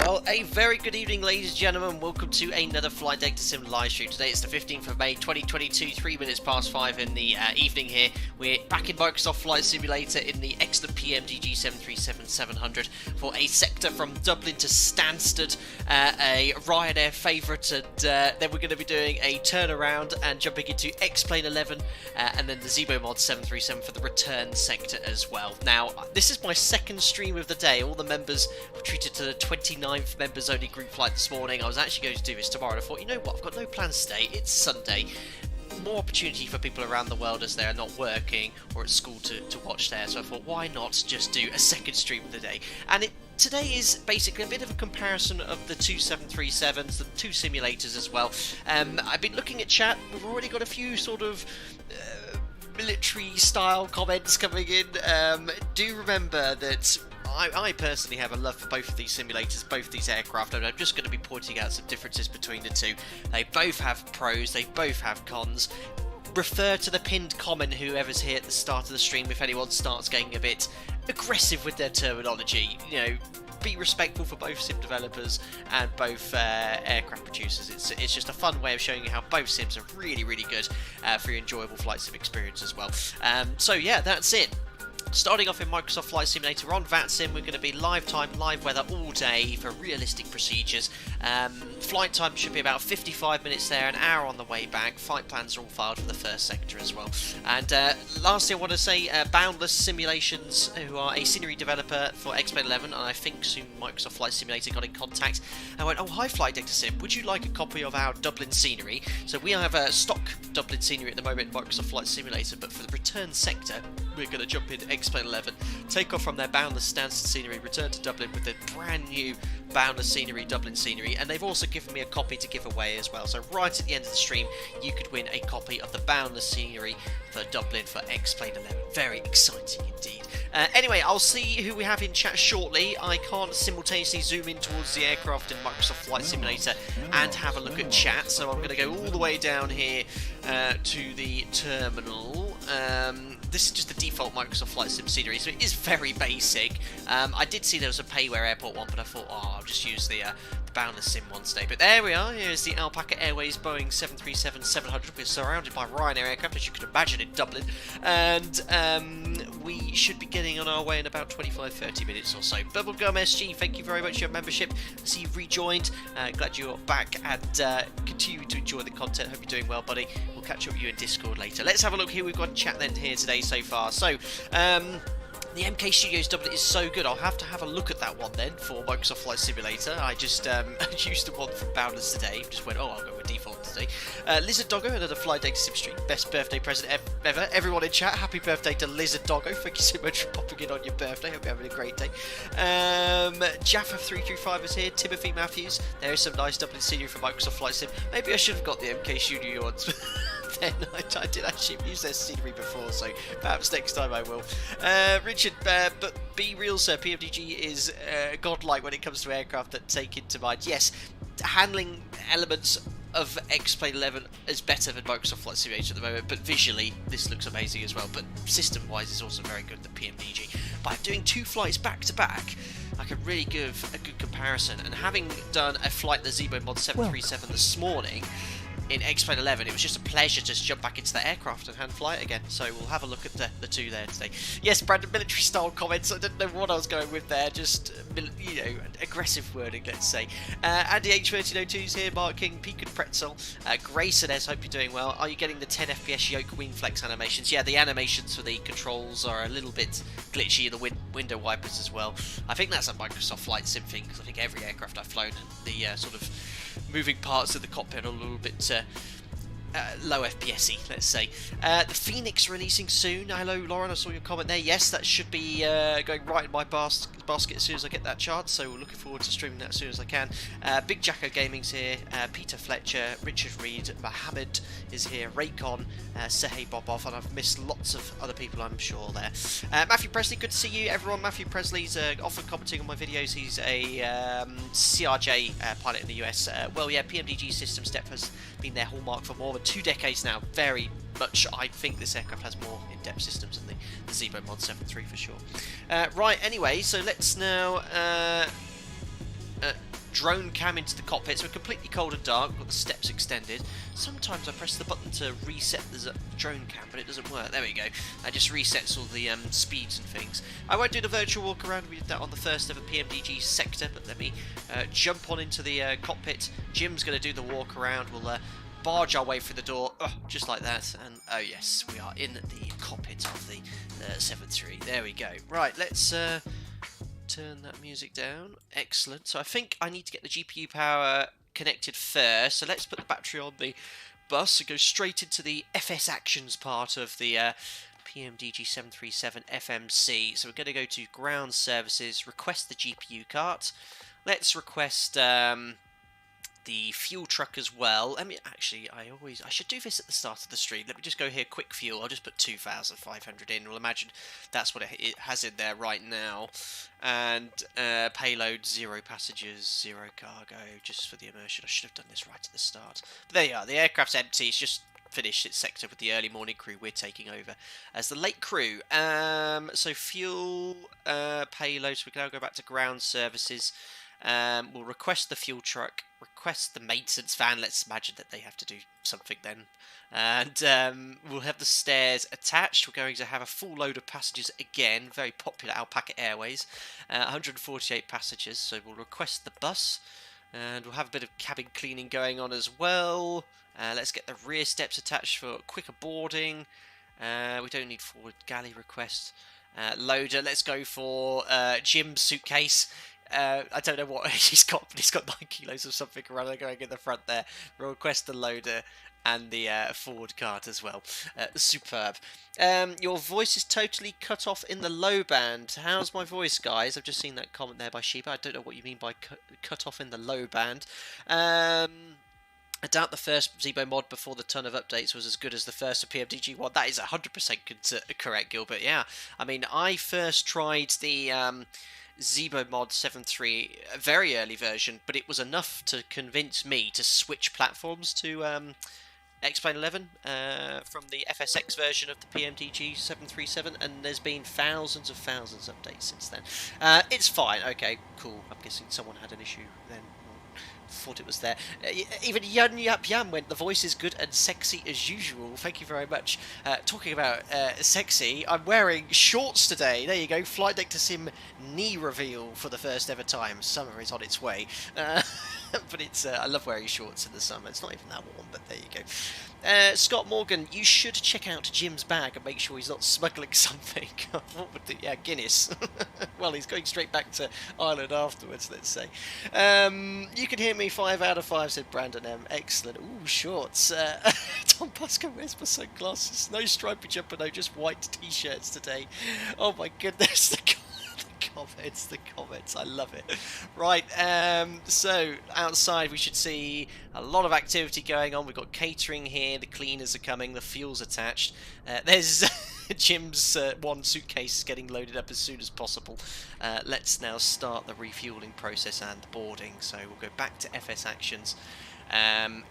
Well, a very good evening, ladies and gentlemen. Welcome to another Flight Data Sim live stream. Today it's the 15th of May, 2022, 3 minutes past 5 in the evening here. We're back in Microsoft Flight Simulator in the excellent PMDG 737-700 for a sector from Dublin to Stansted, a Ryanair favourite, and then we're going to be doing a turnaround and jumping into X-Plane 11 and then the ZIBO Mod 737 for the return sector as well. Now, this is my second stream of the day. All the members were treated to the 29th members only group flight this morning. I was actually going to do this tomorrow, and I thought, you know what, I've got no plans today, it's Sunday, more opportunity for people around the world as they are not working or at school to watch there, so I thought, why not just do a second stream of the day? And today is basically a bit of a comparison of the two 737s, the two simulators as well. I've been looking at chat, we've already got a few sort of military style comments coming in. Do remember that I personally have a love for both of these simulators, both of these aircraft, and I'm just going to be pointing out some differences between the two. They both have pros, they both have cons. Refer to the pinned comment, whoever's here at the start of the stream, if anyone starts getting a bit aggressive with their terminology. You know, be respectful for both sim developers and both aircraft producers. It's just a fun way of showing you how both sims are really, really good for your enjoyable flight sim experience as well. So yeah, that's it. Starting off in Microsoft Flight Simulator on VATSIM, we're going to be live time, live weather all day for realistic procedures. Flight time should be about 55 minutes there, an hour on the way back. Flight plans are all filed for the first sector as well. And lastly, I want to say Boundless Simulations, who are a scenery developer for X-Plane 11, and I think soon Microsoft Flight Simulator got in contact and went, oh, hi Flight Data Sim, would you like a copy of our Dublin scenery? So we have a stock Dublin scenery at the moment in Microsoft Flight Simulator, but for the return sector, we're going to jump in X-Plane 11, take off from their Boundless Stansted scenery, return to Dublin with the brand new Boundless scenery, Dublin scenery, and they've also given me a copy to give away as well. So right at the end of the stream, you could win a copy of the Boundless scenery for Dublin for X-Plane 11. Very exciting indeed. Anyway, I'll see who we have in chat shortly. I can't simultaneously zoom in towards the aircraft in Microsoft Flight Simulator and have a look at chat, so I'm going to go all the way down here to the terminal. This is just the default Microsoft Flight Sim scenery, so it is very basic. I did see there was a Payware Airport one, but I thought, oh, I'll just use the Boundless Sim one today. But there we are, here's the Alpaca Airways Boeing 737-700. We're surrounded by Ryanair aircraft, as you can imagine, in Dublin. And we should be getting on our way in about 25-30 minutes or so. Bubblegum SG, thank you very much for your membership. I see you've rejoined. Glad you're back and continue to enjoy the content. Hope you're doing well, buddy. We'll catch up with you in Discord later. Let's have a look here. We've got chat then here today so far. So, the MK Studios Dublin is so good, I'll have to have a look at that one then for Microsoft Flight Simulator. I just used the one from Boundless today, just went, oh, I'll go with default today. Lizard Doggo, another Flight Data Sim stream, best birthday present ever. Everyone in chat, happy birthday to Lizard Doggo, thank you so much for popping in on your birthday, hope you're having a great day. Jaffa335 is here, Timothy Matthews, there is some nice Dublin scenery from Microsoft Flight Sim. Maybe I should have got the MK Studio ones. Then I did actually use their scenery before, so perhaps next time I will. Richard, but be real, sir. PMDG is godlike when it comes to aircraft that take into mind. Yes, handling elements of X-Plane 11 is better than Microsoft Flight Simulator at the moment, but visually this looks amazing as well. But system-wise, it's also very good, the PMDG. By doing two flights back-to-back, I can really give a good comparison. And having done a flight, the ZIBO Mod 737 this morning, in X-Plane 11, it was just a pleasure to just jump back into that aircraft and hand fly it again. So we'll have a look at the two there today. Yes, Brandon, military style comments. I didn't know what I was going with there. Just, you know, aggressive wording, let's say. Andy H1302 is here. Mark King, Peak and Pretzel. Grayson S, hope you're doing well. Are you getting the 10 FPS yoke wing flex animations? Yeah, the animations for the controls are a little bit glitchy. The window wipers as well. I think that's a Microsoft Flight Sim thing, because I think every aircraft I've flown, the sort of moving parts of the cockpit are a little bit low FPS-y, let's say. The Phoenix releasing soon. Hello, Lauren, I saw your comment there. Yes, that should be going right in my basket as soon as I get that chart, so looking forward to streaming that as soon as I can. Big Jacko Gaming's here, Peter Fletcher, Richard Reed, Mohammed is here, Raycon, Sehe Bobov, and I've missed lots of other people, I'm sure, there. Matthew Presley, good to see you, everyone. Matthew Presley's often commenting on my videos. He's a CRJ pilot in the US. Well, yeah, PMDG systems depth has been their hallmark for more than 2 decades now. Very much, I think this aircraft has more in-depth systems than the ZIBO Mod 7.3 for sure. Right, anyway, so let's now drone cam into the cockpit, so we're completely cold and dark, got the steps extended. Sometimes I press the button to reset the drone cam, but it doesn't work. There we go. That just resets all the speeds and things. I won't do the virtual walk around, we did that on the first ever PMDG sector, but let me jump on into the cockpit. Jim's going to do the walk around. We'll barge our way through the door, just like that, and oh yes, we are in the cockpit of the 7.3. There we go. Right, let's turn that music down. Excellent. So I think I need to get the GPU power connected first. So let's put the battery on the bus and go straight into the FS Actions part of the PMDG 737 FMC. So we're going to go to Ground Services, request the GPU cart. Let's request the fuel truck as well. I mean, actually, I should do this at the start of the stream. Let me just go here, quick fuel. I'll just put 2,500 in. We'll imagine that's what it has in there right now. And payload, 0 passengers, 0 cargo, just for the immersion. I should have done this right at the start. But there you are. The aircraft's empty. It's just finished its sector with the early morning crew. We're taking over as the late crew. So fuel, payload. So we can now go back to ground services. We'll request the fuel truck, request the maintenance van. Let's imagine that they have to do something then. And we'll have the stairs attached. We're going to have a full load of passengers again. Very popular Alpaca Airways. 148 passengers. So we'll request the bus. And we'll have a bit of cabin cleaning going on as well. Let's get the rear steps attached for quicker boarding. We don't need forward galley request. Loader. Let's go for Jim's suitcase. I don't know what he's got, but he's got 9 kilos of something around going in the front there. We'll request the loader and the forward cart as well. Superb. Your voice is totally cut off in the low band. How's my voice, guys? I've just seen that comment there by Sheba. I don't know what you mean by cut off in the low band. I doubt the first ZIBO mod before the ton of updates was as good as the first of PMDG one. That is 100% correct, Gilbert. Yeah, I mean, I first tried the ZIBO mod 7.3, a very early version, but it was enough to convince me to switch platforms to X-Plane 11 from the FSX version of the PMDG 737, and there's been thousands of updates since then. It's fine, okay, cool. I'm guessing someone had an issue then. Thought it was there. Even Yun Yap Yam went, the voice is good and sexy as usual. Thank you very much. Talking about sexy, I'm wearing shorts today. There you go. Flight Deck to Sim knee reveal for the first ever time. Summer is on its way. But it's I love wearing shorts in the summer. It's not even that warm, but there you go. Scott Morgan, you should check out Jim's bag and make sure he's not smuggling something. What would the Guinness? Well, he's going straight back to Ireland afterwards, let's say. You can hear me 5 out of 5, said Brandon M. Excellent. Ooh, shorts. Tom Pascal, where's my sunglasses? No stripy jumper, no, just white t-shirts today. Oh my goodness, the comments, I love it. Right, so outside we should see a lot of activity going on. We've got catering here, the cleaners are coming, the fuel's attached. There's Jim's one suitcase is getting loaded up as soon as possible. Let's now start the refueling process and the boarding. So we'll go back to FS Actions.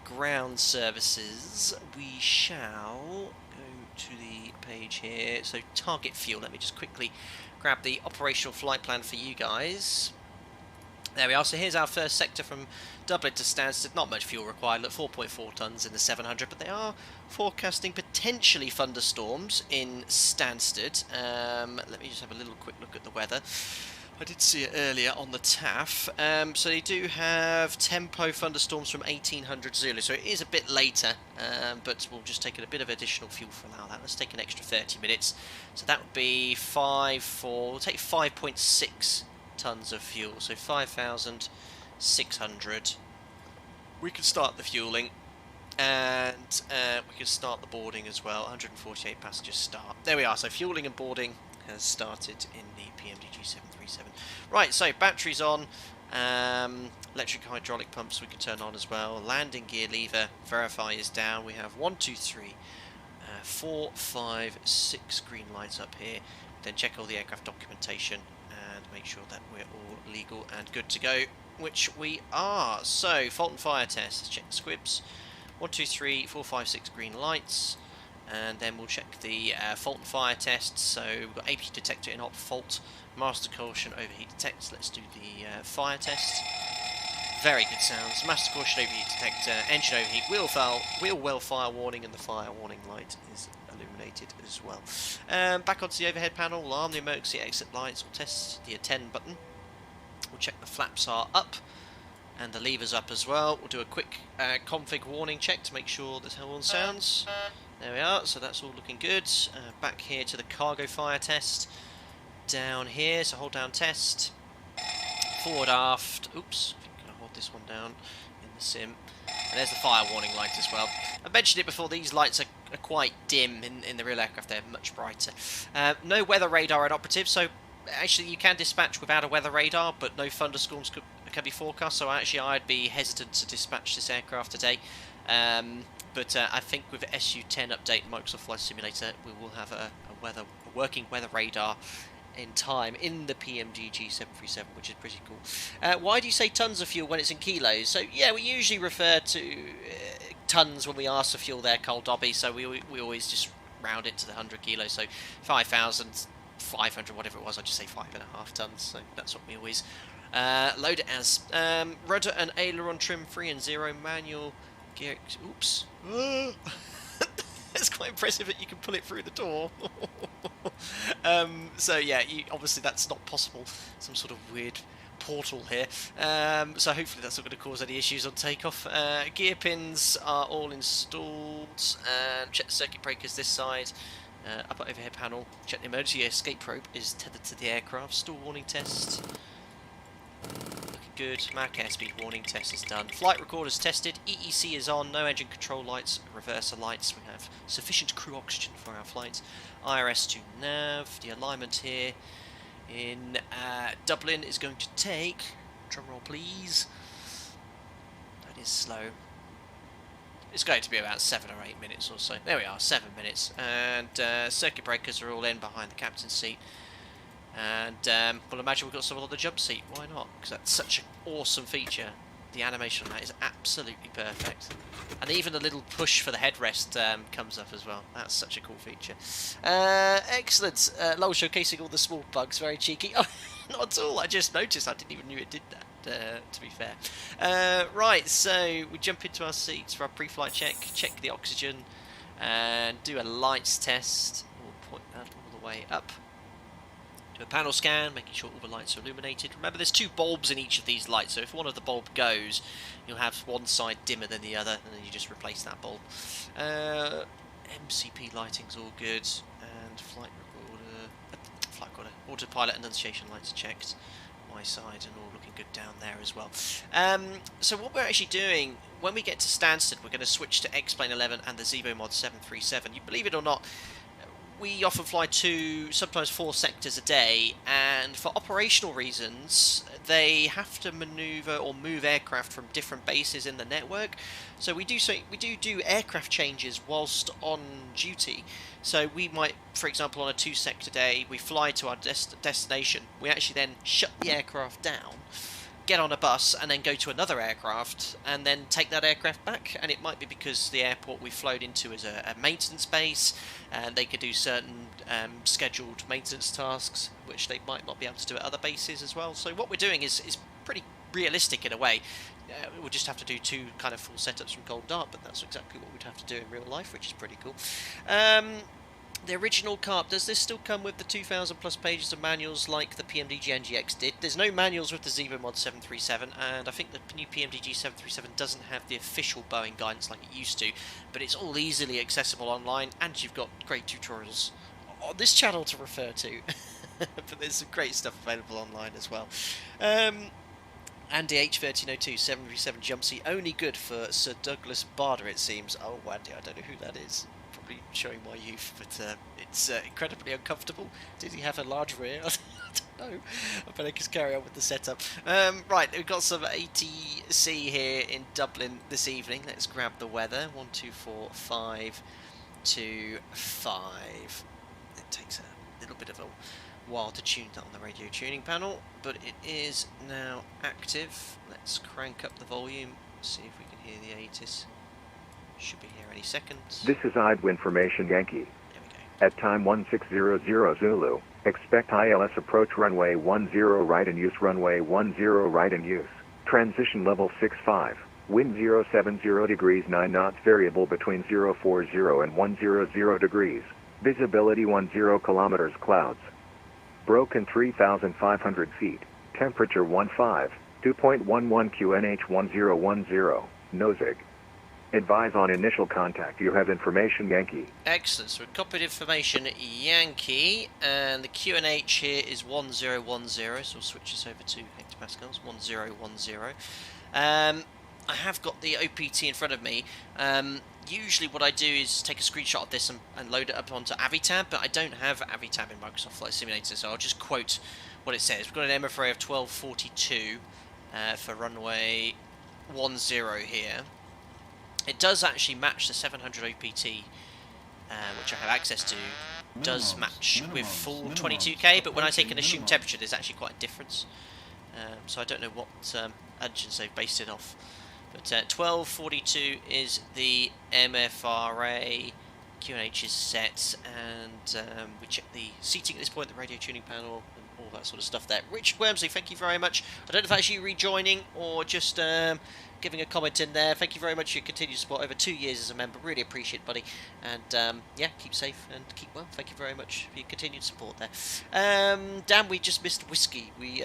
Ground services, we shall go to the page here. So target fuel, let me just quickly grab the operational flight plan for you guys. There we are. So here's our first sector from Dublin to Stansted. Not much fuel required. Look, 4.4 tonnes in the 700, but they are forecasting potentially thunderstorms in Stansted. Let me just have a little quick look at the weather. I did see it earlier on the TAF. So they do have tempo thunderstorms from 1800 Zulu, so it is a bit later, but we'll just take a bit of additional fuel for now. Let's take an extra 30 minutes. So that would be we'll take 5.6 tonnes of fuel, so 5,600. We can start the fueling, and we can start the boarding as well. 148 passengers start. There we are, so fueling and boarding has started in the PMDG 737. Right, so batteries on, electric hydraulic pumps we can turn on as well, landing gear lever, verify is down. We have 1, 2, 3, 4, 5, 6 green lights up here. Then check all the aircraft documentation and make sure that we're all legal and good to go, which we are. So, fault and fire test, let's check the squibs. 1, 2, 3, 4, 5, 6 green lights. And then we'll check the fault and fire tests. So we've got AP detector in hot fault, master caution, overheat detect. Let's do the fire test. Very good sounds. Master caution overheat detector, engine overheat, wheel well fire warning, and the fire warning light is illuminated as well. Back onto the overhead panel, arm the emergency exit lights, we'll test the attend button. We'll check the flaps are up and the levers up as well. We'll do a quick config warning check to make sure that how all sounds. There we are, so that's all looking good. Back here to the cargo fire test. Down here, so hold down test. Forward aft, oops, I think I'm going to hold this one down in the sim. And there's the fire warning light as well. I mentioned it before, these lights are quite dim in the real aircraft, they're much brighter. No weather radar inoperative, so actually you can dispatch without a weather radar, but no thunderstorms can be forecast, so actually I'd be hesitant to dispatch this aircraft today. But I think with the SU10 update Microsoft Flight Simulator, we will have a working weather radar in time in the PMDG 737, which is pretty cool. Why do you say tons of fuel when it's in kilos? So yeah, we usually refer to tons when we ask for fuel there, Cole Dobby, so we always just round it to the 100 kilos, so 5,500, whatever it was, I'd just say 5.5 tons, so that's what we always load it as. Rudder and aileron trim 3 and 0, manual gear, oops. It's quite impressive that you can pull it through the door. So yeah, obviously that's not possible. Some sort of weird portal here. So hopefully that's not going to cause any issues on takeoff. Gear pins are all installed. Check the circuit breakers this side. Upper overhead panel. Check the emergency escape probe is tethered to the aircraft. Stall warning test. Good. Mac airspeed warning test is done. Flight recorders tested. EEC is on. No engine control lights. Reverser lights. We have sufficient crew oxygen for our flight. IRS to nav. The alignment here in Dublin is going to take, drumroll please, that is slow, it's going to be about 7 or 8 minutes or so. There we are, 7 minutes. And circuit breakers are all in behind the captain's seat. And well, imagine we've got someone on the jump seat. Why not? Because that's such an awesome feature. The animation on that is absolutely perfect. And even the little push for the headrest comes up as well. That's such a cool feature. Excellent. Lol showcasing all the small bugs. Very cheeky. Oh, not at all. I just noticed. I didn't even know it did that, to be fair. Right, so we jump into our seats for our pre-flight check. Check the oxygen. And do a lights test. We'll point that all the way up. Do a panel scan, making sure all the lights are illuminated. Remember, there's 2 bulbs in each of these lights, so if one of the bulb goes, you'll have one side dimmer than the other, and then you just replace that bulb. MCP lighting's all good, and flight recorder, autopilot annunciation lights are checked. My side, and all looking good down there as well. So what we're actually doing, when we get to Stansted, we're going to switch to X-Plane 11 and the ZIBO Mod 737. You believe it or not, we often fly 2, sometimes 4 sectors a day, and for operational reasons, they have to manoeuvre or move aircraft from different bases in the network. So we do aircraft changes whilst on duty. So we might, for example, on a 2-sector day, we fly to our destination. We actually then shut the aircraft down, get on a bus, and then go to another aircraft, and then take that aircraft back. And it might be because the airport we flowed into is a maintenance base, and they could do certain scheduled maintenance tasks, which they might not be able to do at other bases as well. So what we're doing is pretty realistic in a way. We'll just have to do 2 kind of full setups from Cold Dart, but that's exactly what we'd have to do in real life, which is pretty cool. The original CARP, does this still come with the 2,000 plus pages of manuals like the PMDG NGX did? There's no manuals with the ZIBO Mod 737, and I think the new PMDG 737 doesn't have the official Boeing guidance like it used to, but it's all easily accessible online, and you've got great tutorials on this channel to refer to. But there's some great stuff available online as well. Andy H1302 737 jump seat, only good for Sir Douglas Bader, it seems. Oh, Andy, I don't know who that is. Probably showing my youth, but it's incredibly uncomfortable. Did he have a large rear? I don't know. I better just carry on with the setup. Right, we've got some ATC here in Dublin this evening. Let's grab the weather. 124525. It takes a little bit of a while to tune that on the radio tuning panel, but it is now active. Let's crank up the volume, see if we can hear the ATIS. Should be here any second. This is EIDW Information Yankee. There we go. At time 1600 Zulu, expect ILS approach runway 10 right in use, runway 10 right in use. Transition level 65. Wind 070 degrees 9 knots, variable between 040 and 100 degrees. Visibility 10 kilometers, clouds. Broken 3,500 feet. Temperature 15. 2.11 QNH 1010. Nosig. Advise on initial contact. You have information, Yankee. Excellent. So we've copied information, Yankee, and the QNH here is 1010. So we'll switch this over to hectopascals. 1010. I have got the OPT in front of me. Usually what I do is take a screenshot of this and load it up onto Avitab, but I don't have Avitab in Microsoft Flight Simulator, so I'll just quote what it says. We've got an MFRA of 1242 for runway 10 here. It does actually match the 700 OPT, which I have access to. Does match with full 22k, but when I take an assumed temperature, there's actually quite a difference. So I don't know what engines they've based it off. But 1242 is the MFRA, QNH is set, and we check the seating at this point, the radio tuning panel, and all that sort of stuff there. Richard Wormsley, thank you very much. I don't know if that's you rejoining or just giving a comment in there. Thank you very much for your continued support over 2 years as a member. Really appreciate it, buddy. And yeah, keep safe and keep well. Thank you very much for your continued support there. Dan, we just missed whiskey. We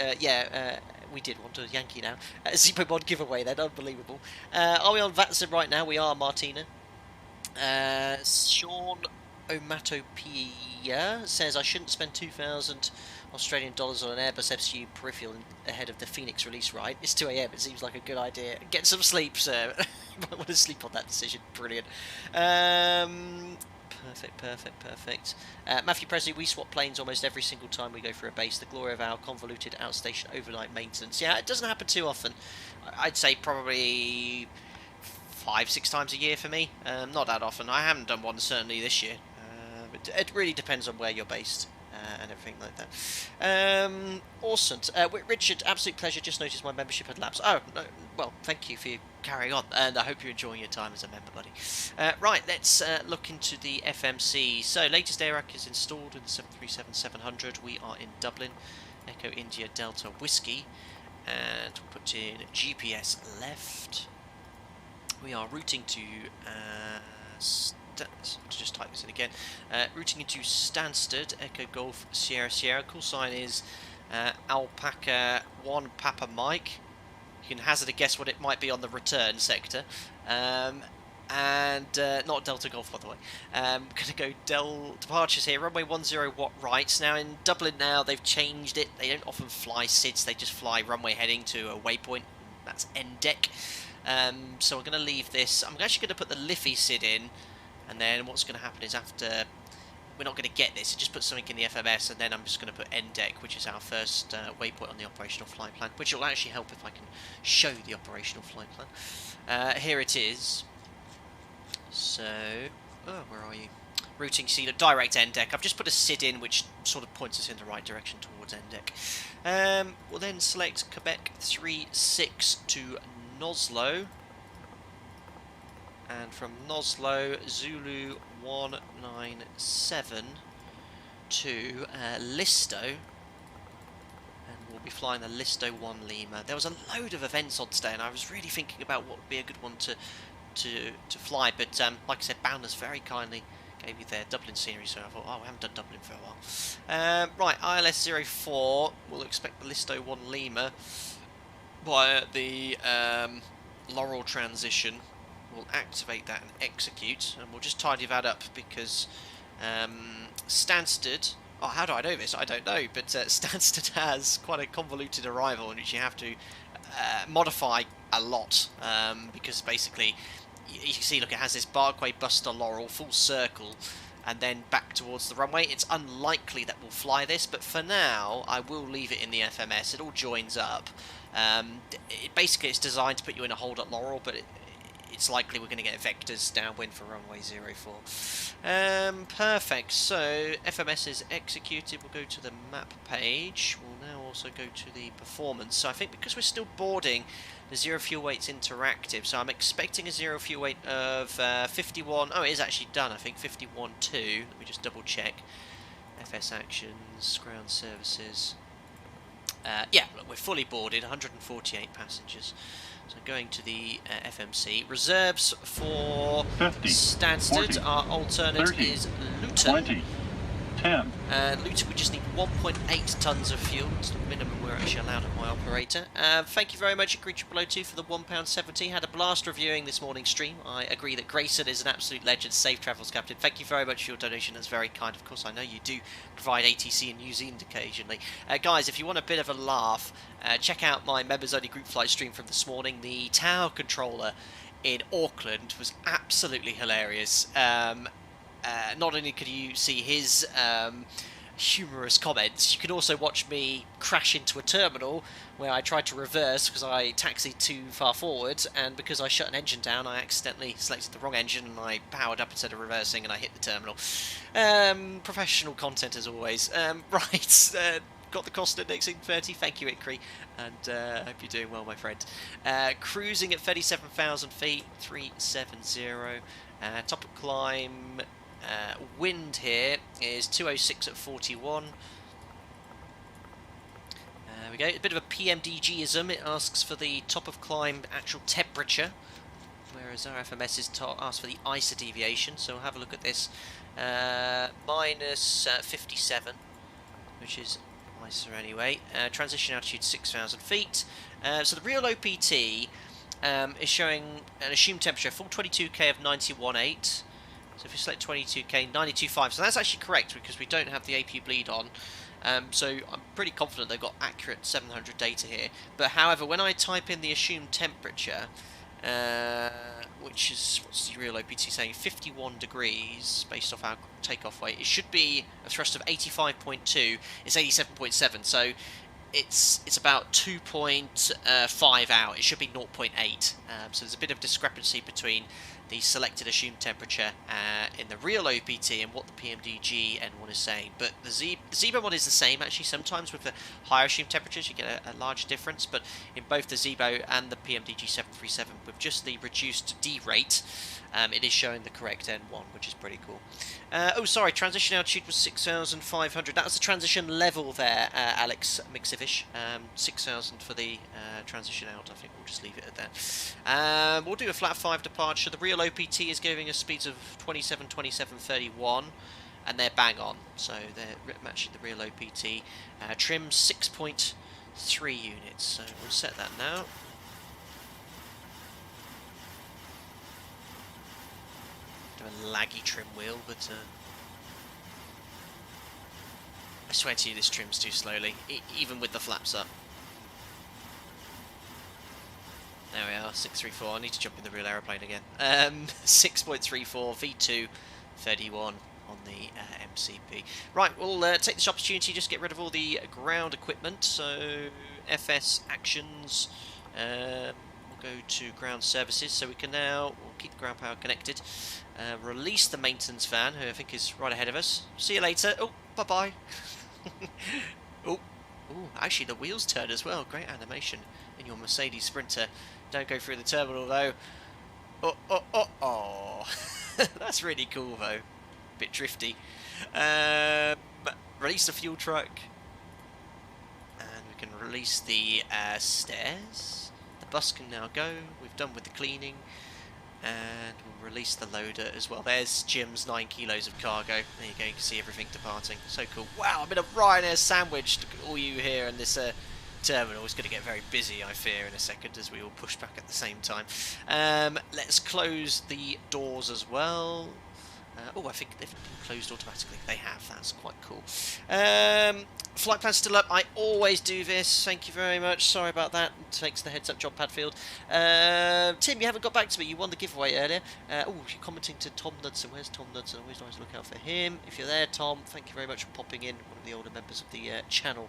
did want a Yankee now. ZIBO mod giveaway then, unbelievable. Are we on VATSIM right now? We are, Martina. Sean Omatopia says I shouldn't spend 2,000 Australian dollars on an Airbus FCU peripheral ahead of the Phoenix release, right? It's 2 AM, it seems like a good idea. Get some sleep, sir. You might want to sleep on that decision. Brilliant. Perfect. Matthew Presley, we swap planes almost every single time we go for a base. The glory of our convoluted outstation overnight maintenance. Yeah, it doesn't happen too often. I'd say probably 5-6 times a year for me. Not that often. I haven't done one certainly this year. But it really depends on where you're based. And everything like that. Awesome. Richard, absolute pleasure. Just noticed my membership had lapsed. Oh, no, well, thank you for carrying on, and I hope you're enjoying your time as a member, buddy. Right, let's look into the FMC. So, latest AIRAC is installed in the 737-700. We are in Dublin. Echo India Delta Whiskey. And we'll put in GPS left. We are routing to... just type this in again. Routing into Stansted, Echo Golf Sierra Sierra. Call sign is Alpaca 1 Papa Mike. You can hazard a guess what it might be on the return sector. And not Delta Golf, by the way. Going to go departures here. Runway 10 watt right. Now in Dublin now they've changed it. They don't often fly SIDS. They just fly runway heading to a waypoint. That's end deck. So we're going to leave this. I'm actually going to put the Liffey SID in. And then what's going to happen is after, we're not going to get this, so just put something in the FMS, and then I'm just going to put end deck, which is our first waypoint on the operational flight plan, which will actually help if I can show the operational flight plan. Here it is. So, where are you? Routing, see the direct end deck. I've just put a SID in, which sort of points us in the right direction towards end deck. We'll then select Quebec 36 to Noslo. And from Noslo, Zulu 197 to Listo, and we'll be flying the Listo 1 Lima. There was a load of events on today, and I was really thinking about what would be a good one to fly, but like I said, Bounders very kindly gave me their Dublin scenery, so I thought, oh, I haven't done Dublin for a while. Right, ILS 04, we'll expect the Listo 1 Lima via the Laurel transition. We'll activate that and execute, and we'll just tidy that up because Stansted... Oh, how do I know this? I don't know, but Stansted has quite a convoluted arrival in which you have to modify a lot because basically, you can see, look, it has this Barquay Buster Laurel full circle and then back towards the runway. It's unlikely that we'll fly this, but for now, I will leave it in the FMS. It all joins up. Basically, it's designed to put you in a hold at Laurel, but it's likely we're going to get vectors downwind for runway 04. Perfect. So FMS is executed. We'll go to the map page. We'll now also go to the performance. So I think because we're still boarding, the zero fuel weight's interactive. So I'm expecting a zero fuel weight of 51. Oh, it is actually done. I think 51.2. Let me just double check. FS actions, ground services. yeah, look, we're fully boarded, 148 passengers. So going to the FMC. Reserves for 50, Stansted. 40, Our alternate 30, is Luton. 20, 10. Luton, we just need 1.8 tonnes of fuel. It's the minimum we're actually allowed at my operator. Thank you very much, Agree002, for the £1.70. Had a blast reviewing this morning's stream. I agree that Grayson is an absolute legend. Safe travels, Captain. Thank you very much for your donation. That's very kind. Of course, I know you do provide ATC in New Zealand occasionally. Guys, if you want a bit of a laugh, check out my members-only group flight stream from this morning. The tower controller in Auckland was absolutely hilarious. Not only could you see his humorous comments, you can also watch me crash into a terminal where I tried to reverse because I taxied too far forward, and because I shut an engine down I accidentally selected the wrong engine and I powered up instead of reversing and I hit the terminal. Professional content as always. Right, got the cost indexing 30, thank you Ikri, and hope you're doing well, my friend. Cruising at 37,000 feet, 370, top of climb. Wind here is 206 at 41. There we go. A bit of a PMDG-ism. It asks for the top of climb actual temperature, whereas our FMS is asked for the ISA deviation. So we'll have a look at this. Minus 57, which is ISA anyway. Transition altitude 6,000 feet. So the real OPT is showing an assumed temperature, full 22K of 91.8. So if you select 22K, 92.5, so that's actually correct because we don't have the APU bleed on. So I'm pretty confident they've got accurate 700 data here. But however, when I type in the assumed temperature, which is, what's the real OPT saying, 51 degrees based off our takeoff weight, it should be a thrust of 85.2, it's 87.7, so it's about 2.5 out, it should be 0.8. So there's a bit of discrepancy between the selected assumed temperature in the real OPT and what the PMDG N1 is saying. But the ZIBO mod is the same actually. Sometimes with the higher assumed temperatures you get a large difference, but in both the ZIBO and the PMDG 737 with just the reduced D rate, it is showing the correct N1, which is pretty cool. Oh, sorry, transition altitude was 6,500. That was the transition level there, Alex Mixivish. 6,000 for the transition out. I think we'll just leave it at that. We'll do a flat 5 departure. The real OPT is giving us speeds of 27, 27, 31, and they're bang on. So they're matching the real OPT. Trim 6.3 units. So we'll set that now. A laggy trim wheel, but I swear to you this trims too slowly, even with the flaps up. There we are, 634. I need to jump in the real aeroplane again. 6.34 V2 31 on the MCP. Right, we'll take this opportunity just get rid of all the ground equipment. So FS actions. Go to ground services, so we can now, we'll keep the ground power connected, release the maintenance van, who I think is right ahead of us. See you later. Oh, bye-bye. Oh, actually the wheels turn as well. Great animation in your Mercedes Sprinter. Don't go through the terminal though. Oh. That's really cool though. Bit drifty. Release the fuel truck. And we can release the stairs. Bus can now go. We've done with the cleaning, and we'll release the loader as well. There's Jim's 9 kilos of cargo. There you go, you can see everything departing. So cool. Wow, a bit of Ryanair sandwich. Look at all you here in this terminal. It's going to get very busy, I fear, in a second as we all push back at the same time. Let's close the doors as well. Oh, I think they've been closed automatically. They have. That's quite cool. Flight plan's still up. I always do this. Thank you very much. Sorry about that. Thanks to the heads up, John Padfield. Tim, you haven't got back to me. You won the giveaway earlier. Oh, you're commenting to Tom Knudsen. Where's Tom Knudsen? Always nice to look out for him. If you're there, Tom, thank you very much for popping in. One of the older members of the channel.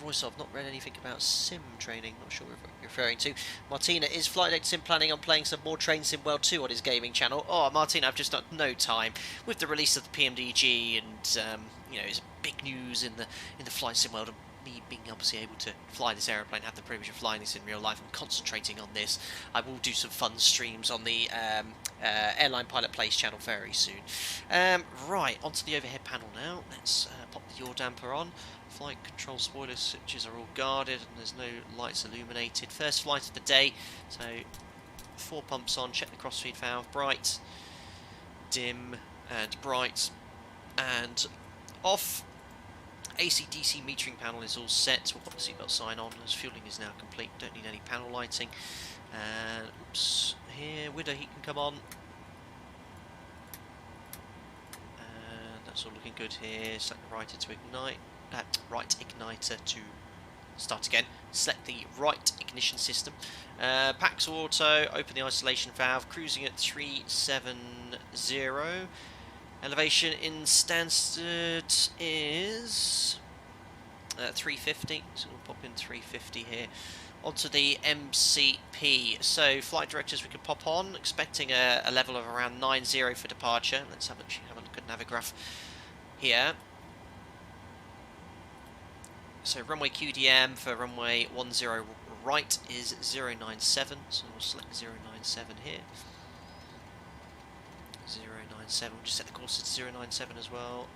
Royce, I've not read anything about sim training, not sure what you're referring to. Martina, is Flight Deck Sim planning on playing some more Train Sim World 2 on his gaming channel? Oh, Martina, I've just got no time. With the release of the PMDG and, you know, it's big news in the Flight Sim World, me being obviously able to fly this aeroplane, have the privilege of flying this in real life, I'm concentrating on this. I will do some fun streams on the Airline Pilot Plays channel very soon. Right, onto the overhead panel now. Let's pop the yaw damper on. Flight control spoiler switches are all guarded and there's no lights illuminated. First flight of the day, so 4 pumps on, check the crossfeed valve, bright, dim and bright, and off. AC/DC metering panel is all set. We'll put the seatbelt sign on as fueling is now complete. Don't need any panel lighting. And oops, here window heat can come on. And that's all looking good here. Select the right to ignite. Right igniter to start again. Select the right ignition system. Pax auto. Open the isolation valve. Cruising at 370. Elevation in Stansted is 350, so we'll pop in 350 here. Onto the MCP. So flight directors we can pop on, expecting a level of around 90 for departure. Let's have a look at Navigraph here. So runway QDM for runway 10 right is 097, so we'll select 097 here. 097, we'll just set the course to 097 as well.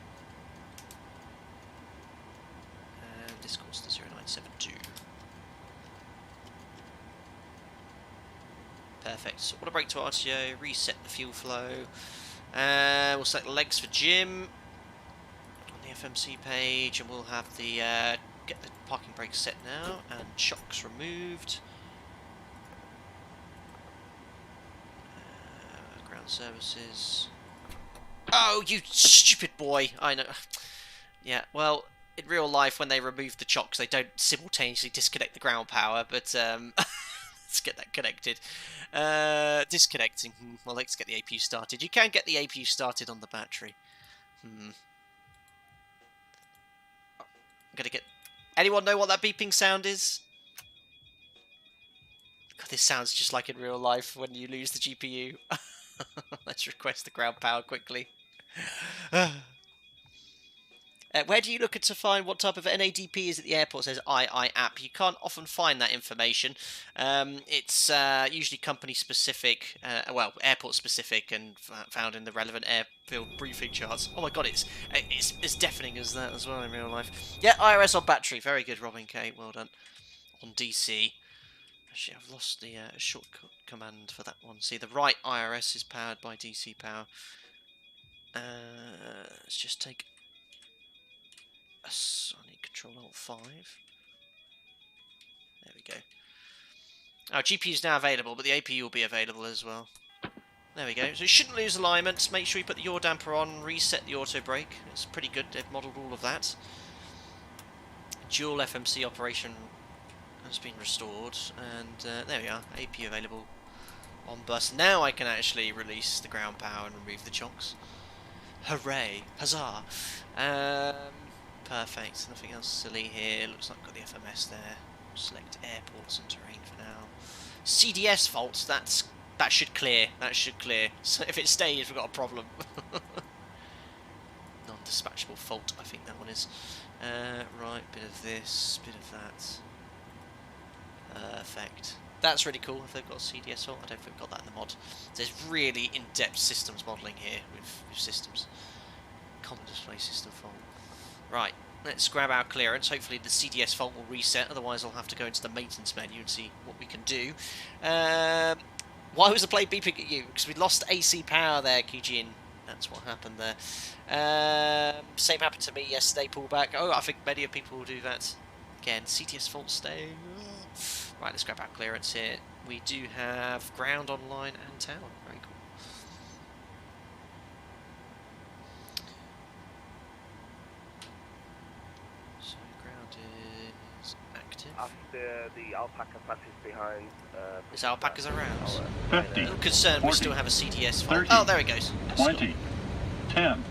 And this course to 097 too. Perfect. So auto brake to RTO, reset the fuel flow. We'll select the legs for Jim on the FMC page, and we'll have the get the parking brake set now and shocks removed. Ground services. Oh, you stupid boy! I know. Yeah, well, in real life, when they remove the chocks, they don't simultaneously disconnect the ground power, but let's get that connected. Disconnecting. Well, let's get the APU started. You can get the APU started on the battery. I'm gonna get... Anyone know what that beeping sound is? God, this sounds just like in real life when you lose the GPU. Let's request the ground power quickly. Where do you look to find what type of NADP is at the airport? It says II app. You can't often find that information. It's usually company specific, well, airport specific, and found in the relevant airfield briefing charts. Oh my god, it's as deafening as that as well in real life. Yeah, IRS on battery. Very good, Robin K. Well done. On DC. Actually, I've lost the shortcut command for that one. See, the right IRS is powered by DC power. Let's just take... I need Control Alt 5. There we go. Oh, GPU is now available, but the APU will be available as well. There we go. So you shouldn't lose alignment. Make sure you put the yaw damper on, reset the auto brake. It's pretty good. They've modelled all of that. Dual FMC operation has been restored, and there we are. APU available on bus. Now I can actually release the ground power and remove the chocks. Hooray! Huzzah! Perfect. Nothing else silly here. Looks like I've got the FMS there. Select airports and terrain for now. CDS faults. That should clear. That should clear. So if it stays, we've got a problem. Non-dispatchable fault. I think that one is. Right. Bit of this. Bit of that. Perfect. That's really cool. If they've got a CDS fault, I don't think we've got that in the mod. There's really in-depth systems modelling here with systems. Common display system fault. Right, let's grab our clearance. Hopefully the CDS fault will reset, otherwise I'll have to go into the maintenance menu and see what we can do. Why was the plane beeping at you? Because we lost AC power there, Kijin. That's what happened there. Same happened to me yesterday, pullback. Oh, I think many people will do that. Again, CDS fault staying. Right, let's grab our clearance here. We do have ground online and town. Very cool. After the alpaca passes behind... Is alpacas around? 50. A little concerned 40, we still have a CDS fault. 30, Oh, there it goes. 20, 10.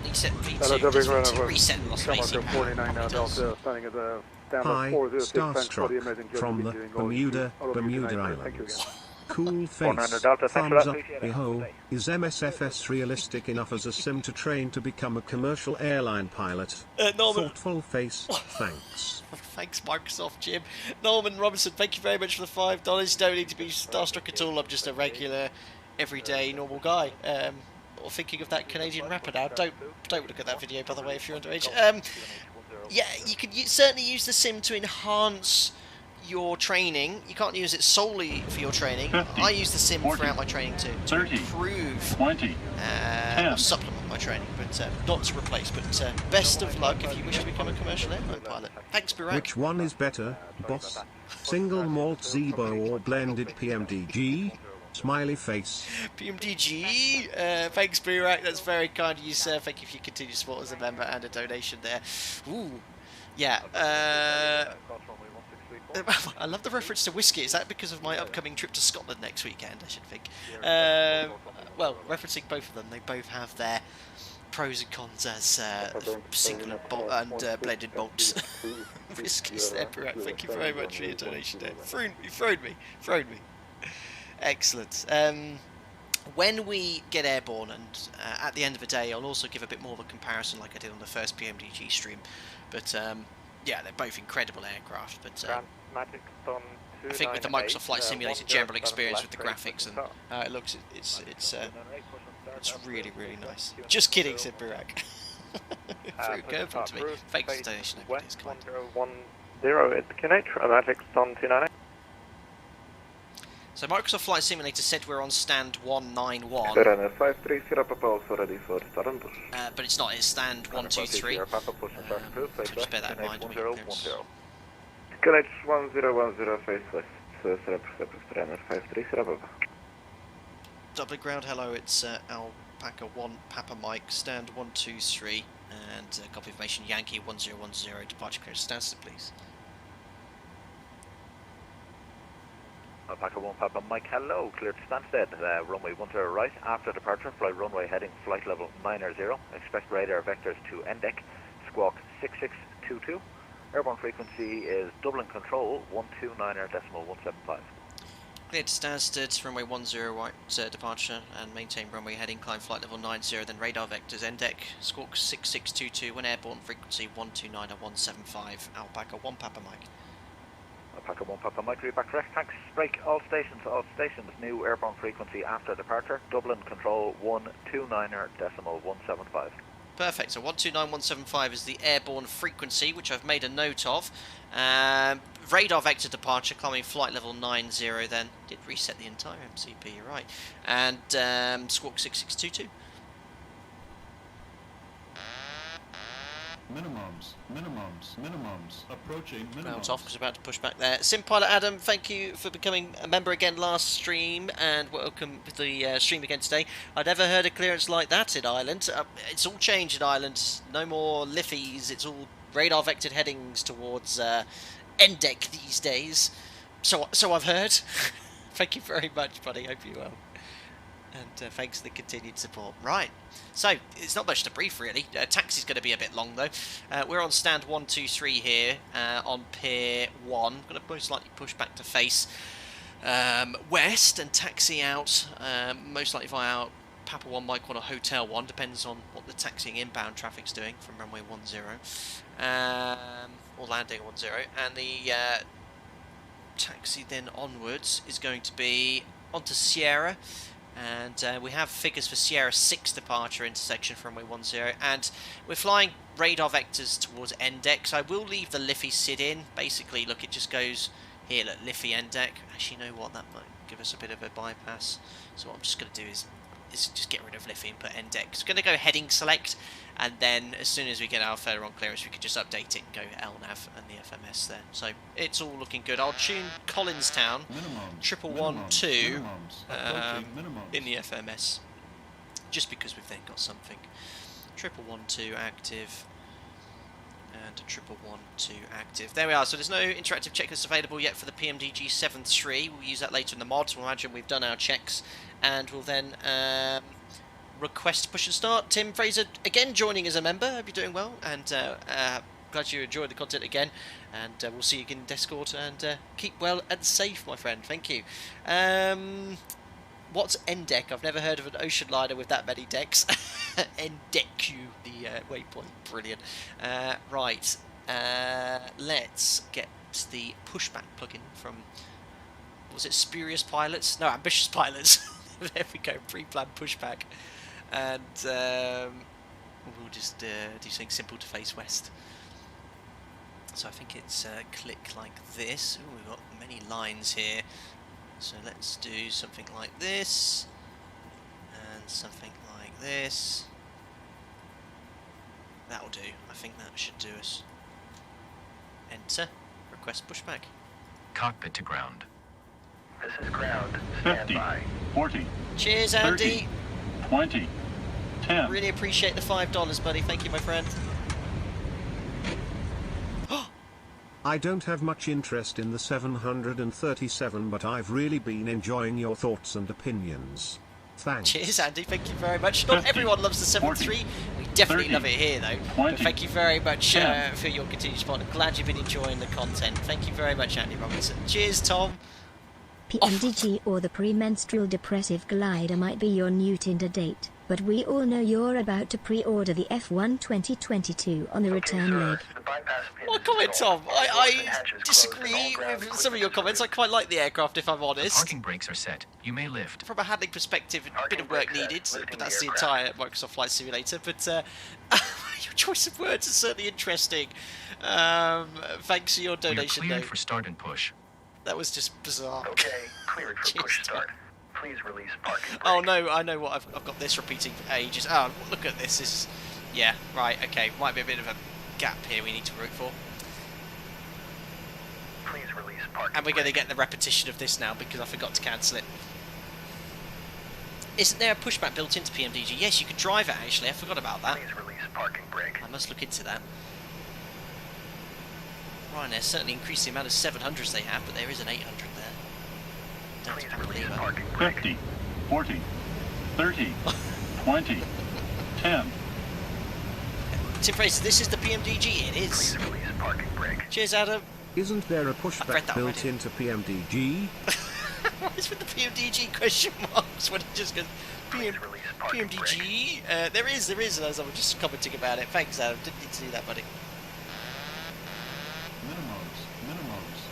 Reset V2. Hello, Just V2 reset and lost AC power. 49 now, Delta, standing at the down Hi, 406. Thanks for Starstruck the amazing job from you've the been doing all of you tonight. Bermuda Thank you Islands. again. Cool 400 face. Delta, thanks for Thumbs that, up. appreciate it. Beho, is MSFS realistic enough as a sim to train to become a commercial airline pilot? Norman. Thoughtful face. Thanks. Thanks, Microsoft, Jim. Norman Robinson, thank you very much for the $5. You don't need to be starstruck at all. I'm just a regular, everyday, normal guy. Or thinking of that Canadian rapper now. Don't look at that video, by the way, if you're underage. Yeah, you can certainly use the sim to enhance your training. You can't use it solely for your training. 50, I use the sim 40, throughout my training to 30, improve 20, or supplement my training, but not to replace. But best of luck if you wish to become a commercial airline pilot. Thanks, Burak. Which one is better, boss? Single malt ZIBO or blended PMDG? Smiley face. PMDG, thanks, Burak. That's very kind of you, sir. Thank you for your continued support as a member and a donation there. Ooh, yeah. I love the reference to whiskey. Is that because of my upcoming trip to Scotland next weekend, I should think? Well, referencing both of them, they both have their pros and cons as single and blended malts. Whiskies there, Burak. Thank you very much for your donation there. Thrown me. Excellent. When we get airborne, and at the end of the day, I'll also give a bit more of a comparison like I did on the first PMDG stream. But yeah, they're both incredible aircraft. But I think with the Microsoft Flight Simulator general experience with the graphics and how it looks, it's really, really nice. Just kidding, said Burak. Go up to me. Thanks for the donation. West 1010, connect Matic on 298. So Microsoft Flight Simulator said we're on stand 191. But it's not, it's stand 123. So just bear that in mind. Connect 1010 face west. Dublin ground, hello, it's Alpaca 1 Papa Mike, stand 123, and copy information Yankee 1010, departure clearance Stansted, please. Alpaca 1 Papa Mike, hello, cleared to Stansted, runway 10 right, after departure, fly runway heading flight level 90, expect radar vectors to end-deck, squawk 6622, airborne frequency is Dublin control 129.175. Cleared to Stansted, runway 10 right, departure, and maintain runway heading, climb flight level 90, then radar vectors end-deck, squawk 6622, when airborne frequency 129.175, Alpaca 1 Papa Mike. Alpaca 1 Papa Mike, read back correct, thanks. Break all stations, new airborne frequency after departure, Dublin control 129.175. Perfect, so 129.175 is the airborne frequency, which I've made a note of. Radar vector departure, climbing flight level 90 then. Did reset the entire MCP, you're right. And squawk 6622. Minimums, approaching minimums. Ground's off because we're about to push back there. SimPilot Adam, thank you for becoming a member again last stream, and welcome to the stream again today. I'd never heard a clearance like that in Ireland. It's all changed in Ireland. No more Liffies, it's all radar vectored headings towards end-deck these days. So I've heard. Thank you very much, buddy. Hope you're well. And thanks for the continued support. Right, so it's not much to brief really. Taxi's going to be a bit long though. We're on stand 123 here on Pier 1. I'm going to most likely push back to face west and taxi out, most likely via Papa 1 Mike 1 or Hotel 1, depends on what the taxiing inbound traffic's doing from runway 10 or landing 10. And the taxi then onwards is going to be onto Sierra. And we have figures for Sierra 6 departure intersection from runway 10, and we're flying radar vectors towards end-deck, so I will leave the Liffey sit-in. Basically, look, it just goes here, look, Liffey end-deck. Actually, you know what, that might give us a bit of a bypass. So what I'm just going to do is just get rid of Liffey and put end-deck. It's going to go heading select, and then as soon as we get our further on clearance, we can just update it and go LNAV and the FMS there. So it's all looking good. I'll tune Collinstown, 112 in the FMS, just because we've then got something. 112 active, and 112 active. There we are. So there's no interactive checklist available yet for the PMDG 7.3. We'll use that later in the mods. We'll imagine we've done our checks, and we'll then request push and start. Tim Fraser again joining as a member. Hope you're doing well, and glad you enjoyed the content again. and we'll see you again in Discord, and keep well and safe, my friend. Thank you. What's NDEC? I've never heard of an ocean liner with that many decks. NDEC, the waypoint. Brilliant. Right, let's get the Pushback plugin from, was it Spurious Pilots? No, Ambitious Pilots. There we go, pre-planned Pushback. And we'll just do something simple to face west. So I think it's click like this. Ooh, we've got many lines here. So let's do something like this. And something like this. That'll do. I think that should do us. Enter. Request pushback. Cockpit to ground. This is ground. 50, 40, Cheers, Andy. 30, 20, 10. Really appreciate the $5, buddy. Thank you, my friend. I don't have much interest in the 737, but I've really been enjoying your thoughts and opinions. Thanks. Cheers, Andy. Thank you very much. Not everyone loves the 7-3. We definitely 30, love it here, though. 20, But thank you very much 10. for your continued support. I'm glad you've been enjoying the content. Thank you very much, Andy Robinson. Cheers, Tom. PMDG or the premenstrual depressive glider might be your new Tinder date, but we all know you're about to pre-order the F1 2022 on the return leg. What comment, Tom? I disagree with some of your comments. I quite like the aircraft, if I'm The honest. parking brakes are set. You may lift. From a handling perspective, a bit of work needed, but that's the entire Microsoft Flight Simulator. But your choice of words is certainly interesting. Thanks for your We are donation, cleared though. for start and push. That was just bizarre. Okay, cleared for Cheers, push Tom. start. Please release parking brake. Oh no, I know what I've got this repeating for ages. Oh, look at this. This is, yeah, right, okay. Might be a bit of a gap here we need to root for. Please release parking And we're going to brake. get the repetition of this now because I forgot to cancel it. Isn't there a pushback built into PMDG? Yes, you can drive it actually. I forgot about that. Please release parking brake. I must look into that. Ryanair certainly increased the amount of 700s they have, but there is an 800 there. Don't Please have to release believe it. parking brake. 50, 40, 30, 20, 10. Tim Fraser, this is the PMDG. It is. Please release parking brake. Cheers, Adam. Isn't there a read pushback that built already. into PMDG? What is with the PMDG question marks when it just goes Please release parking brake. PMDG? There is, as I was just commenting about it. Thanks, Adam. Didn't need to do that, buddy.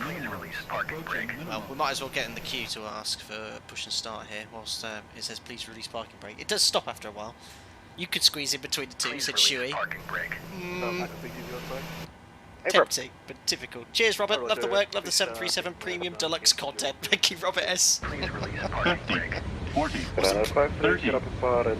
Please release parking brake. Well, we might as well get in the queue to ask for push and start here, whilst it says please release parking brake. It does stop after a while. You could squeeze in between the two, Please said release Shuey. parking brake. Tempting, but difficult. Cheers, Robert. Love the work. Love the 737 Premium Deluxe content. Thank you, Robert S. Please release parking 50, brake. 40, 30,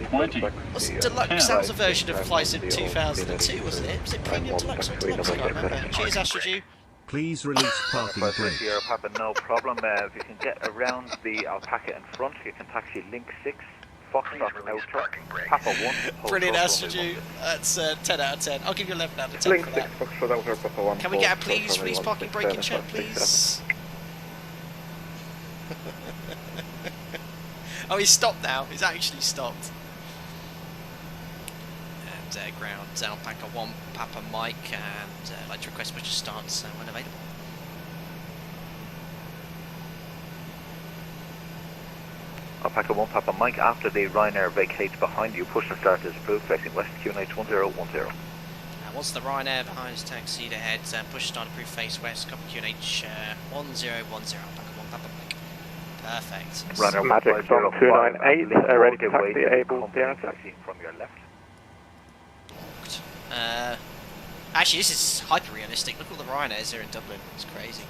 20, Was it Deluxe? That was a version of Flight Sim 2002, wasn't it? Was it Premium Deluxe or Deluxe? I can't remember. Cheers, Astrodew. Please release parking First brake. Sierra Papa, no problem. If you can get around the alpaca in front, you can taxi Link 6, Foxtrot Outer, Papa 1. Brilliant, Astrodew. That's 10 out of 10. I'll give you 11 out of 10 for that. Can we get a please release parking brake in chat, please? Oh, he's stopped now. He's actually stopped. And ground Alpaca 1, Papa Mike, and I'd like to request push to start when available. Alpaca 1, Papa Mike, after the Ryanair vacates behind you, push and start is approved, facing west, QNH 1010. Once the Ryanair behind is taxied ahead, push start approved face west, copy QNH 1010, Alpaca 1, Papa Mike. Perfect. Runner Magic from 298, ready to taxi, able taxi from your left. Actually, this is hyper realistic. Look at all the Ryanairs here in Dublin. It's crazy.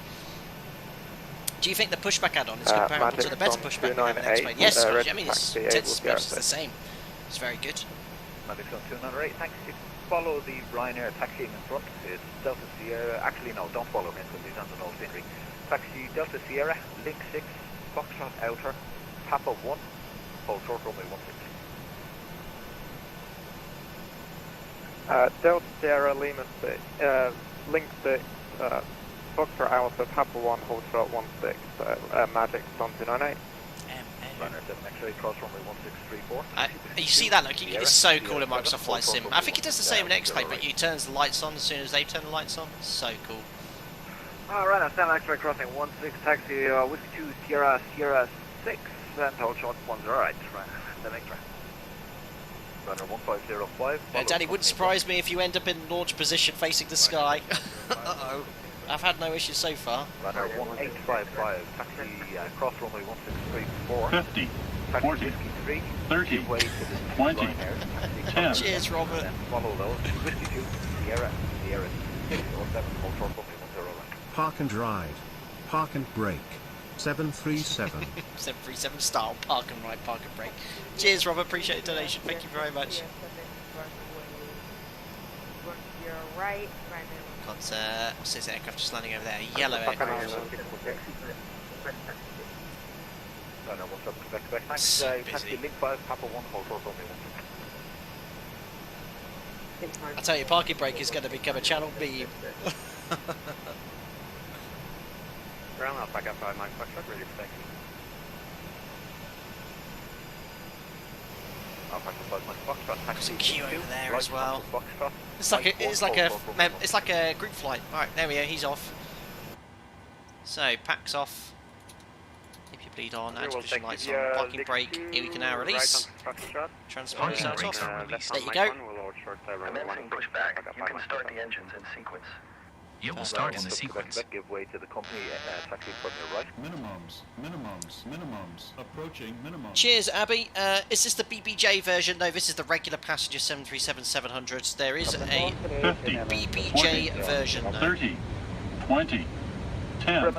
Do you think the pushback add-on is comparable to the better pushback we have in X-Plane? Yes, I mean, it's the same. It's very good. Magic from 298, thanks. You follow the Ryanair taxiing in front. It's Delta Sierra. Actually, no, don't follow him because he's on the nose scenery. Taxi Delta Sierra, Link 6, Foxtrot Outer, Papa 1, hold short runway 16. Delta Sierra, Lima 6, Link 6, Foxtrot Alpha, Papa 1, hold short 16, Magic from 298. Runner 7 X-ray, cross runway 1634. You see that, look, it's so cool in Microsoft Flight Sim. I think it does the same in X-Plane, but you turns the lights on as soon as they turn the lights on. So cool. Alright, now stand X-ray crossing 16, taxi Whiskey 2 Sierra 6, and hold short 10, right, stand X-ray. Runner 1505. Danny, wouldn't surprise me if you end up in launch position facing the sky. Uh-oh. I've had no issues so far. Runner 1855, taxi cross runway 1634. 50, Taxi 40, Whiskey 3, 30, give way to the 20, line there. Taxi 10. Cheers, Robert. and follow those. Whiskey 2 Sierra 607, hold short runway 10, right. Park and ride. Park and brake. 737. 737 style, park and ride, park and brake. Cheers, Robert. Appreciate the donation. Thank you very much. Right. Got what's this aircraft just landing over there? A yellow aircraft. Runner 17 Quebec, thanks. So Taxi busy. Link 5, Papa 1, hold short runway 10. I tell you, parking brake is going to become a channel beam. Ground out, back up 5 Mike Foxtrot, ready for taxi. There's a queue over there as well. It's like a group flight. Alright, there we go, he's off. So, pack's off. Keep your bleed on, anti-collision lights on, parking brake, here we can now release. Transport yourselves off. There you go. Commencing pushback. You can start the engines in sequence. You will start in the sequence. Give way to the company taxi from your right. Minimums, approaching minimums. Cheers, Abby. Is this the BBJ version? No, this is the regular passenger 737-700s. There is a 50, BBJ 40, version, though. 30, 20, 10.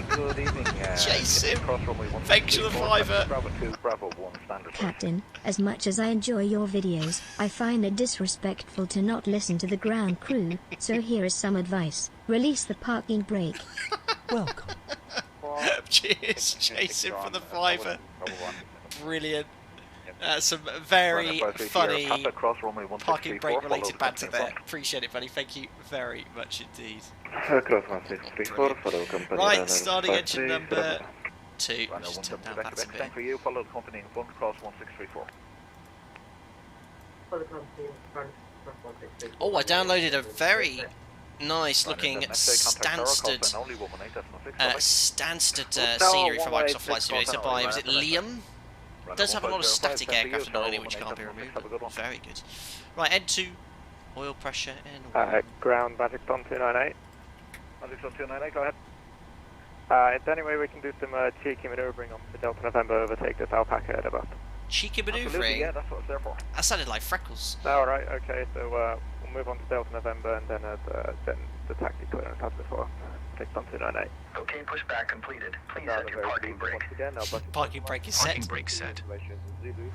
Good evening. Jason, cross runway thanks for the fiver. Bravo 2, Bravo 1, standard. Captain, as much as I enjoy your videos, I find it disrespectful to not listen to the ground crew, so here is some advice. Release the parking brake. Welcome. Cheers, Jason, for the fiver. Brilliant. Some very funny parking brake related banter there. Appreciate it, buddy. Thank you very much indeed. Right, starting engine number 2. I'll just turn down that a bit. Thank for you. Follow the company in front, cross 1634. Oh, I downloaded a very nice looking Stansted scenery from Microsoft Flight Simulator by, was it Liam? It does have a lot of static aircraft and any which can't be removed. Very good. Right, N2, oil pressure and Ground Magic Ton 298. Magic Ton 298, go ahead. Is there any way we can do some cheeky manoeuvring on the Delta November, overtake this alpaca at about? cheeky Absolutely, manoeuvring. yeah, that's what it's there for. That sounded like Freckles. Alright, okay, so we'll move on to Delta November and then the taxi clearance as before. Take on 298. Okay, pushback completed. Please set your parking brake. Parking brake is set. Parking brake set.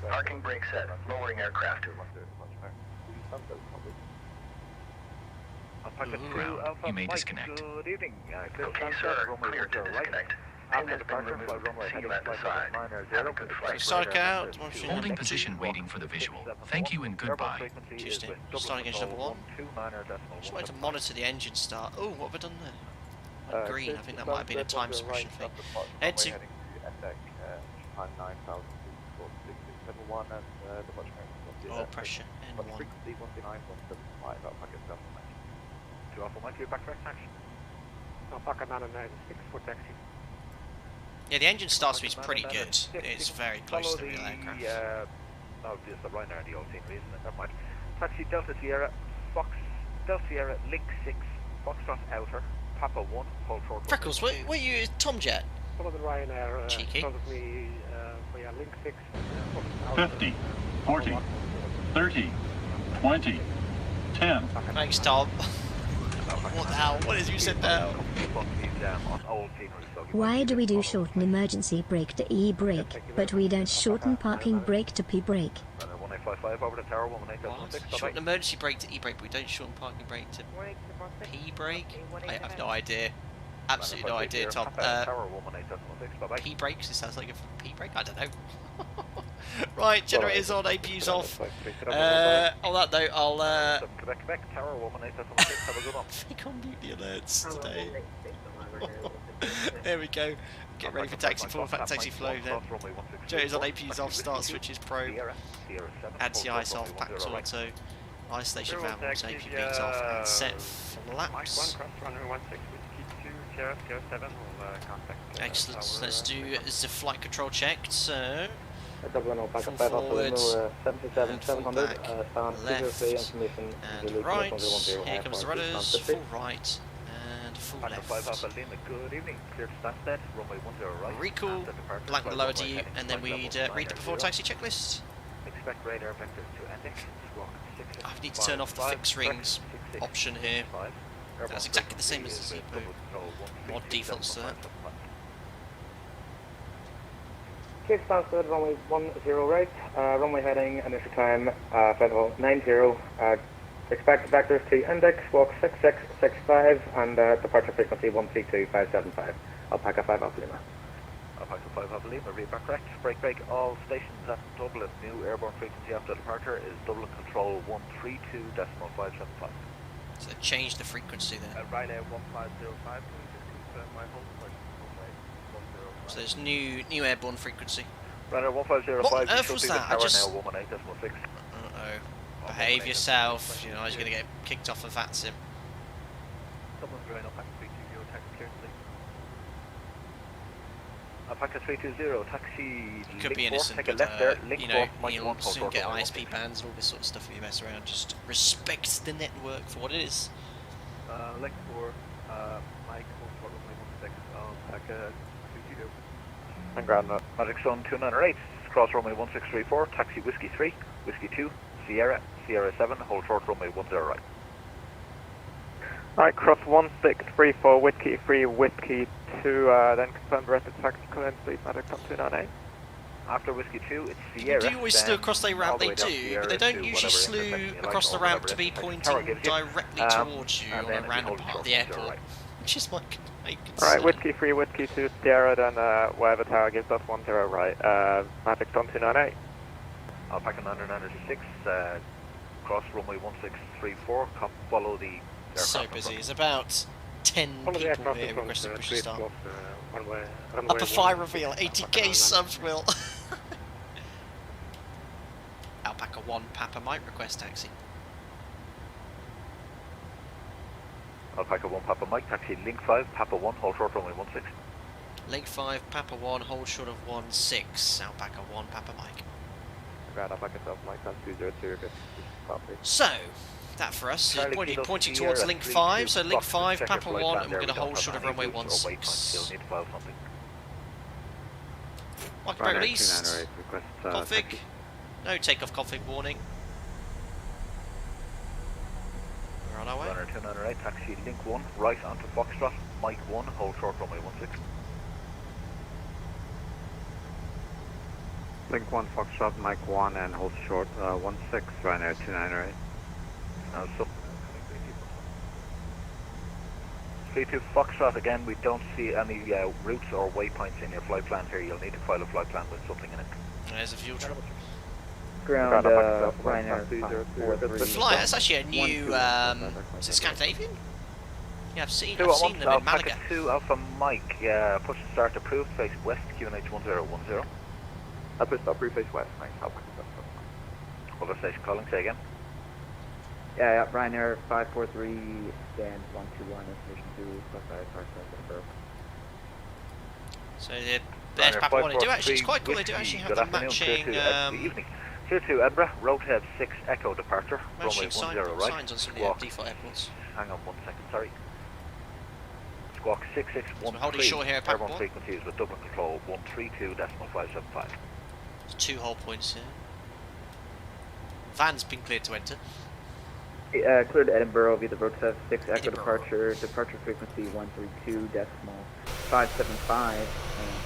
Parking brake set. Lowering aircraft. Ground. You may disconnect. Good evening. Okay, sir. Clear to disconnect. Pin has been removed. See you at the side. Have a good flight. Start out. Holding position waiting for the visual. Thank you and goodbye. Tuesday. Starting engine number 1. Just wanted to monitor the engine start. Oh, what have I done there? Green. I think that might have been a time suppression thing. Head to. Oil pressure N1. Yeah, the engine start speed's pretty good. It's very close to the real aircraft. No, this is the Ryanair, the old team, isn't it? Never mind. Taxi Delta Sierra, Delta Sierra, Link 6, Foxtrot Outer, Papa 1, hold short. Freckles, were you Tomjet? Follow the Ryanair. Cheeky. Probably, Link 6. 50, 40, 30, 20, 10. Thanks, Tom. What the hell? What is you said now? Why do we do shorten emergency brake to E-brake, but we don't shorten parking brake to P-brake? 1855 over the tower, 118.6. Shorten emergency brake to E-brake, but we don't shorten parking brake to P-brake? I have no idea. Absolutely no idea, Tom. P-brakes? It sounds like a P-brake? I don't know. Right, generators on, APU's off. On that note, I'll fake on mute the alerts today. There we go. Get ready for taxi flow, taxi flow then. Generators on, APU's off, start switches probe. Anti-ice off, packs auto. Ice station valves, APU beats off, and set flaps. 007 will contact. Excellent. Let's do the flight control check. So, Dublin will back full up 5 forward, 737 and full 700, back, stand left, 203 information, and right. Here comes the rudders. Full right and full left. 5 Alpha Lima, good evening. Clear to Stansted, runway 10 right. Recall, blank the lower DU, and then we'd read the before taxi checklist. Expect radar vectors to NDEC, squawk 66. I need to turn off the fixed rings option here. That's exactly the same as the ZIBO mod defaults to that. Clear to Stansted, runway 10 right, runway heading, initial time, flight level 90, expect vectors to index, squawk 6665, and departure frequency 132575. Alpaca 5 Alpha Lima. Alpaca 5 Alpha Lima, read back correct. Break, all stations at Dublin. New airborne frequency after departure is Dublin Control 132.575. So change the frequency there. Ryanair 1505, confirm my hold point. So there's new airborne frequency. Ryanair 1505, What on earth was that? I just... now 118.6. Uh-oh. Behave yourself, you know, he's going to get kicked off of VATSIM. Someone's going up at 320, taxi clearly. Alpaca 320, taxi Could be innocent, take a but left there, link you know, 4, you'll soon get ISP bans and all this sort of stuff if you mess around. Just respect the network for what it is. Link 4, Mike, hold runway 16, Alpaca 320. And ground Magic Sun 298, cross runway 1634, taxi Whiskey 3, Whiskey 2, Sierra 7, hold short runway 10 right. Alright, cross 1634, Whiskey 3, Whiskey 2, then confirm the rest of the taxi clearance, please, Magic Sun 298. After Whiskey 2, it's Sierra. They do always slew across the ramp, they do, but they don't usually slew across the ramp to be pointing directly towards you on a random part of the airport, which is my concern. Alright, Whiskey 3, Whiskey 2, Sierra, then wherever tower gives us 10 right, Magic Sun 298. Alpaca 996, cross runway 1634, follow the so busy, there's about 10 people here requesting push to start. Upper fire reveal, 80k subs, Will. Alpaca 1, Papa Mike, request taxi. Alpaca 1, Papa Mike, taxi Link 5, Papa 1, hold short runway 16. Link 5, Papa 1, hold short of 16, Alpaca 1, Papa Mike. Ground Alpaca 12, Mike, that's 202, copy. So, that for us is pointing towards Link 5, so Link 5, Papa 1, and we're going to hold short of runway 16. Welcome back, released. Config. No takeoff config warning. We're on our way. Runner 298, taxi Link 1, right onto Foxtrot, Mike 1, hold short runway 16. Link 1, Foxtrot, Mike 1, and hold short 16, Ryanair 298. So 32 Foxtrot, again, we don't see any routes or waypoints in your flight plan here. You'll need to file a flight plan with something in it. There's a fuel truck. Ground, Ryanair 433. The Fly, that's actually a new, is it Scandinavian? Yeah, I've seen them in Malaga. 2 Alpha Mike, push to start approved, face west, QNH 1010. I pushed up, face west, thanks, Alpaca. Other station calling, say again. Yeah, Ryanair 543, stand 121, information 2, plus I park confirm. So there's Papa 1, they do actually, it's quite cool, they do actually have the matching, evening. Tier 2 Edinburgh, roadhead 6 Echo departure, runway 10 right. Signs on some of the default airports. Hang on 1 second, sorry. Squawk 6613. So holding short here at Papa 1. Frequencies with Dublin Control 132.575. There's 2 hold points here. Van's been cleared to enter. Cleared Edinburgh via the roadhead 6 Echo departure frequency 132.575, and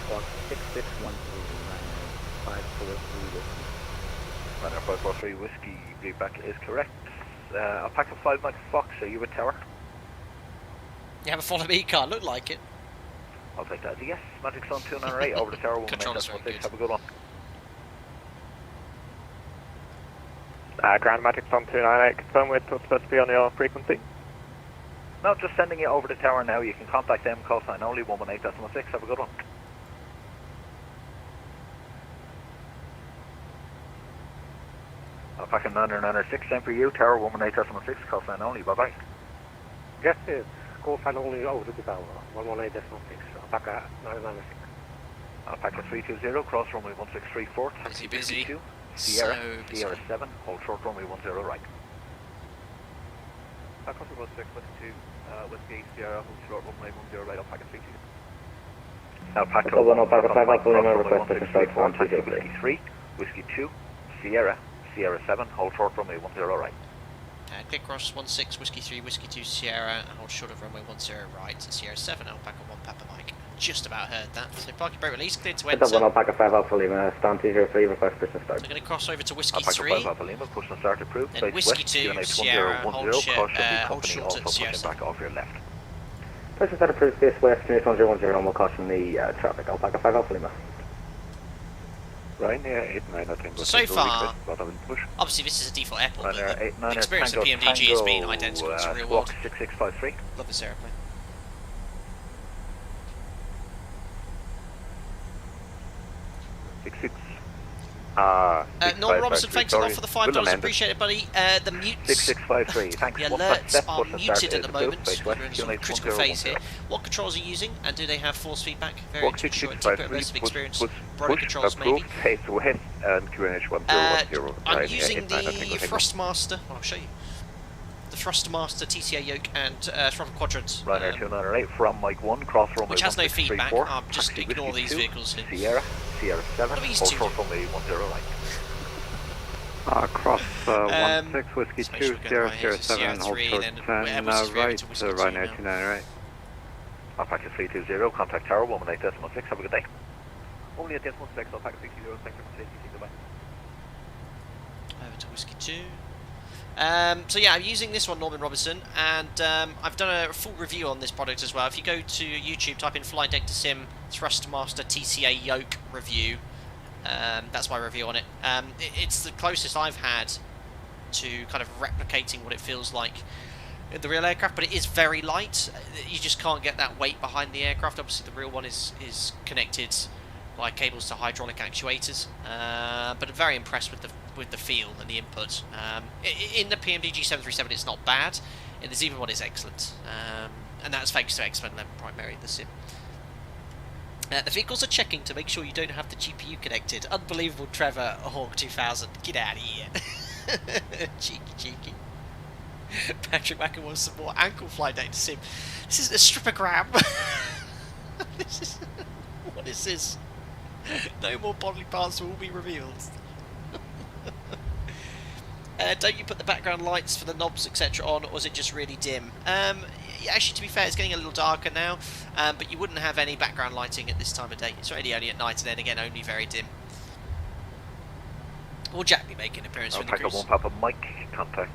squawk 6613, Ryanair 543. Ryanair 543 Whiskey, feedback is correct. Alpaca 5 Mike Fox, are you at tower? You have a follow me car, look like it. I'll take that as a yes. Magic Sun 298 over the tower, 196, have a good one. Ground Magic Sun 298, confirm we're supposed to be on your frequency. No, just sending you over the tower now. You can contact them, call sign only 118.6, have a good one. Alpaca 996, same for you, tower 118.6, call sign only, bye bye. Yes, it is. Go finally over to Tower, 118.6, Alpaca 996. Alpaca 320, cross runway 1634, Busy, busy. 52, Sierra, So busy. Sierra 7, hold short runway 10 right. Cross runway 652, Whiskey Sierra, hold short runway 10 right, Alpaca 32. Alpaca Dublin, Alpaca 5 Alpha Lima, cross request runway to start 164, 120. taxi Whiskey 3, Whiskey 2, Sierra, Sierra 7, hold short runway 10 right. Clear cross 16, Whiskey 3, Whiskey 2, Sierra, and hold short of runway 10 right, Sierra 7, Alpaca 1, Papa Mike. Just about heard that. So parking brake release, cleared to enter. Dublin, Alpaca 5 Alpha Lima, Stansted 03, request push and start. We're going to cross over to Whiskey Alpaca 3. 5 Alpha Lima, push and start approved. Then Face Whiskey west, 2, QNH Sierra, 1010, hold caution short the at company also Sierra pushing 7. back off your left. Push and start approved, space west, QNH 1010, and we'll caution the traffic, Alpaca 5 Alpha Lima. Ryanair 89 at Tango. So far, push. obviously this is a default airport, Ryanair but 89 the experience of Tango, PMDG has been Tango, identical to real squawk world. 6653. Love this aeroplane. 66. Norman Robinson, thanks a lot for the $5. Appreciate it, buddy. The mutes, 6653. Thanks. the One alerts step, are push and muted start at the is moment. approved. Face We're west, in a sort of QNH critical 1010. phase here. What controls are you using, and do they have force feedback? Very Squawk interesting, short 6653. impressive experience. Push, Broader controls, maybe. approved. Face west and QNH 1010. I'm Ryanair using 89 at the Tango, Tango. Thrustmaster. I'll show you. The Thrustmaster TCA yoke and throttle quadrant. Ryanair 298 from Mike 1, cross runway which has no feedback. 1634. I'll just Taxi ignore Whiskey these 2, vehicles here. Sierra, Sierra 7, What are these hold two short runway 10 right. Cross 16 Whiskey just make 2, sure we're going Sierra right here. Sierra So 7, hold 3, short then 10 whatever's right, to Whiskey 2 Ryanair now. 298. Alpaca 320, contact tower 118.6, have a good day. Only at decimal 6, Alpaca 320, thanks for safety, goodbye. Over to Whiskey 2. So yeah, I'm using this one, Norman Robinson, and I've done a full review on this product as well. If you go to YouTube, type in Flying Deck to Sim Thrustmaster TCA Yoke review. That's my review on it. It's the closest I've had to kind of replicating what it feels like in the real aircraft, but it is very light. You just can't get that weight behind the aircraft. Obviously, the real one is connected by cables to hydraulic actuators, but I'm very impressed with the feel and the input. In the PMDG 737, it's not bad. In the ZIBO mod, it's excellent, and that's thanks to X-Men 11 Primary, the sim. The vehicles are checking to make sure you don't have the GPU connected. Unbelievable, Trevor Hawk 2000. Get out of here. Cheeky. Patrick Macken wants some more ankle fly data sim. This isn't a stripogram. What is this? No more bodily parts will be revealed. Don't you put the background lights for the knobs etc on, or is it just really dim? Actually, to be fair, it's getting a little darker now, but you wouldn't have any background lighting at this time of day. It's already only at night, and then again only very dim. Will Jack be making an appearance for the cruise? Alpaca 1 Papa Mike, contact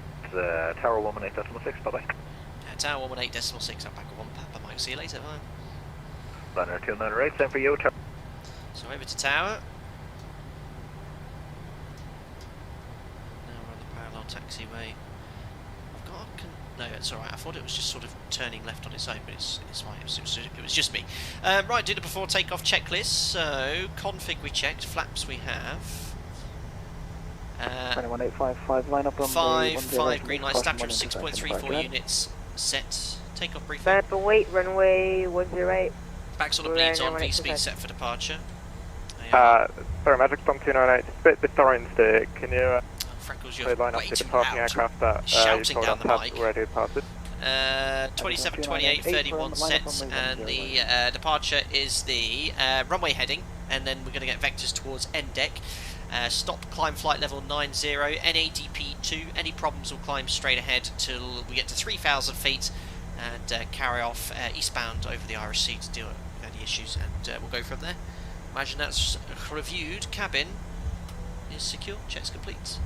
tower 118.6, bye bye. Tower 118.6, Alpaca 1 Papa Mike. See you later, bye. Ryanair 298, same for you. So over to tower. Now we're on the parallel taxiway. I've got no, it's alright. I thought it was just sort of turning left on its own, but it's fine. It was just me. Right, do the before takeoff checklist. So config we checked, flaps we have. 21855, line up on 5 green light, stature of 6.34 units set. Takeoff briefing. Bad for weight, runway 108. Backs on the bleeds on, V-speed set for departure. Sorry, Magic Storm 298, bit Stansted, can you Freckles, you're line up way to the too parking loud. aircraft that Shouting down the mic. already departed? 27, 28, 31 sets, and the departure is the runway heading, and then we're going to get vectors towards end deck. Stop, climb flight level 90, NADP 2. Any problems will climb straight ahead till we get to 3,000 feet and carry off eastbound over the Irish Sea to deal with any issues, and we'll go from there. Imagine that's reviewed. Cabin is secure. Checks complete.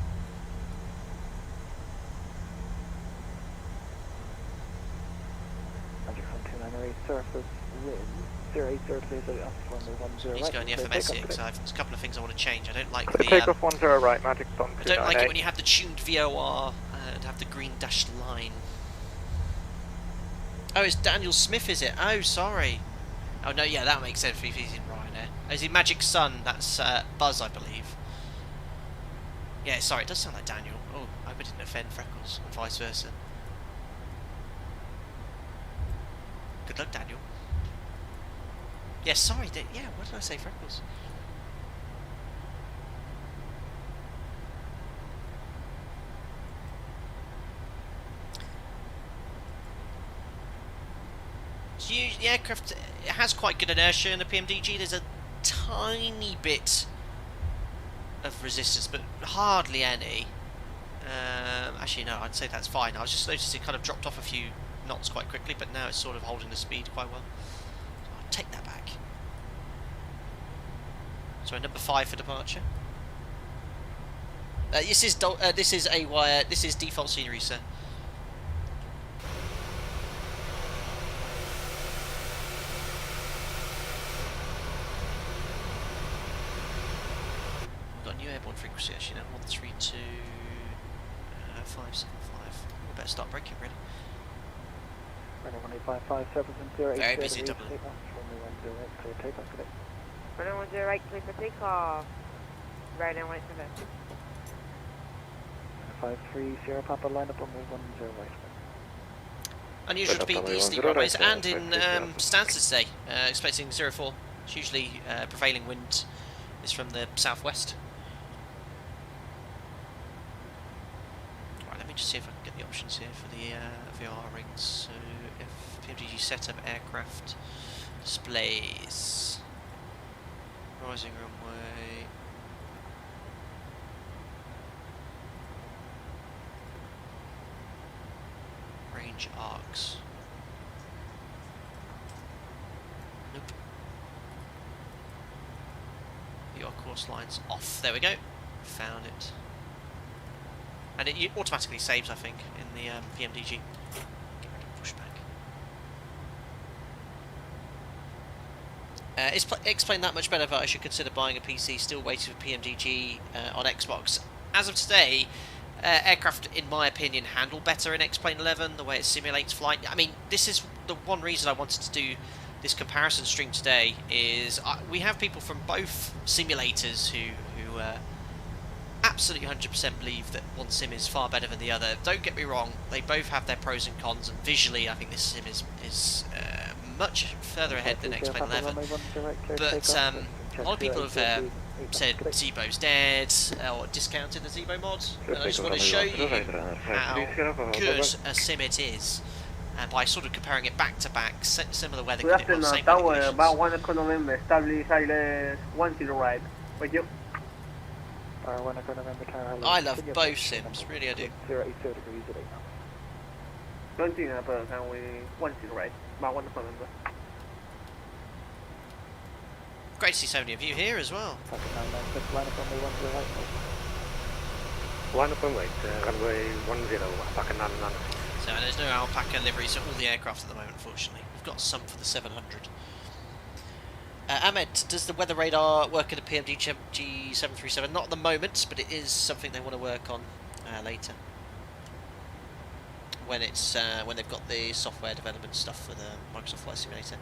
Surface wind 080 He's going the FMS6. There's a couple of things I want to change. I don't like the the takeoff 10 right, Magic Storm 298. I don't like it when you have the tuned VOR and have the green dashed line. Oh, it's Daniel Smith, is it? Oh, sorry. Oh no, yeah, that makes sense if he's in Ryanair. Is he Magic Sun? That's Buzz, I believe. Yeah, sorry, it does sound like Daniel. Oh, I hope I didn't offend Freckles, and vice versa. Good luck, Daniel. Yeah, sorry. Yeah, what did I say, Freckles? The aircraft, it has quite good inertia in the PMDG. There's a tiny bit of resistance, but hardly any. Actually, no, I'd say that's fine. I was just noticing it kind of dropped off a few knots quite quickly, but now it's sort of holding the speed quite well. So I'll take that back. So number 5 for departure. This is default scenery, sir. Airborne frequency actually now, 132.575. We better start braking really. Very busy in Dublin. Runway 10 right, clear for takeoff. Right and white for that. 530 Papa, line up on runway 10 right. Unusual to be the steep runways and in Stansted today, expecting 04. It's usually prevailing wind is from the southwest. Just see if I can get the options here for the VR rings. So if PMDG setup aircraft displays rising runway, range arcs. Nope. Your course lines off. There we go. Found it. And it automatically saves, I think, in the PMDG. Pushback. It's explained that much better that I should consider buying a PC. Still waiting for PMDG on Xbox. As of today, aircraft, in my opinion, handle better in X-Plane 11, the way it simulates flight. I mean, this is the one reason I wanted to do this comparison stream today, is we have people from both simulators who absolutely 100% believe that one sim is far better than the other. Don't get me wrong, they both have their pros and cons, and visually I think this sim is much further ahead than X-Plane 11. But a lot of people have said ZIBO's dead, or discounted the ZIBO mod, and I just want to show you how good a sim it is. And by sort of comparing it back to back, similar weather conditions, same weather conditions. I love both sims, really I do. Great to see so many of you here as well. Line up on right, runway 10, Alpaca 999. So there's no Alpaca liveries at all the aircraft at the moment, unfortunately. We've got some for the 700. Ahmed, does the weather radar work in the PMDG 737? Not at the moment, but it is something they want to work on later. When it's when they've got the software development stuff for the Microsoft Flight Simulator.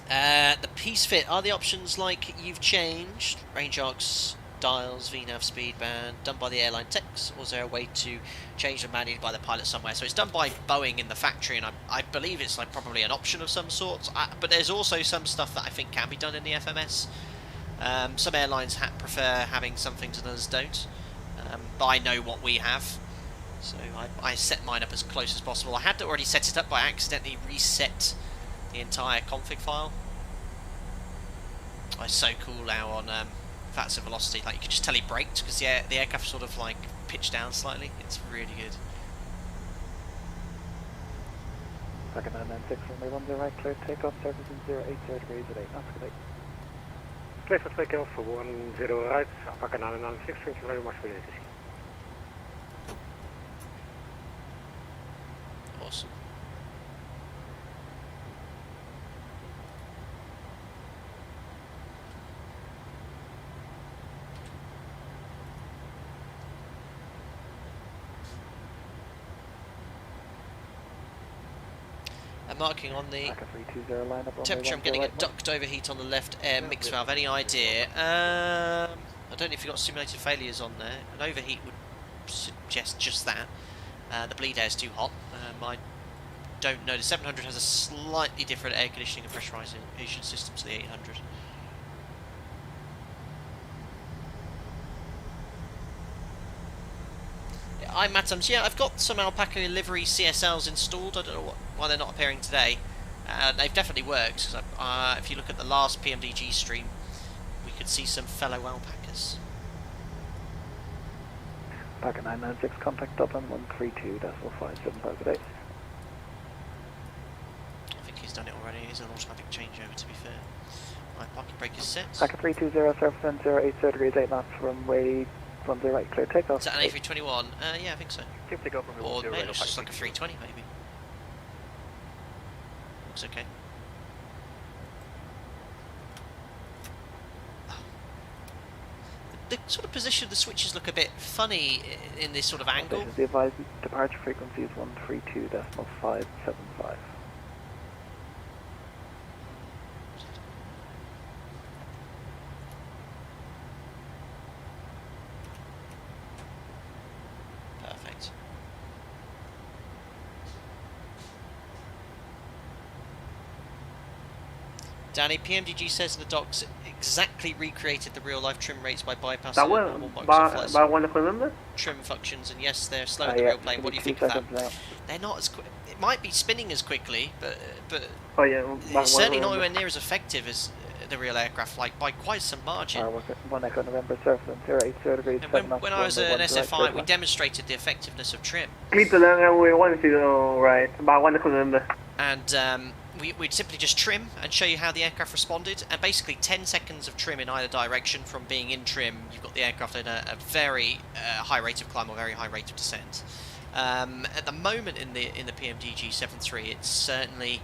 The piece fit, are the options like you've changed? Range arcs, dials, VNAV, speed band, done by the airline techs, or is there a way to change them manually by the pilot somewhere? So it's done by Boeing in the factory, and I believe it's like probably an option of some sort. But there's also some stuff that I think can be done in the FMS. Some airlines prefer having some things and others don't. But I know what we have, so I set mine up as close as possible. I had to already set it up, but I accidentally reset the entire config file. It's so cool now on VATSIM velocity, like you can just tell he braked because the aircraft sort of like pitched down slightly. It's really good. Second 996, runway 10 right, clear takeoff, servicing 080 degrees at 8 knots, good day. Clear for takeoff for 10 right, Alpaca 996, thank you very much for your attention. Awesome. Marking on the temperature, I'm getting a duct overheat on the left air mix valve. Any idea? I don't know if you've got simulated failures on there. An overheat would suggest just that. The bleed air is too hot. My don't know, the 700 has a slightly different air conditioning and pressurization system to the 800. Hi Matams, yeah, I've got some Alpaca livery CSLs installed. I don't know why they're not appearing today. They've definitely worked, because if you look at the last PMDG stream, we could see some fellow alpacas. Alpaca 996, contact Dublin 132.575 today. I think he's done it already. It's an automatic changeover, to be fair. My parking brake is set. Alpaca 320, surface wind 080 degrees, 8 knots, runway 10 right, clear takeoff. Is that an A321? Yeah, I think so. Takeoff from Or maybe it's just like a 320, maybe. Looks okay. The sort of position of the switches look a bit funny in this sort of angle. The advised departure frequency is 132.575. Perfect. Danny, PMDG says in the docs exactly recreated the real-life trim rates by bypassing the normal box trim functions, and yes, they're slower than the real plane. What do you think of that? They're not as quick. It might be spinning as quickly, but it's certainly not anywhere near as effective as the real aircraft, like by quite some margin. One Echo November, surface wind 080 degrees. And when I was an SFI, we demonstrated the effectiveness of trim. And we'd simply just trim and show you how the aircraft responded, and basically 10 seconds of trim in either direction from being in trim, you've got the aircraft in a very high rate of climb or very high rate of descent. At the moment in the PMDG 7.3, it's certainly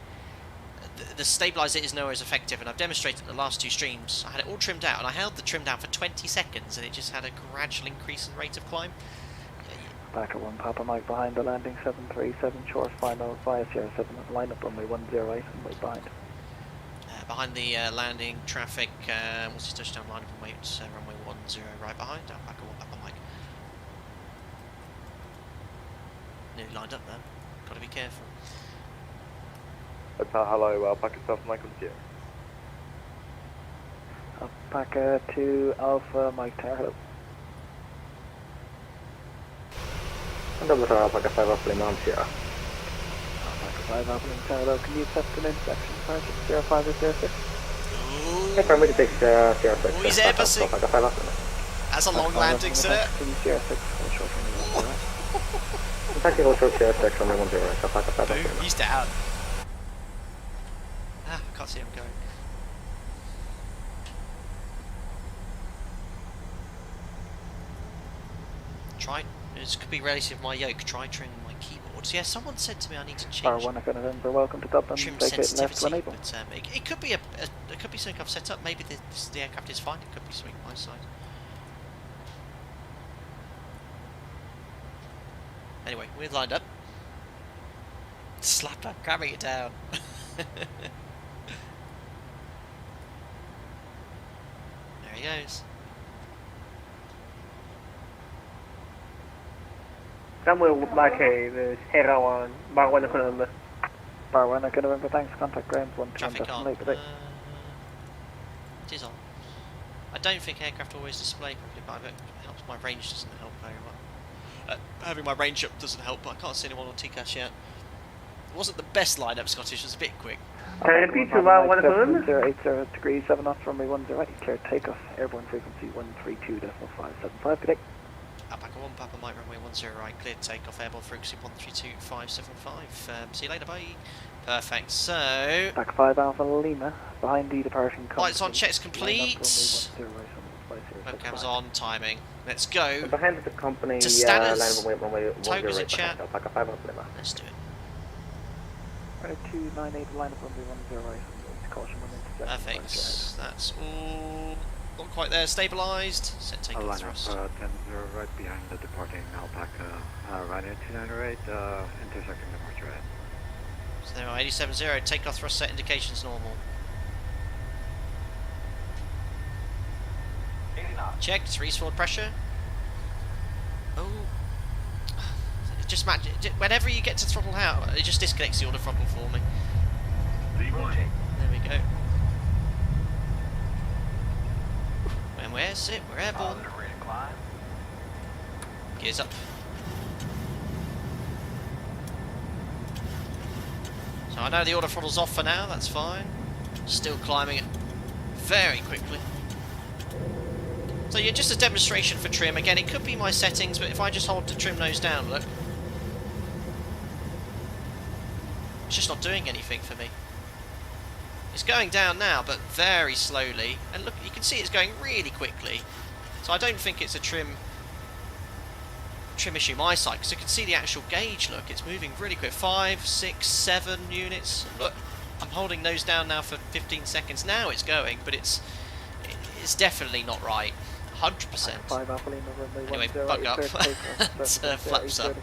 the stabilizer is nowhere as effective, and I've demonstrated in the last two streams. I had it all trimmed out, and I held the trim down for 20 seconds, and it just had a gradual increase in rate of climb. Back at 1 Papa Mike behind the landing 737 short final via Sierra 7 line up runway 108 and wait behind. Behind the landing traffic, what's his touchdown line up and wait, runway 10 right behind, down back at 1 Papa Mike. Nearly lined up there, gotta be careful. Hello, Alpaca South Michael here. Alpaca 2 Alpha Mike Tower, hello. Alpaca 5 Alpha Lima Sierra. Alpaca 5 Alpha Lima Tower, hello. Can you accept an intersection departure 05 or 06? Hey, permit to take Sierra 6. Oh, he's airbussing. Alpaca 5 Alpha Lima. That's a long landing, sir. Sierra 6, hold short runway 10 right. Taxi hold short Sierra 6, runway 10 right, Alpaca 5 Alpha Lima. Boom, he's down. I can't see him going. Try. This could be relative to my yoke. Try trimming my keyboards. Yeah, someone said to me I need to change. Bar 1 Echo November, welcome to Dublin. Trim Take it left sensitivity, when able. but it could be it could be something I've set up. Maybe the aircraft is fine. It could be something on my side. Anyway, we're lined up. Slap up, grabbing it down. There he goes. Samuel Mackay, the Sierra 1, Bar 1 Echo November. Bar 1 Echo November, thanks. Contact ground 1 Traffic on. late, It is on. I don't think aircraft always display properly, but it helps. My range doesn't help very well. Having my range up doesn't help, but I can't see anyone on TCAS yet. It wasn't the best lineup, Scottish. It was a bit quick. Repeat to Bar 1 Echo November. 080 degrees, 7 knots, runway 10, clear takeoff. Airborne frequency 132.575 today. Alpaca 1 Papa Mike runway 10 right, cleared takeoff, airborne frequency 132.575. See you later, bye. Perfect, so... Back 5 Alpha Lima, behind the departing company. Lights on, checks complete. Webcams on, timing. Let's go. Behind the company, to status. runway 10 Togers in chat. Alpaca 5 Alpha Lima. Let's do it. Right, 298, line up runway 10 right, caution 1 Perfect, that's all... Not quite there, stabilised. Set takeoff thrust. 10-0 right behind the departing Alpaca, Ryanair 298, intersecting departure right. So there are 87.0, takeoff thrust set indications normal. Checked, 3 forward pressure. Oh, just match it. Whenever you get to throttle out, it just disconnects the auto throttle for me. There we go. And where's it? We're airborne. Gears up. So I know the auto throttle's off for now, that's fine. Still climbing it very quickly. So yeah, just a demonstration for trim. Again, it could be my settings, but if I just hold the trim nose down, look. It's just not doing anything for me. It's going down now, but very slowly. And look, you can see it's going really quickly. So I don't think it's a trim issue my side, because you can see the actual gauge, look, it's moving really quick. 5, 6, 7 units. Look, I'm holding nose down now for 15 seconds. Now it's going, but it's definitely not right. 100%. Anyway, bug up. Flaps up.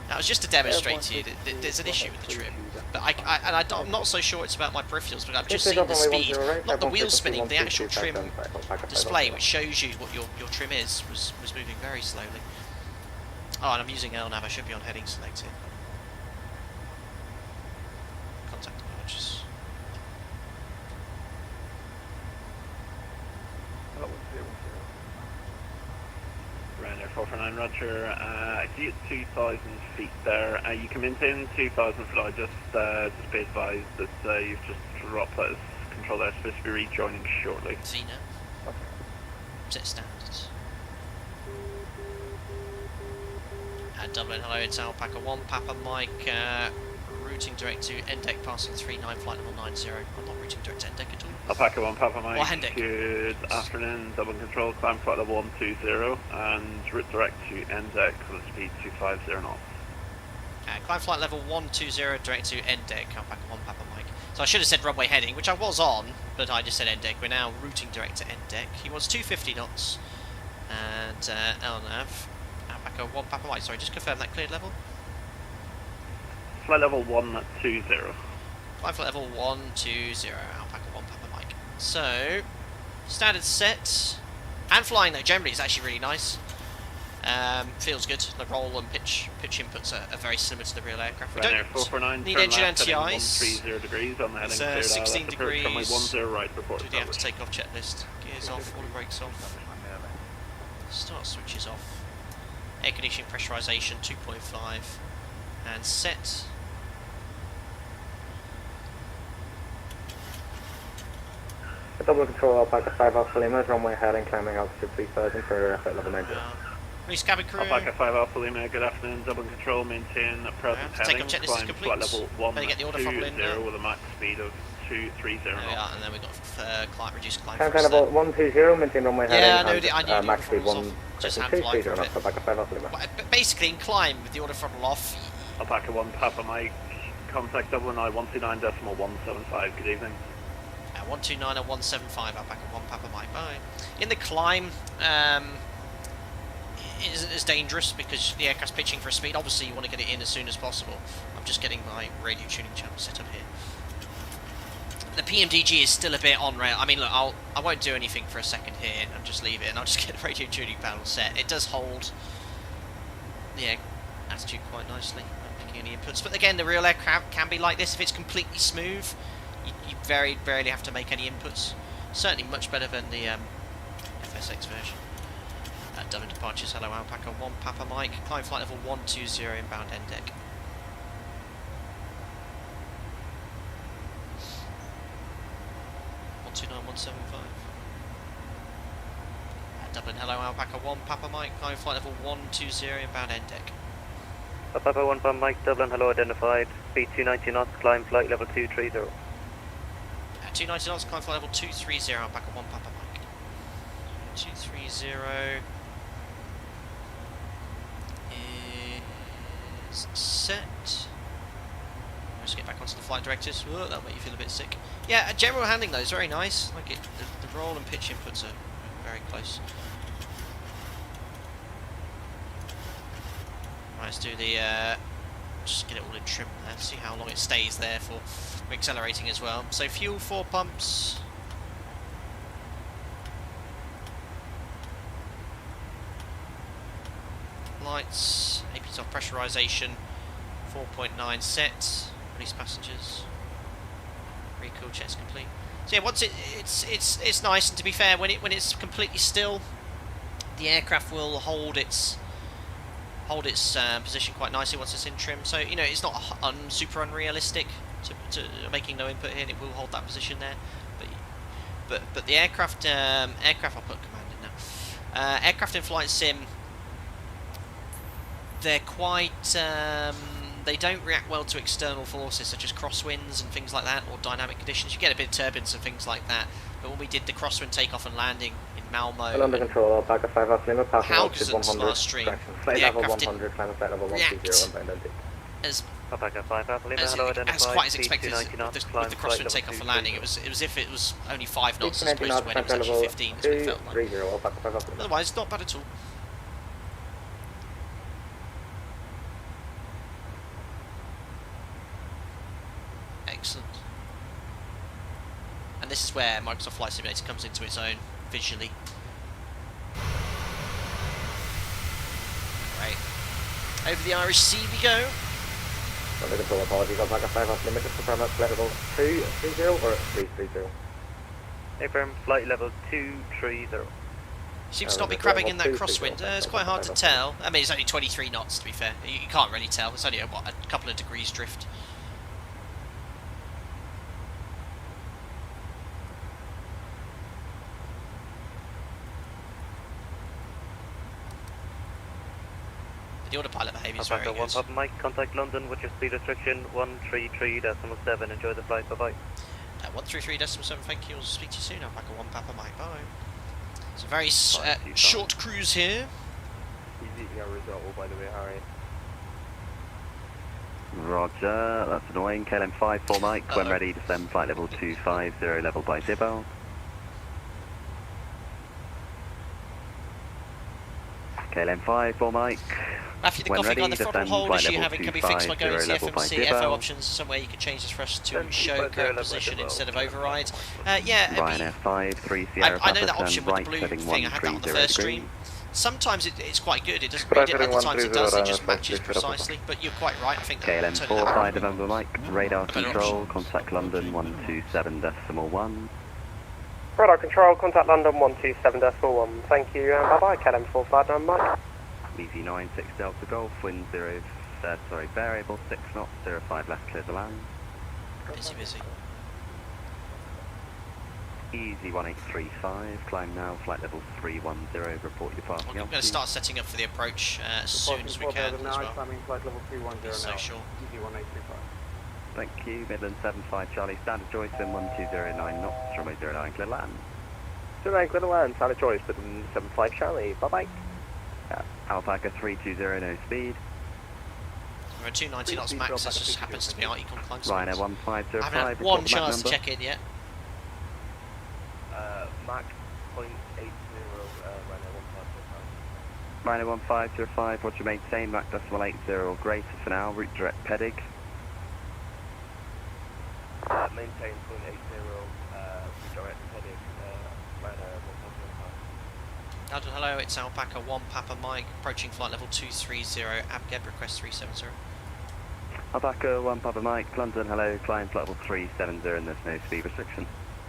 That was just to demonstrate to you that there's an issue with the trim. But I'm not so sure it's about my peripherals, but I've just seen the speed, not the wheel spinning, the actual trim display, which shows you what your trim is, was moving very slowly. Oh, and I'm using LNAV, I should be on heading select here. Contact departures. Ryanair 449, roger. I see it's 2,000 feet there. You can maintain 2,000 fly, just be advised that you've just dropped that as control there, supposed to be rejoining shortly. See now. Set standards. Dublin, hello, it's Alpaca 1, Papa Mike, routing direct to NDEC, passing 39, flight level 90. I'm not routing direct to NDEC at all. Alpaca 1, Papa Mike, NDEC. Good afternoon, Dublin control, climb flight level 120, and route direct to NDEC with speed 250 knots. Climb flight level 120, direct to NDEC, Alpaca 1, Papa Mike. So I should have said runway heading, which I was on, but I just said NDEC. We're now routing direct to NDEC. He wants 250 knots, and LNAV. Alpaca 1 Papa Mike, sorry, just confirm that cleared level. Flight level 120. Flight level 120, Alpaca 1 Papa Mike. So, standard set, and flying though, generally is actually really nice. Feels good, the roll and pitch inputs are very similar to the real aircraft. We don't need engine anti-ice. 130 degrees on the heading cleared. 16 degrees. Runway 10 right, report. Do the after takeoff checklist. Gears off, all the brakes off. Start switches off. Air conditioning pressurization 2.5 and set. Double control Alpaca 5 Alpha Lima, runway heading, climbing altitude 3000 for flight level 90. Release cabin crew. Alpaca 5 Alpha Lima, good afternoon, Dublin control, maintain present heading, climb flight level 120 with a max speed of 230 knots. There we are, and then we've got reduced climb. Climb level 120, maintain runway heading, I knew max speed 1. Just hand fly for a bit. But basically, in climb with the auto throttle off. Alpaca 1 Papa Mike, contact Dublin I 129.175. Good evening. 129 and 175. Alpaca 1 Papa Mike. Bye. In the climb, it isn't as dangerous because the aircraft's pitching for a speed. Obviously, you want to get it in as soon as possible. I'm just getting my radio tuning channel set up here. The PMDG is still a bit on rail. I mean, look, I won't do anything for a second here and just leave it, and I'll just get the radio tuning panel set. It does hold the attitude quite nicely. Not picking any inputs, but again, the real aircraft can be like this. If it's completely smooth, you very rarely have to make any inputs. Certainly much better than the FSX version. Dublin departures. Hello, Alpaca 1 Papa Mike. Climb flight level 120 inbound NDEC. Dublin, hello, Alpaca 1 Papa Mike, climb flight level 120 inbound NDEC. Alpaca 1 Papa Mike, Dublin, hello, identified, speed 290 knots, climb flight level 230. 290 knots, climb flight level 230, Alpaca 1 Papa Mike. 230 is set. Let's get back onto the flight directives. Whoa, that'll make you feel a bit sick. Yeah, general handling though is very nice. Like it, the roll and pitch inputs are very close. Right, let's do the just get it all in trim there. See how long it stays there for. We're accelerating as well. So fuel 4 pumps. lights, AP's off pressurisation, 4.9 set, release passengers, recoil checks complete. So yeah, once it's nice, and to be fair, when it's completely still, the aircraft will hold its position quite nicely once it's in trim. So you know, it's not super unrealistic to making no input here, and it will hold that position there. But the aircraft I'll put command in now. Aircraft in flight sim, they're quite they don't react well to external forces such as crosswinds and things like that, or dynamic conditions. You get a bit of turbulence and things like that. But when we did the crosswind takeoff and landing in Malmo, and under control, back at 5 off limit, passing altitude 100, last stream, flight level 100, climb flight level 120, inbound entry. As quite as expected with the crosswind takeoff and landing, it was as if it was only 5 knots as opposed to when it was actually 15, as we felt like. Otherwise, not bad at all. Excellent. And this is where Microsoft Flight Simulator comes into its own visually. Right. Over the Irish Sea we go. Under control, apologies, I'll back at 5 off limit, just confirm that flight level 230 or 330? Affirm, flight level 230. Seems to not be crabbing in that crosswind. It's quite hard to tell. I mean, it's only 23 knots to be fair. You can't really tell. It's only a couple of degrees drift. The autopilot behaviour is very good. 1 Papa Mike, contact London with your speed restriction 133.7. Enjoy the flight, bye bye. 133.7, thank you. I'll speak to you soon. I'll back at 1 Papa Mike, bye. It's a very short cruise here. Easy result, by the way, alright. Roger, that's annoying. KLM 54 Mike, when ready, descend flight level 250, level by ZIBO. KLM 54 Mike. Matthew, the coughing on the throttle hold issue you're having can be fixed by going to the FMC FO options, somewhere you can change the thrust to show current position instead of override. Yeah, Ryanair 5-3 Sierra I know that option with right, the blue heading thing, I had that on the first degrees. stream. Sometimes it's quite good, it doesn't read it, other times it does, it just matches precisely, but you're quite right, I think that KLM 45 November Mike, radar control, contact London 127.1. Radar control, contact London 127.1. Thank you, and bye bye, KLM 45 November Mike. Easy 96 Delta Golf, wind variable 6 knots, 05 left, clear the land. Busy. Easy 1835, climb now, flight level 310, report your passing I'm going to start setting up for the approach as soon as we can as well. Climbing flight level 310 so now. sure. Easy 1835. Thank you, Midland 75 Charlie, standard choice, wind 1209 knots, runway 09, clear land. 09, clear the land, standard choice, Midland 75 Charlie, bye bye. Alpaca 320, no speed. We're at 290 knots max, this just happens to be our econ climb. Ryanair 1505. I haven't had one chance to check in yet. Max .80, Ryanair 1505, roger maintain, Mach decimal 80 or greater for now, route direct Pedig. Maintain .80, route direct Pedig, Ryanair 1505. London, hello, it's Alpaca 1 Papa Mike, approaching flight level 230, Abgeb request 370. Alpaca 1 Papa Mike, London, hello, climb flight level 370 and there's no speed restriction.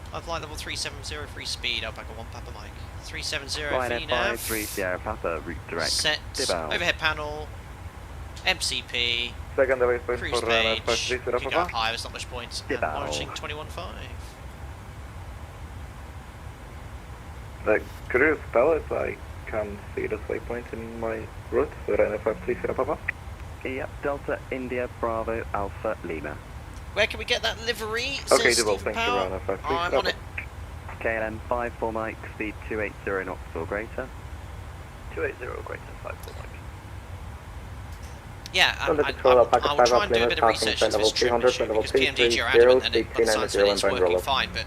Flight level 370, free speed, Alpaca 1 Papa Mike. 370, Ryanair VNAV. 53 Sierra Papa, route direct. Set, Dibao. overhead panel, MCP, Secondary cruise page, you can go up higher, there's not much point. Monitoring 21.5. The cruise pellets, I can see the waypoint in my route, so Ryanair 53 Sierra Papa. Yep, Delta India Bravo Alpha Lima. Where can we get that livery? Okay, Says well, Stephen thank you, Powell. Ryanair 53 I'm Sierra on it. KLM 54 Mike, speed 280 knots or greater. 280 greater, 54 Mike. Yeah, I'll try and do a bit of research into this trim issue, because PMDG are adamant and it, by the sounds of it, it's working fine, but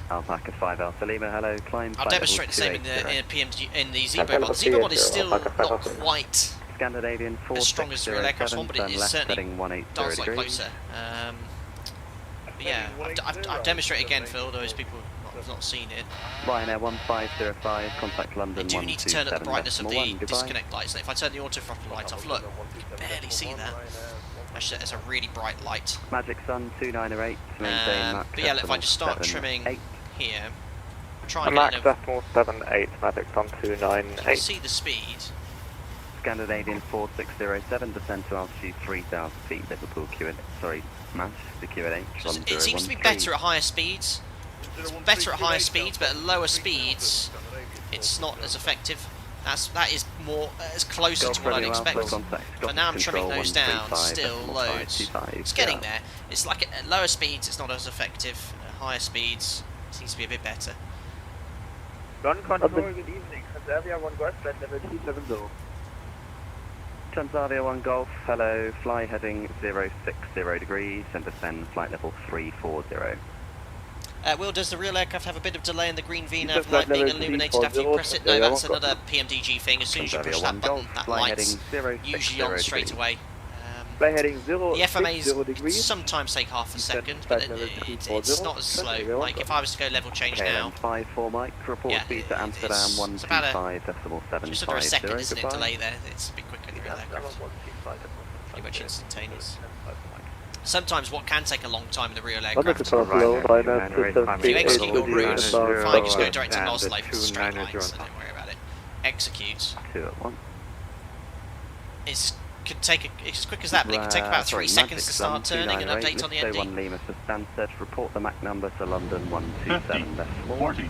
Alpaca 5 Alpha Lima, hello, climb. I'll demonstrate the same in the PMDG, in the ZIBO mod. ZIBO mod is still not quite Scandinavian as strong as the real aircraft one, but it is certainly does like degrees. closer. But yeah, I've demonstrated again for all those people not I've not seen it. Ryanair 1505, contact London. They do need to turn up the brightness of the 127.1, goodbye. disconnect lights. If I turn the auto throttle light off, look, you can barely see that. Actually, it's a really bright light. Magic Sun 2908 to maintain Mach but yeah, look, if I just start 7, trimming 8. here, try and Max get decimal 78, Magic Sun you 298. see the speed. Scandinavian 4607, descend to altitude 3000 feet, Liverpool Mass, the QNH. It seems to be better at higher speeds. It's better at higher speeds, but at lower speeds, it's not as effective. That is more as closer to what I'd expect. But now I'm trimming those down, still loads. It's getting there. It's like at lower speeds, it's not as effective. At higher speeds, it seems to be a bit better. Run control, good evening. Transavia 1 Golf, flight level 270. Transavia 1 Golf, hello, fly heading 060 degrees and descend flight level 340. Will, does the real aircraft have a bit of delay in the green VNAV light being illuminated after you press it? No, that's another PMDG thing. As soon as you push that button, that light's usually on straight away. Fly heading The FMAs sometimes take half a second, but it's not as slow. Like if I was to go level change now, 54 Mike, report speed to Amsterdam it's about 125.750. just under a second, isn't it, delay there? It's a bit quicker than the real aircraft. Pretty much instantaneous. Sometimes what can take a long time in the real aircraft, if you execute your route, fine, just go direct to Oslo for straight lines, so don't worry about it. Execute. 2 at 1. It's as quick as that, but it can take about 3 seconds to start turning and update on the Listo 1 ND. Lima to Stansted, report the Mach number to London 127 decimal. 40,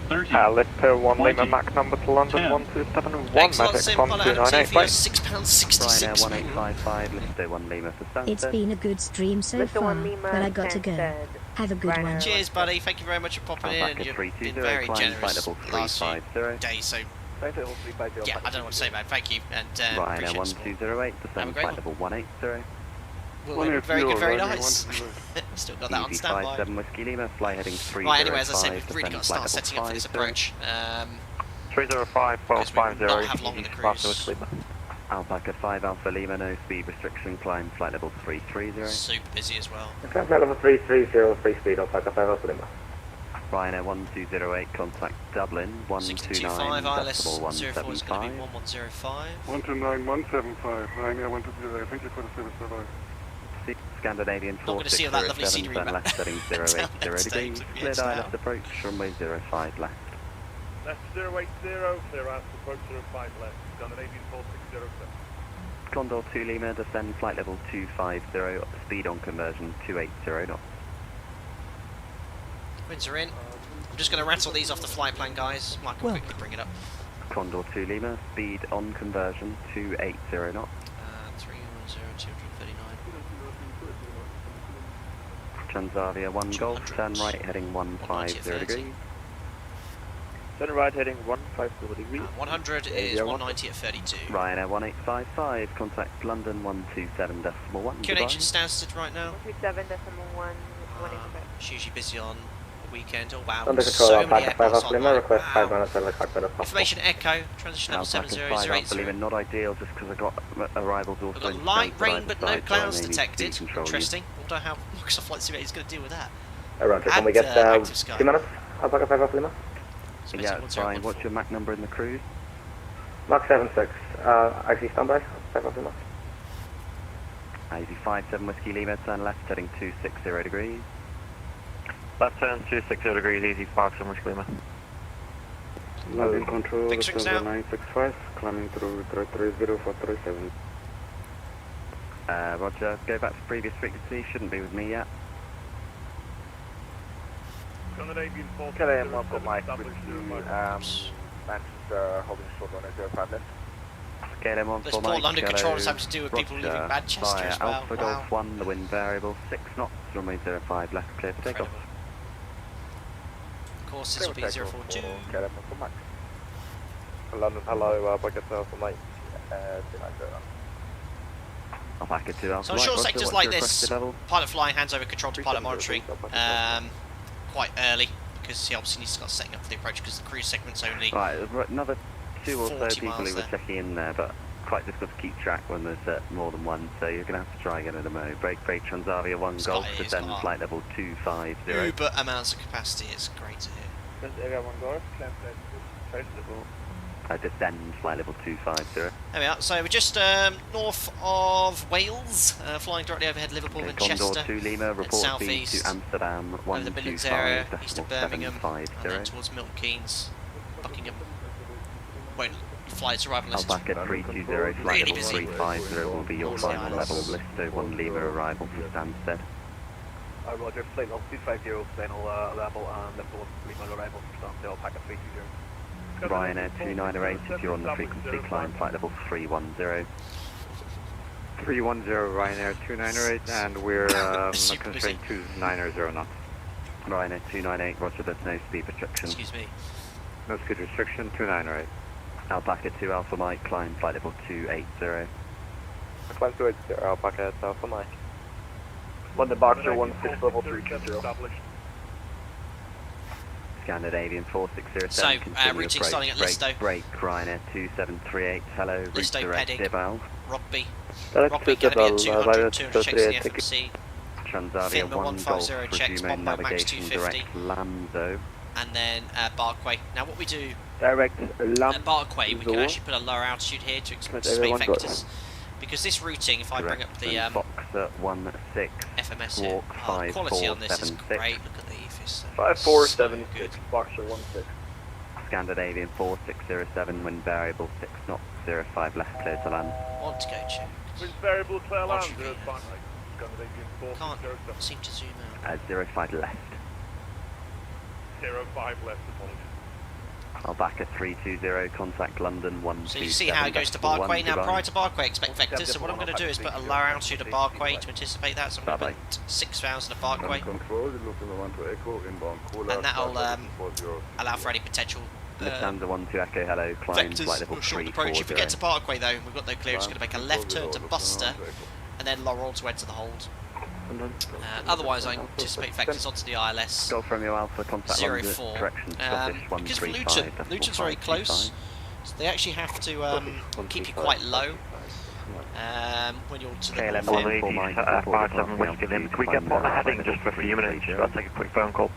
30, Listo 1 Lima 20, Mac number to London 10. 1271, Thanks a lot, Magic Sim. Sun Follow Adam 298. T for your £6.66. Ryanair 1855, Listo 1 Lima to Stansted. It's been a good stream so far, but I got to go. Have a good one. Cheers, buddy. Thank you very much for popping in, and you've been very generous last few days, so yeah, I don't know what to say, man. Thank you, and Ryanair appreciate the support. 1208, Have a descend great flight level 180. Well, very good, very nice. Still got that on standby. 57 Whiskey Lima, fly heading 305. Right, anyway, as I said, we've really got to start setting up for this approach. 305, because we will not have long in the cruise. Alpaca 5 Alpha Lima, no speed restriction, climb flight level 330. Super busy as well. Flight level 330, free speed, Alpaca 5 Alpha Lima. Ryanair 1208, contact Dublin 129 ILS 04 decimal is going to be 175. 1105. 129175, Ryanair 120, thank you for the service, bye-bye. Scandinavian Not going to see all that lovely 4607, scenery turn back. left heading 080 degrees, cleared ILS approach, runway 05 left. Left 080, clear out approach 05 left, Scandinavian 4607. Condor 2 Lima, descend flight level 250, speed on conversion 280 knots. Winds are in. I'm just going to rattle these off the flight plan, guys. Mike will quickly bring it up. Condor 2 Lima, speed on conversion 280 knots. 310, 239. Transavia 1 Golf, turn right heading 150 degrees. Turn right heading 150 degrees. 100 is 190 at 32. Ryanair 1855, contact London 127 decimal 1. QNH at Stansted right now. 127.1. It's usually busy on the weekend. Oh wow, Under control, so many Alpaca 5 airports Alpha Lima, request wow. 5 minutes over the cockpit if possible. Information Echo, transition level Alpaca 5 Alpha Lima, 70080. not ideal just because I got arrivals also. We've got light rain but no clouds detected. Interesting. I wonder how Microsoft Flight Simulator is going to deal with that. Roger, can we get 2 minutes? Alpaca 5 Alpha Lima? Yeah, it's fine. What's your Mach number in the cruise? Mach 76. IC standby, 5 Alpha Lima. Easy 57 Whiskey Lima, turn left heading 260 degrees. Left turn 260 degrees, easy 57 Whiskey Lima. London control, Big swings now. 965, climbing through 330 for 37. Roger, go back to previous frequency, shouldn't be with me yet. Scandinavian 4. Okay, I've got my frequency, Manchester holding short on 05 left. KLM 1 This for poor Mike, London hello, controllers have to do with people Roger, leaving Manchester via as well. Alpha Golf 1, the wind variable 6 knots, runway 05 left, clear for takeoff. Course this will be 042. KLM 1 for Mike. London, hello, Bucket Alpha Mike, 290. Alpaca 2 Alpha So on Mike, short Roger, sectors what's like your this, requested level? pilot flying hands over control to pilot monitoring quite early, because he obviously needs to start setting up for the approach because the cruise segment's only Right, another 2 or so 40 people miles who were there. checking in there, but quite difficult to keep track when there's more than one, so you're going to have to try again in a mo. Break Transavia 1 Golf, descend flight level 250. Uber amounts of capacity, it's great to hear. Area 1 Golf, climb flight level. Descend flight level 250. There we are, so we're just north of Wales, flying directly overhead Liverpool and Condor Chester. 2 Lima, report south speed east, to Amsterdam, over the Midlands area, east of Birmingham, 750. and then towards Milton Keynes, Buckingham. Won't fly its arrival unless Alpaca 320, flight really level busy. 350 will be your final level. Listo 1 Lima arrival for Stansted. Roger, flight level 250, final level, and level 1 Lima arrival for Stansted, Alpaca 320. Ryanair 298, if you're on the frequency, climb flight level 310. 310 Ryanair 298, and we're constrained to 900 knots. Ryanair 298, roger, there's no speed restriction. Excuse me. No speed restriction, 298. Alpaca 2 Alpha Mike, climb flight level 280. Climb 280, Alpaca Alpha Mike. London Boxer 16 level 320. Scandinavian 4607, so, continue routing approach, starting at Listo. Break, Ryanair 2738, hello, route Listo direct heading, Dibal. Rugby. Direct Rugby to going to be at Dibal, 200, 200 checks in the ticket. FMC. Transavia Finma 1 Golf, 150 checks, resume Bombo Max navigation 250. direct Lamzo. And then Barkway. Now what we do Direct at Barkway, we can actually put a lower altitude here to anticipate vectors. Because this routing, if I bring up the Boxer 16, FMS here, the quality on this is great. Look at the EFIS. 5476, Boxer 16. Scandinavian 4607, wind variable 6 knots, 05 left, clear to land. Want to go check. Wind variable clear land, Scandinavian 4607. Can't seem to zoom out. 05 left. 05 left, apologies. Alpaca 320, contact London 127. So you see how it goes to Barkway. Now prior to Barkway, expect vectors. So what I'm going to do is put a lower altitude at Barkway to anticipate that. So I'm going to put 6,000 at Barkway. And that'll allow for any potential Lufthansa 12 Echo, hello, climb flight level vectors, short 340. approach. If we get to Parkway though, we've got no clear, it's going to make a left turn to Buster, and then Laurel to enter the hold. Otherwise, I anticipate vectors onto the ILS. Go from your Alpha, contact 04. direction Scottish Because 135. Luton's very close, so they actually have to keep you quite low when you're to the KLM north. 147 Whiskey Lim, can we get on the heading just for a few minutes? I'll take a quick phone call.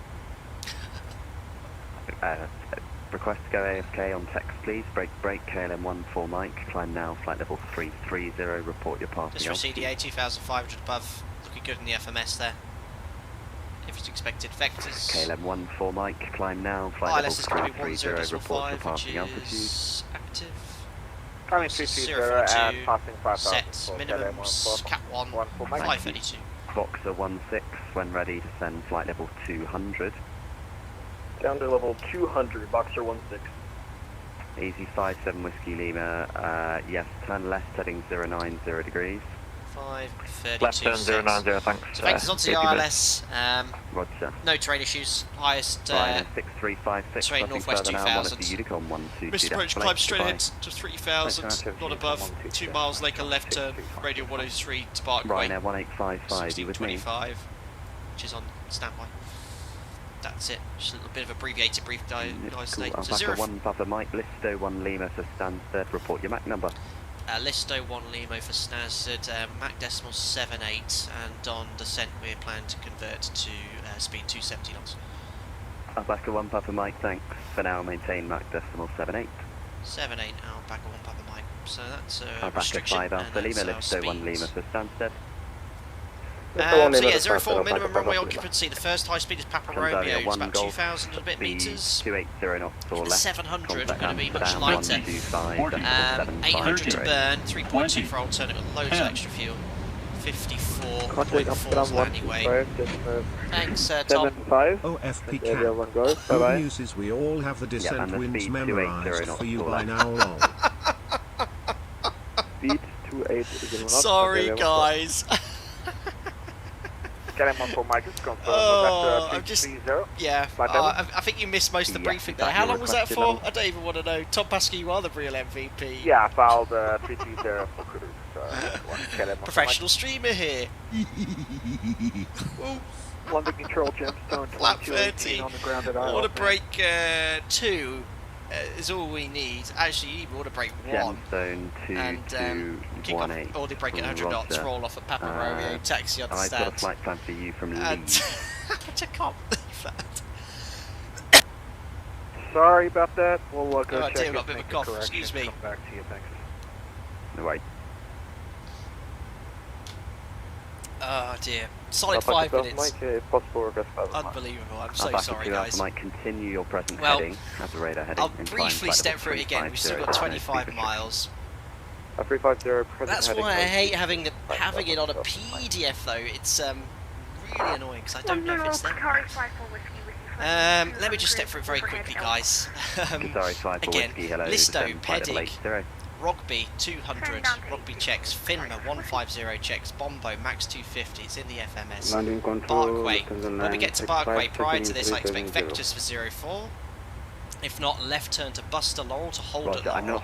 Request to go AFK on text, please. Break, KLM 14 Mike. Climb now, flight level 330. Report your passing. Just for CDA 2,500 above. Looking good in the FMS there. If it's expected vectors. KLM 14 Mike. Climb now, flight level ILS is going to be 330. Report your 10.5, passing which altitude. is active. Climbing 330 and passing 5,000. Set minimums. Cap 1, 532. Boxer 16. When ready, descend flight level 200. Down to level 200, Boxer 16. Easy 57 Whiskey Lima. Yes, turn left, heading 090 degrees. 532. Left turn 090, thanks. So vectors onto the ILS. Roger. No terrain issues. Highest Ryanair 6356. terrain northwest 2000. Unicom 122. Missed approach, climb straight ahead to 3000. Not above. 2 miles, Lake a left turn. Radio 103 to Barkway. Ryanair 1855. You with me? 1625, which is on standby. That's it. Just a little bit of abbreviated brief guys. So Alpaca 1 Papa Mike, Listo 1 Lima for Stansted. Report your MAC number. Listo 1 Lima for Stansted, Mach decimal 78, and on descent we're planning to convert to speed 270 knots. Alpaca 1 Papa Mike, thanks. For now, maintain Mach decimal 78. 78, Alpaca 1 Papa Mike. So that's a Alpaca restriction. 5 Alpha Lima, Listo 1 Lima for Stansted. So yeah, 04 minimum runway occupancy. The first high speed is Papa Romeo, it's about 2,000 and a bit metres. 280 knots or less. 700 going to be much lighter. 800 to burn, 3.2 for alternate, with loads of extra fuel. 54.4 landing weight. Thanks, Tom. OFP cap. Good news is we all have the descent winds memorised for you by now long. Speed 280. Sorry, guys. KLM 14 Mike is confirmed. Oh, I'm just, yeah, I think you missed most of the briefing there. How long was that for? I don't even want to know. Tom Pascal, you are the real MVP. Yeah, I filed 330 for cruise. Professional streamer here. London Control Gemstone 2218 on the ground at I want to break 2 is all we need. Actually, you need order break 1. Gemstone and kick off order break at 100 knots, roll off at Papa Romeo, taxi on I've got a Stansted. flight plan for you from And Leeds. which I can't believe that. Sorry about that. We'll go Oh check dear, it, got a bit of a make cough, correction, excuse me. Come back to you, thanks. No way. Oh dear. Solid 5 minutes. If possible, request Unbelievable. I'm so Alpha sorry, 2 guys. Alpha Mike, continue your present Well, heading as the radar heading. I'll and briefly climb step flight through it level again. We've still 350 got 25 miles. 350, present That's heading why I code. hate having it on a PDF though. It's really annoying because I don't know if it's there. Let me just step through it very quickly, guys. Sorry, 5 Again, whiskey, hello, Listo, descend flight level Pedig, 80. Rogby 200, Rogby checks, Finma 150 checks, Bombo max 250, it's in the FMS. Landing control, Barkway, when we get to Barkway, prior to this I expect 370. vectors for 04. If not, left turn to Buster Laurel to hold Roger, at I'm Laurel.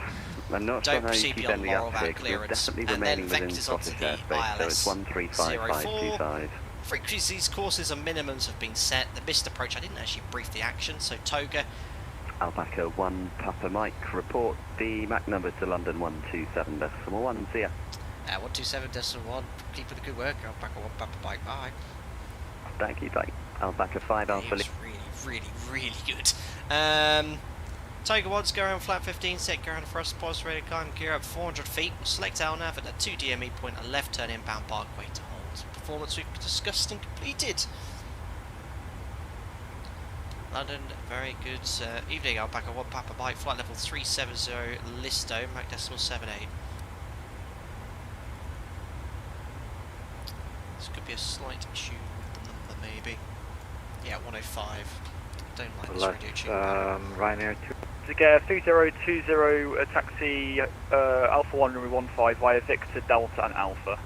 not Don't sure how you proceed keep beyond ending Laurel up without here, 'cause we're clearance. definitely And then remaining within vectors onto Scottish the airspace, so it's ILS 135525. Frequencies, courses and minimums have been set. The missed approach, I didn't actually brief the action, so Toga. Alpaca 1 Papa Mike, report the MAC number to London 127.1, see ya. 127.1, keep up the good work, Alpaca 1 Papa Mike, bye. Thank you, bye. Alpaca 5 Alpha It's really good. Toga 1's go around flat 15, set go around the first pulse rate climb, gear up 400 feet, select LNAV at a 2 DME point, a left turn inbound Parkway to hold. Performance we've discussed and completed. London, very good evening, Alpaca 1 Papa Mike, flight level 370, Listo, Mach decimal 78. This could be a slight issue with the number, maybe. Yeah, 105. Don't like this radio tune. Ryanair 2. Zigga 3020, taxi Alpha 1 runway 15 via Victor, Delta and Alpha.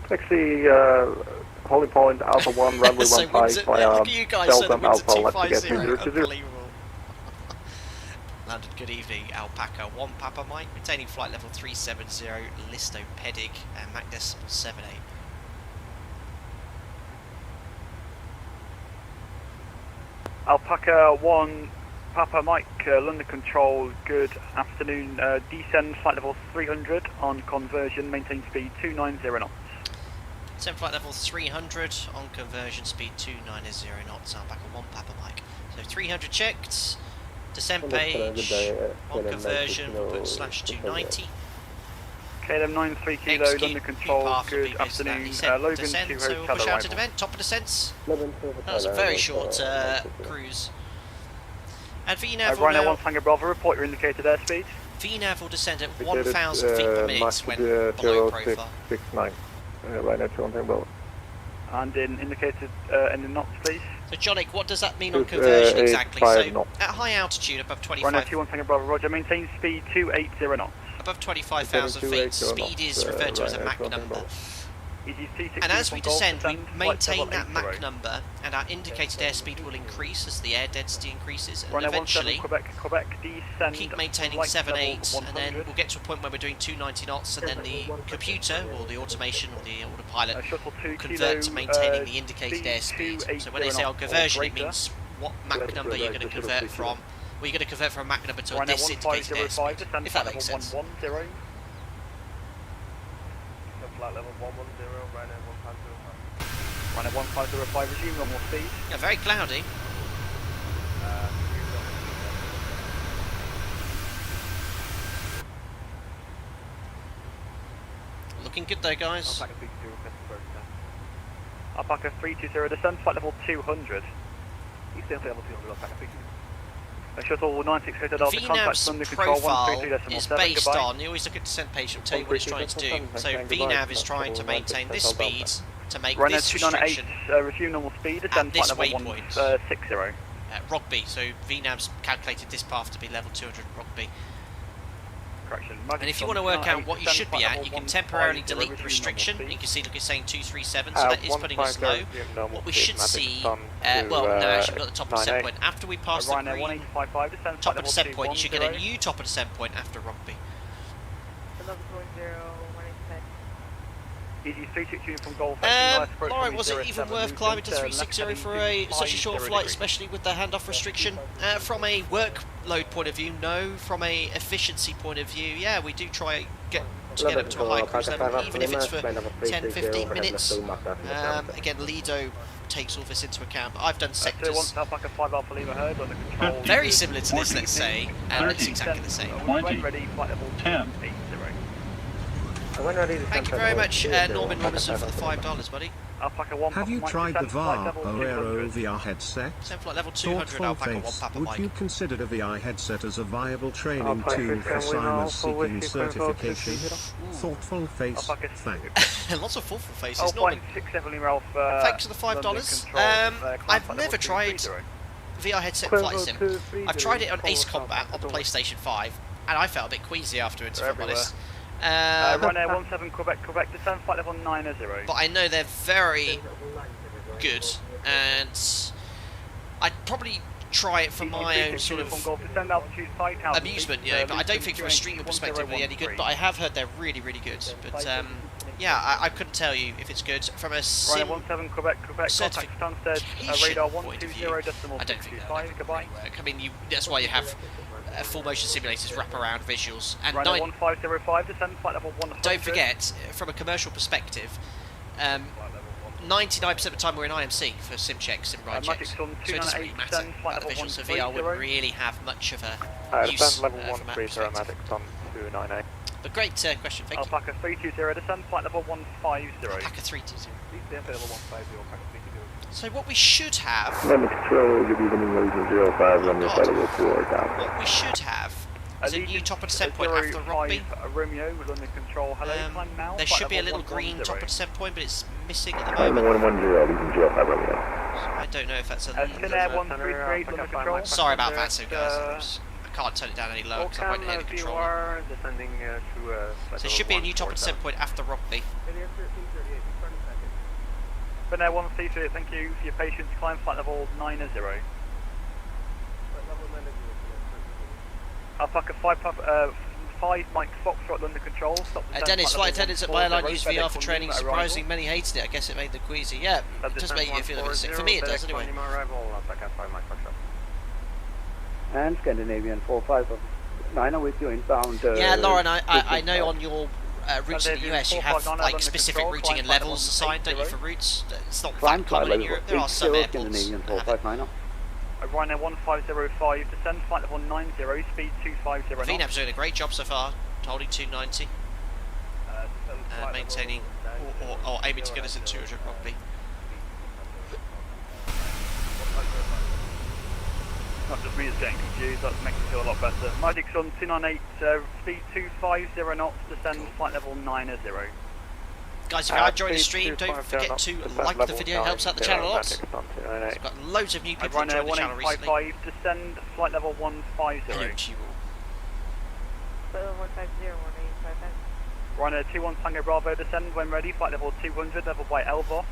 Taxi, Holding Point, Alpha 1, runway 15 via you guys Delta said and it was Alpha, let's get 250. 200. Unbelievable. London, good evening, Alpaca 1 Papa Mike, maintaining flight level 370, Listo Pedig, and Mach decimal 78. Alpaca 1 Papa Mike, London Control, good afternoon. Descend flight level 300 on conversion, maintain speed 290 knots. Descend flight level 300 on conversion, speed 290 knots, Alpaca 1 Papa Mike. So 300 checked, descent page, on conversion, we'll put /290. KLM 93 kilo, London Control, good afternoon. Logan descent, 2 so we'll hotel push out to arrival. event, top of descents. That was a very short cruise. And VNAV will Ryanair now, 1 Tango Bravo, report your indicated airspeed. VNAV will descend at 1,000 feet per minute when below profile. 0669, Ryanair 2 on Tango. And in indicated in the knots, please. So Jonik, what does that mean on conversion exactly? So 85 knots. at high altitude, above 25, Ryanair 21 Tango Bravo, roger, maintain speed 280 knots. above 25,000 feet, speed is referred to as a Mach number. And as we descend, we maintain that Mach number, and our indicated airspeed will increase as the air density increases, and eventually Quebec, descend keep maintaining 7.8, and then we'll get to a point where we're doing 290 knots, and then the computer, or the automation, or the autopilot, convert to maintaining the indicated airspeed. So when they say on conversion, it means what Mach number you're going to convert from. Well, you're going to convert from a Mach number to this indicated airspeed, if that makes sense. Flight level 110, Ryanair 1505. Ryanair 1505, resume normal speed. Yeah, very cloudy. Looking good though, guys. Alpaca 320, descend flight level 200. Eastern level 200, Alpaca 320. Shuttle 96 Hotel Delta, contact London VNAV's Control profile 133.7, is based goodbye. on, you always look at descent page and tell you what it's trying to do. So VNAV is trying to maintain this speed to make Ryanair this 298, restriction resume normal speed, at descend this flight level waypoint. 160. Rogby, so VNAV's calculated this path to be level 200 Rogby. Correction. And if you want to work out what you should be at, you can temporarily delete the restriction. You can see, look, it's saying 237, so that is putting us low. What we should see, well, no, actually, we've got the top of descent point. After we pass the green top of descent point, you should get a new top of descent point after Rugby. EG362 from Golf. Lauren, was it even worth climbing to 360 for such a short flight, especially with the handoff restriction? From a workload point of view, no. From a efficiency point of view, yeah, we do try to get up to a high cruise level, even if it's for 10-15 minutes. Again, Lido takes all this into account, but I've done sectors very similar to this, let's say, and it's exactly the same. 10. Thank you very much, Norman Robinson, for the $5, buddy. Have you tried the VAR Aero VR headset? Same flight level 200, Alpaca 1 Papa Would Mike. you consider the VR headset as a viable training tool for signers seeking certification? Thoughtful face, thanks. Lots of thoughtful faces. Norman, thanks for the $5. I've never tried VR headset flight sim. I've tried it on Ace Combat on the PlayStation 5, and I felt a bit queasy afterwards, if I'm honest. Runway 17 Quebec, descend flight level 90. But I know they're very good, and I'd probably try it for my own sort of amusement, you know, but I don't think from a streamer perspective they're any good, but I have heard they're really, really good. But yeah, I couldn't tell you if it's good. From a sim certification point of view, I don't think that would really work. I mean, that's why you have full motion simulators, wrap around visuals, and 1505 descend flight level 100. Don't forget, from a commercial perspective, 99% of the time we're in IMC for sim checks, sim ride checks, so it doesn't really matter about the visuals. So VR wouldn't really have much of a use level from that 13 perspective. Magic on 298. But great question, thank you. Alpaca 320 descend flight level 150. Alpaca 320. Level 150, Alpaca 320. So what we should have... Limit control, good evening, ladies and 05, run your flight level 4 down. What we should have is a new top of descent point after Rugby. Romeo was under control. Hello, climb now. There should be a little green top of descent point, but it's missing at the moment. 110, losing 05, Romeo. So I don't know if that's a... Air 133 under control. Sorry about that, so guys. I can't turn it down any lower because I won't hear the controller. So there should be a new top of descent point after Rugby. Air 133, thank you for your patience. Climb flight level 90. Alpaca 5 Mike Foxtrot under control. Dennis, flight attendants at my airline use VR for training. Surprising, many hated it. I guess it made them queasy. Yeah, it does make you feel a bit sick. For me, it does anyway. And Scandinavian 459 with you inbound. Yeah, Lauren, I know on your routes in the US you have like specific routing and levels assigned, don't you, for routes? It's not that common in Europe. There are some airports. Ryanair 1505, descend flight level 90, speed 250 knots. VNAV's doing a great job so far, holding 290, maintaining or aiming to get us at 200 probably. Not just me that's getting confused, that makes me feel a lot better. Magic Sun 298, speed 250 knots, descend flight level 90. Guys, if you are enjoying the stream, don't forget to like the video, helps out the channel a lot. We've got loads of new people joining the channel recently. Descend flight level 150. Hello to you all. 150, 185. Ryanair 21 Tango Bravo, descend when ready, flight level 200, level by Elbos.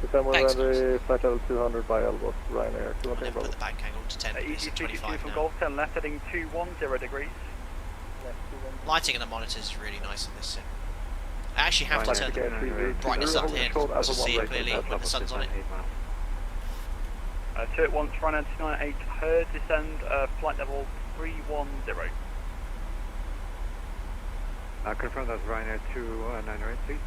Descend when ready, flight level 200 by Elbos, Ryanair 200 Bravo. Put the bank angle to 10 degrees and 25 from now. Golf 10 left, heading 210 degrees. Lighting in the monitors is really nice in this sim. I actually have to turn the brightness up here to see it clearly when the sun's on it. Two at once, Ryanair 298, Herd, descend, flight level 310. Confirm that's Ryanair 298, please.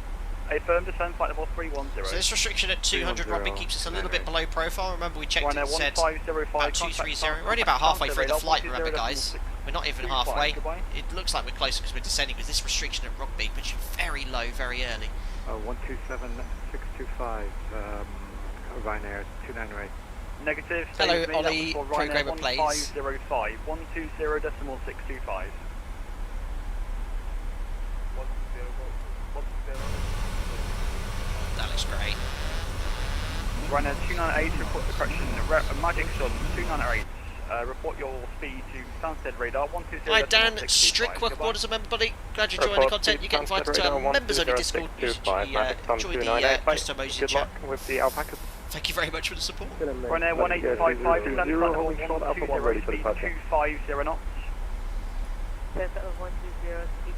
A firm descend, flight level 310. So this restriction at 200 Robbie keeps us a little bit below profile. Remember we checked it and said about 230. We're only about halfway through the flight, remember guys. We're not even halfway. It looks like we're closer because we're descending with this restriction at Rugby, but you're very low, very early. 127625, Ryanair 298. Negative. Hello, Ollie, programmer plays. 1505, 120.625. That looks great. Ryanair 298, report the correction. Magic Sun 298. Report your speed to Stansted radar 120. Hi Dan, strict work aboard as a member buddy. Glad you enjoying the content. You get invited to our members only Discord. Join the Crystal Mosey chat. With the Alpacas. Thank you very much for the support. Ryanair 1855, descend flight level 120, speed 250 knots. Descend level 120, speed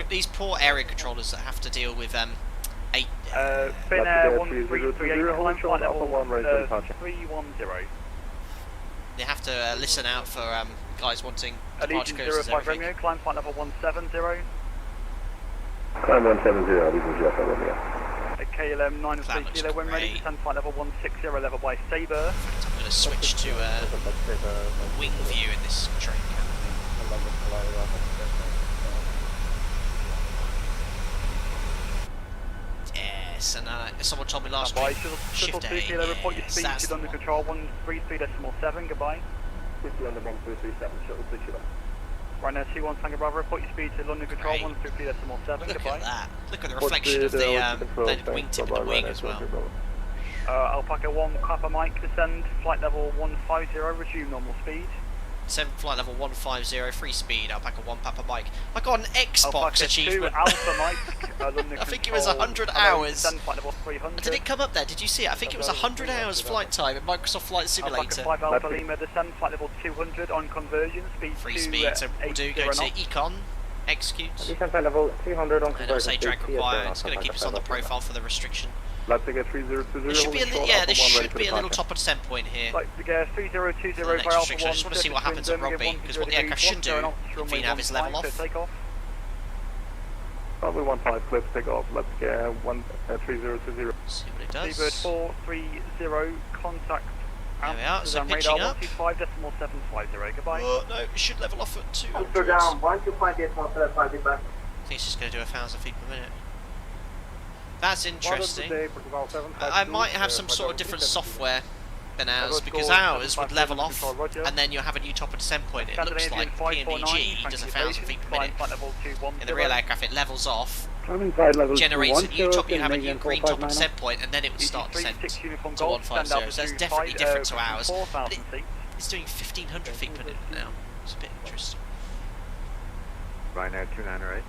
These poor area controllers that have to deal with Finnair 1338, climb flight level 310. They have to listen out for guys wanting departure Allegiant clearances. 05 Romeo, climb flight level 170. Climb 170, Allegiant Jaffa Romeo. KLM 903 Kilo, when ready, descend flight level 160, level by Sabre. I'm going to switch to wing view in this train. Yes, and someone told me last week, shift A, Kilo, report your speed, that's under control, 133.7, goodbye. 50 under 1337, shuttle 2 Kilo. Right now, 21 Tango Bravo, report your speed to London Control, 150.7, Look goodbye. at that. Look at the reflection of the wingtip in the wing as well. Alpaca 1, Papa Mike, descend, flight level 150, resume normal speed. 7 flight level 150, free speed, Alpaca 1, Papa Mike. I got an Xbox Alpaca achievement. 2, Alpha Mike, London I think it was 100 hours. Descend, flight level 300. Did it come up there? Did you see it? I think it was 100 hours flight time in Microsoft Flight Simulator. Alpaca 5 Alpha Lima, descend, flight level 200 on conversion, speed free speed, so we'll do go to Econ, execute. Descend flight level 200 on and it'll say drag required. It's going to keep us on the profile for the restriction. Let's get 3020. There should be there should be a little top of descent point here. Like the 3020 for the by next Alpha restriction. 1. I just want to see what happens at Rugby, because what the aircraft should do in VNAV is level off. Takeoff. Runway 15, clips, take off. Let's get 3020. See what it does. Seabird 430, contact. There we are, so pitching up. 125.750, goodbye. Oh no, it should level off at 200. Go down, 125 back. I think it's just going to do 1,000 feet per minute. That's interesting. I might have some sort of different software than ours, because ours would level off and then you'll have a new top of descent point. It looks like PMDG does 1,000 feet per minute. In the real aircraft it levels off, generates a new top, you have a new green top of descent point, and then it will start descent to 150. So that's definitely different to ours. But it's doing 1,500 feet per minute now. It's a bit interesting. Ryanair 298.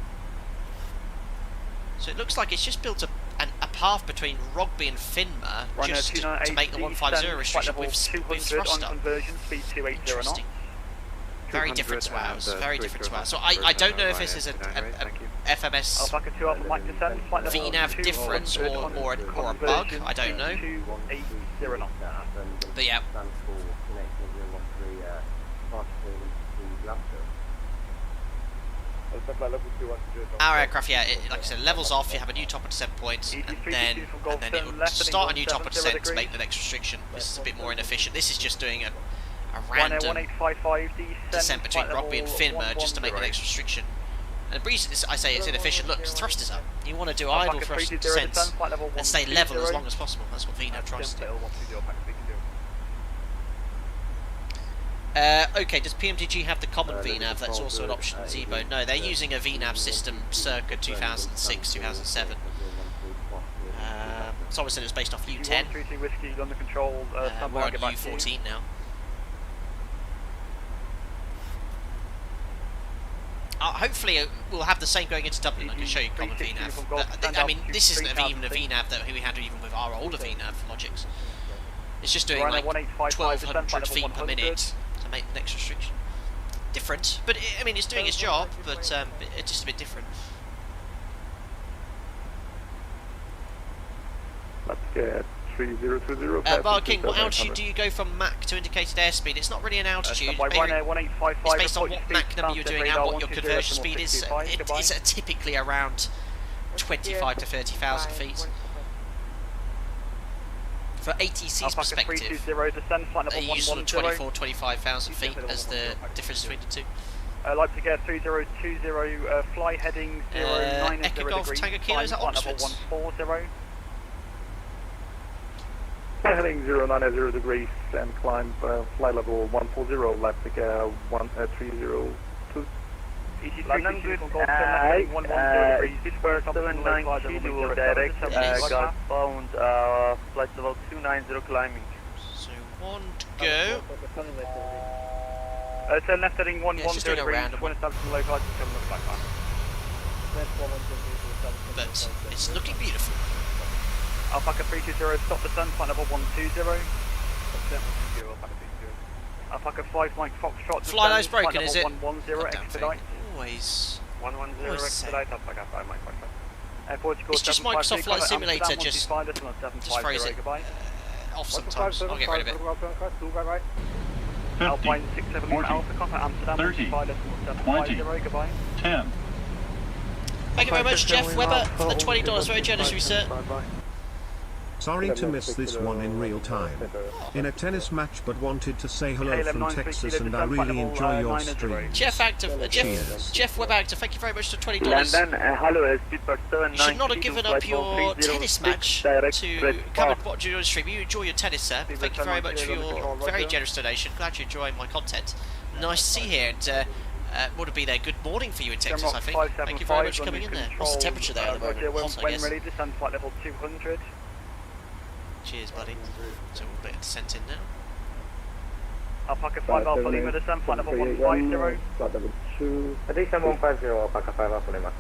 So it looks like it's just built a path between Rugby and Finmer just to make the 150 restriction with thrust up. Interesting. Very different to ours. Very different to ours. So I don't know if this is a FMS VNAV difference or a bug. I don't know. But yeah. Our aircraft, like I said, levels off, you have a new top of descent point, and then it will start a new top of descent to make the next restriction. This is a bit more inefficient. This is just doing a random descent between Rugby and Finmer just to make the next restriction. And the reason I say it's inefficient, look, thrust is up. You want to do idle thrust descents and stay level as long as possible. That's what VNAV tries to do. Okay, does PMDG have the common VNAV? That's also an option in ZIBO. No, they're using a VNAV system circa 2006, 2007. Someone said it was based off U10. We're on U14 now. Hopefully we'll have the same going into Dublin. I can show you common VNAV. But, I mean, this isn't even a VNAV that we had even with our older VNAV logics. It's just doing like 1,200 feet per minute to make the next restriction. Different, but I mean it's doing its job, but it's just a bit different. Let's get 3020. Mark King, what altitude do you go from Mach to indicated airspeed? It's not really an altitude. It's based on what Mach number you're doing and what your conversion speed is. It's typically around 25 to 30,000 feet. For ATC's perspective, they use sort of 24, 25,000 feet as the difference between the two. Leipzig 3020, fly heading 09 Echo Golf Tango Kilo, is that Oxford? 140. Fly heading 090 degrees and climb flight level 140, Leipzig 1302. London good, 790 direct, southbound, flight level 290 climbing. So one to go. Turn left heading 110 degrees, one establishing low height, come on the back line. But it's looking beautiful. Alpaca 320, stop descent, flight level 120. Alpaca 5 Mike Foxtrot. Fly nose broken, is it? 110, expedite. Always 110 expedite Alpaca 5 Mike 15. It's just Microsoft Flight Simulator just throws it off sometimes. I'll get rid of it. Alpine 671 Alpha Contact Amsterdam 30, 20, 10. Thank you very much, Jeff Webber, for the $20. Very generous of you, sir. Sorry to miss this one in real time. In a tennis match, but wanted to say hello from Texas, and I really enjoy your stream. Jeff Active, Jeff Web Active, thank you very much for $20. London, hello, Speedbird 7. You should not have given up your tennis match to come and watch your stream. You enjoy your tennis, sir. Thank you very much for your very generous donation. Glad you're enjoying my content. Nice to see you here. And would it be there? Good morning for you in Texas, I think. Thank you very much for coming in there. What's the temperature there at the moment? Hot, I guess. Ready, descend flight level 200. Cheers, buddy. So we'll bit of descent in now. Alpaca 5 Alpha Lima, descend flight level 150. Flight level 2. Descend 150, Alpaca 5 Alpha Lima.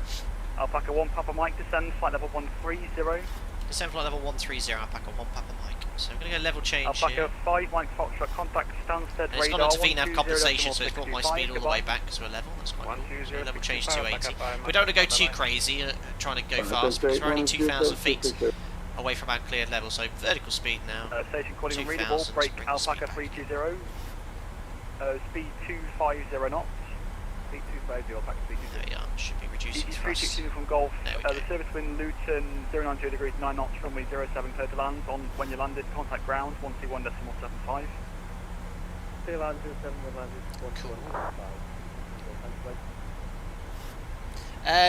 Alpaca 1 Papa Mike, descend flight level 130. Descend flight level 130, Alpaca 1 Papa Mike. So I'm going to go level change Alpaca here. 5 Mike Foxtrot, contact Stansted, It's gone on to VNAV compensation, so it's brought my speed all the way back because we're level. That's quite cool. So level change 280. We don't want to go too crazy, trying to go fast because we're only 2,000 feet away from our cleared level, so vertical speed now. Station calling unreadable, break Alpaca 320. Speed 250 knots. Speed 250, Alpaca 320. There you are, should be reducing thrust. 360 from Golf. The service wind Luton 090 degrees 9 knots, runway 07 clear to land. On when you landed, contact ground 121.75. Clear land 07 when landed 121.75.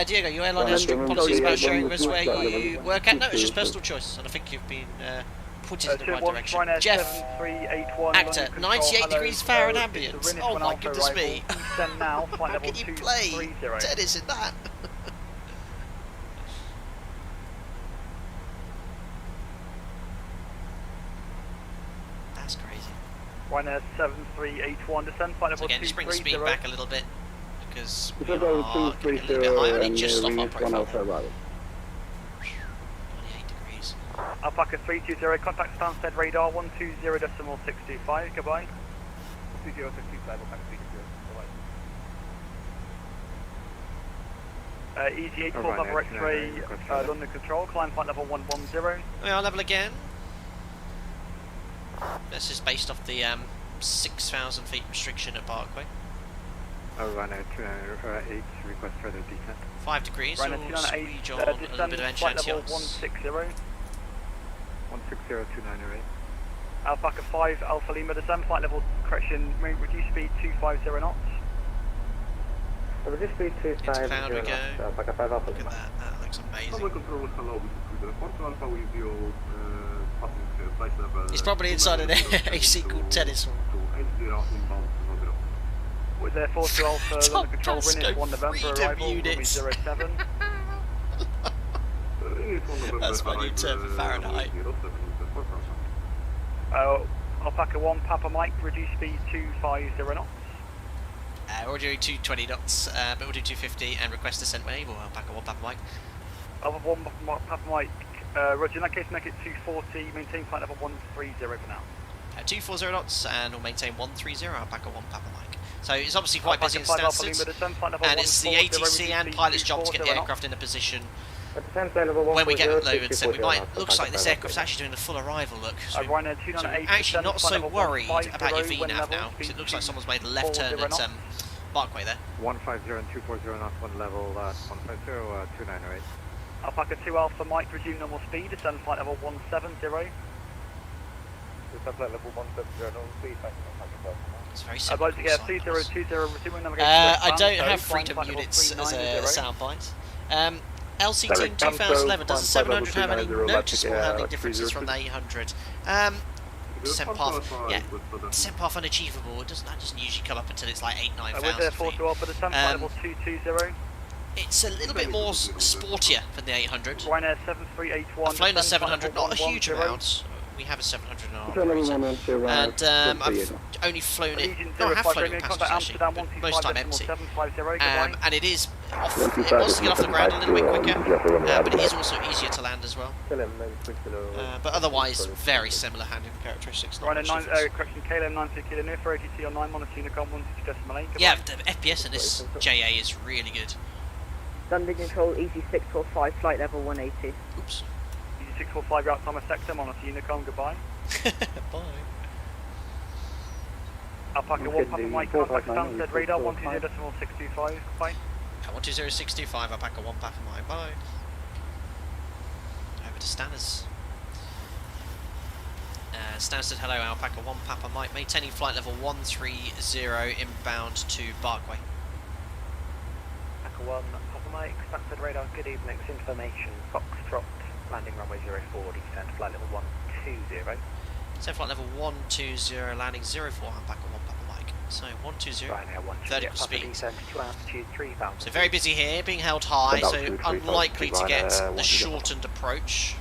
Diego, your airline has strict policies about sharing risks where you work at. No, it's just personal choice, and I think you've been pointed in the right direction. Jeff, actor, 98 degrees Fahrenheit ambient. Oh my goodness me. How can you play tennis in that? That's crying. Ryanair 7381, descend flight level 230. Again, just bring the speed back a little bit. Because we are getting a little bit high, only just off our profile. 28 degrees. Alpaca 320, contact Stansted radar 120.625, goodbye. 20625, Alpaca 320, EG8 full level X-ray, London control, climb flight level 110. We are level again. This is based off the 6,000 feet restriction at Barkway. Runner 208, request further descent. 5 degrees, Runner we'll squeeze on a little bit of engine anti-ice. 160. 160-2908. Alpaca 5, Alpha Lima, descend flight level, correction, reduce speed 250 knots. Reduce speed 250 knots, Alpaca 5 Alpha Lima. Look at that, that looks amazing. He's probably inside an AC called tennis. Was there 42 Alpha, London control, Winner 1 November, arrival, units. 07. That's my new term for Fahrenheit. Alpaca 1, Papa Mike, reduce speed 250 knots. We're doing 220 knots, but we'll do 250 and request descent when able. Alpaca 1, Papa Mike. Alpha 1, Papa Mike, Roger, in that case make it 240, maintain flight level 130 for now. 240 knots and we'll maintain 130, Alpaca 1, Papa Mike. So it's obviously quite busy in Stansted, and it's the ATC and pilot's job to get the aircraft in a position when we get loaded. So we might, looks like this aircraft's actually doing a full arrival look. So we're actually not so worried about your VNAV now, because it looks like someone's made a left turn at Barkway there. 150 and 240 knots, one level, 150, 2908. Alpaca 2 Alpha Mike, resume normal speed, descend flight level 170. Descend flight level 170, normal speed, it's very simple. I'd like to get 3020, resuming navigation. I don't have freedom units as a soundbite. LC Team 2011, does the 700 have any noticeable handling differences from the 800? Descent path, yeah, descent path unachievable. That doesn't usually come up until it's like 8-9,000 feet. It's a little bit more sportier than the 800. Ryanair 7381. I've flown the 700, not a huge amount. We have a 700 in our operator, and I've only flown it, no I have flown it with passengers actually, but most time empty, and it is, it wants to get off the ground a little bit quicker, but it is also easier to land as well, but otherwise very similar handling characteristics. Correction, KLM 90 kilo near for ATT on 9 Montesino com 160.8. Yeah, the FPS in this JA is really good. London Control, EC645, flight level 180. Oops. EC645, you're outside my sector, Monitor Unicom, goodbye. Bye. Alpaca 1, Papa Mike, contact Stansted, radar 120.625, bye. 120.625, Alpaca 1, Papa Mike, bye. Over to Stanners. Stansted, hello, Alpaca 1, Papa Mike, maintaining flight level 130, inbound to Barkway. Alpaca 1, Papa Mike, Stansted radar, good evening, information, Foxtrot, landing runway 04, descent flight level 120. So flight level 120, landing 04, Alpaca 1, Papa Mike. So 120, vertical speed. So very busy here, being held high, so unlikely to get the shortened approach.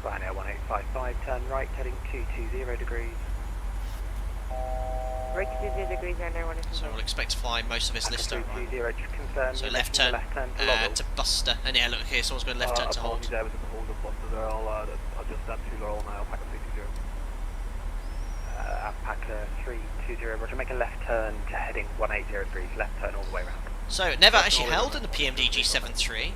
Ryanair 1855, turn right, heading 220 degrees. Right 20 degrees, Ryanair 185. So we'll expect to fly most of this list over. So left turn to Buster. And yeah, look here, someone's going left turn to hold. There was a hold of Buster there, I'll just down to Laurel now, Alpaca 320. Alpaca 320, roger, make a left turn to heading 180 degrees, left turn all the way around. So never actually held in the PMDG 73.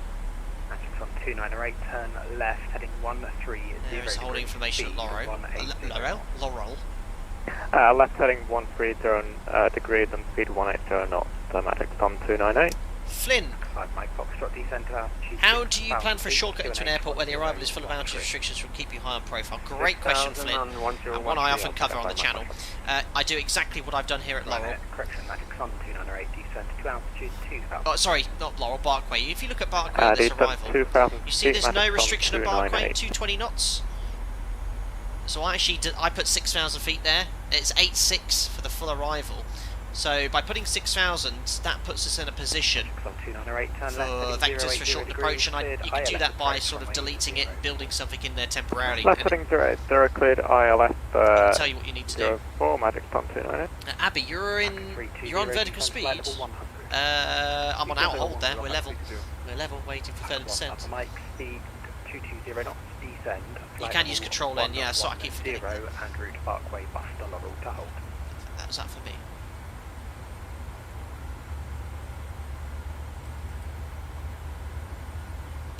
On 298, turn left, heading 130. There is holding information at Laurel. Left heading 130 degrees and speed 180 knots, Magic Tom 298. Flynn, 5 Mike Foxtrot, descent to altitude. how do you plan for a shortcut into an airport where the arrival is full of altitude restrictions from keep you high on profile? Great question, Flynn, and one I often cover on the channel. I do exactly what I've done here at Laurel. Correction, Magic Sun 298, descent to altitude 2000. Oh, sorry, not Laurel, Barkway. If you look at Barkway on this arrival, you see there's no restriction at Barkway, 220 knots. So I put 6,000 feet there. It's 8.6 for the full arrival. So by putting 6,000, that puts us in a position for vectors for short approach, and you can do that by sort of deleting it, building something in there temporarily. Left heading 0 cleared ILS. I can tell you what you need to do. 04 Magic Tom 298. Abby, you're on vertical speed. I'm on out hold there. We're level. We're level, waiting for further descent. Mike speed 220 knots, descend. You can use control N, yeah. So I keep forgetting. And route Parkway, Buster, Laurel to hold. That was that for me.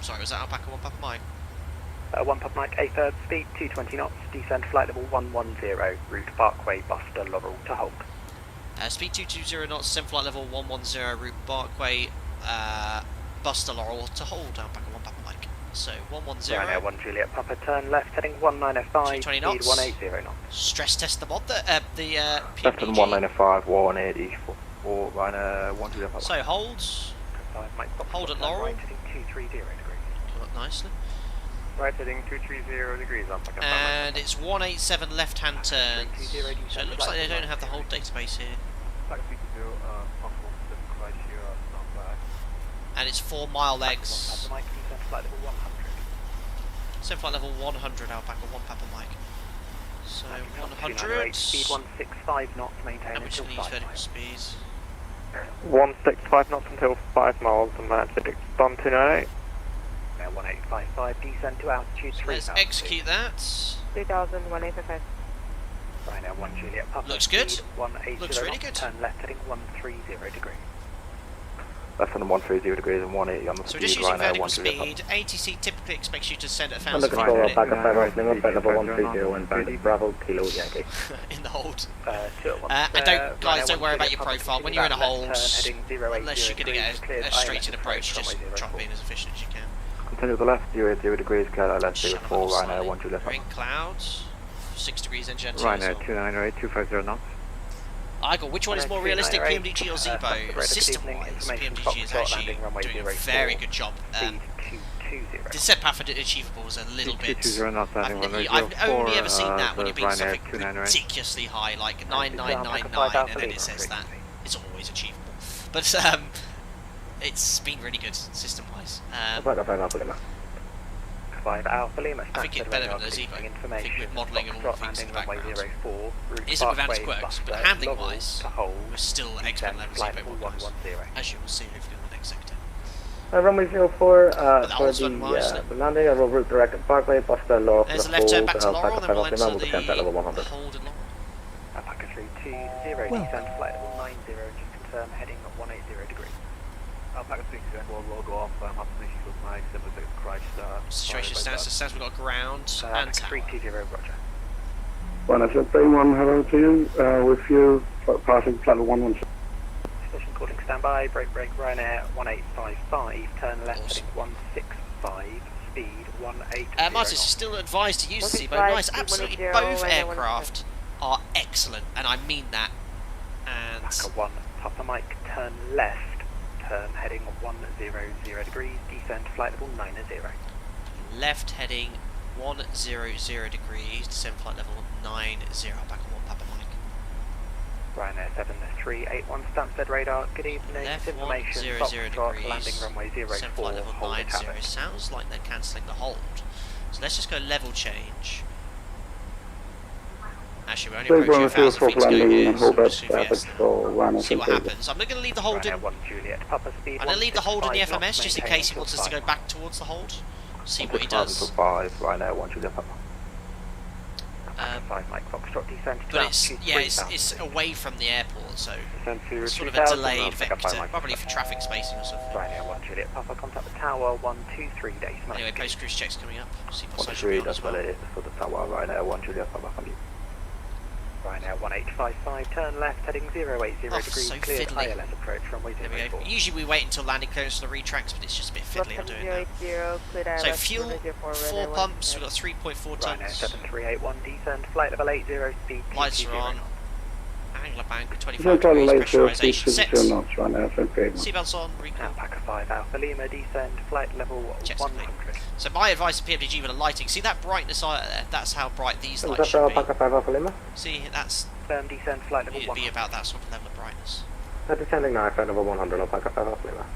Sorry, was that Alpaca 1 Papa Mike? 1 Papa Mike, 8/3 speed, 220 knots, descend flight level 110, route Parkway, Buster, Laurel to hold. Speed 220 knots, descend flight level 110, route Parkway, Buster, Laurel to hold, Alpaca 1 Papa Mike. So 110. Ryanair 1 Juliet Papa, turn left, heading 1905, speed 180 knots. Stress test the mod, the PMDG. Left on 195, 180 for Ryanair 1 Juliet Papa. So hold at Laurel. Right, heading 230 degrees. Come up nicely. Right heading 230 degrees, Alpaca. And it's 187 left-hand turns. So it looks like they don't have the hold database here. And it's 4 mile legs. So flight level 100, Alpaca 1 Papa Mike. So 100. Speed 165 knots, maintain and until 5 vertical miles. speeds. 165 knots until 5 miles and Magic Tom 298. 1855, descend to altitude 3000. Let's execute that. 3,185. Ryanair 1 Juliet Papa. Looks good. Speed 180 Looks really knots, good. turn left heading 130 degrees. Left on 130 degrees and 180 on the So speed. just using Ryanair vertical 1 Juliet speed, ATC typically expects you to send at 1,000 Under feet control, per minute. Alpaca 5 opening up at level 130 and bandit Bravo Kilo Yankee. In the hold. 201. And guys, don't worry about your Ryanair 1 profile. When you're in a hold, heading 080 unless you're going to get degrees, a straight-in approach, just try and be as efficient as you can. Continue to the left, 0 degrees, clear left 04, Ryanair 1 Juliet We're Papa. in clouds, 6 degrees engine. Ryanair 298, 250 knots. I got which one is more realistic, PMDG or ZIBO? System-wise, PMDG is actually doing a very good job. Descent path achievable is a little bit. I've only ever seen that when you're being something ridiculously high, like 9999, and then it says that it's always achievable. But it's been really good system-wise. 5 Alpha Lima. I think it's better than the ZIBO. I think with modelling of all things in the background. It isn't without its quirks, but handling-wise, we're still excellent level ZIBO guys, as you will see hopefully on the next sector. Runway 04 for the landing, I will route direct at Parkway, Buster, Laurel. There's a left turn back to Laurel, then we'll enter the hold at Laurel. Alpaca 320, descend flight level 90, just confirm heading at 180 degrees. Alpaca 6 will log off. I'm having some issues with my sim with the crash. Situation stands. We've got ground and tower. 320, roger. One SFA1, hello to you. With you, passing flight level 117. Station calling standby, break, Ryanair 1855, turn left heading 165, speed 18. Martin, still advised to use the ZIBO. Nice, absolutely both aircraft are excellent, and I mean that. And Packer 1, Papa Mike, turn left, turn heading 100 degrees, descend flight level 90. Left heading 100 degrees, descend flight level 90, back on 1 Papa Mike. Ryanair 7381 Stansted radar, good evening, Left information, 100 degrees, landing runway 04, descend flight level hold 90. it. Sounds like they're cancelling the hold. So let's just go level change. Actually, we're only approaching 1,000 feet to go here, so we'll just see what happens. I'm not going to leave the hold in. I'm going to leave the hold in the FMS just in case he wants us to go back towards the hold. See what he does. 5, Ryanair 1 Juliet Papa. 5 Mike Foxtrot descent. But it's away from the airport, so it's sort of a delayed vector, probably for traffic spacing or something. Ryanair 1 Juliet Papa, contact the tower 123 days. Anyway, post-cruise checks coming up. See what side you're on as well. For the tower, Ryanair 1 Juliet Papa. Ryanair 1855, turn left, heading 080 degrees, so cleared fiddly. ILS approach, runway 04. Usually we wait until landing clearance for the retracts, but it's just a bit fiddly on doing that. So fuel, 4 pumps, we've got 3.4 tons. Ryanair 7381, descend, flight level 80, speed lights are on. Angler bank, 25 Don't try to degrees, late pressurisation set. Ryanair 78. Seatbelts on, recall. Alpaca 5 Alpha Lima, descend, flight level 100. So my advice to PMDG with the lighting, see that brightness out there? That's how bright these lights should be. Alpaca 5 Alpha Lima. See, that's firm descend, flight level 100. It'd be about that sort of level of brightness. Descending now, flight level 100, Alpaca 5 Alpha Lima.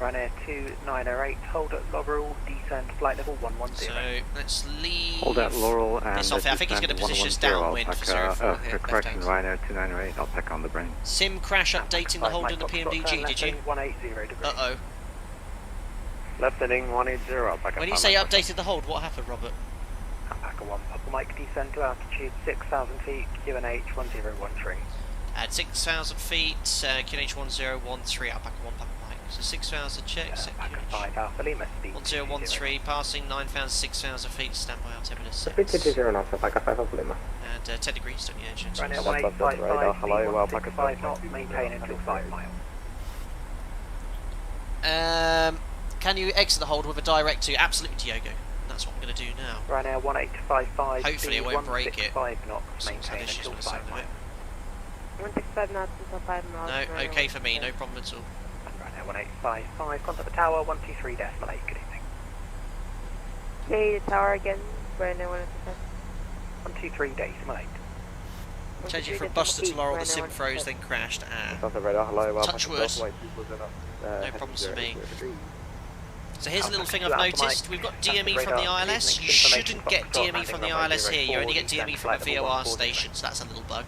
Ryanair 2908, hold at Laurel, descend, flight level 110. So let's leave Hold at Laurel and this off. I think he's going to position us downwind for 04 here. Correction, Ryanair 2908, I'll pick on the brain. Sim crash updating the hold in the PMDG, did you? 180 degrees. Uh-oh. Left heading 180, Alpaca. When you say updated the hold, what happened, Robert? Alpaca 1, Papa Mike, descend to altitude 6,000 feet, QNH 1013. At 6,000 feet, QNH 1013, Alpaca 1 Papa Mike. So 6,000 check, set Alpaca 5 Alpha Lima, speed 1013, passing 9,000, 6,000 feet, standby altimeter set. Speed 20 knots, Alpaca 5 Alpha Lima. And 10 degrees, don't you engine? Ryanair 1855, hello, Alpaca 5 knots, maintain until 5 miles. Can you exit the hold with a direct to? Absolutely, Diogo. That's what I'm going to do now. Ryanair 1855, hopefully it won't break it. 5 knots, maintain until 5 miles. 165 knots until 5 miles. No, okay for me, no problem at all. Ryanair 1855, contact the tower 123.8, good evening. Okay, the tower again, Ryanair 125. 123.8. Changing from Buster to Laurel, the sim froze, then crashed. Touch wood. No problems for me. So here's a little thing I've noticed. We've got DME from the ILS. You shouldn't get DME from the ILS here. You only get DME from a VOR station, so that's a little bug.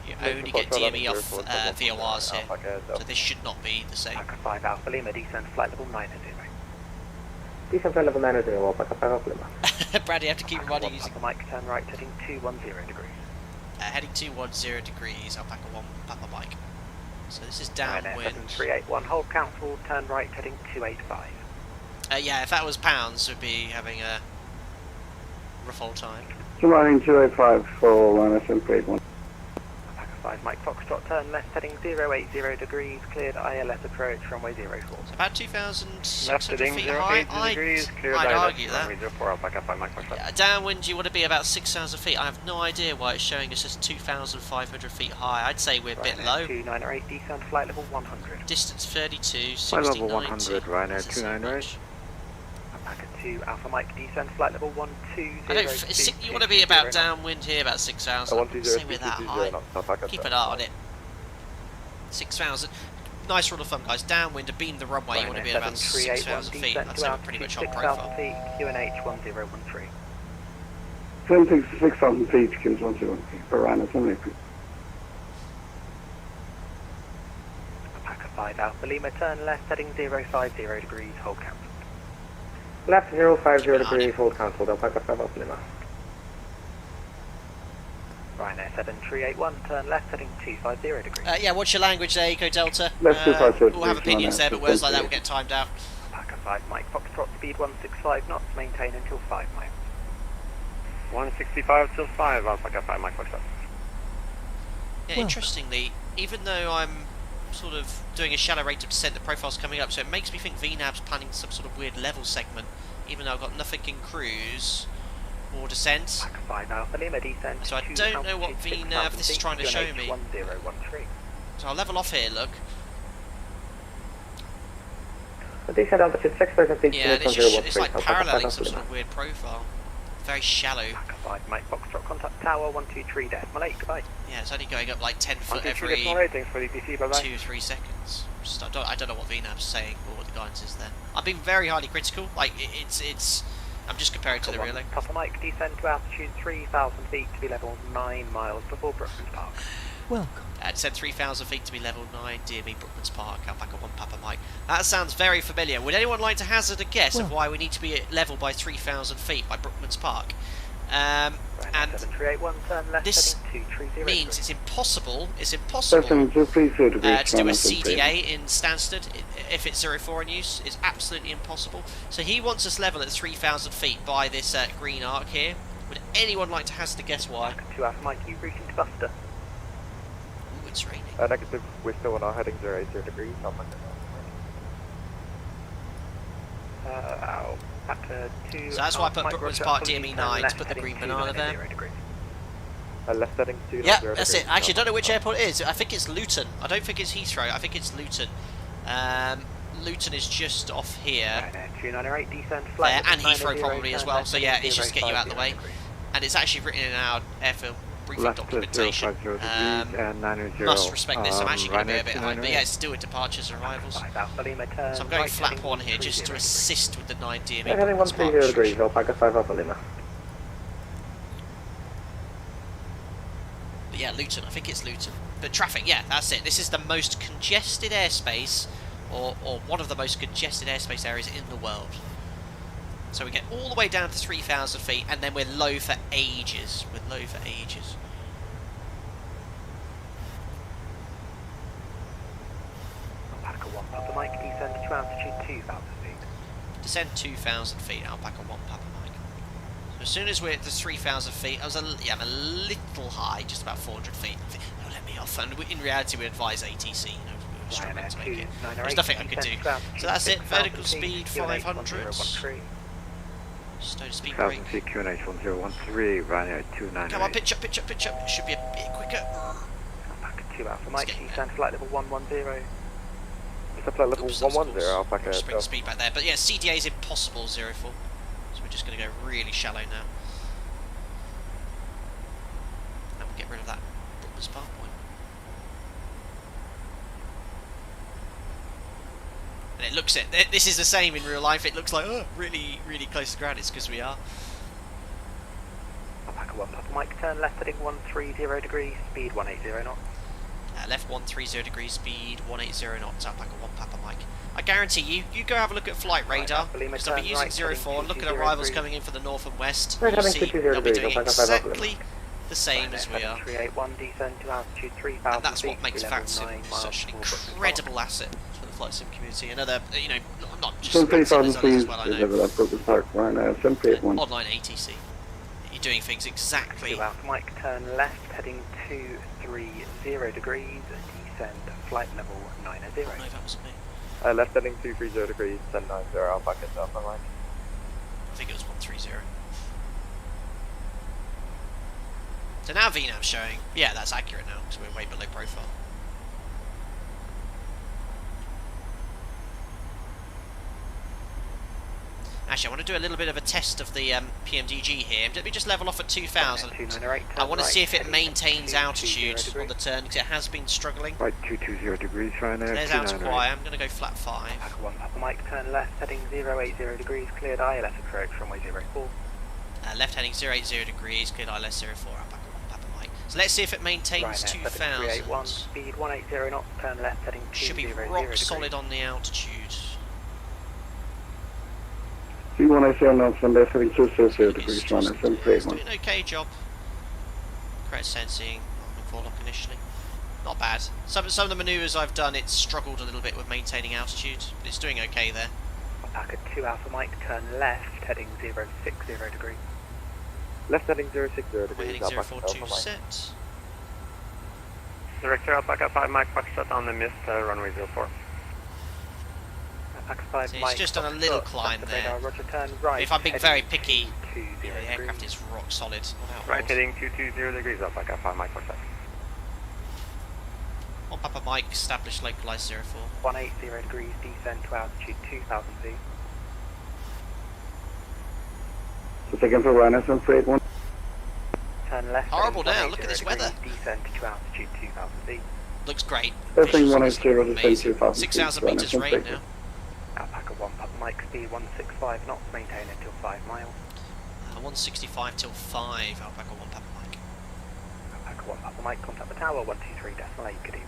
You only get DME off VORs here. So this should not be the same. Alpaca 5 Alpha Lima, descend flight level 90. Descend flight level 90, Alpaca 5 Alpha Lima. Brad, you have to keep reminding you. Papa Mike, turn right, heading 210 degrees. Heading 210 degrees, Alpaca 1 Papa Mike. So this is downwind. 7381, hold council, turn right, heading 285. Yeah, if that was pounds, we'd be having a rough old time. Running 285 for Ryanair 7881. Alpaca 5 Mike Foxtrot, turn left, heading 080 degrees, cleared ILS approach, runway 04. So about 2,600 feet high. I'd argue that. Downwind, you want to be about 6,000 feet. I have no idea why it's showing us as 2,500 feet high. I'd say we're a bit low. 2908, descend flight level 100. Distance 32, 60, Flight level 90. 100, Ryanair 298. Alpaca 2 Alpha Mike, descend flight level 120. You want to be about downwind here, about 6,000. Say we're that high. Keep an eye on it. 6,000. Nice rule of thumb, guys. Downwind to beam the runway, you want to be at about 6,000 feet. That's pretty much on profile. QNH 1013. 6,000 feet, QNH 1013 for Ryanair 78. Alpaca 5 Alpha Lima, turn left, heading 050 degrees, hold count. Left 050 degrees, hold cancelled, Alpaca 5 Alpha Lima. Ryanair 7381, turn left heading 250 degrees. Yeah, what's your language there, Eco Delta? Left 250. We'll have opinions there, but words like that will get timed out. Alpaca 5 Mike, Foxtrot speed 165 knots, maintain until 5 miles. 165 till 5, Alpaca 5 Mike, Foxtrot. Yeah, interestingly, even though I'm sort of doing a shallow rate of descent, the profile's coming up, so it makes me think VNAV's planning some sort of weird level segment, even though I've got nothing in cruise or descent. Alpaca 5 Alpha Lima, descent So I don't know what VNAV this is trying to show me. 1013. So I'll level off here, look. Descent altitude 6,000 feet. Yeah, and it's like paralleling some sort of weird profile. Very shallow. Alpaca 5 Mike, Foxtrot, contact tower 123.8, goodbye. Yeah, it's only going up like 10 foot every 2-3 seconds. I don't know what VNAV's saying or what the guidance is there. I've been very highly critical. Like it's. I'm just comparing to the real. Papa Mike, descend to altitude 3,000 feet to be level 9 miles before Brooklands Park. Welcome. Descend 3,000 feet to be level 9, dear me, Brooklands Park, Alpaca 1 Papa Mike. That sounds very familiar. Would anyone like to hazard a guess of why we need to be at level by 3,000 feet by Brooklands Park? And this means it's impossible to do a CDA in Stansted if it's 04 in use. It's absolutely impossible. So he wants us level at 3,000 feet by this green arc here. Would anyone like to hazard a guess why? 2 Alpha Mike, you routing to Buster. Ooh, it's raining. Negative, we're still on our heading 080 degrees. So that's why I put Brooklands Park DME 9 to put the green banana there. Left heading 2 Yeah, that's it. Actually, I don't know which airport it is. I think it's Luton. I don't think it's Heathrow. I think it's Luton. Luton is just off here. There, and Heathrow probably as well. So yeah, it's just to get you out of the way. And it's actually written in our airfield briefing documentation. Must respect this. I'm actually going to be a bit behind. But yeah, it's still at departures and arrivals. So I'm going flap 1 here just to assist with the 9 DME. Heading 130 degrees, Alpaca 5 Alpha Lima. But yeah, Luton. I think it's Luton. But traffic, yeah, that's it. This is the most congested airspace, or one of the most congested airspace areas in the world. So we get all the way down to 3,000 feet, and then we're low for ages. We're low for ages. Alpaca 1 Papa Mike, descend to altitude 2,000 feet. Descend 2,000 feet, Alpaca 1 Papa Mike. So as soon as we're at the 3,000 feet, I'm a little high, just about 400 feet. They'll let me off, and in reality we advise ATC, you know, we're struggling to make it. There's nothing I could do. So that's it, vertical speed 500. Stone speed brake. 1000 feet QNH 1013, Ryanair 298. Come on, pitch up. It should be a bit quicker. Alpaca 2 Alpha Mike, descend flight level 110. It's a flight level 110, Alpaca. Just bring the speed back there. But yeah, CDA is impossible 04. So we're just going to go really shallow now. And we'll get rid of that Brooklands Park point. And it looks this is the same in real life. It looks like really close to ground. It's because we are. Alpaca 1 Papa Mike, turn left heading 130 degrees, speed 180 knots. Left 130 degrees, speed 180 knots. Alpaca 1 Papa Mike. I guarantee you go have a look at flight radar, because I've been using 04 and look at arrivals coming in for the north and west. You'll see they'll be doing exactly the same as we are. And that's what makes VATSIM such an incredible asset for the flight sim community. Another, you know, not just VATSIM, as well, I know. Online ATC. You're doing things exactly. Mike, turn left heading 230 degrees, descend flight level 90. No, that wasn't me. Left heading 230 degrees, 1090, Alpaca Alpha Mike. I think it was 130. So now VNAV's showing, yeah, that's accurate now, because we're way below profile. Actually, I want to do a little bit of a test of the PMDG here. Let me just level off at 2,000. I want to see if it maintains altitude on the turn, because it has been struggling. Right, 220 degrees, Ryanair. There's out to quiet. I'm going to go flat 5. Alpaca 1 Papa Mike, turn left heading 080 degrees, cleared ILS approach, runway 04. Left heading 080 degrees, cleared ILS 04, Alpaca 1 Papa Mike. So let's see if it maintains 2,000. Speed 180 knots, turn left heading 200 should be rock solid on the altitude. C180 knots and left heading 260 degrees, Ryanair 731. Doing an okay job. Correct sensing on forelock initially. Not bad. Some of the manoeuvres I've done, it's struggled a little bit with maintaining altitude, but it's doing okay there. Back at 2 Alpha Mike, turn left, heading 060 degrees. Left heading 060 degrees. We're heading 042 set. Director Alpaca 5 Mike Foxtrot on the mist, runway 04. Alpaca 5 So Mike. it's just on a little climb there. Roger, turn right. If I'm being very picky, the aircraft is rock solid. Right heading 220 degrees, Alpaca 5 Mike Foxtrot. On Papa Mike, established localized 04. 180 degrees, descend to altitude 2000 feet. So second for Rhino, some freight one. Turn left. Horrible now, look at this weather. Descend to altitude 2000 feet. Looks great. Passing 180 to 2000 6,000 metres rate now. Alpaca 1 Papa Mike, speed 165 knots, maintain until 5 miles. 165 till 5, Alpaca 1 Papa Mike. Alpaca 1 Papa Mike, contact the tower 123.8, good evening.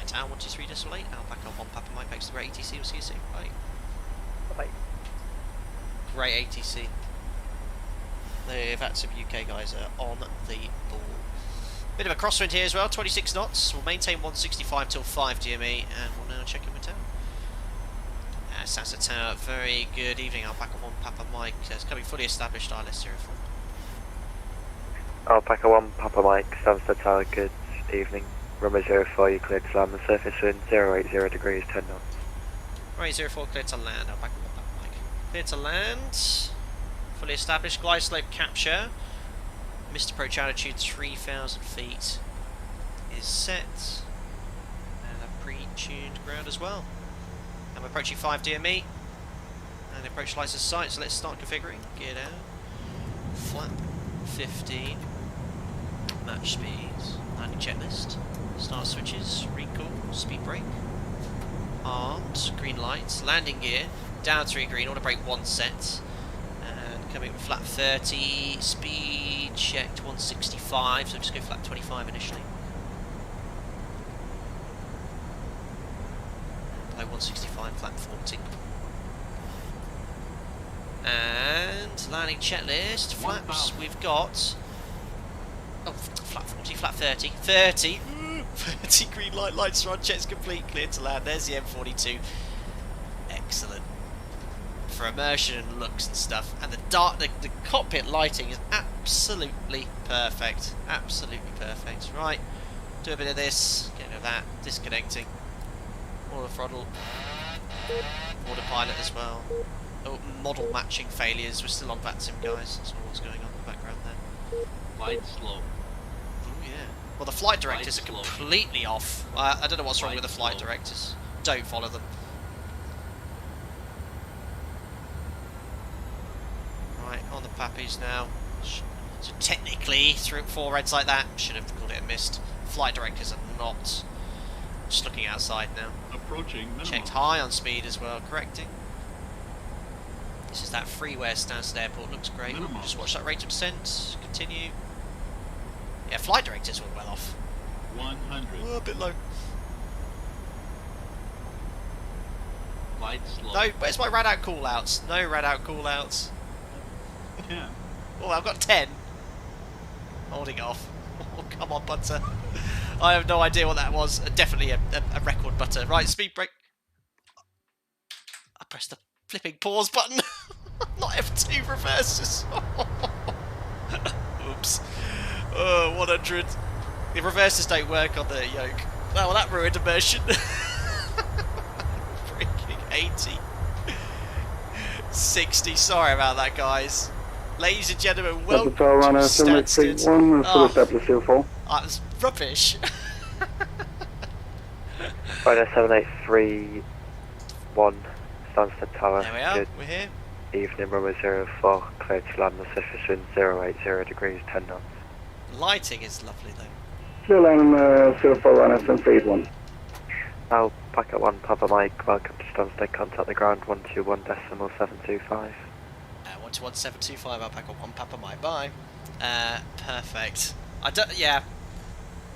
Tower 123.8, Alpaca 1 Papa Mike, thanks to the great ATC, we'll see you soon, bye. Bye. Great ATC. The VATSIM UK guys are on the ball. Bit of a crosswind here as well, 26 knots. We'll maintain 165 till 5 DME, and we'll now check in with tower. Stansted Tower, very good evening, Alpaca 1 Papa Mike. It's coming fully established, ILS 04. Alpaca 1 Papa Mike, Stansted Tower, good evening. Runway 04, you cleared to land the surface wind 080 degrees, 10 knots. Runway 04, cleared to land, Alpaca 1 Papa Mike. Cleared to land. Fully established, glide slope capture. Missed approach altitude 3,000 feet is set. And a pre-tuned ground as well. I'm approaching 5 DME. And approach license sight, so let's start configuring. Gear down. Flap 15. Match speeds. Landing checklist. Start switches. Recall. Speed brake. Arms. Green lights. Landing gear. Down 3 green. Auto brake 1 set. Coming with flap 30, speed checked 165, so just go flap 25 initially. Below 165, flap 40. And landing checklist, flaps, we've got... Oh, flap 40, flap 30, 30! 30 green lights are on, checks complete, clear to land, there's the M42. Excellent. For immersion and looks and stuff, and the cockpit lighting is absolutely perfect. Absolutely perfect. Right, do a bit of this, get rid of that, disconnecting. Auto throttle, autopilot as well. Oh, model matching failures. We're still on VATSIM, guys. That's what's going on in the background there. Flight slow. Oh yeah. Well, the flight directors are completely off. I don't know what's wrong with the flight directors. Don't follow them. Right, on the Pappies now. So technically, through 4 reds like that, should have called it a missed. Flight directors are not. Just looking outside now. Approaching minimum. Checked high on speed as well, correcting. This is that freeware Stansted Airport, looks great. Minimum. Just watch that rate of descent, continue. Yeah, flight directors were well off. 100. Oh, a bit low. Flight slow. No, where's my rad out call outs? No rad out call outs. 10. Oh, I've got 10. Holding off. Oh, come on, butter. I have no idea what that was. Definitely a record butter. Right, speed brake. I pressed the flipping pause button. Not F2 reverses. Oops. Oh, 100. The reverses don't work on the yoke. Oh, well, that ruined immersion. Freaking 80. 60. Sorry about that, guys. Ladies and gentlemen, welcome to Stansted. That was rubbish. Rider 7831, Stansted Tower. There we are, good we're here. Evening, runway 04, cleared to land the surface wind 080 degrees, 10 knots. Lighting is lovely though. Clear line 04 Runner, some freight one. Alpaca 1 Papa Mike, welcome to Stansted, contact the ground 121.725. 121.725, Alpaca 1 Papa Mike, bye. Perfect. I don't, yeah.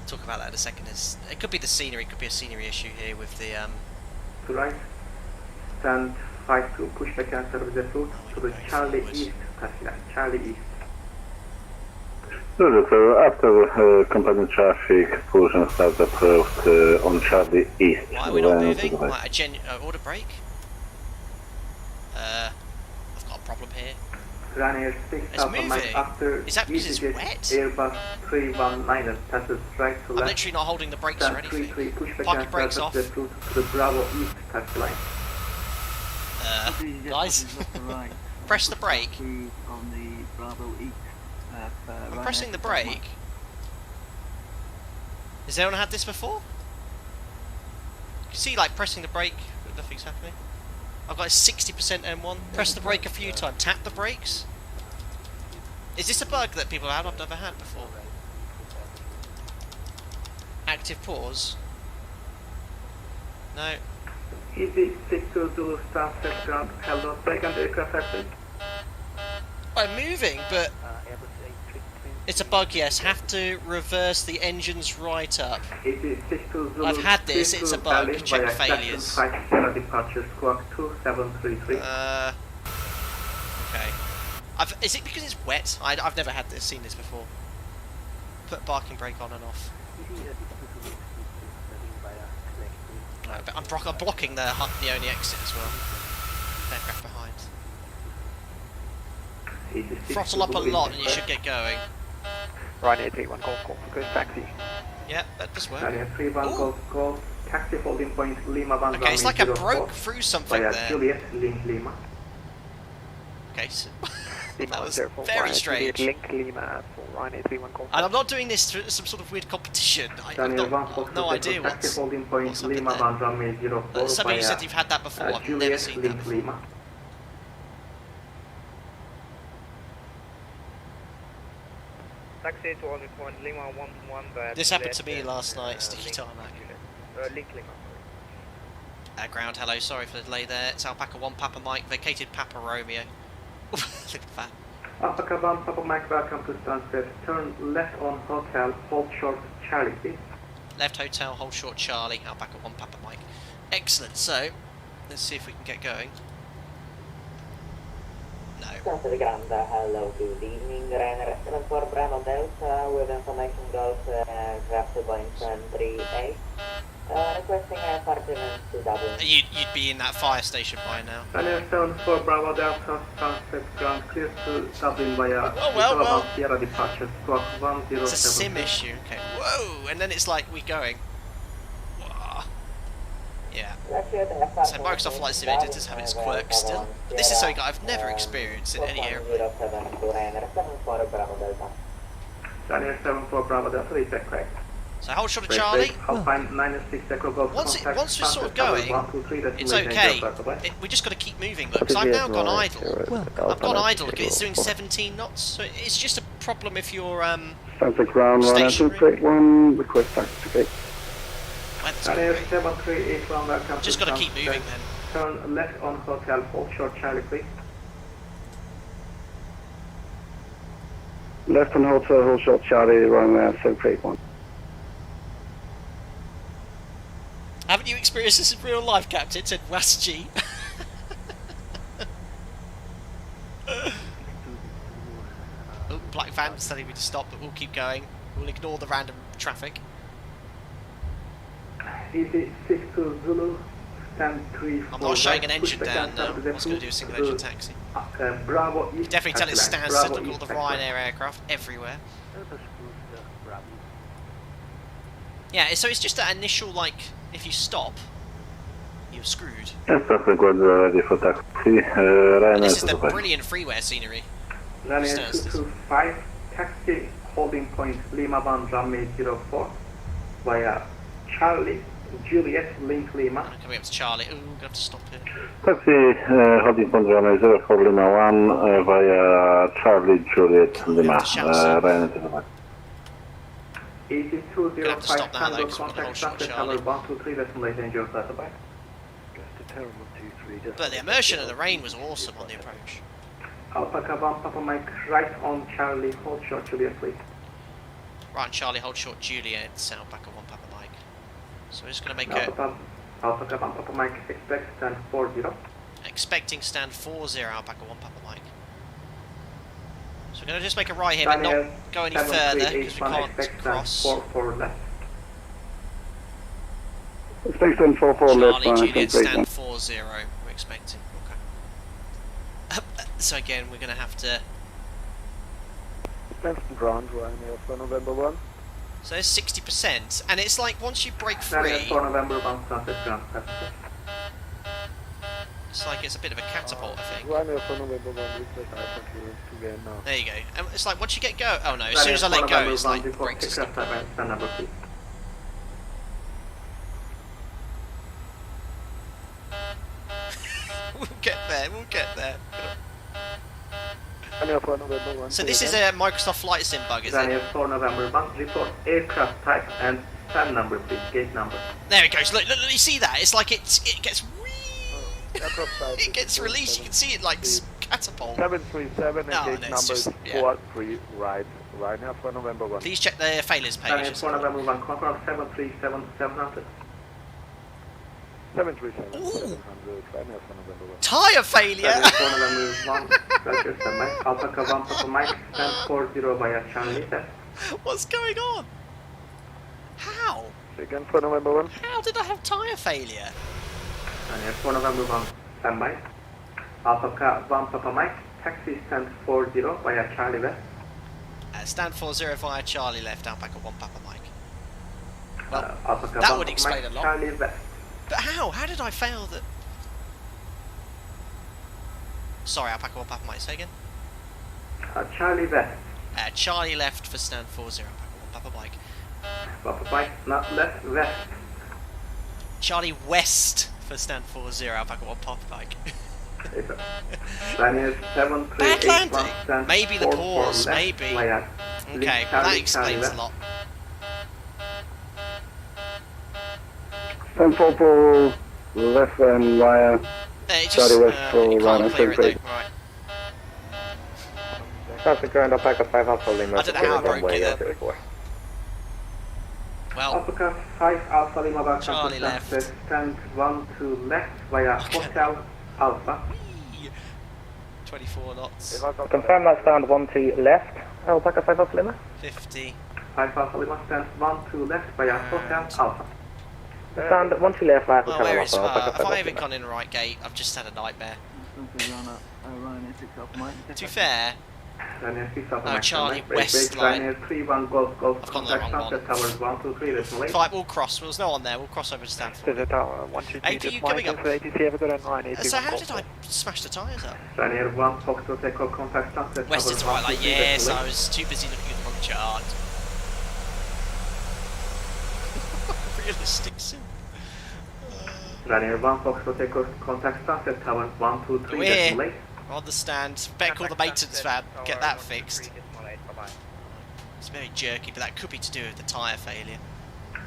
Talk about that in a second. It could be the scenery, it could be a scenery issue here with the To right, stand 52, pushback and service route to the Charlie East, Cassia, Charlie East. Roger, so after company traffic, push and start approved on Charlie East. Why are we not moving? Like a order break? I've got a problem here. Ryanair 6 It's Alpha Mike moving. after Is that because it's EGSS wet? Airbus 319 passes right to I'm left. literally not holding the brakes or anything. Pushback Park your and brakes start off. the route to the Bravo East taxi line. Guys, press the brake. On the Bravo East. I'm pressing the brake. Has anyone had this before? You can see like pressing the brake, but nothing's happening. I've got a 60% M1. Press the brake a few times. Tap the brakes. Is this a bug that people have? I've never had before. Active pause. No. Easy 620 Stansted ground, held on second aircraft exit. I'm moving, but it's a bug, yes. Have to reverse the engines right up. I've had this, it's a bug. Check failures. Departure squawk 2733. Okay. Is it because it's wet? I've never had this, seen this before. Put parking brake on and off. But I'm blocking the only exit as well. Aircraft behind. Throttle up a lot and you should get going. Ryanair 31 Golf Golf, good taxi. Yeah, that does work. Ryanair 31 Golf Golf, taxi holding point Lima Van Okay, it's like I broke through something there. Juliet Link Lima. Okay, so Lima that was 04, very Ryanair strange. Juliet Link Lima for Ryanair 31 Golf. And I'm not doing this through some sort of weird competition. I've no idea what's holding point up in Lima there. Van Runway 04 Some of you said you've had that before. I've never Juliet seen that Link before. Lima. Taxi to order point Lima 11. This happened to me last night, sticky tarmac. Link Lima. Ground, hello, sorry for the delay there. It's Alpaca 1 Papa Mike, vacated Papa Romeo. Look at that. Alpaca 1 Papa Mike, welcome to Stansted. Turn left on hotel, hold short Charlie, please. Left hotel, hold short Charlie, Alpaca 1 Papa Mike. Excellent, so let's see if we can get going. No. Stansted Ground, hello, good evening. Ryanair 74 Bravo Delta with information goes craft to Boeing 738. Requesting apartments to Dublin. You'd be in that fire station by now. Ryanair 74 Bravo Delta, Stansted Ground, clear to Dublin via well. Sierra departure, squawk 107. It's a sim issue, okay. Whoa! And then it's like, we going. Whoa. Yeah. So Microsoft Flight Simulator does have its quirks still. But this is something I've never experienced in any airplane. Ryanair 74 Bravo Delta, reset correct. So hold short of Charlie. Once we're sort of going, it's okay. We just got to keep moving, look, because I've now gone idle. I've gone idle, look, it's doing 17 knots, so it's just a problem if you're Stansted Ground, stationary. 1 request taxi. Just got to keep moving then. Turn left on hotel, hold short Charlie, please. Left on hotel, hold short Charlie, run 731. Haven't you experienced this in real life, Captain? Said Wasg. Oh, black van's telling me to stop, but we'll keep going. We'll ignore the random traffic. ED 6 to Zulu, stand 3 I'm not showing an engine down now. I was going to do a single engine taxi. Bravo East. Definitely tell it Stansted, look at all the Ryanair aircraft everywhere. Yeah, so it's just that initial, like, if you stop, you're screwed. Stansted Ground ready for taxi. And this is the brilliant freeware scenery. Ryanair 225, taxi holding point Lima Van Runway 04 via Charlie, Juliet, Link Lima. Coming up to Charlie. Ooh, we're going to have to stop here. Taxi holding point runway 04 Lima 1 via Charlie, Juliet, Lima. Ryanair 225. 8205 Tango, contact Stansted Tower 123, destination Angel Satellite. But the immersion and the rain was awesome on the approach. Alpaca 1 Papa Mike, right on Charlie, hold short Juliet, please. Right on Charlie, hold short Juliet, Alpaca 1 Papa Mike. So we're just going to make a... Alpaca 1 Papa Mike, expect stand 40. Expecting stand 40, Alpaca 1 Papa Mike. So So we're going to just make a right here, but not go any further because we can't cross. 44 left. Station 44 left. Charlie, Juliet, stand 40. We're expecting. Okay. So again, we're going to have to. Stansted ground, Ryanair for November 1. So there's 60%, and it's like once you break free. For November 1, Stansted ground. It's like it's a bit of a catapult, I think. Ryanair for November 1, request iPhone clearance to gain now. There you go. And it's like once you get go. Oh no! As soon as I let go, it's like breaks the stop. We'll get there. We'll get there. So this is a Microsoft Flight Sim bug, is it? For November 1, report aircraft type and stand number, please. Gate number. There it goes. Look, you see that? It's like it gets. It gets released. You can see it like catapult. 737 and gate number is 43 right. Ryanair for November 1. Please check the failures page. Ryanair for November 1, confirm 737 700. 737 700, Ryanair for November 1. Tyre failure! Ryanair for November 1, Roger, standby. Alpha 1 Papa Mike, stand 40 via Charlie left. What's going on? How? Again for November 1. How did I have tyre failure? Ryanair for November 1, standby. Alpha 1 Papa Mike, taxi stand 40 via Charlie left. Stand 40 via Charlie left, Alpaca 1 Papa Mike. Well, Alpha that would explain Mike, a lot. Charlie left. But how? How did I fail that? Sorry, Alpaca 1 Papa Mike, say again? Charlie left. Charlie left for stand 40, Alpaca 1 Papa Mike. Papa Mike, not left, west. Charlie west for stand 40, Alpaca 1 Papa Mike. Bad landing. Maybe the pause, maybe. Okay, that explains a lot. 1044 left and via Charlie West for Ryanair 33. Right. Stansted ground, Alpaca 5 Alpha Lima. I don't know how I broke it then. Well, Alpaca 5 Alpha Lima back Charlie left. Stand 1 to left via Hotel Alpha. 24 knots. Confirm that stand 1 to left, Alpaca 5 Alpha Lima. 50. 5 Alpha Lima stand 1 to left via Hotel Alpha. Stand 1 to left via Well, Hotel where is Alpha. if I haven't gone in the right gate, I've just had a nightmare. To be fair, Charlie West line. I've gone the wrong one. Fine, we'll cross. There's no one there. We'll cross over to Stanford. APU coming up. So how did I smash the tyres up? West is right, like, yes, I was too busy looking at the wrong chart. Realistic sim. Ryanair 1 Foxtrot Echo, contact Stansted Tower 123. We're on the stand. Better call the maintenance van. Get that fixed. It's very jerky, but that could be to do with the tyre failure.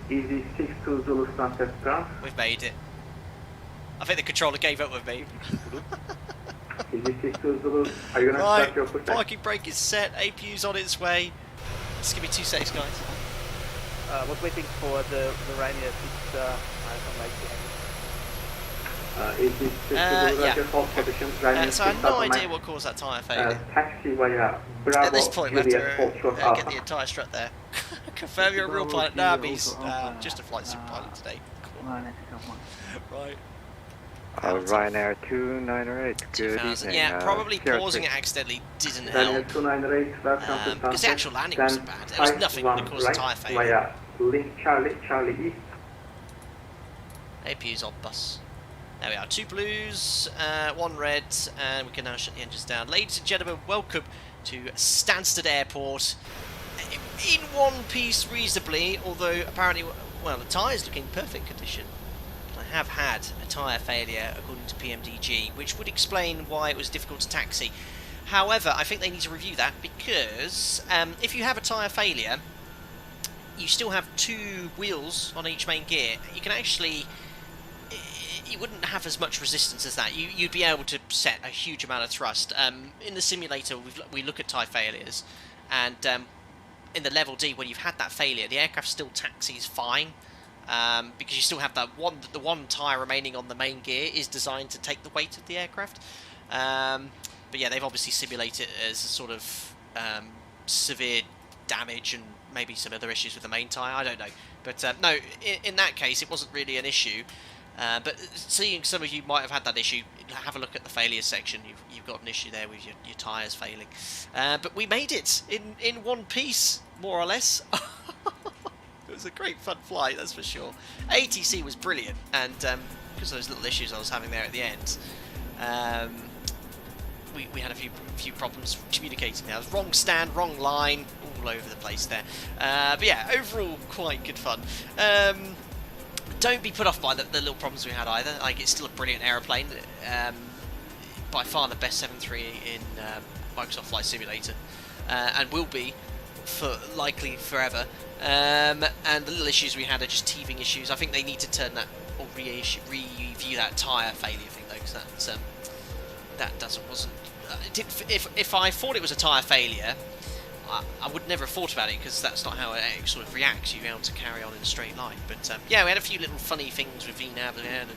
Easy 62 Zulu Stansted ground. We've made it. I think the controller gave up with me. Easy 62 Zulu. Are you going to start your pushback? Parking brake is set. APU's on its way. Just give me 2 seconds, guys. Was waiting for the Ryanair 6 Alpha Mike yeah. So I have no idea what caused that tyre failure. Taxi via Bravo, at this point, we have to get the entire strut there. Confirm you're a real pilot. Nah, bees. Just a flight sim pilot today. Right. Ryanair 298, good evening. Yeah, probably pausing it accidentally didn't help. Because the actual landing wasn't bad. There was nothing that caused a tyre failure. Link Charlie East. APU's on bus. There we are, 2 blues, 1 red, and we can now shut the engines down. Ladies and gentlemen, welcome to Stansted Airport. In one piece reasonably, although apparently, well, the tyre's looking in perfect condition. I have had a tyre failure according to PMDG, which would explain why it was difficult to taxi. However, I think they need to review that because if you have a tyre failure, you still have 2 wheels on each main gear. You can actually... you wouldn't have as much resistance as that. You'd be able to set a huge amount of thrust. In the simulator, we look at tyre failures, and in the level D, when you've had that failure, the aircraft still taxis fine, because you still have that the one tyre remaining on the main gear is designed to take the weight of the aircraft. But yeah, they've obviously simulated it as a sort of severe damage and maybe some other issues with the main tyre. I don't know, but no, in that case it wasn't really an issue. But seeing some of you might have had that issue, have a look at the failure section. You've got an issue there with your tyres failing. But we made it in one piece, more or less. It was a great fun flight, that's for sure. ATC was brilliant, and because of those little issues I was having there at the end, we had a few problems communicating there. It was wrong stand, wrong line, all over the place there. But yeah, overall quite good fun. Don't be put off by the little problems we had either. Like, it's still a brilliant aeroplane. By far the best 7.3 in Microsoft Flight Simulator, and will be for likely forever. And the little issues we had are just teething issues. I think they need to turn that or review that tyre failure thing though, because that wasn't. If I thought it was a tyre failure, I would never have thought about it, because that's not how it sort of reacts. You're able to carry on in a straight line. But yeah, we had a few little funny things with VNAV and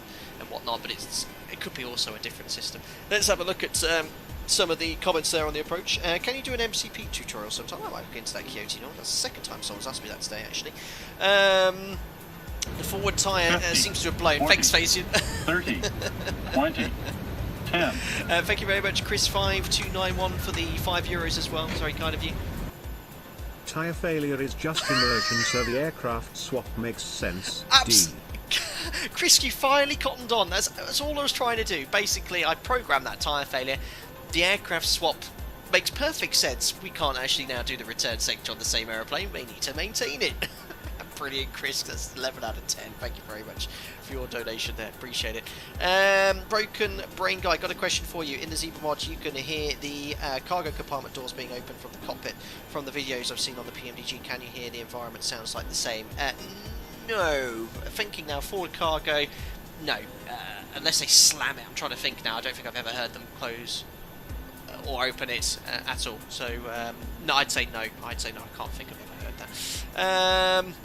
whatnot, but it could be also a different system. Let's have a look at some of the comments there on the approach. Can you do an MCP tutorial sometime? I might look into that, Kyoto. That's the second time someone's asked me that today, actually. The forward tyre seems to have blown. 40, Thanks, Facian. 30, 20, 10. Thank you very much, Chris5291, for the €5 as well. It's very kind of you. Tyre failure is just emergent, so the aircraft swap makes sense. D. Chris, you finally cottoned on. That's all I was trying to do. Basically, I programmed that tyre failure. The aircraft swap makes perfect sense. We can't actually now do the return sector on the same aeroplane. We need to maintain it. Brilliant, Chris. That's 11 out of 10. Thank you very much for your donation there. Appreciate it. Broken Brain Guy, got a question for you. In the ZIBO mod, you can hear the cargo compartment doors being opened from the cockpit. From the videos I've seen on the PMDG, can you hear the environment sounds like the same? No. Thinking now, forward cargo, no. Unless they slam it. I'm trying to think now. I don't think I've ever heard them close or open it at all. So, no, I'd say no. I can't think I've ever heard that.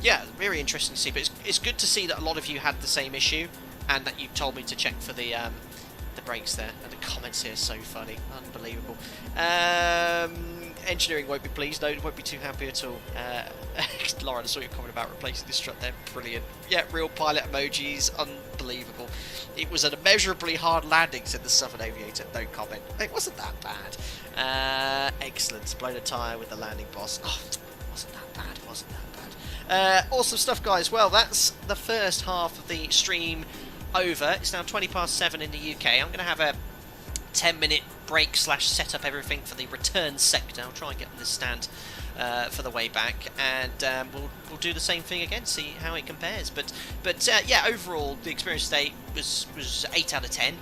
Yeah, very interesting to see. But it's good to see that a lot of you had the same issue, and that you told me to check for the brakes there. And the comments here are so funny. Unbelievable. Engineering won't be pleased. No, won't be too happy at all. Lauren, I saw your comment about replacing the strut there. Brilliant. Yeah, real pilot emojis. Unbelievable. It was an immeasurably hard landing, said the Southern Aviator. No comment. It wasn't that bad. Excellent. Blown a tyre with the landing boss. Oh, wasn't that bad. Wasn't that bad. Awesome stuff, guys. Well, that's the first half of the stream over. It's now 7:20 in the UK. I'm going to have a 10-minute break / set up everything for the return sector. I'll try and get on this stand for the way back, and we'll do the same thing again, see how it compares. But yeah, overall the experience today was 8 out of 10.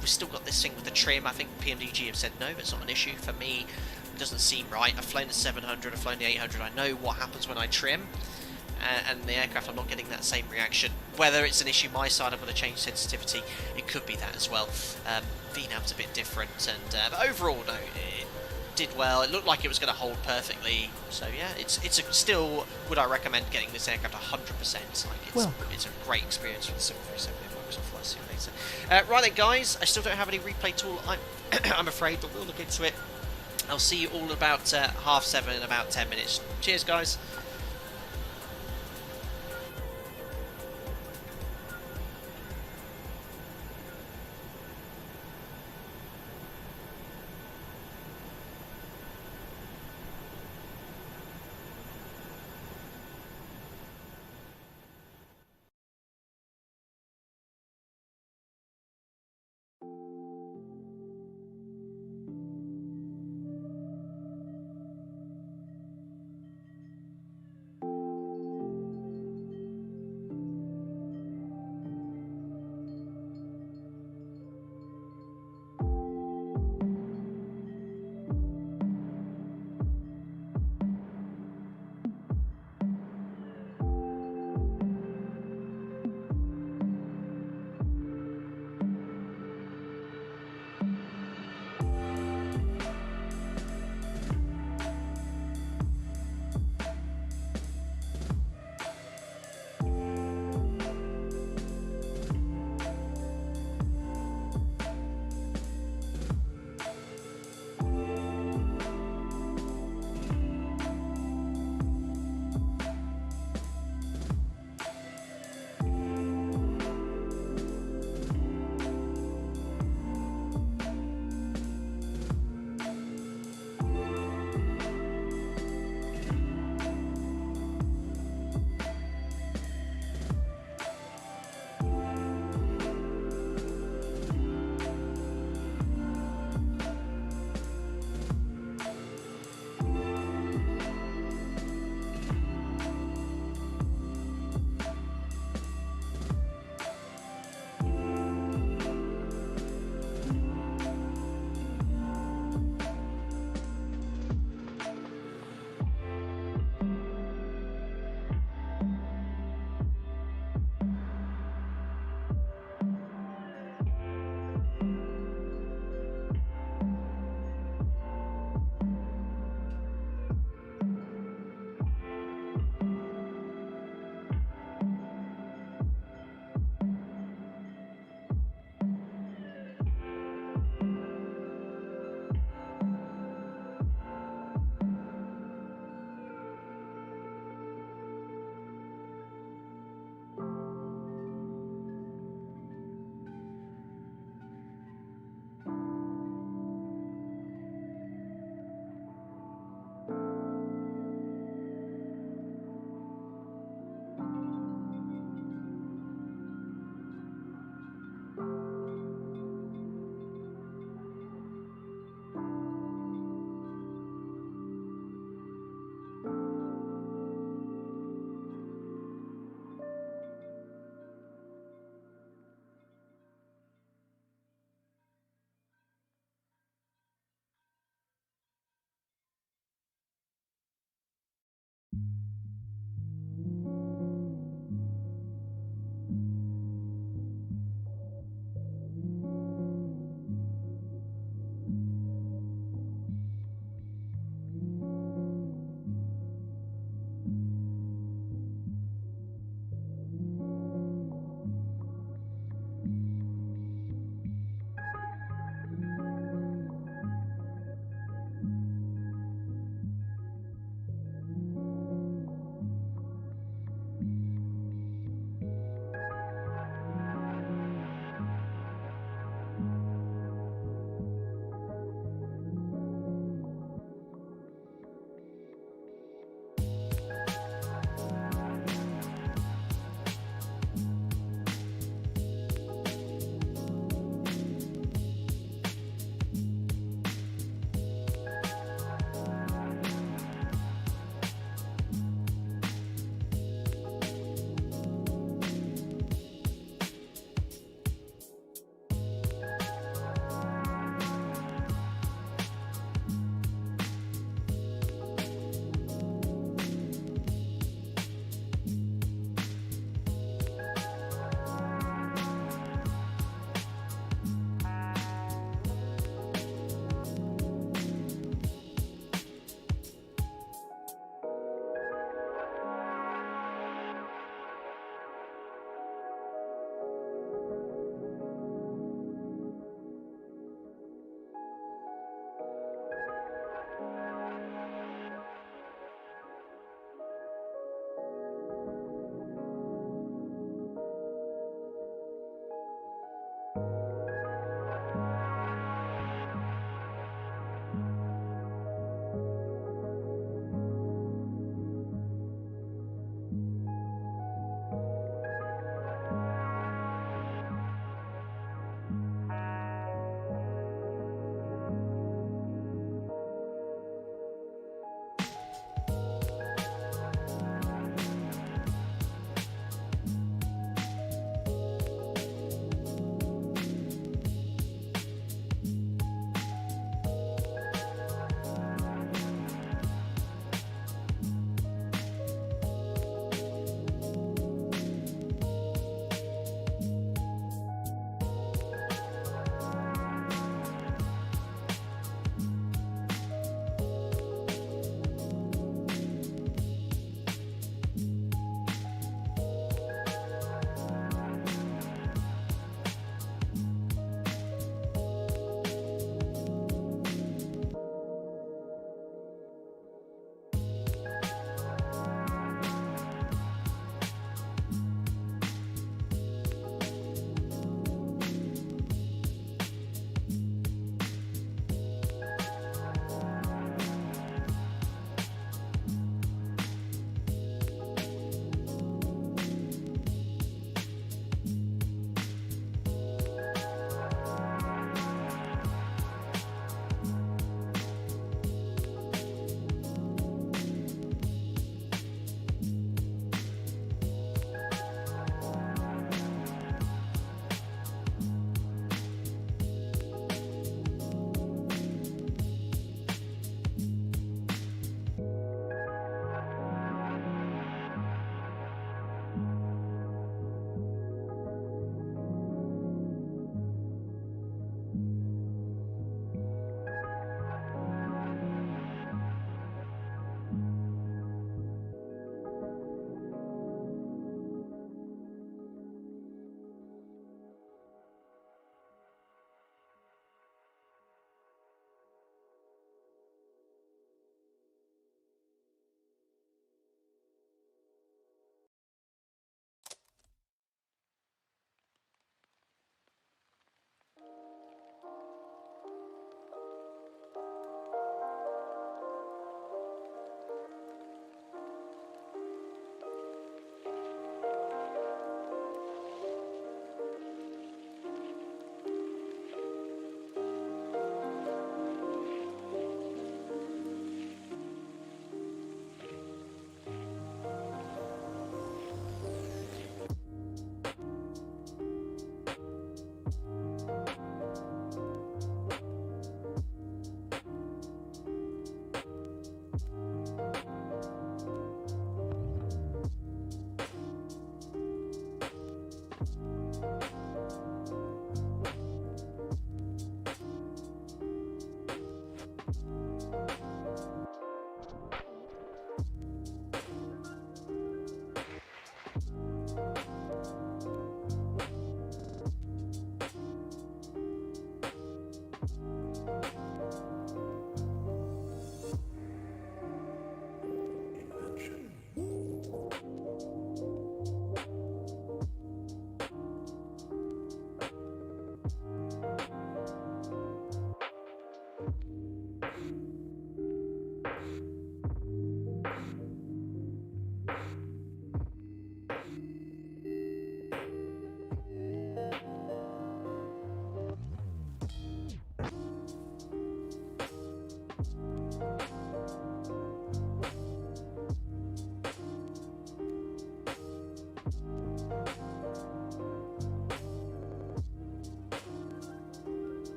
We've still got this thing with the trim. I think PMDG have said no, it's not an issue for me. It doesn't seem right. I've flown the 700, I've flown the 800. I know what happens when I trim. And the aircraft, I'm not getting that same reaction. Whether it's an issue my side, I'm going to change sensitivity. It could be that as well. VNAV's a bit different, and but overall, no, it did well. It looked like it was going to hold perfectly. So yeah, it's still. Would I recommend getting this aircraft 100%? Like it's a great experience with the 737 in Microsoft Flight Simulator. Right then, guys, I still don't have any replay tool. I'm afraid, but we'll look into it. I'll see you all about 7:30 in about 10 minutes. Cheers, guys.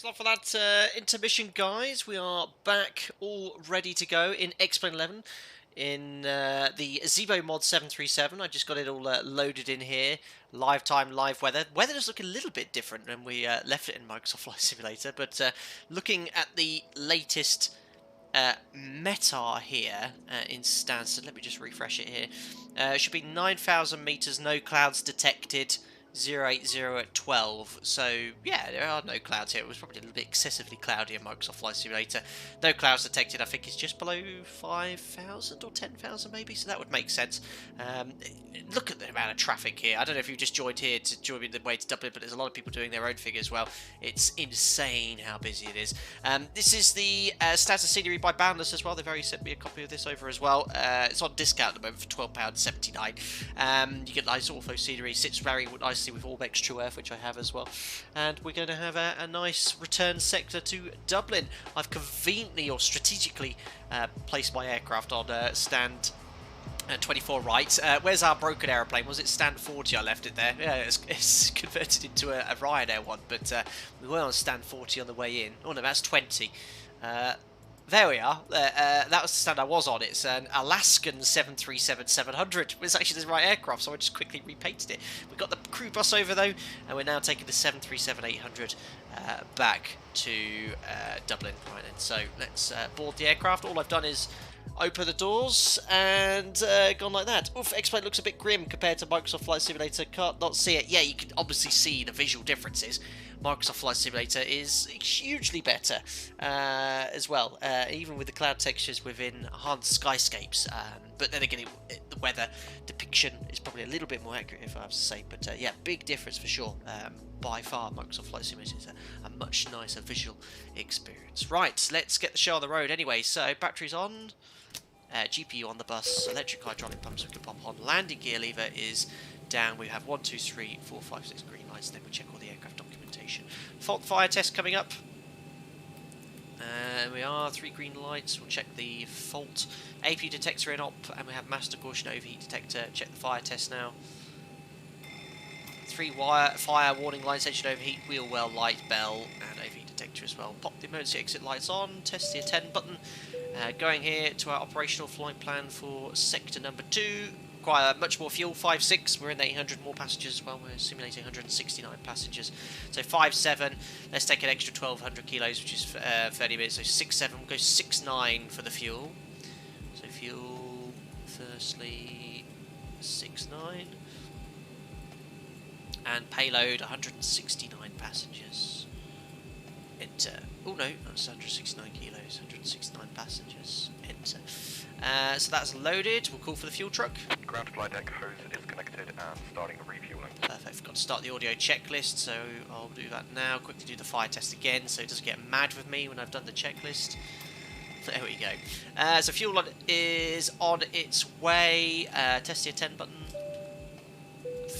Thanks a lot for that intermission, guys. We are back, all ready to go in X-Plane 11 in the ZIBO mod 737. I just got it all loaded in here. Live time, live weather. Weather does look a little bit different when we left it in Microsoft Flight Simulator, but looking at the latest METAR here in Stansted, let me just refresh it here. It should be 9,000 meters, no clouds detected. 080 at 12, so yeah, there are no clouds here. It was probably a little bit excessively cloudy in Microsoft Flight Simulator. No clouds detected. I think it's just below 5,000 or 10,000 maybe, so that would make sense. Look at the amount of traffic here. I don't know if you just joined here to join me the way to Dublin, but there's a lot of people doing their own figure as well. It's insane how busy it is. This is the status scenery by Boundless as well. They've already sent me a copy of this over as well. It's on discount at the moment for £12.79. You get nice ortho scenery. Sits very nicely with Orbex True Earth, which I have as well. And we're going to have a nice return sector to Dublin. I've conveniently or strategically placed my aircraft on stand 24 right. Where's our broken aeroplane? Was it stand 40? I left it there. Yeah, it's converted into a Ryanair one, but we were on stand 40 on the way in. Oh no, that's 20. There we are. That was the stand I was on. It's an Alaskan 737-700. It's actually the right aircraft, so I just quickly repainted it. We've got the crew bus over, though, and we're now taking the 737-800 back to Dublin. Right then, so let's board the aircraft. All I've done is open the doors and gone like that. Oof, X-Plane looks a bit grim compared to Microsoft Flight Simulator. Can't not see it. Yeah, you can obviously see the visual differences. Microsoft Flight Simulator is hugely better as well, even with the cloud textures within enhanced skyscapes. But then again, the weather depiction is probably a little bit more accurate, if I have to say. But yeah, big difference for sure. By far, Microsoft Flight Simulator is a much nicer visual experience. Right, let's get the show on the road anyway. So, batteries on. GPU on the bus, electric hydraulic pumps we can pop on, landing gear lever is down, we have 1, 2, 3, 4, 5, 6 green lights, then we check all the aircraft documentation. Fault fire test coming up, we are 3 green lights, we'll check the fault, AP detector in op, and we have master caution overheat detector, check the fire test now. 3 fire warning lights, engine overheat, wheel well light, bell, and overheat detector as well. Pop the emergency exit lights on, test the attend button. Going here to our operational flight plan for sector number 2. Require much more fuel, 5.6. We're in the 800 more passengers as well. We're simulating 169 passengers. So 5.7. Let's take an extra 1,200 kilos, which is 30 minutes. So 6.7. We'll go 6.9 for the fuel. So fuel, firstly, 6.9. And payload, 169 passengers. Enter. Oh no, that's 169 kilos, 169 passengers. Enter. So that's loaded. We'll call for the fuel truck. Ground flight deck hose is connected and starting refueling. Perfect. Forgot to start the audio checklist, so I'll do that now. Quickly do the fire test again, so it doesn't get mad with me when I've done the checklist. There we go. So fuel is on its way. Test the attend button.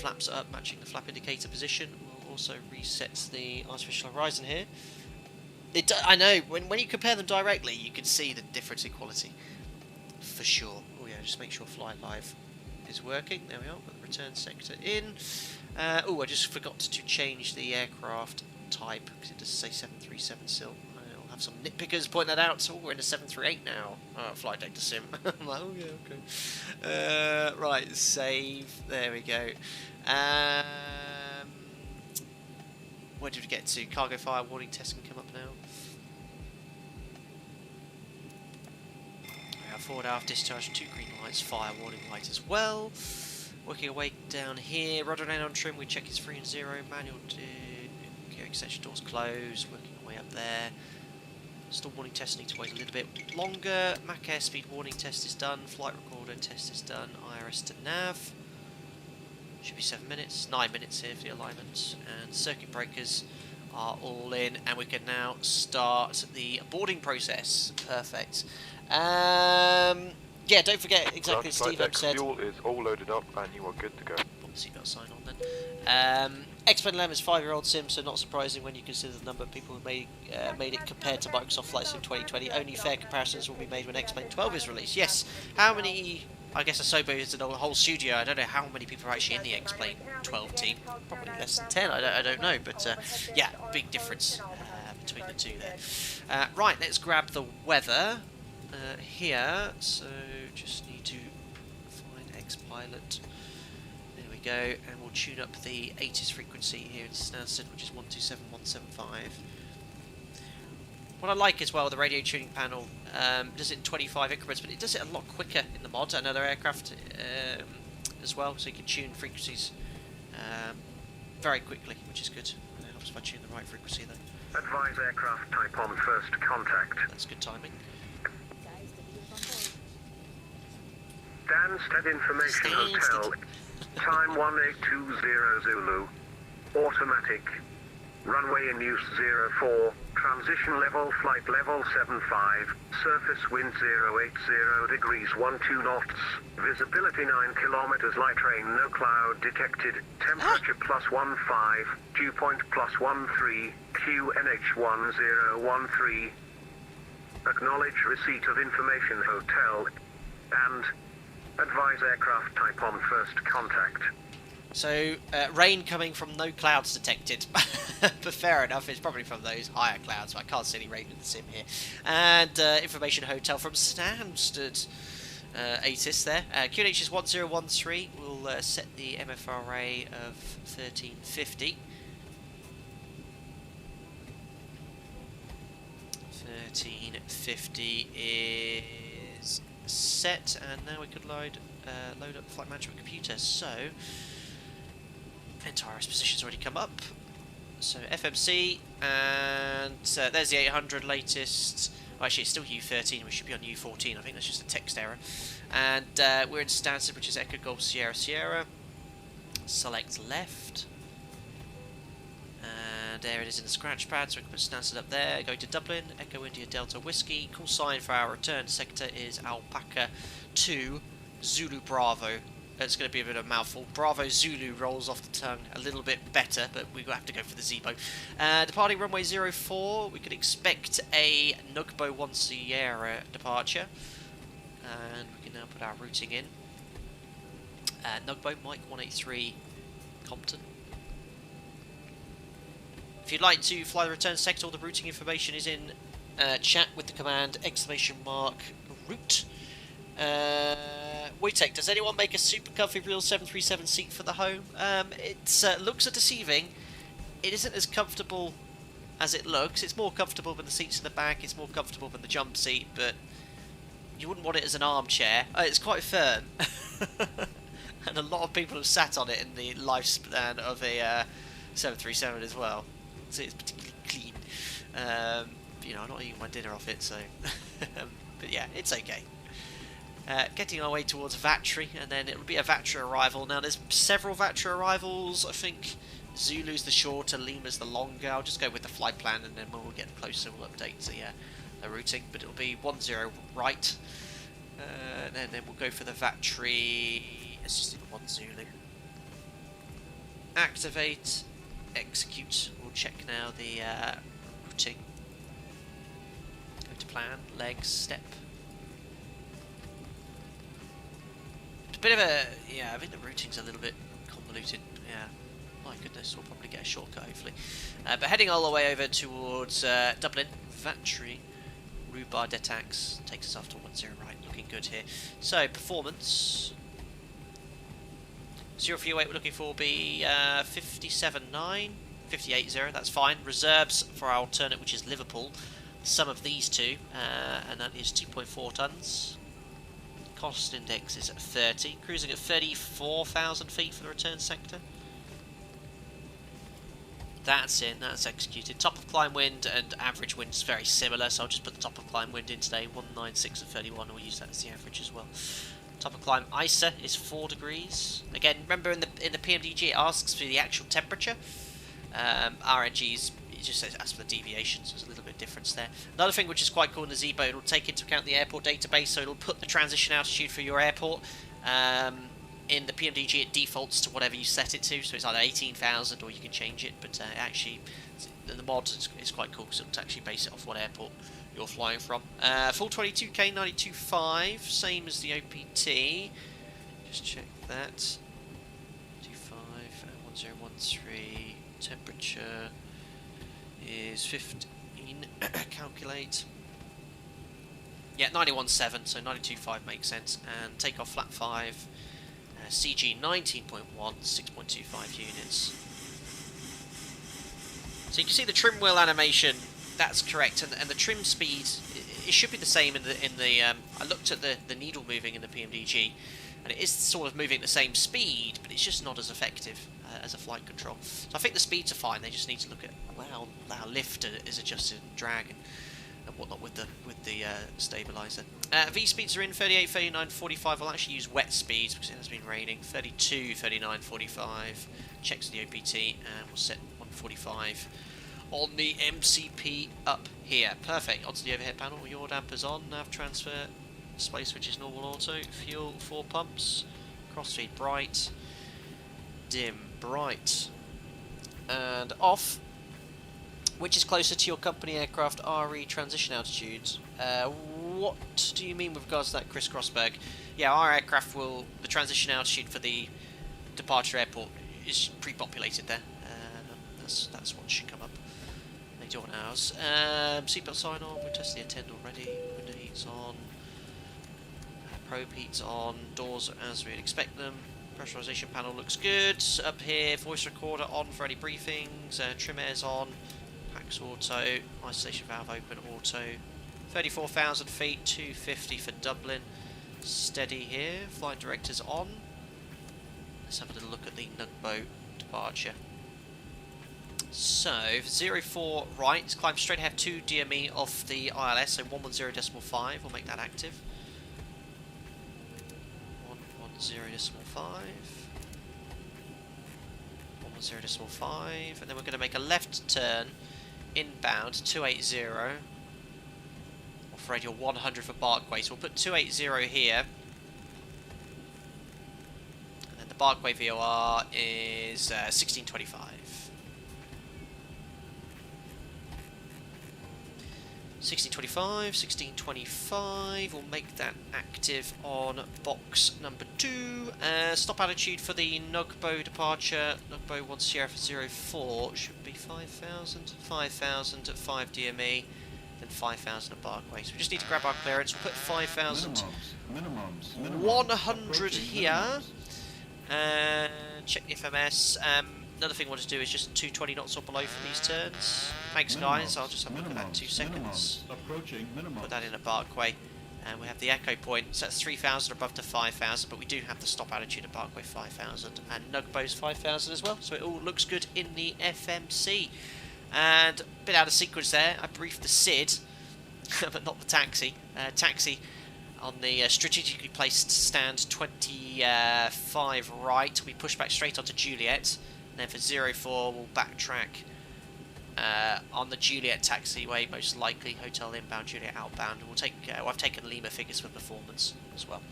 Flaps up, matching the flap indicator position. We'll also reset the artificial horizon here. I know, when you compare them directly, you can see the difference in quality. For sure. Oh yeah, just make sure Fly Live is working. There we are, got the return sector in. Oh, I just forgot to change the aircraft type, because it does say 737 still. I'll have some nitpickers point that out. So we're in a 738 now. Flight deck to sim. I'm like, oh yeah, okay. Right, save. There we go. Where did we get to? Cargo fire warning test can come up now. We have forward aft discharge, 2 green lights, fire warning light as well. Working our way down here, rudder and on trim, we check it's 3 and 0, manual extension doors closed, working our way up there. Storm warning test needs to wait a little bit longer. Mach airspeed warning test is done, flight recorder test is done, IRS to nav. Should be 7 minutes, 9 minutes here for the alignment, and circuit breakers are all in, and we can now start the boarding process. Perfect. Yeah, don't forget exactly as Steve said. Fuel is all loaded up, and you are good to go. Put the seatbelt sign on then. X-Plane 11 is 5-year-old sim, so not surprising when you consider the number of people who made it compared to Microsoft Flight Sim 2020. Only fair comparisons will be made when X-Plane 12 is released. Yes, how many? I guess Asobo is in a whole studio. I don't know how many people are actually in the X-Plane 12 team. Probably less than 10. I don't know, but yeah, big difference between the two there. Right, let's grab the weather here. So just need to find X-Pilot. There we go, and we'll tune up the 80s frequency here in Stansted, which is 127175. What I like as well, the radio tuning panel does it in 25 increments, but it does it a lot quicker in the mod and other aircraft as well, so you can tune frequencies very quickly, which is good. And it helps if I tune the right frequency though. Advise aircraft type on first contact. That's good timing. Stansted Information Hotel. Time 1820 Zulu. Automatic. Runway in use 04. Transition level, flight level 75. Surface wind 080 degrees 12 knots. Visibility 9 kilometers. Light rain, no cloud detected. Temperature +15. Dew point +13. QNH 1013. Acknowledge receipt of information hotel. And advise aircraft type on first contact. So, rain coming from no clouds detected. But fair enough, it's probably from those higher clouds, but I can't see any rain in the sim here. And information hotel from Stansted. ATIS there. QNH is 1013. We'll set the MFRA of 1350. 1350 is set, and now we could load up flight management computer. So entire position's already come up. So FMC, and there's the 800 latest. Oh, actually, it's still U13. We should be on U14. I think that's just a text error. And we're in Stansted, which is Echo Golf Sierra Sierra. Select left. And there it is in the scratch pad, so we can put Stansted up there. Go to Dublin, Echo India Delta Whiskey. Call sign for our return sector is Alpaca 2 Zulu Bravo. It's going to be a bit of a mouthful. Bravo Zulu rolls off the tongue a little bit better, but we have to go for the ZIBO. Departing runway 04, we could expect a Nugbo 1 Sierra departure. And we can now put our routing in. Nugbo, Mike 183, Compton. If you'd like to fly the return sector, all the routing information is in chat with the command !route. Wojtek, does anyone make a super comfy real 737 seat for the home? It looks deceiving. It isn't as comfortable as it looks. It's more comfortable than the seats in the back. It's more comfortable than the jump seat, but you wouldn't want it as an armchair. It's quite firm. And a lot of people have sat on it in the lifespan of a 737 as well. So it's particularly clean. You know, I'm not eating my dinner off it, so... but yeah, it's okay. Getting our way towards Vatry, and then it'll be a Vatry arrival. Now, there's several Vatry arrivals. I think Zulu's the shorter, Lima's the longer. I'll just go with the flight plan, and then when we get closer, we'll update the routing. But it'll be 10 right, and then we'll go for the Vatry. Let's just do the 1 Zulu. Activate, execute. We'll check now the routing. Go to plan, legs, step. Bit of a, yeah, I think the routing's a little bit convoluted. Yeah, my goodness, we'll probably get a shortcut hopefully. But heading all the way over towards Dublin, Vatry, Rue Bar d'Etax takes us after 10 right, looking good here. So performance 0 for your weight we're looking for will be 57.9, 58.0. That's fine. Reserves for our alternate, which is Liverpool. The sum of these two, and that is 2.4 tons. Cost index is at 30, cruising at 34,000 feet for the return sector. That's in, that's executed. Top of climb wind and average wind is very similar, so I'll just put the top of climb wind in today, 196 and 31, and we'll use that as the average as well. Top of climb ISA is 4 degrees. Again, remember in the PMDG it asks for the actual temperature. RNG's just as for the deviations, there's a little bit of difference there. Another thing which is quite cool in the ZIBO, it'll take into account the airport database, so it'll put the transition altitude for your airport. In the PMDG it defaults to whatever you set it to, so it's either 18,000 or you can change it, but actually the mod is quite cool because it'll actually base it off what airport you're flying from. Full 22k 92.5, same as the OPT. Just check that. 25 1013, temperature is 15 machine. Calculate. Yeah, 91.7, so 92.5 makes sense. And takeoff flat 5. CG 19.1, 6.25 units. So you can see the trim wheel animation. That's correct, and the trim speed, it should be the same in the. I looked at the needle moving in the PMDG, and it is sort of moving at the same speed, but it's just not as effective as a flight control. So I think the speeds are fine. They just need to look at how lift is adjusted, and drag, and whatnot with the stabilizer. V speeds are in 38, 39, 45. I'll actually use wet speeds because it has been raining. 32, 39, 45. Checks the OPT, and we'll set 145 on the MCP up here. Perfect. Onto the overhead panel. Yaw dampers on. Nav transfer. Display switch is normal auto. Fuel 4 pumps. Crossfeed bright. Dim bright. And off. Which is closer to your company aircraft RE transition altitude? What do you mean with regards to that, Chris Crossberg? Yeah, our aircraft will... The transition altitude for the departure airport is pre-populated there. That's what should come up. They do on ours. Seatbelt sign on. We test the attend already. Window heat's on. Probe heat's on. Doors are as we'd expect them. Pressurization panel looks good. Up here, voice recorder on for any briefings. Trim air's on. Pax auto. Isolation valve open auto. 34,000 feet. 250 for Dublin. Steady here. Flight director's on. Let's have a little look at the Nugbo departure. So, 04 right, climb straight ahead 2 DME off the ILS, so 110.5, we'll make that active. 110.5. 110.5, and then we're going to make a left turn inbound 280 off radio 100 for Barkway, so we'll put 280 here. And then the Barkway VOR is 1625. 1625, we'll make that active on box number 2. Stop altitude for the Nugbo departure, Nugbo 1 Sierra for 04, should be 5,000 at 5 DME, then 5,000 at Barkway. So we just need to grab our clearance, we'll put 5,100 here, and check the FMS. Another thing I want to do is just 220 knots or below for these turns. Thanks guys, I'll just have a look at that in 2 seconds. Put that in at Barkway. And we have the echo point, so that's 3,000 above to 5,000, but we do have the stop altitude at Barkway 5,000 and Nugbo's 5,000 as well, so it all looks good in the FMC. And a bit out of sequence there, I briefed the SID, but not the taxi. Taxi on the strategically placed stand 25 right, we push back straight onto Juliet. And then for 04, we'll backtrack on the Juliet taxiway, most likely hotel inbound, Juliet outbound. And we'll take. I've taken Lima figures for performance as well.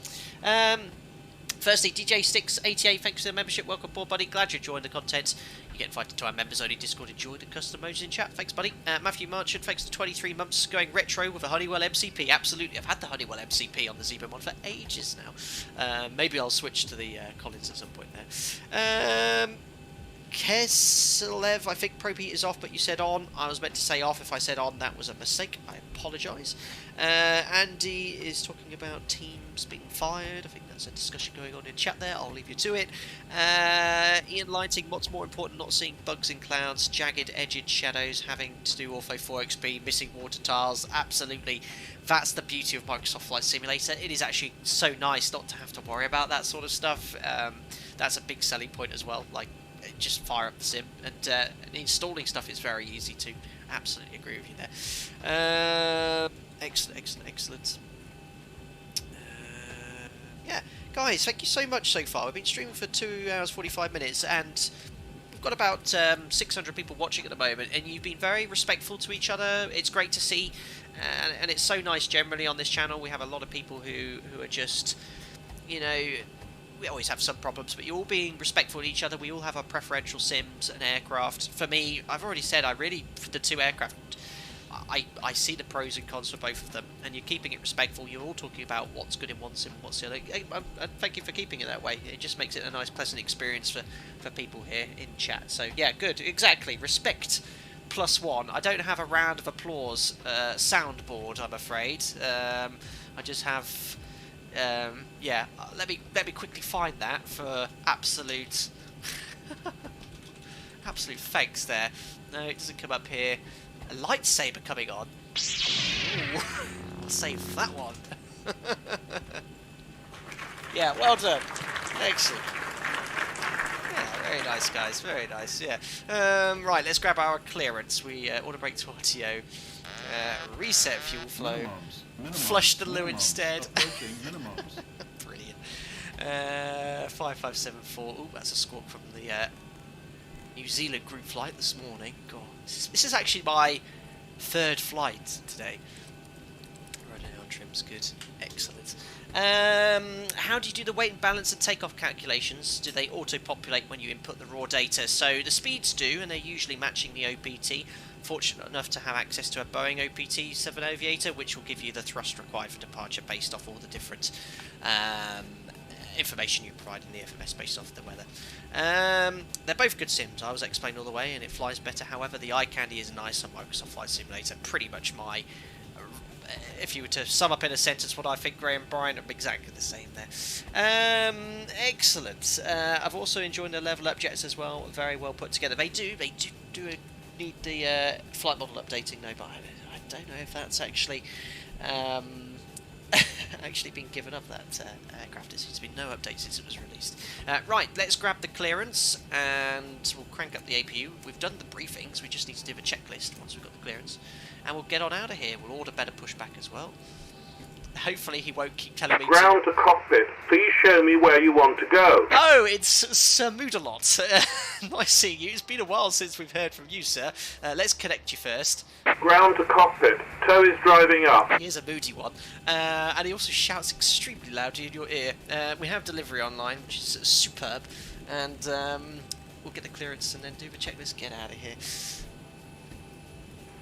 Firstly, DJ Sticks 88, thanks for the membership. Welcome aboard, buddy. Glad you joined the content. You get invited to our members only Discord. Enjoy the custom emojis in chat. Thanks, buddy. Matthew Marchand, thanks for 23 months going retro with a Honeywell MCP. Absolutely, I've had the Honeywell MCP on the ZIBO mod for ages now. Maybe I'll switch to the Collins at some point there. Keslev, I think Pro Pete is off, but you said on. I was meant to say off. If I said on, that was a mistake. I apologise. Andy is talking about teams being fired. I think that's a discussion going on in chat there. I'll leave you to it. Ian Lighting, what's more important, not seeing bugs in clouds, jagged, edged shadows, having to do Ortho 4XP, missing water tiles? Absolutely. That's the beauty of Microsoft Flight Simulator. It is actually so nice not to have to worry about that sort of stuff. That's a big selling point as well. Like, just fire up the sim, and installing stuff is very easy too. Absolutely agree with you there. Excellent. Yeah, guys, thank you so much so far. We've been streaming for 2 hours 45 minutes, and we've got about 600 people watching at the moment, and you've been very respectful to each other. It's great to see, and it's so nice generally on this channel. We have a lot of people who are just, you know, we always have some problems, but you're all being respectful to each other. We all have our preferential sims and aircraft. For me, I've already said, for the 2 aircraft, I see the pros and cons for both of them, and you're keeping it respectful. You're all talking about what's good in one sim and what's the other. And thank you for keeping it that way. It just makes it a nice, pleasant experience for people here in chat. So, yeah, good. Exactly. Respect +1. I don't have a round of applause soundboard, I'm afraid. I just have, yeah. Let me quickly find that for absolute, absolute thanks there. No, it doesn't come up here. A lightsaber coming on. Ooh, I'll save that one. Yeah, well done. Excellent. Yeah, very nice, guys. Very nice. Yeah. Right, let's grab our clearance. We auto brake to RTO. Reset fuel flow. Flush the loo instead. Brilliant. 5574. Ooh, that's a squawk from the New Zealand group flight this morning. God, this is actually my 3rd flight today. Right now, trim's good. Excellent. How do you do the weight and balance and takeoff calculations? Do they auto-populate when you input the raw data? So the speeds do, and they're usually matching the OPT. Fortunate enough to have access to a Boeing OPT 7 Aviator, which will give you the thrust required for departure based off all the different information you provide in the FMS based off the weather. They're both good sims. I was explained all the way, and it flies better. However, the eye candy is nice on Microsoft Flight Simulator. Pretty much my... if you were to sum up in a sentence what I think, Graham Bryant, I'm exactly the same there. Excellent. I've also enjoyed the level up jets as well. Very well put together. They do need the flight model updating though, but I don't know if that's actually actually been given up, that aircraft. There's been no update since it was released. Right, let's grab the clearance and we'll crank up the APU. We've done the briefings, we just need to do the checklist once we've got the clearance. And we'll get on out of here. We'll order better pushback as well. Hopefully he won't keep telling me Ground to Cockpit. Please show me where you want to go. Oh, it's Sir Moodalot. Nice seeing you. It's been a while since we've heard from you, sir. Let's connect you first. Ground to Cockpit. Tow is driving up. He is a moody one. And he also shouts extremely loudly in your ear. We have delivery online, which is superb. And we'll get the clearance and then do the checklist. Get out of here.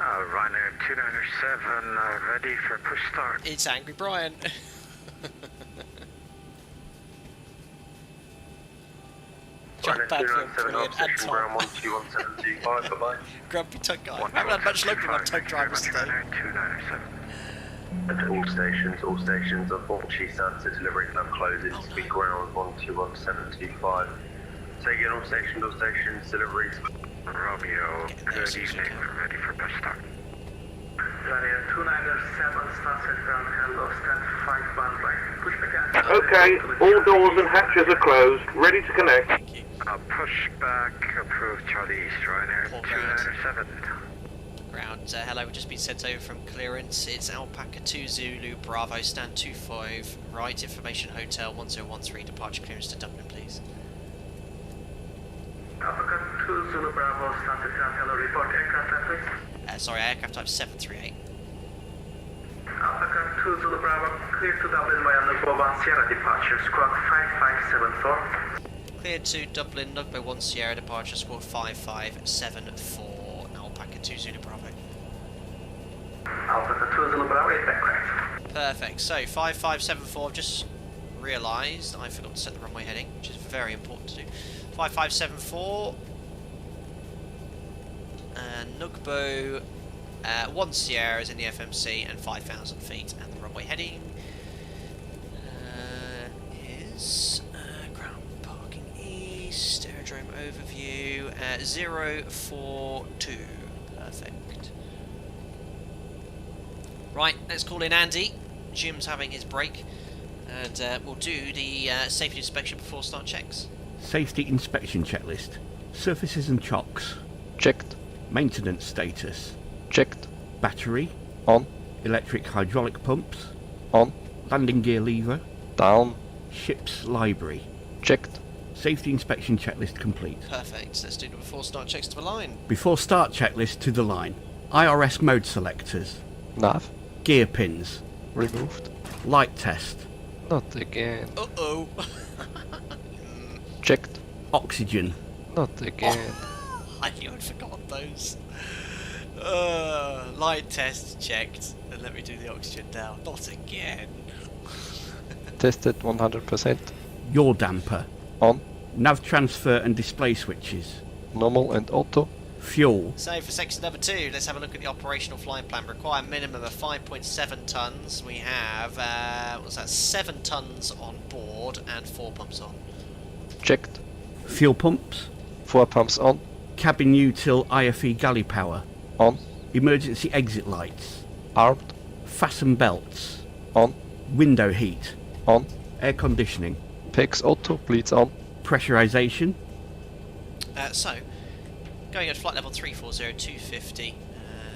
Ryanair 297, ready for push start. It's Angry Brian. Jump back here, brilliant, and Tom. Grumpy tug guy. We haven't had much luck with our tug drivers today. At all stations, unfortunately, Stansted delivery club closes to be ground 121.725. Take in all stations, deliveries. Romeo, good evening, ready for push start. Ryanair 297, Stansted ground, hello, stand 51 right. Pushback. Okay, all doors and hatches are closed, ready to connect. Thank you. Pushback, approved, Charlie East, Ryanair 297. Ground, hello, we've just been sent over from clearance. It's Alpaca 2 Zulu, Bravo, stand 25, right, information hotel 1013, departure clearance to Dublin, please. Alpaca 2 Zulu, Bravo, stand hello, report aircraft type, please. Sorry, aircraft type 738. Alpaca 2 Zulu, Bravo, clear to Dublin via Nugbo 1 Sierra departure, squawk 5574. Cleared to Dublin, Nugbo 1 Sierra departure, squawk 5574, Alpaca 2 Zulu, Bravo. Alpaca 2 Zulu, Bravo, is that correct? Perfect, so 5574, I've just realised I forgot to set the runway heading, which is very important to do. 5574, Nugbo 1 Sierra is in the FMC and 5,000 feet, and the runway heading is ground parking east, aerodrome overview 042. Perfect. Right, let's call in Andy. Jim's having his break, and we'll do the safety inspection before start checks. Safety inspection checklist. Surfaces and chocks. Checked. Maintenance status. Checked. Battery. On. Electric hydraulic pumps. On. Landing gear lever. Down. Ship's library. Checked. Safety inspection checklist complete. Perfect. Let's do the before start checks to the line. Before start checklist to the line. IRS mode selectors. Nav. Gear pins. Removed. Light test. Not again. Uh-oh. Checked. Oxygen. Not again. I knew I'd forgotten those. Light test checked. And let me do the oxygen down. Not again. Tested 100%. Yaw damper. On. Nav transfer and display switches. Normal and auto. Fuel. So for section number 2, let's have a look at the operational flying plan. Require a minimum of 5.7 tonnes. We have, what's that, 7 tonnes on board and 4 pumps on. Checked. Fuel pumps. 4 pumps on. Cabin util IFE galley power. On. Emergency exit lights. Armed. Fasten belts. On. Window heat. On. Air conditioning. PX auto, bleeds on. Pressurization. So, going at flight level 340-250,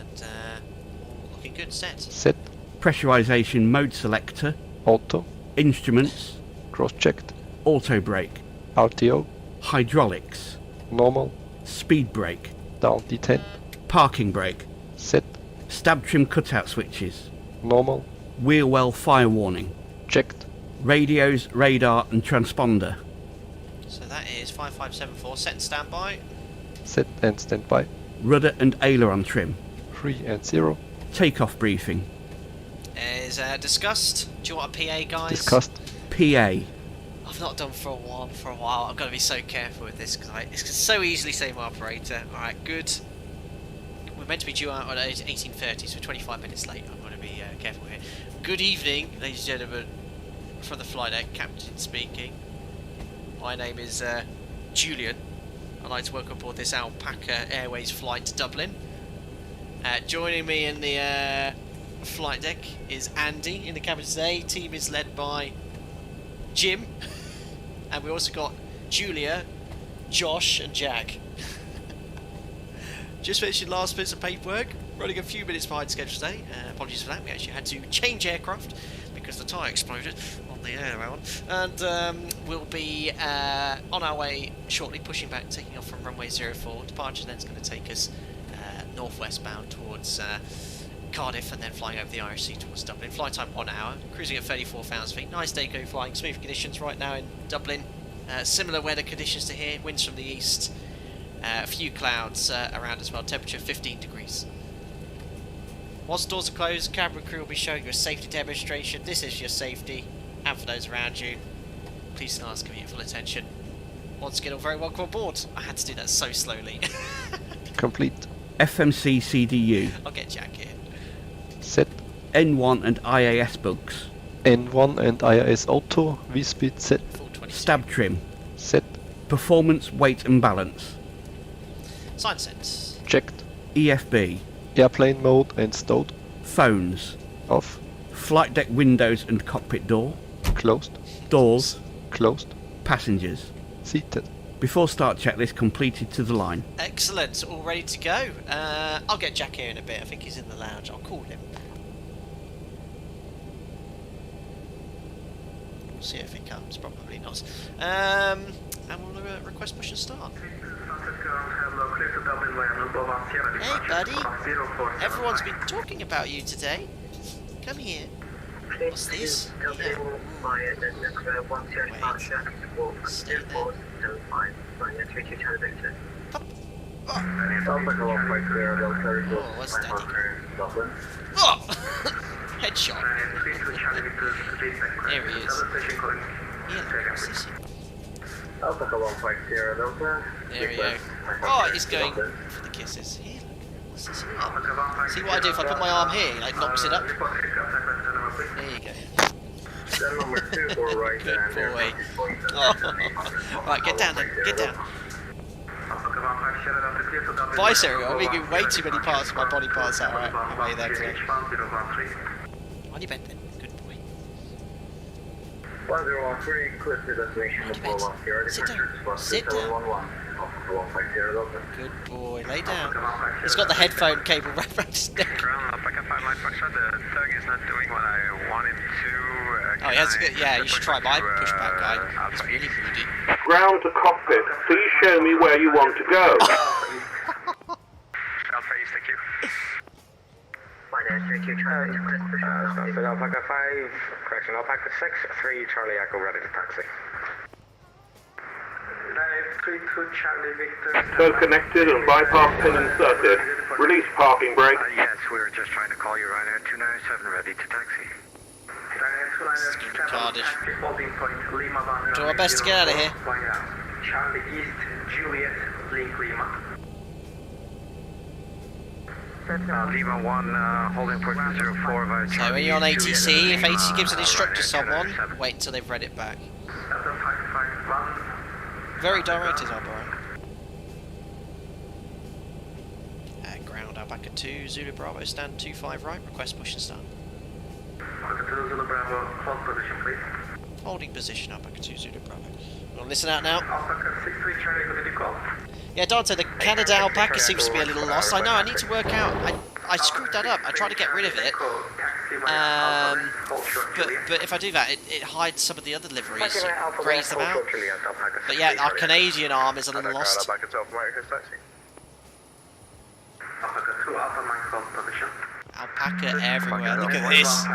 and all looking good. Set. Set. Pressurization mode selector. Auto. Instruments. Cross-checked. Auto brake. RTO. Hydraulics. Normal. Speed brake. Down D10. Parking brake. Set. Stab trim cutout switches. Normal. Wheel well fire warning. Checked. Radios, radar and transponder. So that is 5574. Set and standby. Set and standby. Rudder and aileron trim. 3 and 0. Takeoff briefing. Is discussed. Do you want a PA, guys? Discussed. PA. I've not done for a while. I've got to be so careful with this because it's so easily say my operator. Alright, good. We're meant to be due out at 18:30, so 25 minutes late. I'm going to be careful here. Good evening, ladies and gentlemen. From the flight deck, captain speaking. My name is Julian. I'd like to welcome aboard this Alpaca Airways flight to Dublin. Joining me in the flight deck is Andy in the cabin today. Team is led by Jim, and we also got Julia, Josh, and Jack. Just finished last bits of paperwork. Running a few minutes behind schedule today. Apologies for that. We actually had to change aircraft because the tyre exploded on the air around, and we'll be on our way shortly, pushing back, taking off from runway 04. Departure then is going to take us northwest bound towards Cardiff, and then flying over the Irish Sea towards Dublin. Flight time 1 hour, cruising at 34,000 feet. Nice day go flying, smooth conditions right now in Dublin. Similar weather conditions to here, winds from the east, a few clouds around as well. Temperature 15 degrees. Once the doors are closed, cabin crew will be showing you a safety demonstration. This is your safety, and for those around you, please and ask for your full attention. Once again, all very welcome aboard. I had to do that so slowly. Complete. FMC CDU. I'll get Jack here. Set. N1 and IAS bugs. N1 and IAS auto, V-speed set. Stab trim. Set. Performance, weight and balance. Sign sense. Checked. EFB. Airplane mode and stowed. Phones. Off. Flight deck windows and cockpit door. Closed. Doors. Closed. Passengers. Seated. Before start checklist completed to the line. Excellent, all ready to go. I'll get Jack here in a bit. I think he's in the lounge. I'll call him. We'll see if he comes. Probably not. And we'll request push and start. Hey, buddy. Everyone's been talking about you today. Come here. What's this? Yeah. Wait. Stay there. Oh, what's that? Oh! Headshot. There he is. Yeah, what's this? There we go. Oh, he's going for the kisses. Here, look. What's this here? See what I do if I put my arm here? He like knocks it up. There you go. Good boy. Oh. Right, get down then. Get down. Bye, Serial. I'm making way too many parts of my body parts out away there today. On your bed then. Good boy. 1013, clear to destination of Boeing. Sit down. Sit down. Good boy. Lay down. He's got the headphone cable wrapped around his neck. Oh, he has a good, yeah, you should try my pushback guy. He's really moody. Ground to cockpit. Please show me where you want to go. Stansted Alpaca 5, correction, Alpaca 6, 3, Charlie Echo, ready to taxi. So connected and bypass pin inserted. Release parking brake. Yes, we were just trying to call you right at 297, ready to taxi. This is going to be Cardiff. Do our best to get out of here. Charlie East, Juliet, Link Lima. Lima 1, holding for 04 via So when you're on ATC, if ATC gives an instruct to someone, wait until they've read it back. Very direct is our Brian. Ground Alpaca 2, Zulu Bravo, stand 25 right, request push and start. Alpaca 2, Zulu Bravo, hold position please. Holding position, Alpaca 2, Zulu Bravo. Well, listen out now. Alpaca 63, Charlie, what did you call? Yeah, Dante, the Canada Alpaca seems to be a little lost. I know, I need to work out. I screwed that up. I tried to get rid of it. But if I do that, it hides some of the other liveries. It grays them out. But yeah, our Canadian arm is a little lost. Alpaca everywhere. Look at this.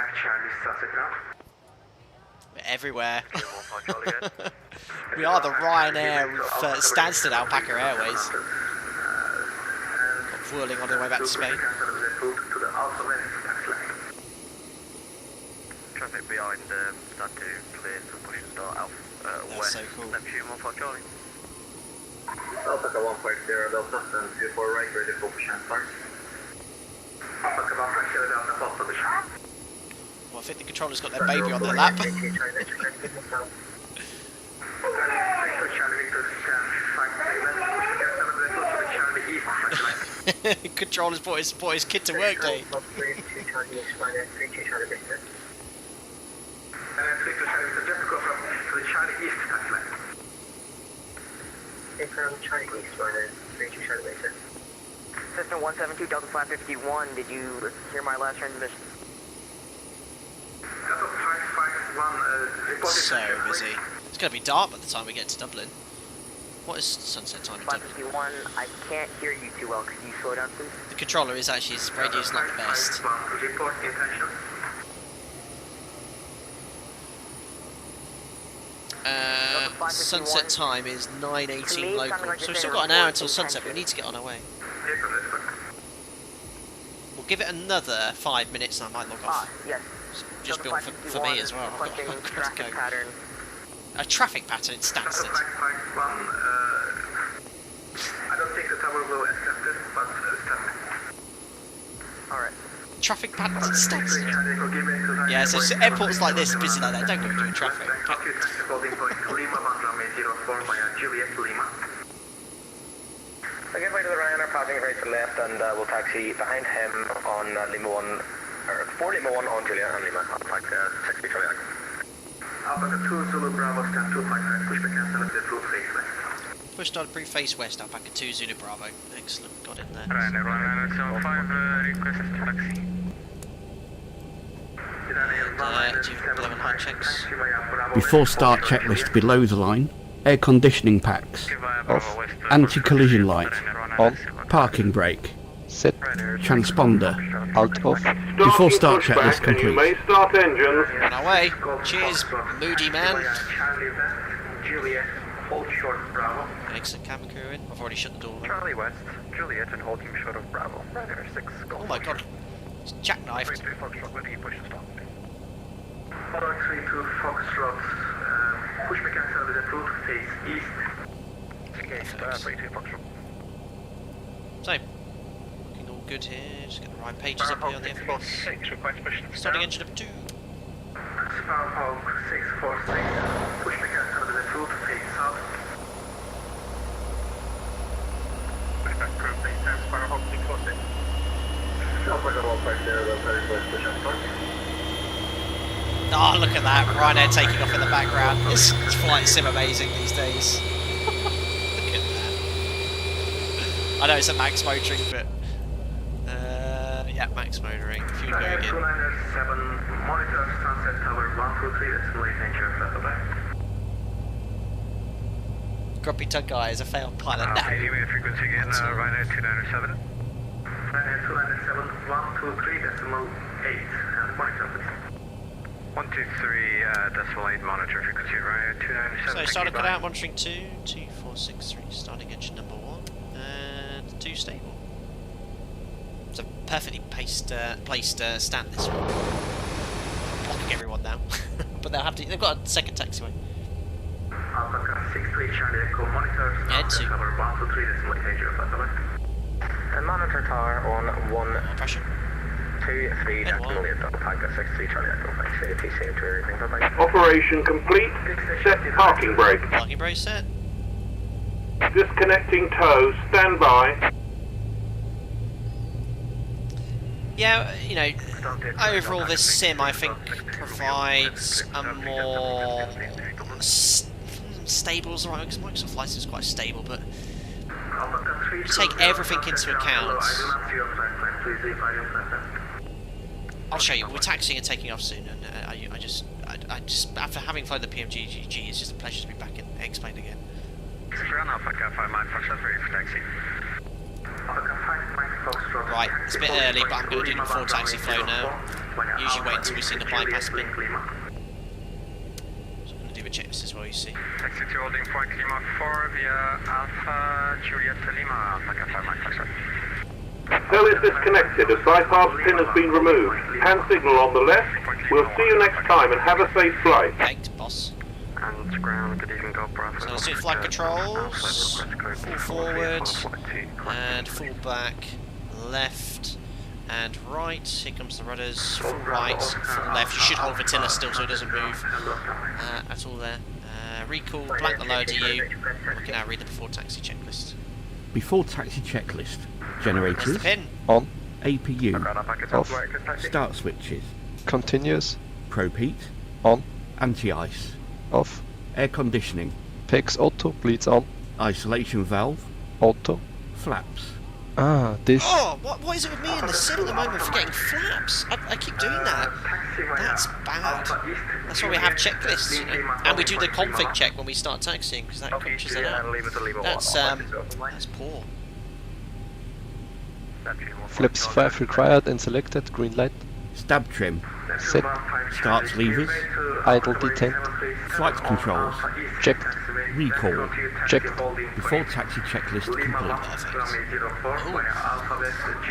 We're everywhere. We are the Ryanair of Stansted Alpaca Airways. Whirling on the way back to Spain. Traffic behind, start to clear for push and start west. So cool. Neptune 1 Charlie. Alpaca 150, Delta, and 24 right, ready for push and start. Alpaca 150, Delta, hold position. Well, I think the controller's got their baby on their lap. Controller's brought his kid to work day. System 172 Delta 551, did you hear my last transmission? So busy. It's going to be dark by the time we get to Dublin. What is sunset time in Dublin? 551, I can't hear you too well. Could you slow down, please? The controller is actually, his radio's not the best. Sunset time is 9:18 local, so we've still got an hour until sunset, but we need to get on our way. We'll give it another 5 minutes and I might log off. Yes. Just built for me as well. I've got to go. Pattern. A traffic pattern in Stansted. I don't think the tower will accept it, but Alright. Traffic patterns in Stansted. Yeah, so airports like this, busy like that, don't go doing traffic. So get way to the Ryanair, passing right to left, and we'll taxi behind him on Lima 1, or 4 Lima 1 on Julia and Lima, Alpaca 60 Charlie. Alpaca 2, Zulu Bravo, stand 255, pushback cancel at the blue face west. Push started brief face west, Alpaca 2, Zulu Bravo. Excellent, got in there. Ryanair 175, request taxi. Do you have line checks? Before start checklist below the line. Air conditioning packs. Off. Anti-collision light. On. Parking brake. Set. Transponder. Alt off. Before start checklist You complete. may start engines. On our way. Cheers, moody man. Juliet, hold short Bravo. Excellent cabin crew in. I've already shut the door. Charlie West, Juliet, and holding short of Bravo. Ryanair 6 Golf. Oh my god. It's jackknifed. 33 Foxtrot with push and stop. 432 Foxtrot, pushback cancel with approved, face east. Okay, 32 Foxtrot. So, looking all good here. Just get the right pages up here on the FBS. 6, request push and Starting engine up 2. Sparhawk 646, pushback cancel with approved, face south. Pushback crew, please, Sparhawk 646. Alpaca 150, very close, push and start. Oh, look at that. Ryanair taking off in the background. It's flight sim amazing these days. Look at that. I know it's a max motoring, but... yeah, max motoring. If you go again. 297, monitor Sunset Tower 123, that's late nature, flat back. Grumpy Tug Guy is a failed pilot now. Anyway, frequency again, Ryanair 297. Ryanair 297, 123, decimal 8, and monitor please. 123, decimal 8, monitor frequency, Ryanair 297. So started cut out, monitoring 2, 2463, starting engine number 1, and 2 stable. It's a perfectly placed stand this one. Blocking everyone now. But they've got a second taxiway. Alpaca 63, Charlie Echo, monitor, Ed 2. Tower 123, decimal 8, and monitor tower on caution. 2-3, Charlie Echo, Alpaca 63, Charlie Echo, 5, TC to everything, bye-bye. Operation complete. Set parking brake. Parking brake set. Disconnecting tow. Stand by. Yeah, you know, overall this sim I think provides a more stable is the right, because Microsoft Flight Sim is quite stable, but you take everything into account. I'll show you. We're taxiing and taking off soon, and I just after having flown the PMDG, it's just a pleasure to be back and explain again. Right, it's a bit early, but I'm going to do the full taxi flow now. Usually wait until we've seen the bypass bin. So I'm going to do a checklist as well, you see. Taxi to holding point Lima 4 via Alpha Juliet Lima, Alpha 5 Mike, Tow is disconnected as bypass pin has been removed. Hand signal on the left. We'll see you next time and have a safe flight. Thanks, boss. And ground, good evening, Golf Bravo. So let's do flight controls. Full forward, and full back, left, and right. Here comes the rudders. Full right, full left. You should hold Vertilla still so it doesn't move. That's all there. Recall, blank the lower DU. We can now read the before taxi checklist. Before taxi checklist. Generators pin. On. APU Off. Start switches. Continuous. Probe heat On. Anti-ice Off. Air conditioning PX auto. Bleeds on. Isolation valve Auto. Flaps. Ah, this. Oh, what is it with me in the sim at the moment for getting flaps? I keep doing that. That's bad. That's why we have checklists, you know. And we do the config check when we start taxiing, because that catches it out. That's poor. Flips 5 required and selected. Green light. Stab trim. Set. Starts levers. Idle detent. Flight controls. Checked. Recall. Checked. Before taxi checklist complete.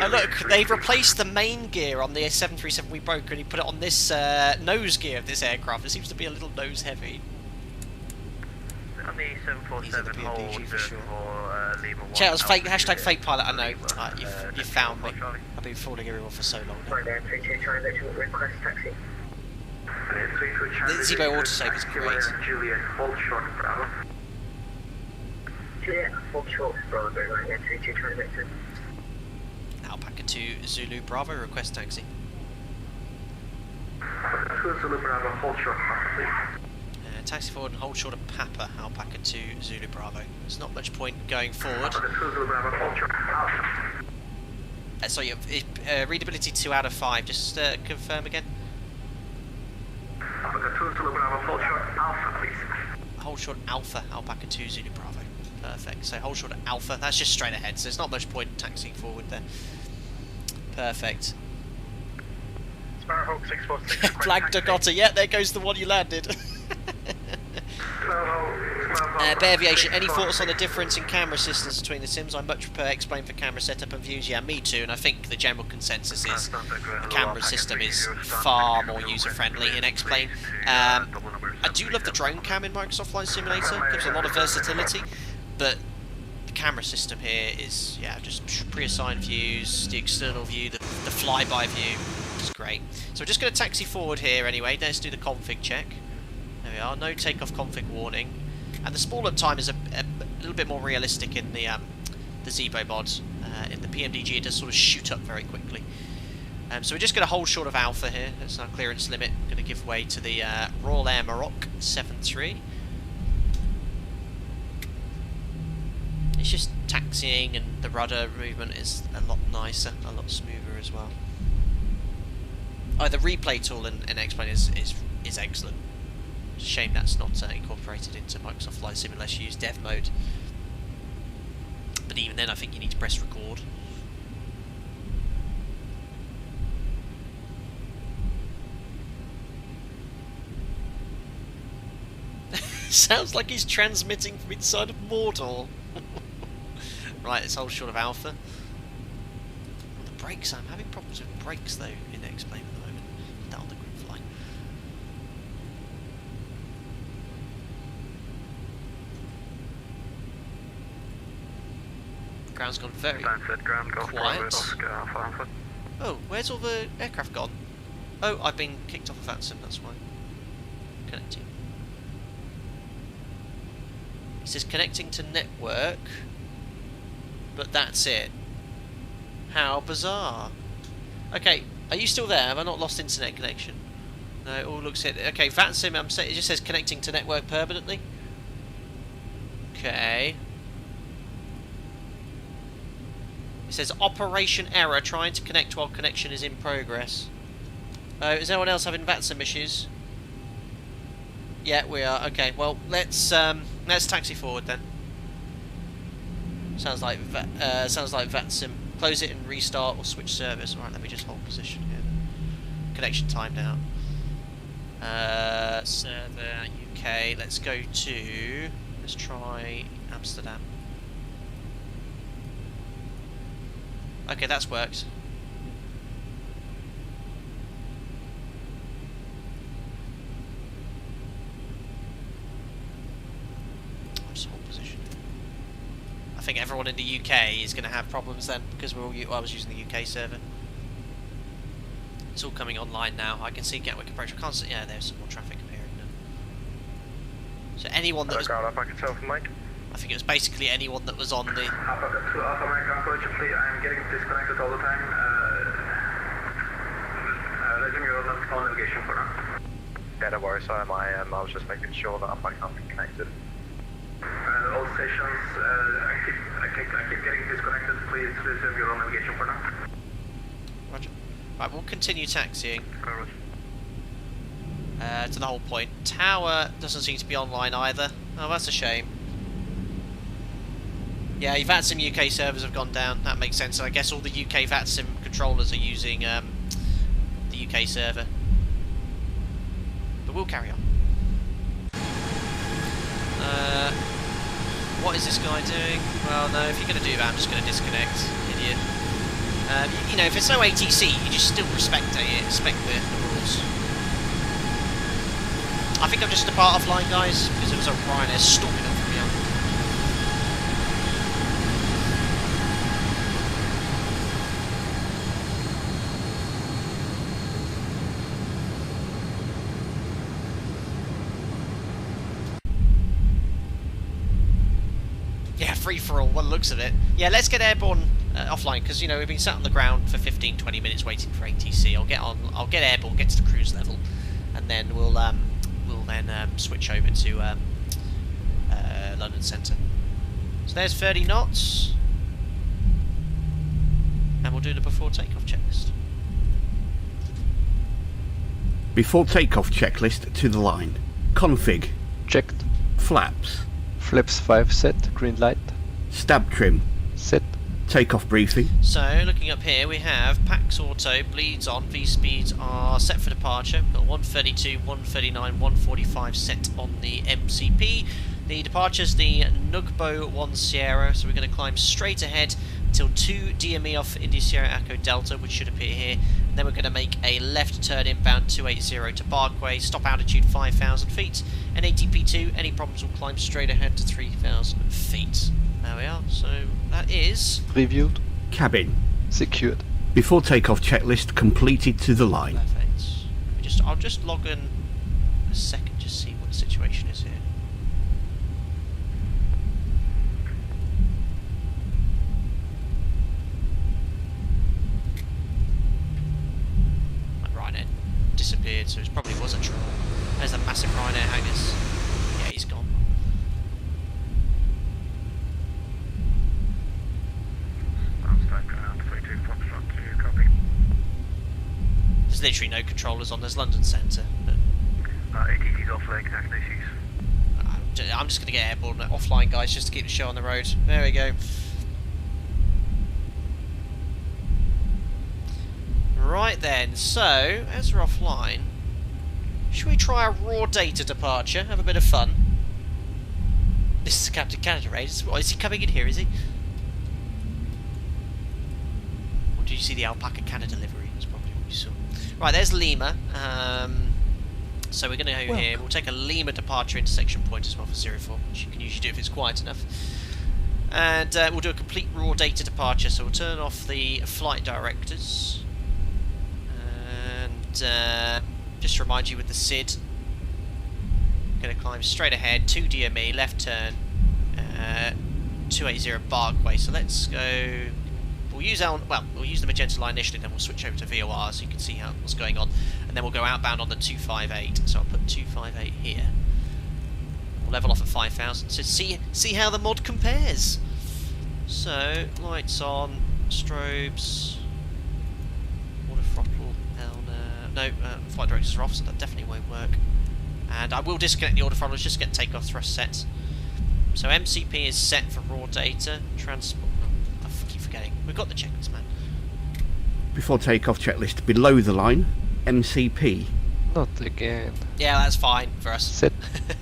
Oh look, they've replaced the main gear on the 737 we broke and he put it on this nose gear of this aircraft. It seems to be a little nose heavy. On the 747 hold for sure. Chat, it was fake, hashtag fake pilot, I know. You found me. I've been fooling everyone for so long now. The ZIBO autosave is great. Juliet, hold short, Bravo. Juliet, hold short, Bravo, 32 trying to make sense. Alpaca 2 Zulu Bravo, request taxi. Zulu Bravo, hold short, please. Taxi forward and hold short of Papa, Alpaca 2 Zulu Bravo. There's not much point going forward. Sorry, readability 2 out of 5, just confirm again. Hold short Alpha, Alpaca 2 Zulu Bravo. Perfect. So hold short Alpha, that's just straight ahead, so there's not much point taxiing forward there. Perfect. Flag Dakota, yeah, there goes the one you landed. Bay Aviation, any thoughts on the difference in camera systems between the sims? I much prefer Explain for camera setup and views. Yeah, me too, and I think the general consensus is the camera system is far more user-friendly in Explain. I do love the drone cam in Microsoft Flight Simulator, gives a lot of versatility, but the camera system here is, yeah, just pre-assigned views, the external view, the flyby view, is great. So we're just going to taxi forward here anyway. Let's do the config check. There we are, no takeoff config warning. And the spool up time is a little bit more realistic in the ZIBO mod. In the PMDG it does sort of shoot up very quickly. So we're just going to hold short of Alpha here. That's our clearance limit. Going to give way to the Royal Air Maroc 73. It's just taxiing and the rudder movement is a lot nicer, a lot smoother as well. The replay tool in Explain is excellent. Shame that's not incorporated into Microsoft Flight Sim unless you use dev mode. But even then I think you need to press record. Sounds like he's transmitting from inside of Mordor. Right, let's hold short of Alpha. The brakes, I'm having problems with brakes though in Explain at the moment. Down the group flight. Ground's gone very quiet. Oh, where's all the aircraft gone? Oh, I've been kicked off of VATSIM, that's why. Connecting. It says connecting to network, but that's it. How bizarre. Okay, are you still there? Have I not lost internet connection? No, it all looks it. Okay, VATSIM, it just says connecting to network permanently. Okay. It says operation error, trying to connect while connection is in progress. Is anyone else having VATSIM issues? Yeah, we are. Okay, well, let's taxi forward then. Sounds like VATSIM. Close it and restart or switch service. Alright, let me just hold position here. Connection timed out. Server UK. Let's go to. Let's try Amsterdam. Okay, that's worked. Just hold position. I think everyone in the UK is going to have problems then because we're all. I was using the UK server. It's all coming online now. I can see Gatwick approach. I can't see. Yeah, there's some more traffic appearing now. So anyone that was. I think it was basically anyone that was on the. I'm getting disconnected all the time. Letting you on navigation for now. Yeah, don't worry, so am I. I was just making sure that I can't be connected. All stations, I keep getting disconnected. Please resume your own navigation for now. Roger. Right, we'll continue taxiing. To the whole point. Tower doesn't seem to be online either. Oh, that's a shame. Yeah, your VATSIM UK servers have gone down. That makes sense. And I guess all the UK VATSIM controllers are using the UK server. But we'll carry on. What is this guy doing? Well, no, if you're going to do that, I'm just going to disconnect. Idiot. You know, if it's no ATC, you just still respect the rules. I think I'm just a part offline, guys, because there was a Ryanair storming up from beyond. Yeah, free for all, one looks at it. Yeah, let's get airborne offline, because, you know, we've been sat on the ground for 15-20 minutes waiting for ATC. I'll get airborne, get to the cruise level, and then we'll then switch over to London Centre. So there's 30 knots, and we'll do the before takeoff checklist. Before takeoff checklist to the line. Config. Checked. Flaps. Flaps 5 set, green light. Stab trim. Set. Takeoff briefing. So, looking up here, we have Pax Auto, bleeds on, V-speeds are set for departure. We've got 132, 139, 145 set on the MCP. The departure's the Nugbo 1 Sierra, so we're going to climb straight ahead until 2 DME off India Sierra Echo Delta, which should appear here. And then we're going to make a left turn inbound 280 to Barkway, stop altitude 5,000 feet, and ATP2, any problems will climb straight ahead to 3,000 feet. There we are, so that is... Reviewed. Cabin. Secured. Before takeoff checklist completed to the line. Perfect. I'll just log in a second, just see what the situation is here. That Ryanair disappeared, so it probably was a troll. There's the massive Ryanair hangars. Yeah, he's gone. There's literally no controllers on. There's London Centre. ATC's off leg, tax issues. I'm just going to get airborne offline, guys, just to keep the show on the road. There we go. Right then, so, as we're offline, should we try a raw data departure? Have a bit of fun. This is Captain Canada, right? Is he coming in here, is he? Or did you see the Alpaca Canada livery? That's probably what you saw. Right, there's Lima. So we're going to go here. We'll take a Lima departure intersection point as well for 04, which you can usually do if it's quiet enough. And we'll do a complete raw data departure. So we'll turn off the flight directors. just to remind you with the SID, going to climb straight ahead, 2 DME, left turn, 280 Barkway. So let's go. We'll use the magenta line initially, then we'll switch over to VOR so you can see what's going on, and then we'll go outbound on the 258. So I'll put 258 here. We'll level off at 5,000 to see how the mod compares. So lights on, strobes, water throttle down. No, flight directors are off, so that definitely won't work. And I will disconnect the auto throttle, just get takeoff thrust set. So MCP is set for raw data. Transport. I keep forgetting. We've got the checklist, man. Before takeoff checklist, below the line, MCP. Not again. Yeah, that's fine for us. Set.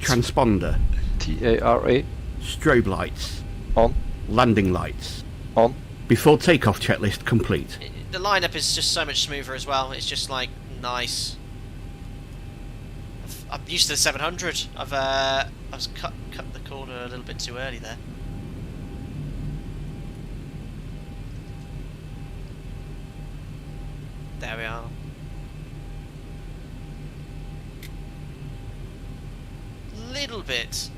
Transponder. TARA. Strobe lights. On. Landing lights. On. Before takeoff checklist complete. The lineup is just so much smoother as well. It's just like nice. I'm used to the 700. I was cut the corner a little bit too early there. There we are. Little bit.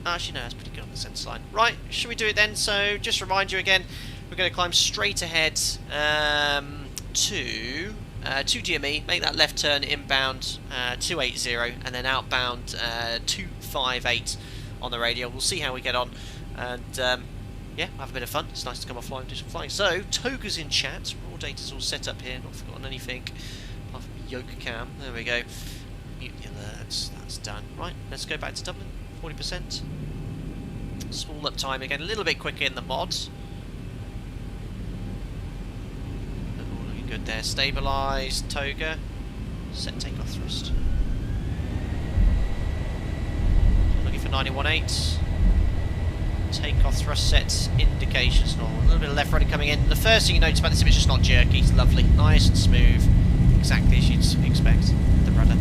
Actually, no, that's pretty good on the sense line. Right, should we do it then? So, just remind you again, we're going to climb straight ahead to 2 DME, make that left turn inbound 280, and then outbound 258 on the radio. We'll see how we get on, and yeah, have a bit of fun. It's nice to come offline and do some flying. So, Toga's in chat, raw data's all set up here, not forgotten anything, apart from yoke cam. There we go. Mute the alerts, that's done. Right, let's go back to Dublin, 40%. Small up time again, a little bit quicker in the mods. Good there. Stabilised, Toga. Set takeoff thrust. Looking for 91.8. Takeoff thrust set indications. A little bit of left rudder coming in. The first thing you notice about this image is not jerky. It's lovely. Nice and smooth. Exactly as you'd expect. The rudder.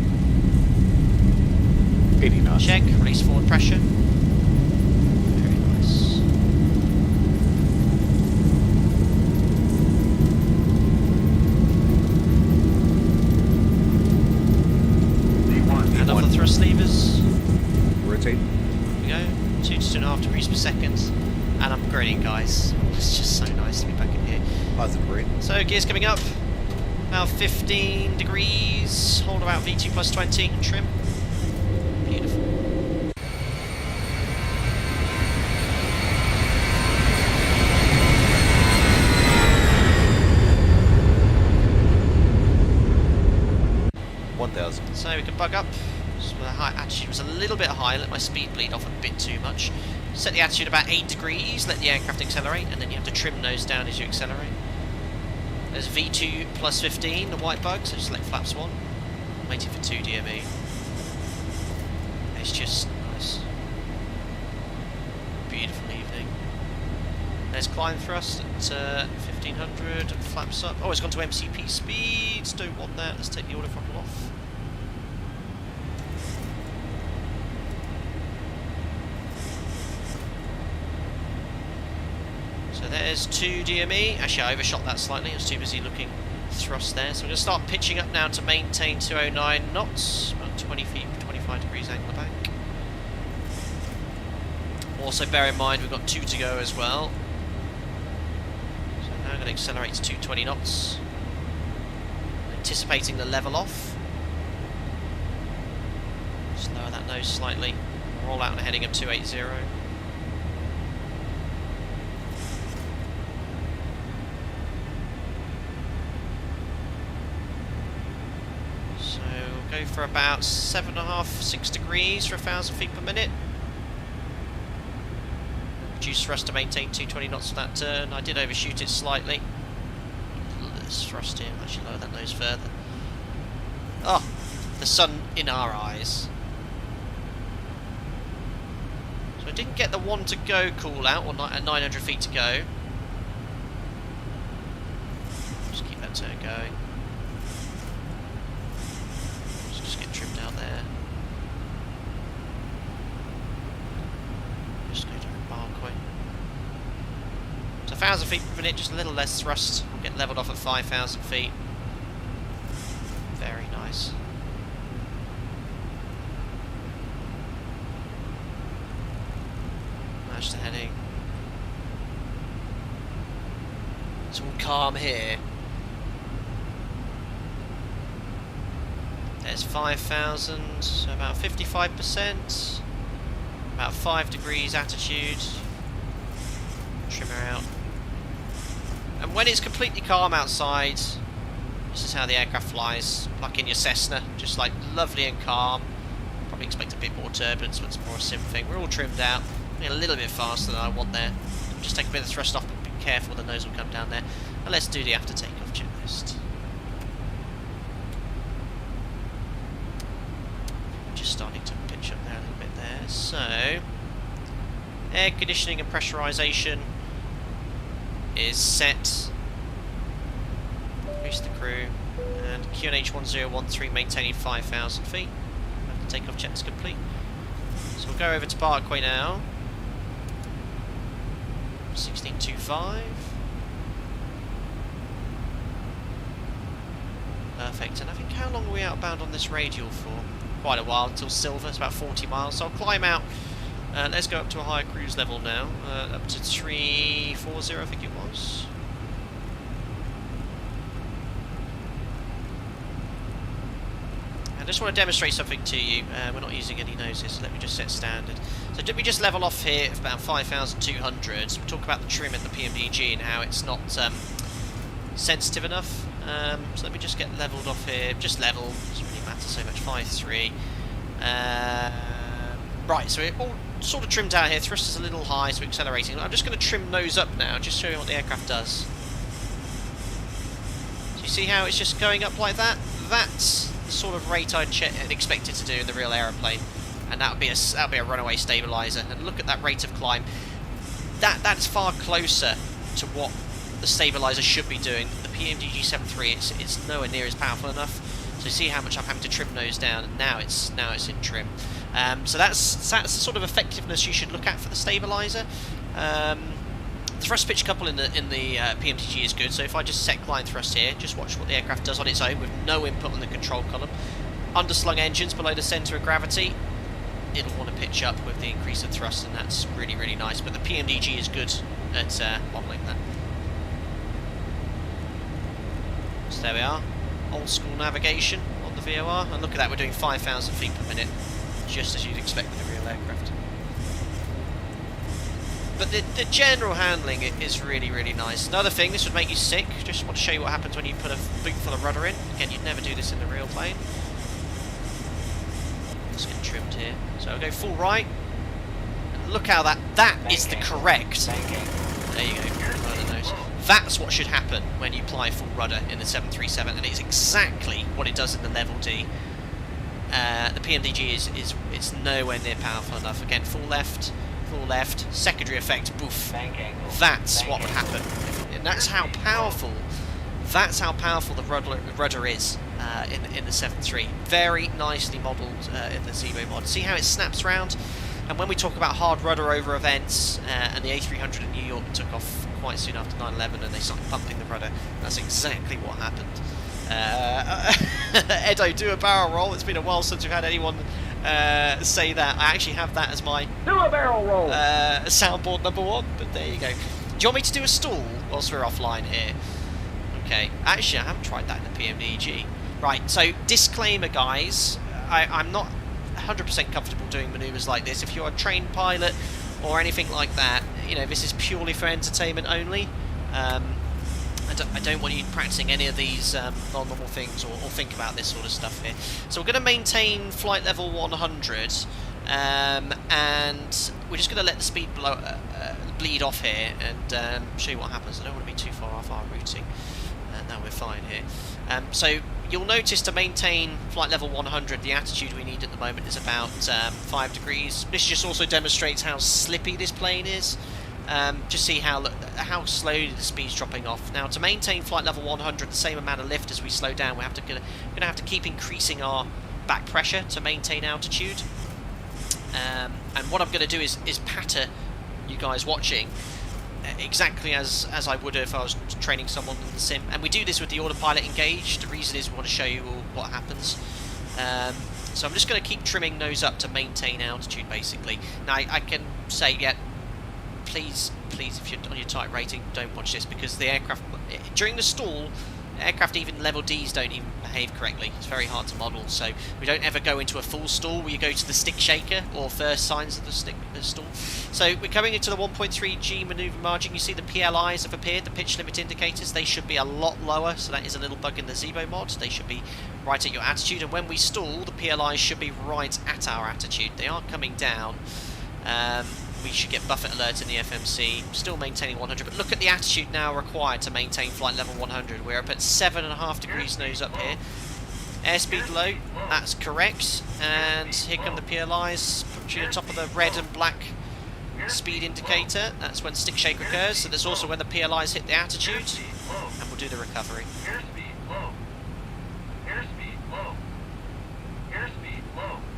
Really nice. Check. Release forward pressure. Very nice. Hand off the thrust levers. Rotate. Here we go. 2 to 2.5 degrees per second. And I'm grinning, guys. It's just so nice to be back in here. Positive green. So, gears coming up. About 15 degrees. Hold about V2 plus 20. Trim. Beautiful. So we can bug up. So the high attitude was a little bit high, let my speed bleed off a bit too much. Set the attitude about 8 degrees, let the aircraft accelerate, and then you have to trim nose down as you accelerate. There's V2 plus 15, the white bug, so select flaps 1. Waiting for 2 DME. It's just nice. Beautiful evening. There's climb thrust at 1500, flaps up. Oh, it's gone to MCP speeds, don't want that, let's take the auto throttle off. So there's 2 DME. Actually, I overshot that slightly. I was too busy looking thrust there. So we're going to start pitching up now to maintain 209 knots. About 20 feet, 25 degrees angle back. Also bear in mind we've got 2 to go as well. So now I'm going to accelerate to 220 knots. Anticipating the level off. Just lower that nose slightly. Roll out and heading up 280. Go for about 7.5, 6 degrees for 1,000 feet per minute. Reduce thrust to maintain 220 knots for that turn. I did overshoot it slightly. Let's thrust here, actually lower that nose further. Oh, the sun in our eyes. So I didn't get the 1 to go call out, or at 900 feet to go. Just keep that turn going. Trimmed out there. Just go to Barkway. So 1,000 feet per minute, just a little less thrust. We'll get levelled off at 5,000 feet. Very nice. Match the heading. It's all calm here. There's 5,000, so about 55%. About 5 degrees attitude. Trimmer out. And when it's completely calm outside, this is how the aircraft flies. Plug in your Cessna, just like lovely and calm. Probably expect a bit more turbulence, but it's more a sim thing. We're all trimmed out. A little bit faster than I want there. Just take a bit of thrust off, but be careful, the nose will come down there. And let's do the after takeoff checklist. Just starting to pitch up there a little bit there. So, air conditioning and pressurization is set. Increase the crew. And QNH 1013 maintaining 5,000 feet. After takeoff check is complete. So we'll go over to Parkway now. 1625. Perfect. And I think how long are we outbound on this radial for? Quite a while until Silver. It's about 40 miles. So I'll climb out. Let's go up to a higher cruise level now. Up to 340, I think it was. I just want to demonstrate something to you. We're not using any noses, so let me just set standard. So did we just level off here at about 5,200? So we'll talk about the trim in the PMDG and how it's not sensitive enough. So let me just get leveled off here. Just level, doesn't really matter so much. 5.3. Right, so it all sort of trimmed out here. Thrust is a little high, so we're accelerating. I'm just going to trim nose up now, just show you what the aircraft does. So you see how it's just going up like that? That's the sort of rate I'd expect it to do in the real aeroplane, and that would be a runaway stabilizer. And look at that rate of climb. That's far closer to what the stabilizer should be doing. The PMDG 7.3, it's nowhere near as powerful enough. So you see how much I'm having to trim nose down, and now it's in trim. So that's the sort of effectiveness you should look at for the stabilizer. Thrust pitch couple in the PMDG is good. So if I just set glide thrust here, just watch what the aircraft does on its own with no input on the control column. Underslung engines below the centre of gravity. It'll want to pitch up with the increase of thrust, and that's really, really nice. But the PMDG is good at modelling that. So there we are. Old school navigation on the VOR, and look at that, we're doing 5,000 feet per minute, just as you'd expect with a real aircraft. But the general handling is really, really nice. Another thing, this would make you sick. Just want to show you what happens when you put a boot full of rudder in. Again, you'd never do this in the real plane. Let's get trimmed here. So I'll go full right. And look how that is the correct. There you go. That's what should happen when you apply full rudder in the 737, and it's exactly what it does in the level D. The PMDG is nowhere near powerful enough. Again, full left, secondary effect, boof. That's what would happen, and that's how powerful the rudder is in the 7.3. Very nicely modelled in the ZIBO mod. See how it snaps round? And when we talk about hard rudder over events, and the A300 in New York took off quite soon after 9/11, and they started pumping the rudder, that's exactly what happened. Edo, do a barrel roll. It's been a while since we've had anyone say that. I actually have that as my do a barrel roll soundboard number 1, but there you go. Do you want me to do a stall whilst we're offline here? Okay, actually I haven't tried that in the PMDG. Right, so disclaimer guys, I'm not 100% comfortable doing manoeuvres like this. If you're a trained pilot or anything like that, you know, this is purely for entertainment only. I don't want you practicing any of these non-normal things or think about this sort of stuff here. So we're going to maintain flight level 100, and we're just going to let the speed bleed off here and show you what happens. I don't want to be too far off our routing. Now we're fine here. So you'll notice to maintain flight level 100, the attitude we need at the moment is about 5 degrees. This just also demonstrates how slippy this plane is. Just see how slowly the speed's dropping off. Now, to maintain flight level 100, the same amount of lift as we slow down, we're going to have to keep increasing our back pressure to maintain altitude. And what I'm going to do is patter you guys watching exactly as I would if I was training someone in the sim. And we do this with the autopilot engaged. The reason is we want to show you all what happens. So I'm just going to keep trimming nose up to maintain altitude, basically. Now I can say, yeah, please, if you're on your type rating, don't watch this, because the aircraft, during the stall, aircraft, even level Ds, don't even behave correctly. It's very hard to model, so we don't ever go into a full stall where you go to the stick shaker or first signs of the stall. So we're coming into the 1.3G manoeuvre margin. You see the PLIs have appeared, the pitch limit indicators. They should be a lot lower, so that is a little bug in the ZIBO mod. They should be right at your attitude, and when we stall, the PLIs should be right at our attitude. They are coming down. We should get Buffet alert in the FMC, still maintaining 100, but look at the attitude now required to maintain flight level 100. We're up at 7.5 degrees nose up here. Airspeed low, that's correct, and here come the PLIs, put you on top of the red and black speed indicator. That's when stick shake occurs, so there's also when the PLIs hit the attitude, and we'll do the recovery.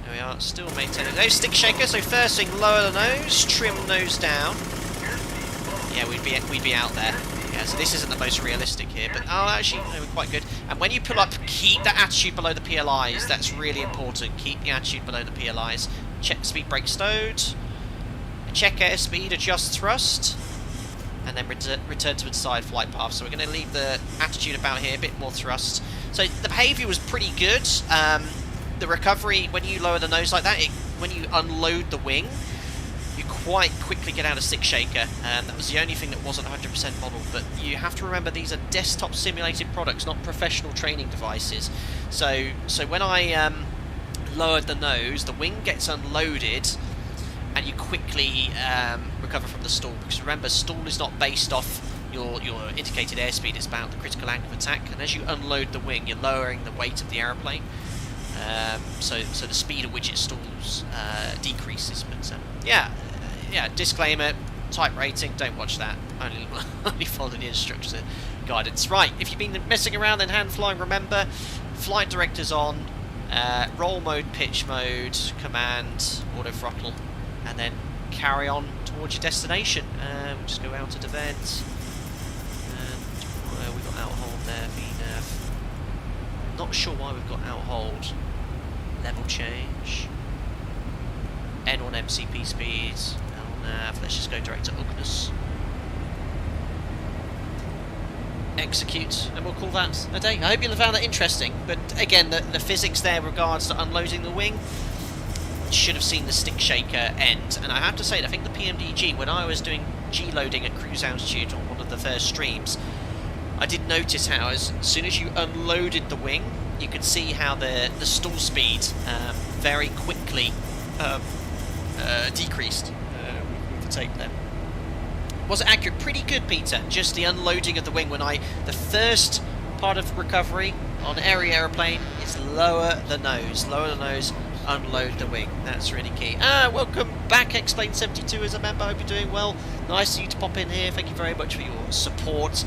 There we are, still maintaining those stick shaker. So first thing, lower the nose, trim nose down. Yeah, we'd be out there. Yeah, so this isn't the most realistic here, but oh, actually, no, we're quite good. And when you pull up, keep that attitude below the PLIs. That's really important. Keep the attitude below the PLIs. Check speed brake stowed. Check airspeed, adjust thrust, and then return to its side flight path. So we're going to leave the attitude about here, a bit more thrust. So the behaviour was pretty good. The recovery, when you lower the nose like that, when you unload the wing, you quite quickly get out of stick shaker. That was the only thing that wasn't 100% modelled, but you have to remember these are desktop simulated products, not professional training devices. So when I lowered the nose, the wing gets unloaded, and you quickly recover from the stall. Because remember, stall is not based off your indicated airspeed, it's about the critical angle of attack, and as you unload the wing, you're lowering the weight of the aeroplane. So the speed at which it stalls decreases. But yeah, disclaimer, type rating, don't watch that. Only follow the instructor guidance. Right, if you've been messing around in hand flying, remember, flight director's on, roll mode, pitch mode, command, auto throttle, and then carry on towards your destination. We'll just go out of event, and we've got out hold there, VNAV. Not sure why we've got out hold. Level change. N1 MCP speeds. LNAV. Let's just go direct to Ugnus. Execute, and we'll call that a day. I hope you'll have found that interesting. But again, the physics there regards to unloading the wing, should have seen the stick shaker end. And I have to say, I think the PMDG, when I was doing G-loading at cruise altitude on one of the first streams, I did notice how as soon as you unloaded the wing, you could see how the stall speed very quickly decreased with the tape there. Was it accurate? Pretty good, Peter. Just the unloading of the wing when the first part of recovery on airy aeroplane is lower the nose, unload the wing. That's really key. Welcome back, Explain 72 as a member. Hope you're doing well. Nice of you to pop in here. Thank you very much for your support.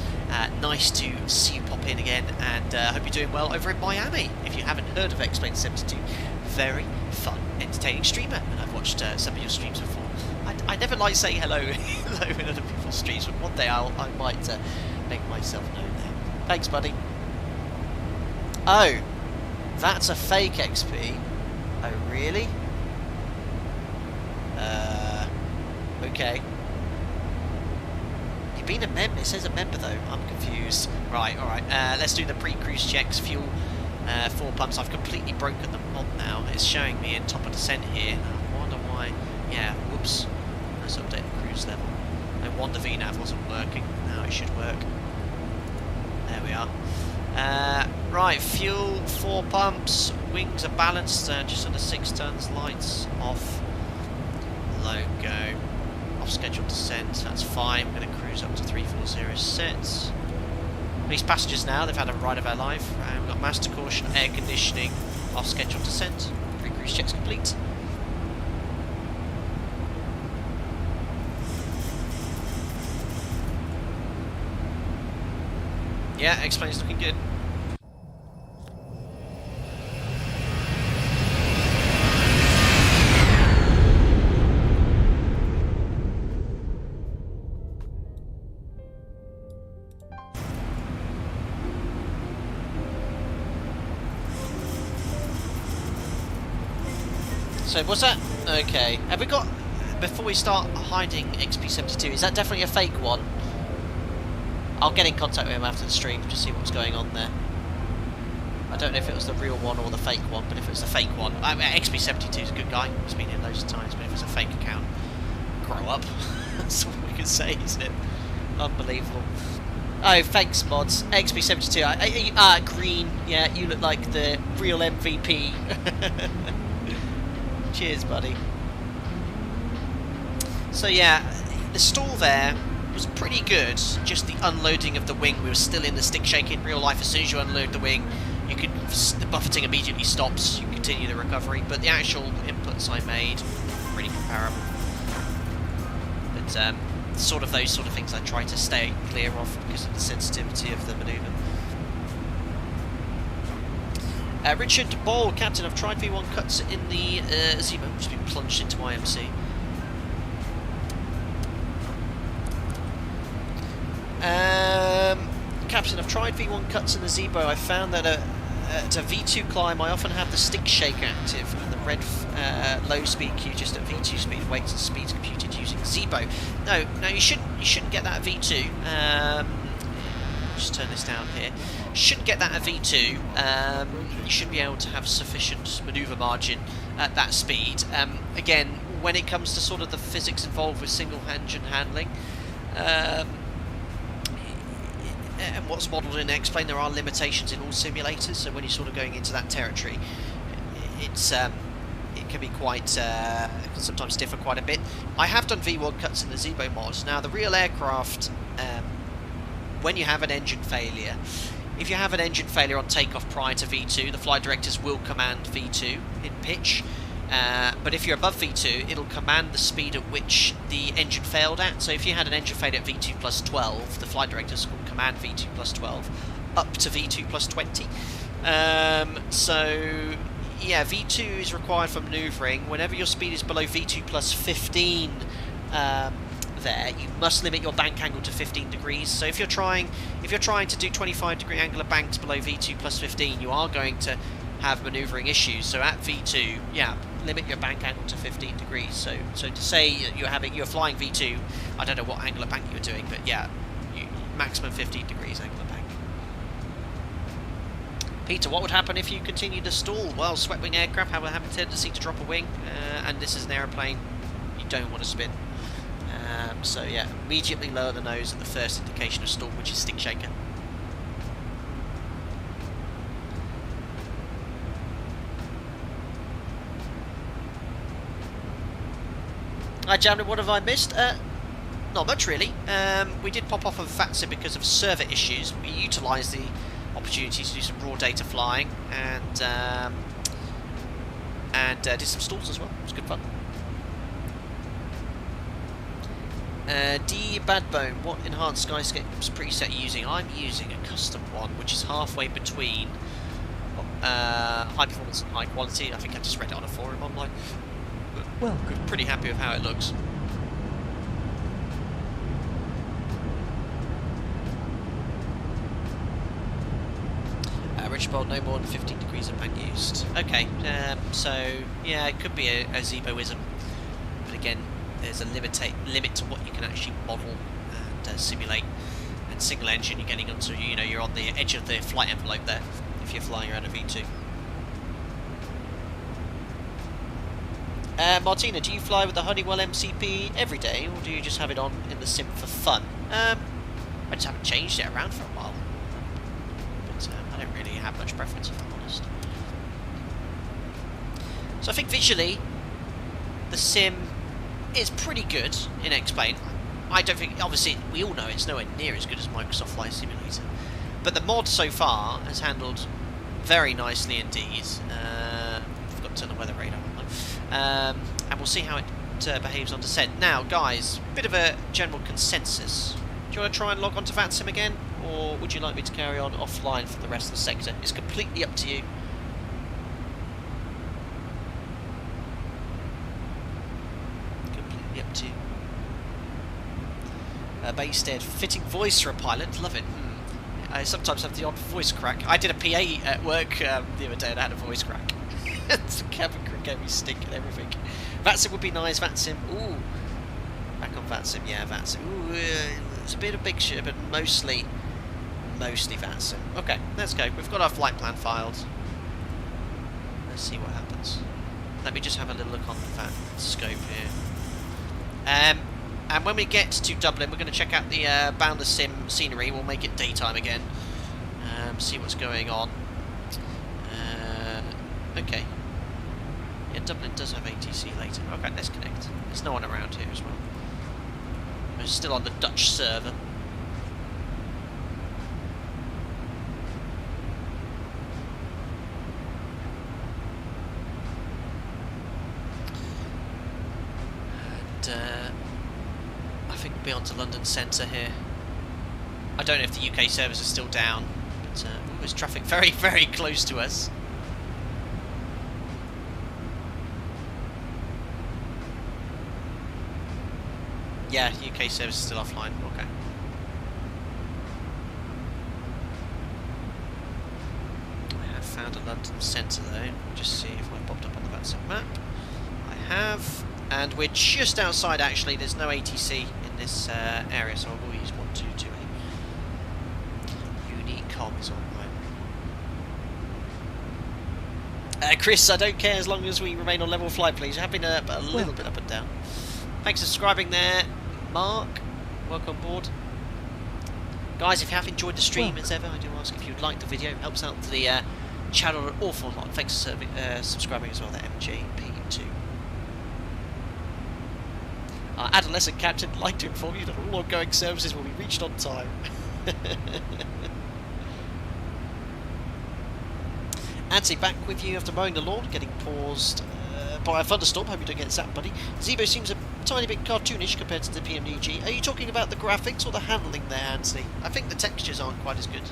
Nice to see you pop in again, and hope you're doing well over in Miami. If you haven't heard of Explain 72, very fun, entertaining streamer, and I've watched some of your streams before. I never like saying hello in other people's streams, but one day I might make myself known there. Thanks, buddy. Oh, that's a fake XP. Oh, really? Okay. You've been a member. It says a member, though. I'm confused. Right, alright. Let's do the pre-cruise checks. Fuel, 4 pumps. I've completely broken the mod now. It's showing me in top of descent here. I wonder why. Yeah, whoops. Let's update the cruise level. No wonder VNAV wasn't working. Now it should work. There we are. Right, fuel, 4 pumps, wings are balanced, just under 6 tons, lights off, low go, off scheduled descent, that's fine. We're going to cruise up to 340 set. These passengers now, they've had a ride of our life. We've got master caution, air conditioning, off scheduled descent, pre-cruise checks complete. Yeah, Explain's looking good. So what's that? Okay. Have we got, before we start hiding XP72, is that definitely a fake one? I'll get in contact with him after the stream to see what's going on there. I don't know if it was the real one or the fake one, but if it's the fake one, I mean, XP72 is a good guy. He's been here loads of times, but if it's a fake account, grow up. That's all we can say, isn't it? Unbelievable. Oh, thanks, mods. XP72. Green. Yeah, you look like the real MVP. Cheers, buddy. So yeah, the stall there was pretty good. Just the unloading of the wing, we were still in the stick shake in real life. As soon as you unload the wing, you could, the buffeting immediately stops. You continue the recovery, but the actual inputs I made pretty comparable. But sort of those sort of things I try to stay clear of because of the sensitivity of the manoeuvre. Richard Ball, Captain, I've tried V1 cuts in the ZIBO, which has been plunged into IMC. Captain, I've tried V1 cuts in the ZIBO. I found that at a V2 climb I often have the stick shake active and the red low speed cue just at V2 speed, weights and speeds computed using ZIBO. No, you shouldn't get that at V2. Just turn this down here. You shouldn't get that at V2. You should be able to have sufficient manoeuvre margin at that speed. Again, when it comes to sort of the physics involved with single engine handling, and what's modelled in X-Plane, there are limitations in all simulators, so when you're sort of going into that territory, it can be quite, can sometimes differ quite a bit. I have done V1 cuts in the ZIBO mod. Now the real aircraft, when you have an engine failure, if you have an engine failure on takeoff prior to V2, the flight directors will command V2 in pitch. But if you're above V2, it'll command the speed at which the engine failed at. So if you had an engine failure at V2 plus 12, the flight directors will command V2 plus 12 up to V2 plus 20. So yeah, V2 is required for manoeuvring. Whenever your speed is below V2 plus 15, there you must limit your bank angle to 15 degrees. So if you're trying to do 25-degree angular banks below V2 plus 15, you are going to have manoeuvring issues. So at V2, yeah, limit your bank angle to 15 degrees. So to say you're flying V2, I don't know what angular bank you were doing, but yeah, maximum 15 degrees angular bank. Peter, what would happen if you continue to stall? Well, swept wing aircraft have a tendency to drop a wing, and this is an aeroplane you don't want to spin. So yeah, immediately lower the nose at the first indication of stall, which is stick shaker. Hi Jamlin, what have I missed? Not much really. We did pop off of VATSIM because of server issues. We utilised the opportunity to do some raw data flying and did some stalls as well. It was good fun. D Badbone, what enhanced Skyscapes preset are you using? I'm using a custom one, which is halfway between high performance and high quality. I think I just read it on a forum online. Well, pretty happy with how it looks. Richard Bold, no more than 15 degrees of bank used. Okay, so yeah, it could be a ZIBOism, but again, there's a limit to what you can actually model and simulate. And single engine, you're getting onto, you're on the edge of the flight envelope there if you're flying around a V2. Martina, do you fly with the Honeywell MCP every day, or do you just have it on in the sim for fun? I just haven't changed it around for a while, but I don't really have much preference, if I'm honest. So I think visually, the sim is pretty good in X-Plane. I don't think, obviously, we all know it's nowhere near as good as Microsoft Flight Simulator, but the mod so far has handled very nicely indeed. Forgot to turn the weather radar on. And we'll see how it behaves on descent. Now, guys, bit of a general consensus. Do you want to try and log on to VATSIM again, or would you like me to carry on offline for the rest of the sector? It's completely up to you. Completely up to you. Baystead, fitting voice for a pilot, love it. I sometimes have the odd voice crack. I did a PA at work the other day and I had a voice crack. It's a cabin crew. again, we stink and everything. VATSIM would be nice, VATSIM. Ooh. Back on VATSIM, yeah, VATSIM. Ooh, it's a bit of big shit, but mostly VATSIM. Okay, let's go. We've got our flight plan filed. Let's see what happens. Let me just have a little look on the VAT scope here. And when we get to Dublin, we're going to check out the Boundless Sim scenery. We'll make it daytime again. See what's going on. Okay. Yeah, Dublin does have ATC later. Okay, let's connect. There's no one around here as well. We're still on the Dutch server. I think we'll be on to London Centre here. I don't know if the UK servers are still down, but there's traffic very, very close to us. Yeah, UK servers are still offline. Okay. I have found a London Centre though. Just see if I popped up on the VATSIM map. I have. And we're just outside actually, there's no ATC in this area, so I will use 1228. Unique com is on mine. Chris, I don't care as long as we remain on level flight, please. You're having a little bit up and down. Thanks for subscribing there, Mark. Welcome aboard. Guys, if you have enjoyed the stream as ever, I do ask if you'd like the video. It helps out the channel an awful lot. Thanks for subscribing as well, there, MJP2. Our adolescent captain would like to inform you that all ongoing services will be reached on time. Anthony, back with you after mowing the lawn, getting paused by a thunderstorm. Hope you don't get zapped, buddy. ZIBO seems a tiny bit cartoonish compared to the PMDG. Are you talking about the graphics or the handling there, Anthony? I think the textures aren't quite as good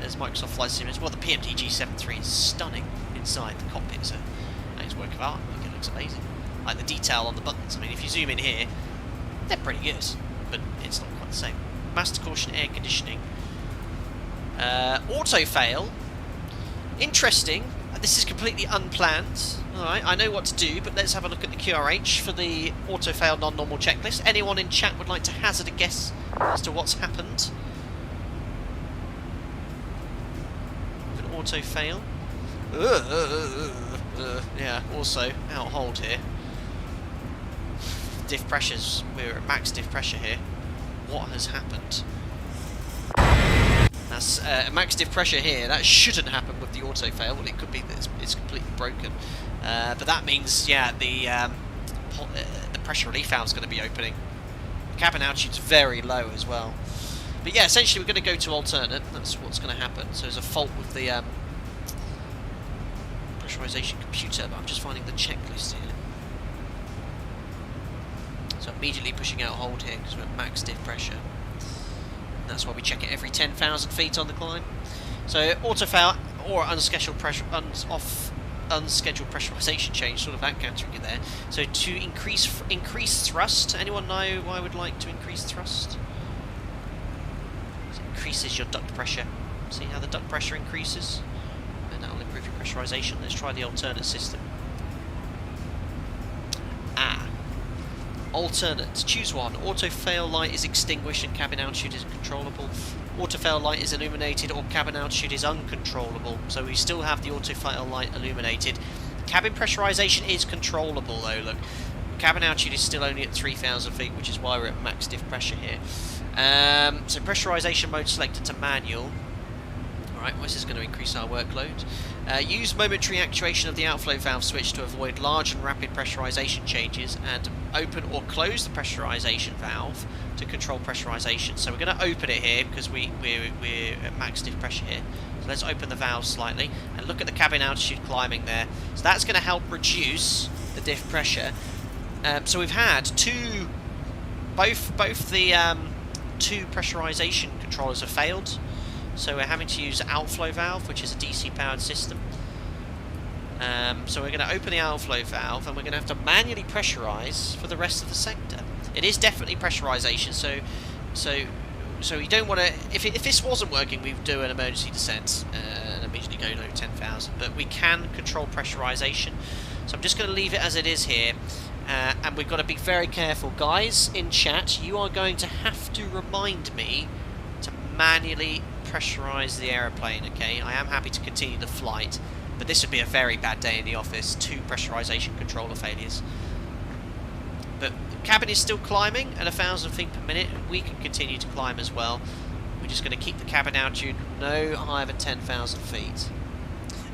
as Microsoft Flight Sim. Well, the PMDG 7.3 is stunning inside the cockpit, so that is work of art. I think it looks amazing. Like the detail on the buttons. I mean, if you zoom in here, they're pretty good, but it's not quite the same. Master caution, air conditioning. Auto fail. Interesting. This is completely unplanned. Alright, I know what to do, but let's have a look at the QRH for the auto fail non-normal checklist. Anyone in chat would like to hazard a guess as to what's happened with an auto fail? Yeah, also out hold here. Diff pressures, we're at max diff pressure here. What has happened? That's max diff pressure here. That shouldn't happen with the auto fail. Well, it could be that it's completely broken, but that means, yeah, the pressure relief valve's going to be opening. The cabin altitude's very low as well. But yeah, essentially we're going to go to alternate. That's what's going to happen. So there's a fault with the pressurization computer, but I'm just finding the checklist here. So immediately pushing out hold here because we're at max diff pressure. And that's why we check it every 10,000 feet on the climb. So auto fail or unscheduled pressure, unscheduled pressurization change, sort of encountering it there. So to increase thrust. Anyone know why I would like to increase thrust? It increases your duct pressure. See how the duct pressure increases, and that will improve your pressurization. Let's try the alternate system. Alternate. Choose one. Auto fail light is extinguished and cabin altitude is controllable. Auto fail light is illuminated or cabin altitude is uncontrollable. So we still have the auto fail light illuminated. Cabin pressurization is controllable though, look. Cabin altitude is still only at 3,000 feet, which is why we're at max diff pressure here. So pressurization mode selected to manual. Alright, well, this is going to increase our workload. Use momentary actuation of the outflow valve switch to avoid large and rapid pressurization changes, and open or close the pressurization valve to control pressurization. So we're going to open it here because we're at max diff pressure here. So let's open the valve slightly and look at the cabin altitude climbing there. So that's going to help reduce the diff pressure. So we've had both the two pressurization controllers have failed. So we're having to use the outflow valve, which is a DC powered system. So we're going to open the outflow valve and we're going to have to manually pressurize for the rest of the sector. It is definitely pressurization, so you don't want to. If this wasn't working, we'd do an emergency descent and immediately go below 10,000. But we can control pressurization. So I'm just going to leave it as it is here. And we've got to be very careful. Guys, in chat, you are going to have to remind me to manually pressurise the aeroplane, okay? I am happy to continue the flight, but this would be a very bad day in the office. 2 pressurisation controller failures. But the cabin is still climbing at 1,000 feet per minute, and we can continue to climb as well. We're just going to keep the cabin altitude no higher than 10,000 feet.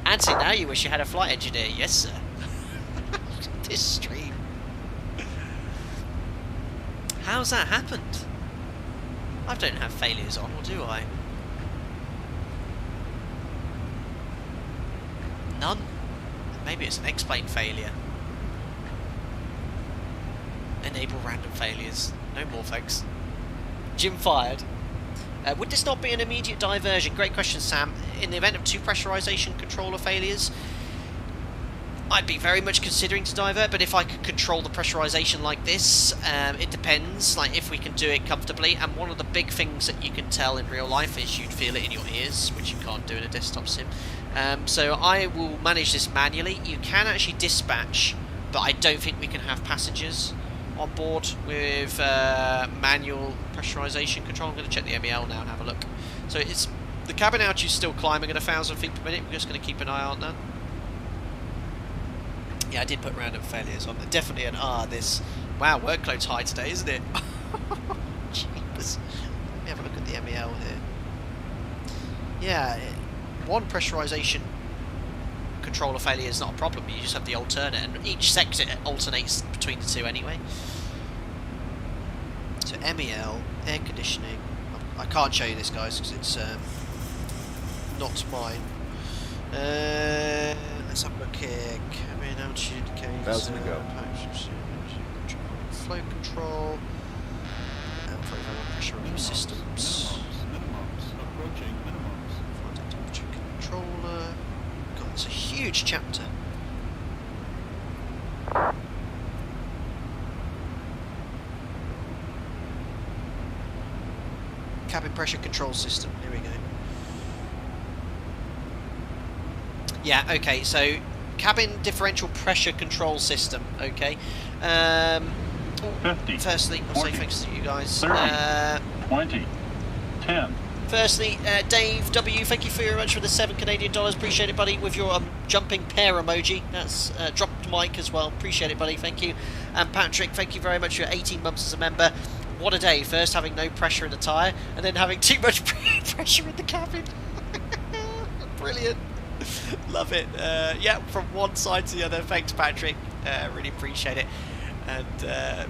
Anthony, now you wish you had a flight engineer. Yes, sir. This stream. How's that happened? I don't have failures on, or do I? None? Maybe it's an X-plane failure. Enable random failures. No more, folks. Jim fired. Would this not be an immediate diversion? Great question, Sam. In the event of 2 pressurization controller failures, I'd be very much considering to divert, but if I could control the pressurization like this, it depends, like if we can do it comfortably. And one of the big things that you can tell in real life is you'd feel it in your ears, which you can't do in a desktop sim. So I will manage this manually. You can actually dispatch, but I don't think we can have passengers on board with manual pressurization control. I'm going to check the MEL now and have a look. So it's the cabin altitude is still climbing at 1,000 feet per minute. We're just going to keep an eye on that. Yeah, I did put random failures on. Definitely an this. Wow, workload's high today, isn't it? Jeepers. Let me have a look at the MEL here. Yeah, 1 pressurization controller failure is not a problem. You just have the alternate, and each sector alternates between the 2 anyway. So MEL, air conditioning. I can't show you this, guys, because it's not mine. Let's have a look here. Cabin altitude indicator. 1,000 to go. Flow control. And pressure relief systems. Approaching minimums. Flight temperature controller. God, it's a huge chapter. Cabin pressure control system. Here we go. Yeah, okay, so cabin differential pressure control system, okay. 50, firstly, I'll 40, say thanks to you guys. 30, 20, 10. Firstly, Dave W, thank you very much for the $7 Canadian. Appreciate it, buddy, with your jumping pear emoji. That's dropped mic as well. Appreciate it, buddy, thank you. And Patrick, thank you very much for your 18 months as a member. What a day. First having no pressure in the tyre, and then having too much pressure in the cabin. Brilliant. Love it. Yeah, from one side to the other. Thanks, Patrick. Really appreciate it. And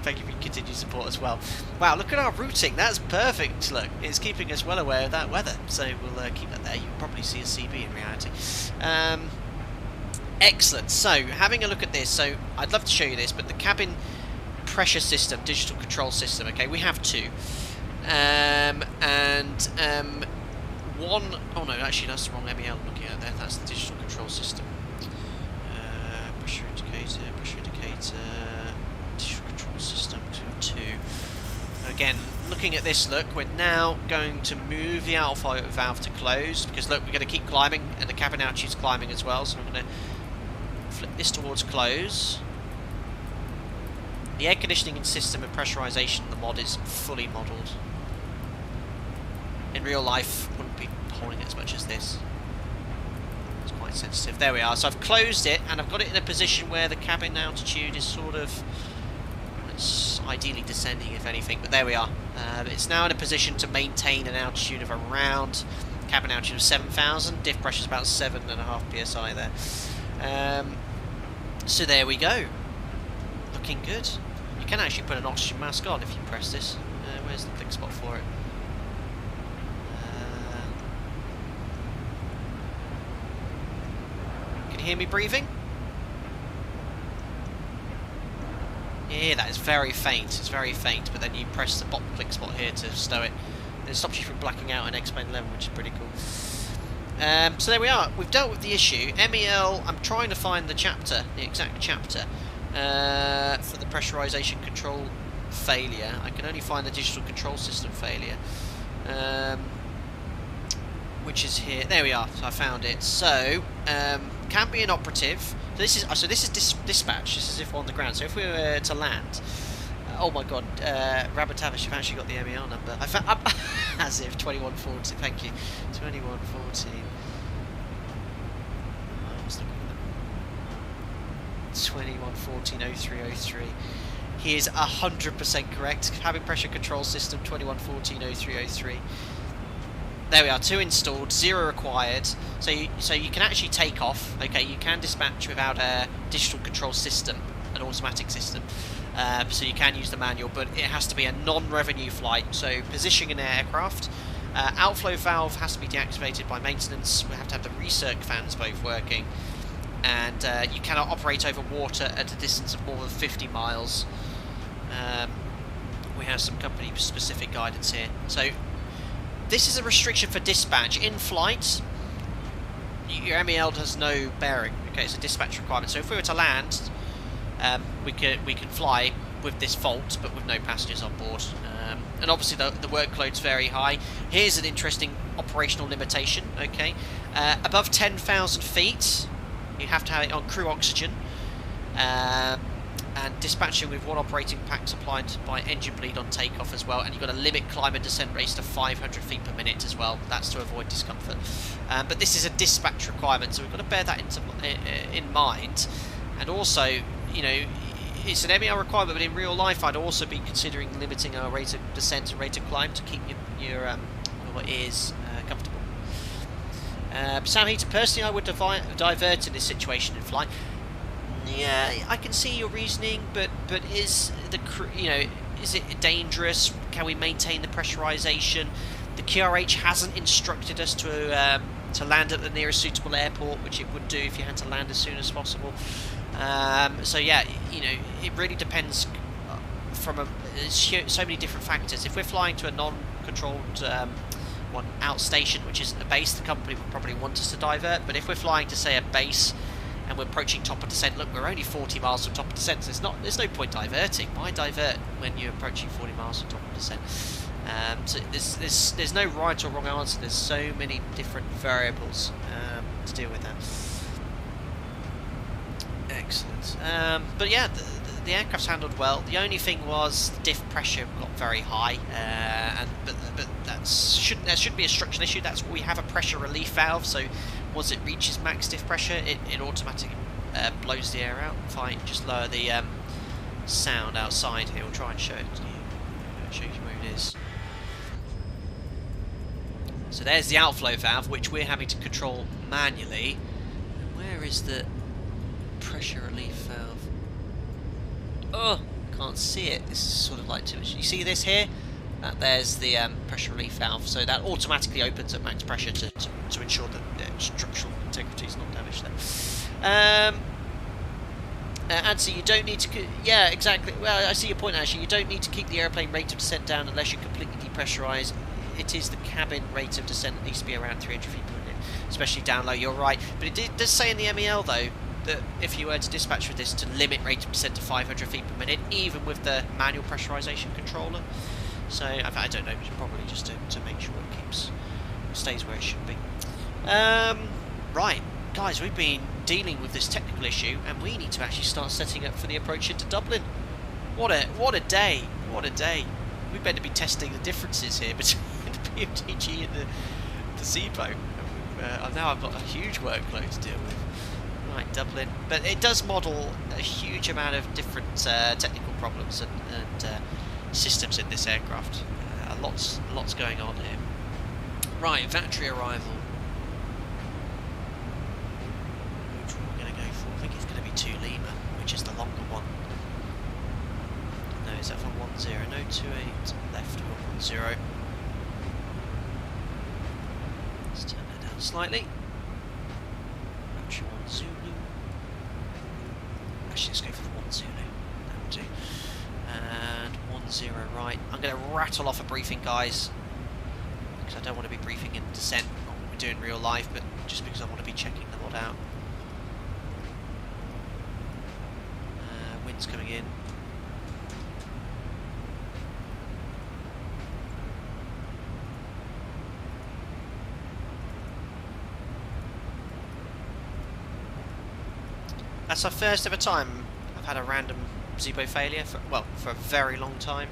thank you for your continued support as well. Wow, look at our routing. That's perfect. Look, it's keeping us well aware of that weather. So we'll keep that there. You can probably see a CB in reality. Excellent. So, having a look at this. So, I'd love to show you this, but the cabin pressure system, digital control system, okay, we have 2. One, oh no, actually that's the wrong MEL I'm looking at there, that's the digital control system. Pressure indicator, digital control system, 2. Again, looking at this, look, we're now going to move the alpha valve to close, because look, we're going to keep climbing, and the cabin altitude's climbing as well, so we're going to flip this towards close. The air conditioning system and pressurization in the mod is fully modelled. In real life, wouldn't be holding it as much as this. It's quite sensitive. There we are. So I've closed it, and I've got it in a position where the cabin altitude is sort of, it's ideally descending, if anything, but there we are. It's now in a position to maintain an altitude of around, cabin altitude of 7,000. Diff pressure is about 7.5 psi there. So there we go. Looking good. You can actually put an oxygen mask on if you press this. Where's the click spot for it? Can you hear me breathing? Yeah, that is very faint. It's very faint, but then you press the bottom click spot here to stow it. And it stops you from blacking out an X-plane level, which is pretty cool. So there we are. We've dealt with the issue. MEL, I'm trying to find the chapter, the exact chapter, for the pressurization control failure. I can only find the digital control system failure, which is here. There we are. So I found it. So, Cambian operative So this is dispatch. This is if we're on the ground. So if we were to land, oh my God, Rabatavish, you've actually got the MER number. I found as if 2140. Thank you, 2114. I was looking at 2114-0303. He is 100% correct. Cabin pressure control system 2114-0303. There we are, 2 installed, 0 required. So you can actually take off. Okay, you can dispatch without a digital control system, an automatic system. So you can use the manual, but it has to be a non-revenue flight. So positioning an aircraft, outflow valve has to be deactivated by maintenance. We have to have the recirc fans both working, and you cannot operate over water at a distance of more than 50 miles. We have some company-specific guidance here. So this is a restriction for dispatch. In flight, your MEL has no bearing. Okay, it's a dispatch requirement. So if we were to land, we can fly with this fault, but with no passengers on board. And obviously the workload's very high. Here's an interesting operational limitation. Okay, above 10,000 feet, you have to have it on crew oxygen. And dispatching with 1 operating pack supplied by engine bleed on takeoff as well, and you've got to limit climb and descent rates to 500 feet per minute as well. That's to avoid discomfort. But this is a dispatch requirement, so we've got to bear that in mind. And also, you know, it's an MER requirement, but in real life, I'd also be considering limiting our rate of descent and rate of climb to keep your ears comfortable. Sam Heater, personally, I would divert in this situation in flight. Yeah, I can see your reasoning, but is the is it dangerous? Can we maintain the pressurization? The QRH hasn't instructed us to land at the nearest suitable airport, which it would do if you had to land as soon as possible. So yeah, you know, it really depends from so many different factors. If we're flying to a non-controlled one outstation, which is a base, the company would probably want us to divert. But if we're flying to, say, a base and we're approaching top of descent, look, we're only 40 miles from top of descent, so there's no point diverting. Why divert when you're approaching 40 miles from top of descent? So there's no right or wrong answer. There's so many different variables to deal with that. Excellent. But yeah, the aircraft's handled well. The only thing was the diff pressure got very high, but that shouldn't be a structural issue. That's what we have, a pressure relief valve. So once it reaches max diff pressure, it automatically blows the air out. Fine, just lower the sound outside here. We'll try and show it to you. Show you where it is. So there's the outflow valve, which we're having to control manually. And where is the pressure relief valve? Oh, can't see it. This is sort of like too much. You see this here? There's the pressure relief valve. So that automatically opens at max pressure to ensure that structural integrity is not damaged there. Answer, you don't need to... Yeah, exactly. Well, I see your point, actually. You don't need to keep the airplane rate of descent down unless you're completely depressurised. It is the cabin rate of descent that needs to be around 300 feet per minute, especially down low. You're right. But it does say in the MEL, though, that if you were to dispatch with this, to limit rate of descent to 500 feet per minute, even with the manual pressurisation controller. So, I don't know, probably just to make sure it stays where it should be. Right, guys, we've been dealing with this technical issue, and we need to actually start setting up for the approach into Dublin. What a day! What a day! We better be testing the differences here between the PMDG and the ZIBO. Now I've got a huge workload to deal with. Right, Dublin, but it does model a huge amount of different technical problems and systems in this aircraft. Lots going on here. Right, VATSIM arrival. Which one we're going to go for? I think it's going to be 2 Lima, which is the longer one. No, is that for 10? No, 28 left or 10. Let's turn that down slightly. VATSIM 1 Zulu. Actually, let's go for the 1 Zulu. That will do. And 10 right. I'm going to rattle off a briefing, guys, because I don't want to be briefing in descent, not what we do in real life, but just because I want to be checking the mod out. Wind's coming in. That's our first ever time I've had a random ZIBO failure, for a very long time.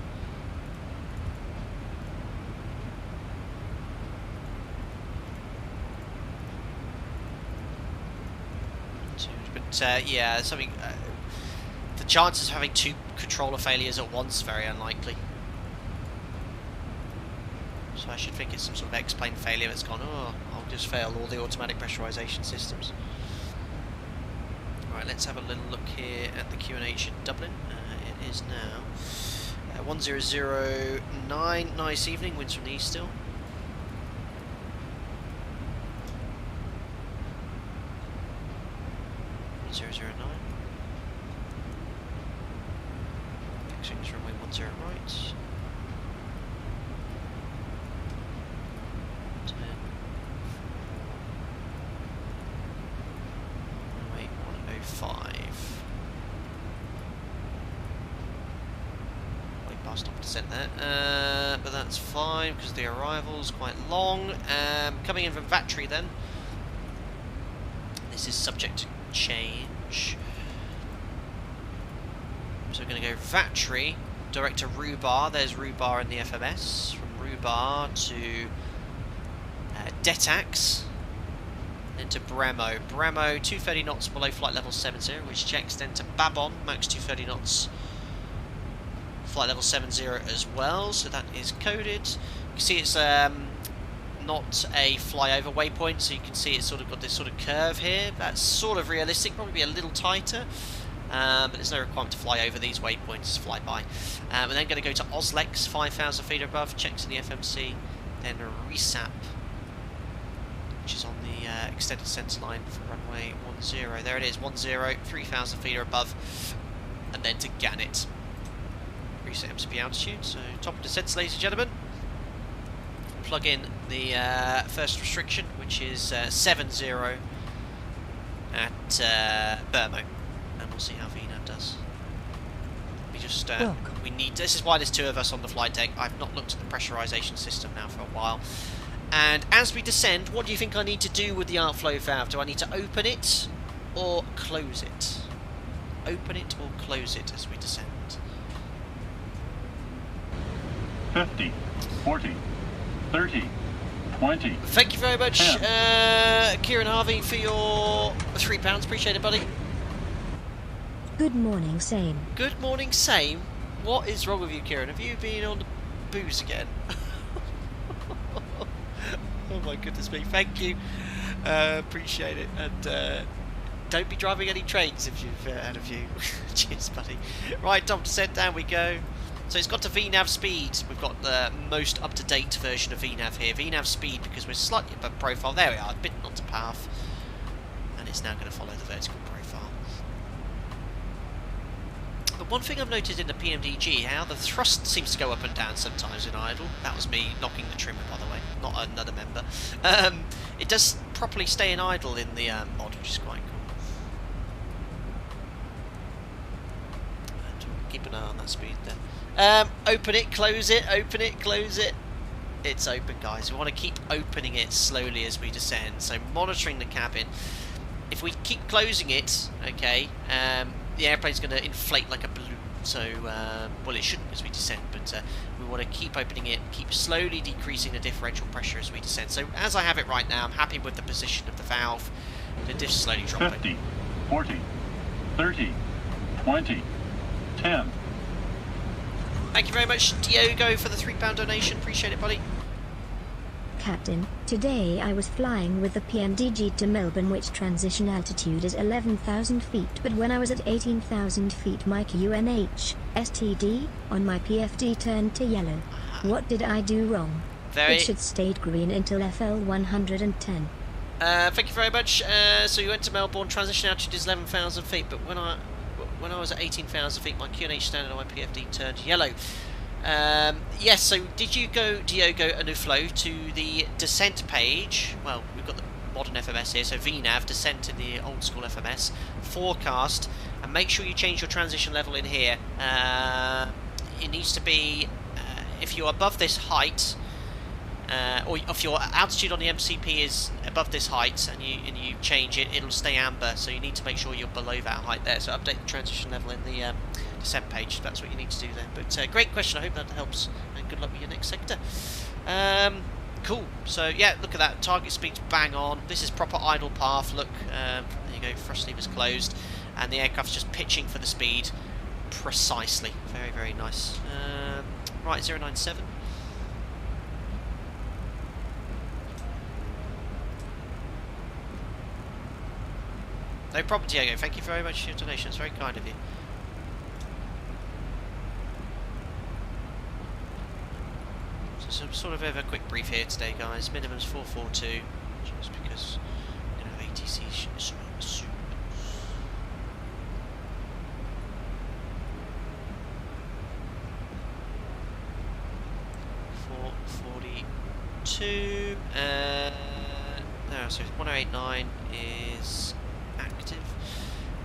But yeah, something. The chances of having 2 controller failures at once is very unlikely. So I should think it's some sort of X-plane failure that's gone, oh, I'll just fail all the automatic pressurization systems. Right, let's have a little look here at the QNH in Dublin. It is now 1009. Nice evening, winds from the east still. 1009. Fixing is runway 10 right. 10. Runway 105. Way past off descent there. But that's fine because the arrival's quite long. Coming in from VATSIM then. This is subject to change. So we're going to go VATSIM, direct to Rubar. There's Rubar in the FMS. From Rubar to Detax, then to Bremo. Bremo, 230 knots below flight level 70, which checks then to Babon, max 230 knots, flight level 70 as well. So that is coded. You can see it's not a flyover waypoint, so you can see it's sort of got this sort of curve here. That's sort of realistic, probably be a little tighter, but there's no requirement to fly over these waypoints, fly by. We're then going to go to Oslex, 5,000 feet above, checks in the FMC, then Resap, which is on the extended centre line for runway 10. There it is, 10, 3,000 feet or above, and then to Gannett. Reset MCP altitude, so top of descent, ladies and gentlemen. Plug in the first restriction, which is 70 at Burmo, and we'll see how VNAV does. We just we need. This is why there's 2 of us on the flight deck. I've not looked at the pressurization system now for a while. And as we descend, what do you think I need to do with the outflow valve? Do I need to open it or close it? Open it or close it as we descend? 50, 40. 30, 20. Thank you very much, Kieran Harvey, for your £3. Appreciate it, buddy. Good morning, same. Good morning, same. What is wrong with you, Kieran? Have you been on the booze again? Oh my goodness me. Thank you. Appreciate it. And don't be driving any trains if you've had a few. Cheers, buddy. Right, top descent, down we go. So it's got to VNAV speed. We've got the most up-to-date version of VNAV here. VNAV speed because we're slightly above profile. There we are, bitten onto path. And it's now going to follow the vertical profile. But one thing I've noticed in the PMDG, how the thrust seems to go up and down sometimes in idle. That was me knocking the trimmer, by the way, not another member. It does properly stay in idle in the mod, which is quite cool. And we'll keep an eye on that speed then. Open it, close it, open it, close it. It's open, guys. We want to keep opening it slowly as we descend. So monitoring the cabin. If we keep closing it, okay, the airplane's going to inflate like a balloon. So, well, it shouldn't as we descend, but we want to keep opening it, keep slowly decreasing the differential pressure as we descend. So as I have it right now, I'm happy with the position of the valve. The diff slowly dropping. 50, 40, 30, 20, 10. Thank you very much, Diogo, for the £3 donation. Appreciate it, buddy. Captain, today I was flying with the PMDG to Melbourne, which transition altitude is 11,000 feet, but when I was at 18,000 feet my QNH, STD, on my PFD turned to yellow. What did I do wrong? It should stayed green until FL 110. Thank you very much. So you went to Melbourne, transition altitude is 11,000 feet, but when I was at 18,000 feet, my QNH standard on my PFD turned yellow. Yes, so did you go, Diogo Anuflo, to the descent page? Well, we've got the modern FMS here, so VNAV, descent in the old school FMS, forecast, and make sure you change your transition level in here. It needs to be, if you're above this height, or if your altitude on the MCP is above this height and you change it, it'll stay amber. So you need to make sure you're below that height there. So update the transition level in the descent page. That's what you need to do there. But great question. I hope that helps. And good luck with your next sector. Cool. So yeah, look at that. Target speed's bang on. This is proper idle path. Look, there you go. Thrust lever's closed, and the aircraft's just pitching for the speed precisely. Very, very nice. Right, 097. No problem, Diego. Thank you very much for your donation. It's very kind of you. So some sort of a quick brief here today, guys. Minimum's 442, just because you know ATC soon. 442. No, so 1089 is active.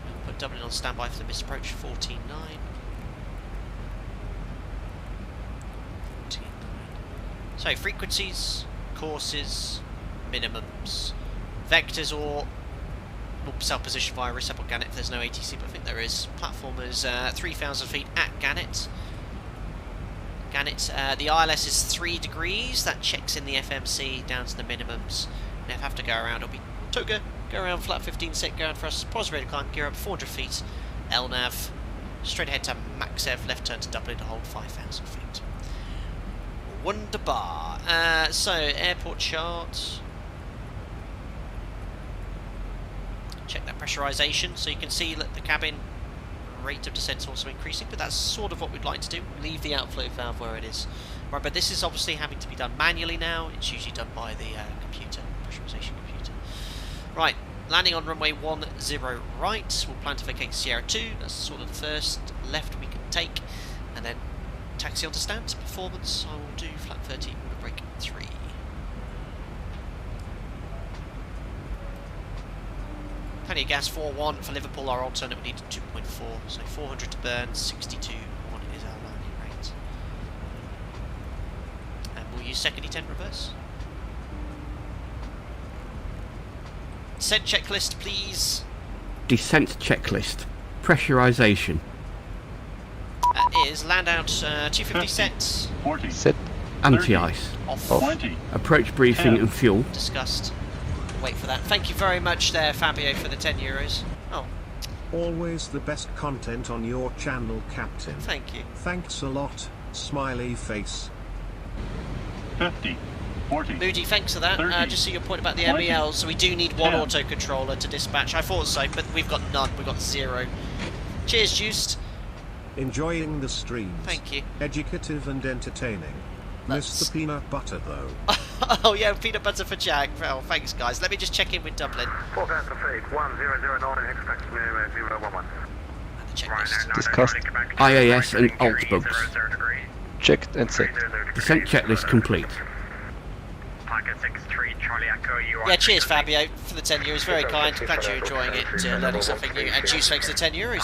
We'll put Dublin on standby for the missed approach. 14.9. 14.9. So frequencies, courses, minimums, vectors, or self-position via receptacle Gannet if there's no ATC, but I think there is. Platform is 3,000 feet at Gannet. The ILS is 3 degrees. That checks in the FMC down to the minimums. And if I have to go around, it'll be Toga. Go around flat 15, set, go around for us. Positive rate of climb, gear up 400 feet. LNAV. Straight ahead to Maxev, left turn to Dublin to hold 5,000 feet. Wunderbar. So, airport chart. Check that pressurization. So you can see that the cabin rate of descent is also increasing, but that's sort of what we'd like to do. Leave the outflow valve where it is. Right, but this is obviously having to be done manually now. It's usually done by the computer, pressurization computer. Right, landing on runway 10 right. We'll plan to vacate Sierra 2. That's sort of the first left we can take. And then taxi onto Stansted. Performance, I will do flat 30, order brake 3. Plenty of gas, 4.1 for Liverpool. Our alternate we needed 2.4, so 400 to burn, 62.1 is our landing rate. And we'll use second E10 reverse. Descent checklist, please. Descent checklist. Pressurization. That is land out 250 sets. 40. Set. Anti-ice. Off. 20. Approach briefing and fuel. Discussed. Wait for that. Thank you very much there, Fabio, for the €10. Oh. Always the best content on your channel, Captain. Thank you. Thanks a lot, smiley face. 50. 40. Moody, thanks for that. 30, just see your point about the 20, MEL, so we do need one 10. autocontroller to dispatch. I thought so, but we've got none. We've got 0. Cheers, Juiced. Enjoying the streams. Thank you. Educative and entertaining. Miss the peanut butter though. Oh yeah, peanut butter for Jack. Well, thanks guys. Let me just check in with Dublin. Forecast for fate 1009 expect 011. The checklist. Discussed. IAS and alt bugs. Checked and set. Descent checklist complete. Yeah, cheers Fabio for the €10. Very kind. Glad you're enjoying it, learning something new. And Juice thanks for the €10.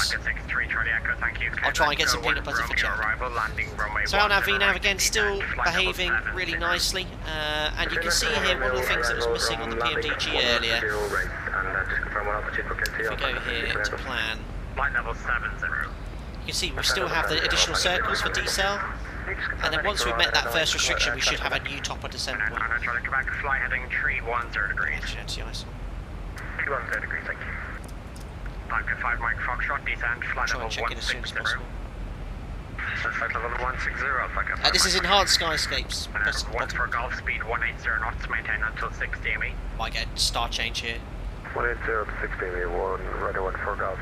I'll try and get some peanut butter for Jack. So our VNAV again still behaving really nicely. And you can see here one of the things that was missing on the PMDG earlier. If we go here to plan, you can see we still have the additional circles for decel. And then once we've met that first restriction, we should have a new top of descent point. Fly heading 310 degrees. Anti-ice. 210 degrees, thank you. 5 Mike Foxtrot, descent, flight Try level and check in as soon as 160. possible. Flight level 160, This is enhanced skyscapes. Press the 1 button. for Golf, speed 180 knots, maintain until 6 DME. Might get a star change here. 180 to 6 DME, 1, radar 1 for Golf.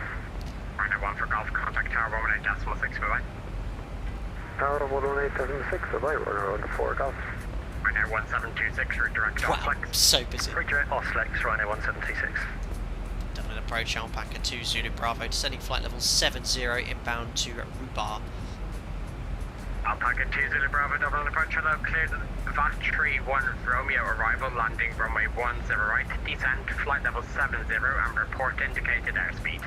Radar 1 for Golf, contact tower 118.6, bye-bye. Tower 118.6, bye-bye, we're on the 4 Golf. Ryanair 1726, route direct Wow, Oslex. so busy. Route direct Oslex, Ryanair 1726. Dublin approach, Alpaca 2 Zulu Bravo, descending flight level 70, inbound to Rubar. Alpaca 2 Zulu Bravo, Dublin approach, hello, cleared VATSIM 1 Romeo arrival, landing runway 10 right, descent, flight level 70, and report indicated airspeed.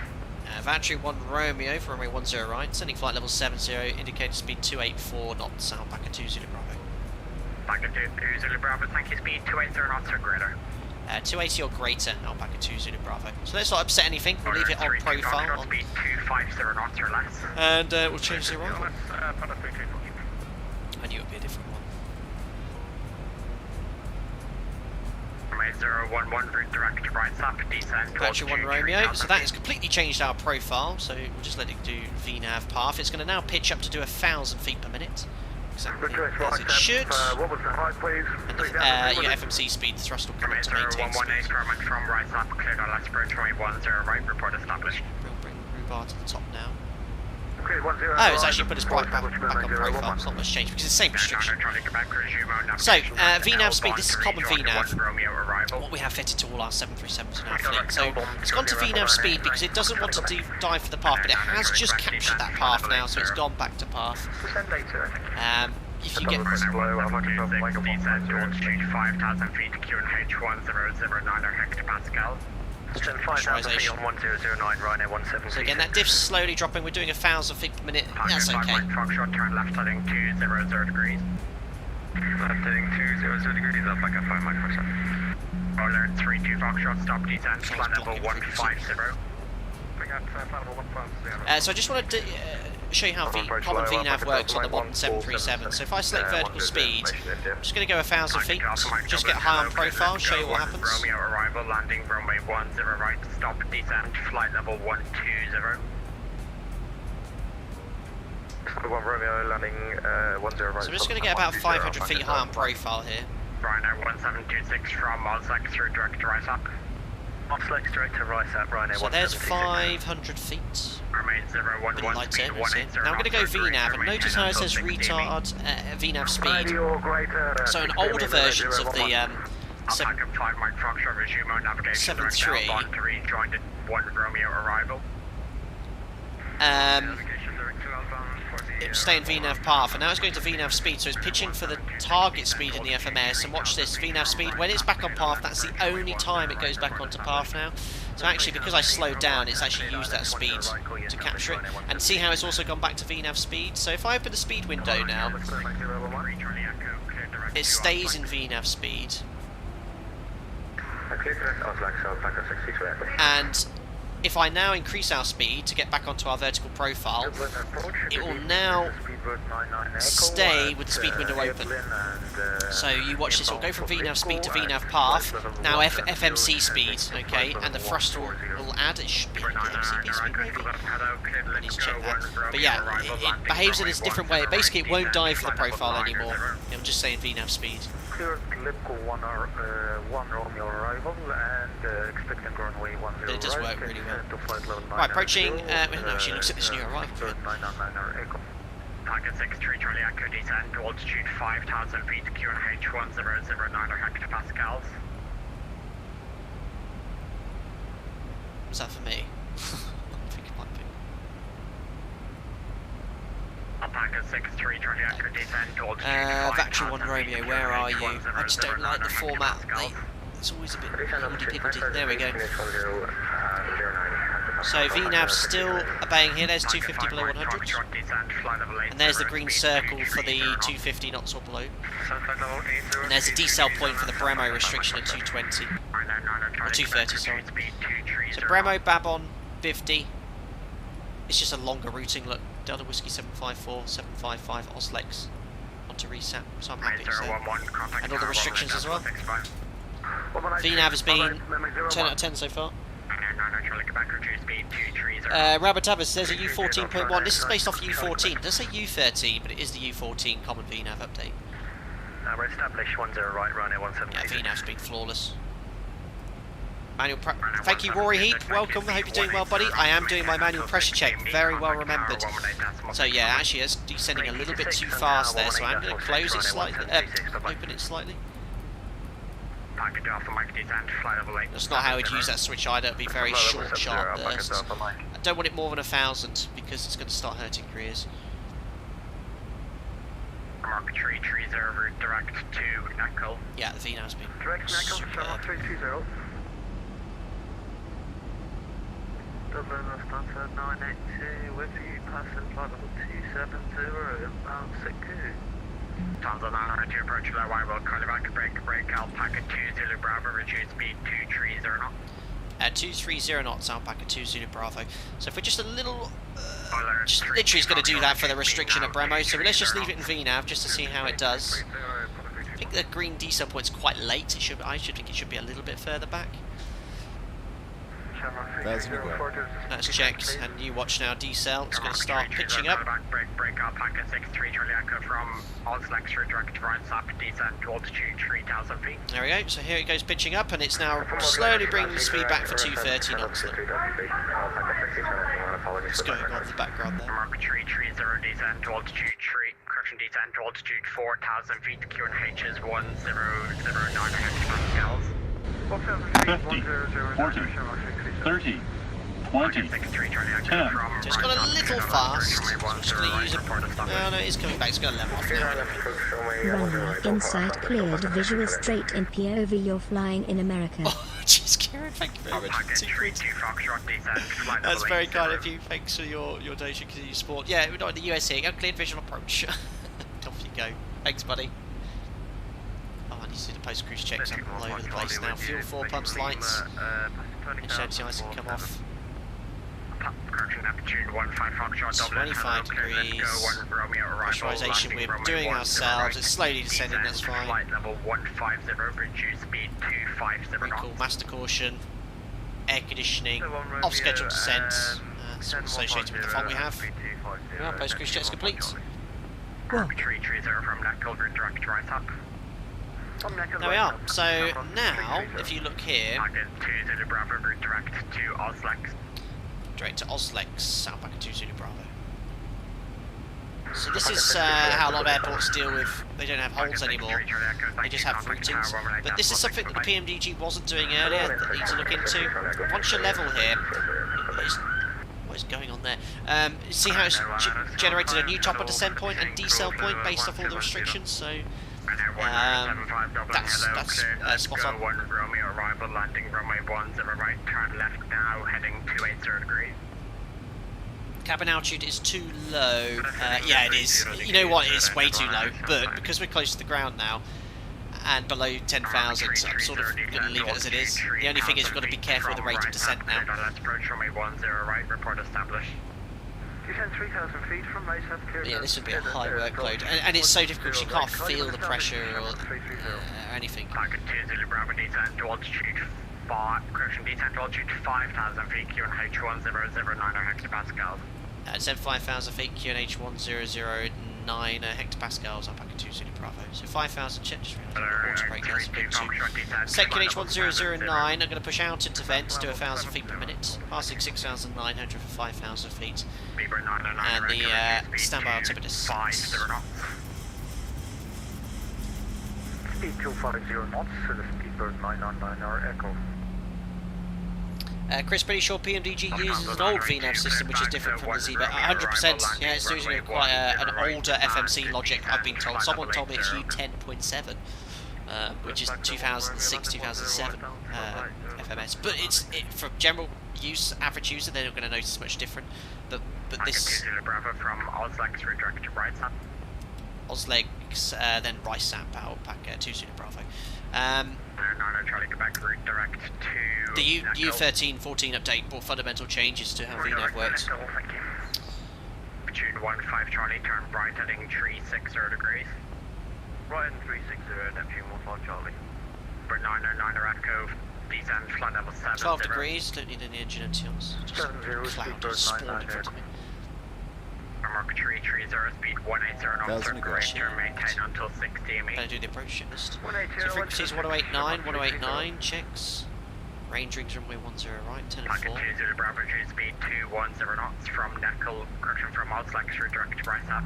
VATSIM 1 Romeo for runway 10 right, sending flight level 70, indicated speed 284 knots, Alpaca 2 Zulu Bravo. Alpaca 2 Zulu Bravo, thank you, speed 280 knots or greater. 280 or greater, Alpaca 2 Zulu Bravo. So let's not upset anything, we'll leave it on profile. Speed 250 knots or less. And we'll change the arrival. I knew it would be a different one. 011, route direct to right sap, descend. Battery 1 Romeo, so that has completely changed our profile, so we'll just let it do VNAV path. It's going to now pitch up to do 1,000 feet per minute. Exactly as it should. What was the height, please? And your FMC speed thrust will come up to maintain speed. From right sap, cleared on left approach, 10 right, report established. We'll bring Rubar to the top now. Oh, it's actually put us right back on profile, it's not much change because it's the same restriction. So, VNAV speed, this is common VNAV. What we have fitted to all our 737s in our fleet. So, it's gone to VNAV speed because it doesn't want to dive for the path, but it has just captured that path now, so it's gone back to path. If you get... 5,000 feet, QNH 1009 hectopascal. Pressurization. 1009, Ryanair 17. So again, that diff's slowly dropping. We're doing 1,000 feet per minute. That's okay. Foxtrot, turn left heading 200 degrees. Left heading 200 degrees, up like a 5 mile Foxtrot. Alert 32 Foxtrot, stop descent, flight level 150. So I just wanted to show you how common VNAV works on the modern 737. So if I select vertical speed, I'm just going to go 1,000 feet, just get high on profile, show you what happens. Romeo arrival, landing runway 10 right, stop descent, flight level 120. Romeo landing 10 right. So I'm just going to get about 500 feet high on profile here. Ryanair 1726 from Moslex through direct to Rysap. Moslex direct to Rysap, Ryanair 1726. So there's 500 feet. Pretty light turn, now I'm going to go VNAV, and notice how it says retard VNAV speed. So in older versions of the 7.3, it was staying VNAV path, and now it's going to VNAV speed, so it's pitching for the target speed in the FMS, and watch this, VNAV speed, when it's back on path, that's the only time it goes back onto path now. So actually, because I slowed down, it's actually used that speed to capture it, and see how it's also gone back to VNAV speed. So if I open the speed window now, it stays in VNAV speed. And if I now increase our speed to get back onto our vertical profile, it will now stay with the speed window open. So you watch this, it'll go from VNAV speed to VNAV path, now FMC speed, okay, and the thrust will add, it should be FMC speed maybe, I need to check that. But yeah, it behaves in a different way, basically it won't dive for the profile anymore, I'm just saying VNAV speed. But it does work really well. Right, approaching, actually looks at this new arrival. Target 63 Charlie Echo descent, altitude 5,000 feet, QNH 1009 hectopascals. Was that for me? I think it might be. Alpaca 63 Charlie Echo descent, altitude VATSIM 1 Romeo, where are you? I just don't like the format. It's always a bit higgledy-piggledy. There we go. So VNAV's still obeying here. There's 250 below 100. And there's the green circle for the 250 knots or below. And there's a decel point for the Bremo restriction at 220. Or 230, sorry. So Bremo, Babon, 50. It's just a longer routing. Look, Delta Whiskey 754, 755, Oslex onto reset. So I'm happy to say. And all the restrictions as well. VNAV has been 10 out of 10 so far. Rabatabas says a U14.1. This is based off U14. It does say U13, but it is the U14 common VNAV update. We're established 10 right, Ryanair 117. Yeah, VNAV's been flawless. Manual thank you, Rory Heap. Welcome. I hope you're doing well, buddy. I am doing my manual pressure check. Very well remembered. So yeah, actually, it's descending a little bit too fast there. So I'm going to close it slightly, open it slightly. That's not how I would use that switch either. It'd be very short, sharp bursts. I don't want it more than 1,000 because it's going to start hurting your ears. Mark 330 route direct to Echo. Yeah, the VNAV's been direct to Echo, 320. Dublin, Stansted 982, with you passing flight level 270, inbound Siku. Tanzan 992 approach low, I will call you back, break, Alpaca 2 Zulu Bravo, reduce speed 230 knots. 230 knots, Alpaca 2 Zulu Bravo. So if we're just a little... just literally is going to do that for the restriction at Bremo, so let's just leave it in VNAV just to see how it does. I think the green decel point's quite late. I should think it should be a little bit further back. That's checked, and you watch now, decel. It's going to start pitching up. Break Alpaca 6-3 Charlie Echo from Oslex direct right sap, descent to altitude 3,000 feet. There we go, so here it goes pitching up, and it's now slowly bringing the speed back for 230 knots. What's going on in the background there? Mark 330 descent to altitude 3, correction descent to altitude 4,000 feet, QNH is 1009 hectopascals. 50, 40, 30, 20, 10. So it's gone a little fast. So I'm just going to use a... No, it is coming back. It's going to level off now. Runway inside cleared, visual straight in POV. You're flying in America. Oh, jeez, Kieran, thank you very much. That's very kind of you. Thanks for your donation to your sport. Yeah, we're not in the US here. Go cleared visual approach. Off you go. Thanks, buddy. Oh, I need to do the post-cruise checks. I'm all over the place now. Fuel 4 pumps lights. Insurance ice can come off. Correction, aptitude 15 25 degrees. Pressurization we're doing ourselves. It's slowly descending, that's fine. Flight level 150, reduce speed 250 Very cool. Master caution. Air conditioning. Off schedule descent. That's associated with the font we have. Well, post-cruise checks complete. Mark 330 from Knuckle, direct right up. There we are. So now, if you look here, direct to Oslex. Direct to Oslex, Alpaca 2 Zulu Bravo. So this is how a lot of airports deal with. They don't have holes anymore. They just have routings. But this is something that the PMDG wasn't doing earlier that you need to look into. Once you're level here, what is going on there? See how it's generated a new top of descent point and decel point based off all the restrictions. So. That's spot on. Romeo arrival landing runway 10 right, turn left now, heading 280 degrees. Cabin altitude is too low. Yeah, it is. You know what? It's way too low. But because we're close to the ground now and below 10,000, so I'm sort of going to leave it as it is. The only thing is we've got to be careful with the rate of descent now. Let's approach runway 10 right, report established. Descend 3,000 feet from right side. Yeah, this would be a high workload, and it's so difficult. You can't feel the pressure or anything. Target 2 Zulu Bravo descent to altitude 5. Correction, descent to altitude 5,000 feet. QNH 1009 hectopascals. Descent 5,000 feet. QNH 1009 hectopascals. Alpaca 2 Zulu Bravo. So 5,000. Check. Just realised the water brake there's a bit too. Set QNH 1009. I'm going to push out into vent to 1,000 feet per minute, passing 6,900 for 5,000 feet. And the standby altimeter is 6. Speed 250 knots, Speedbird 999 Echo. Chris, pretty sure PMDG uses an old VNAV system which is different from the ZIBO. 100%, yeah, it's using quite an older FMC logic, I've been told. Someone told me it's U10.7, which is 2006, 2007 FMS. But for general use, average user, they're not going to notice much different. But this... Bravo from Oslex, redirect to right sap. Oslex, then right sap, Alpaca 2 Zulu Bravo. Charlie Quebec route direct to... The U13-14 update brought fundamental changes to how VNAV works. Tune 15 Charlie, turn right heading 360 degrees. Right and 360, Neptune 15 Charlie. For 909 Echo, descend flight level 7. 12 degrees, don't need any engine anti-ons. Just a cloud just spawned in front of me. Mark 330, speed 180 knots, turn maintain until 60 ME. Gonna do the approach checklist. So frequencies 1089, 1089, checks. Range rings runway 10 right, 10 and 4. Packet 20 Bravo, speed 210 knots from Neckel, correction from Oslex, redirect to Rice Up.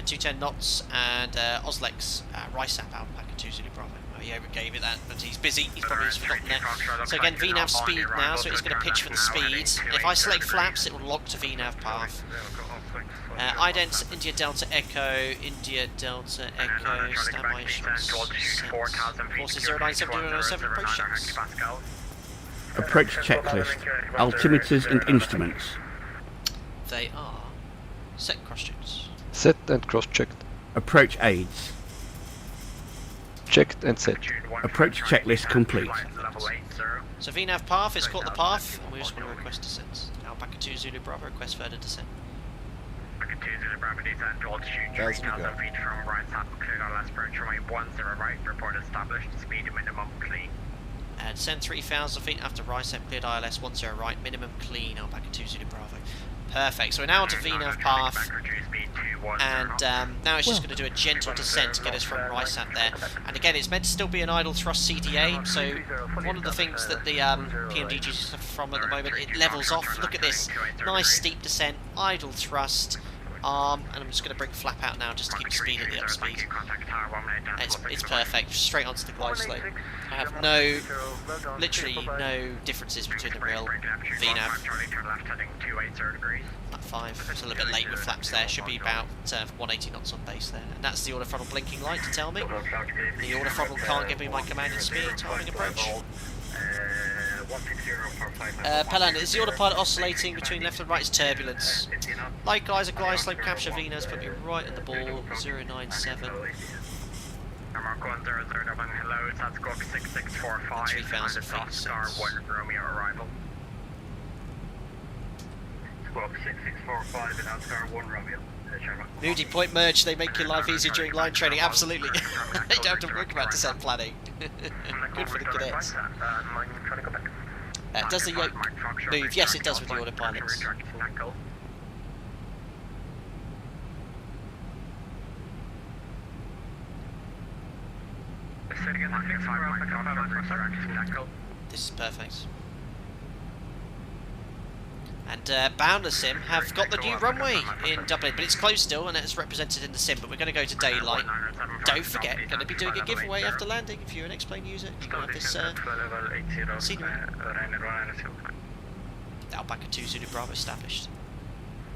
210 knots and Oslex, Rice Up, Alpaca 2 Zulu Bravo. Oh, he overgave it that, but he's busy, he's probably just forgotten there. So again, VNAV speed now, so it's going to pitch for the speed. If I select flaps, it will lock to VNAV path. Ident, India Delta Echo, India Delta Echo, standby insurance, forces 09707, approach checks. Approach checklist, altimeters and instruments. They are set cross checks. Set and cross checked. Approach aids. Checked and set. Approach checklist complete. So VNAV path is caught the path, and we just want to request descent. Alpaca 2 Zulu Bravo, request further descent. Alpaca 2 Zulu Bravo, descent to altitude 3,000 feet from right top, cleared on last approach, runway 10 right, report established, speed minimum clean. Descend 3,000 feet after right, cleared ILS 10 right, minimum clean, Alpaca 2 Zulu Bravo. Perfect, so we're now onto VNAV path, and now it's just going to do a gentle descent to get us from RISAT there. And again, it's meant to still be an idle thrust CDA, so one of the things that the PMDG suffer from at the moment, it levels off. Look at this, nice steep descent, idle thrust, arm, and I'm just going to bring flap out now just to keep the speed at the up speed. It's perfect, straight onto the glide slope. I have literally no differences between the real VNAV. At 5, it's a little bit late with flaps there, should be about 180 knots on base there. And that's the auto throttle blinking light to tell me. The auto throttle can't give me my commanded speed, timing approach. Pellan, is the autopilot oscillating between left and right? It's turbulence. Like guys, a glide slope capture Venus, put me right at the ball, 097. Mark 1000, hello, that's Squawk 6645. 3,000 feet. Star 1 Romeo arrival. Squawk 6645 and Star 1 Romeo. Moody point merge, they make your life easier during line training, absolutely. They don't have to worry about descent planning. Good for the cadets. Does the yoke move? Yes, it does with the autopilots. This is perfect. And Boundless Sim have got the new runway in Dublin, but it's closed still and it's represented in the sim, but we're going to go to daylight. Don't forget, going to be doing a giveaway after landing. If you're an X-Plane user, you can have this scenery. Alpaca 2 Zulu Bravo established.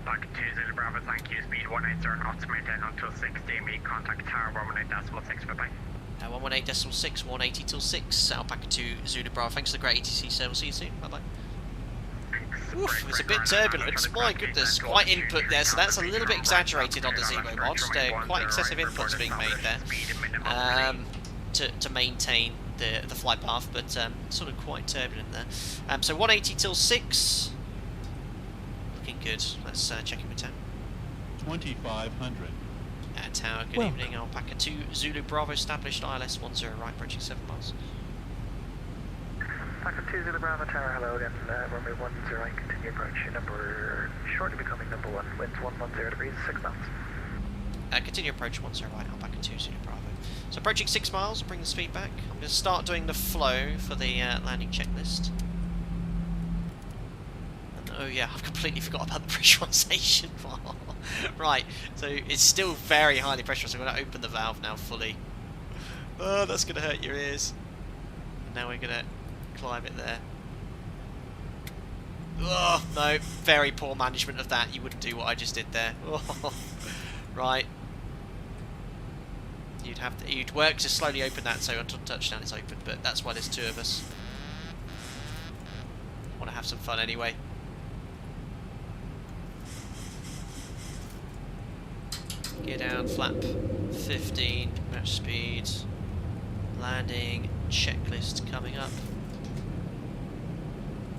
Alpaca 2 Zulu Bravo, thank you. Speed 180 knots, maintain until 60. Meet contact tower 118.6, bye-bye. 118.6, 180 till 6. Alpaca 2 Zulu Bravo, thanks for the great ETC sale. We'll see you soon, bye-bye. Oof, it's a bit turbulent, my goodness, quite input there, so that's a little bit exaggerated on the ZIBO mod, quite excessive inputs being made there to maintain the flight path, but sort of quite turbulent there. So 180 till 6, looking good. Let's check in with town. 2,500. Tower, good evening, Alpaca 2 Zulu Bravo established, ILS 10 right, approaching 7 miles. Alpaca 2 Zulu Bravo Tower, hello again, runway 10 right, continue approach, number, shortly becoming number 1, winds 110 degrees, 6 knots. Continue approach 10 right, Alpaca 2 Zulu Bravo. So approaching 6 miles, bring the speed back. I'm going to start doing the flow for the landing checklist. And, oh yeah, I've completely forgot about the pressurization. Right, so it's still very highly pressurized, so I'm going to open the valve now fully. Oh, that's going to hurt your ears. And now we're going to climb it there. Oh, no, very poor management of that. You wouldn't do what I just did there. Oh, right. You'd work to slowly open that so until touchdown it's open, but that's why there's 2 of us. Want to have some fun anyway. Gear down, flap 15, match speed, landing checklist coming up.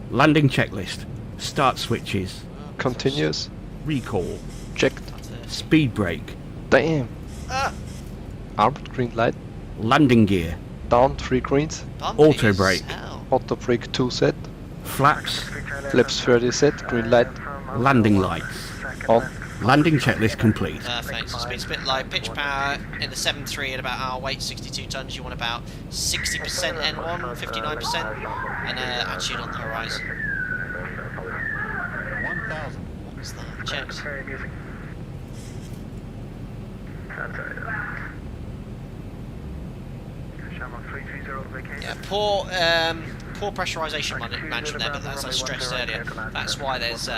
Landing checklist. Start switches. Continuous. Recall. Checked. Speed brake. Damn. Armed green light. Landing gear. Down 3 greens. Auto brake. Auto brake 2 set. Flaps. Flips 30 set. Green light. Landing lights. On. Landing checklist complete. Perfect. So speed's a bit low. Pitch power in the 7.3 at about our weight, 62 tons. You want about 60% N1, 59%, and attitude on the horizon. 1,000. What's that? Checked. Yeah, poor pressurization management there, but as I stressed earlier, that's why there's 2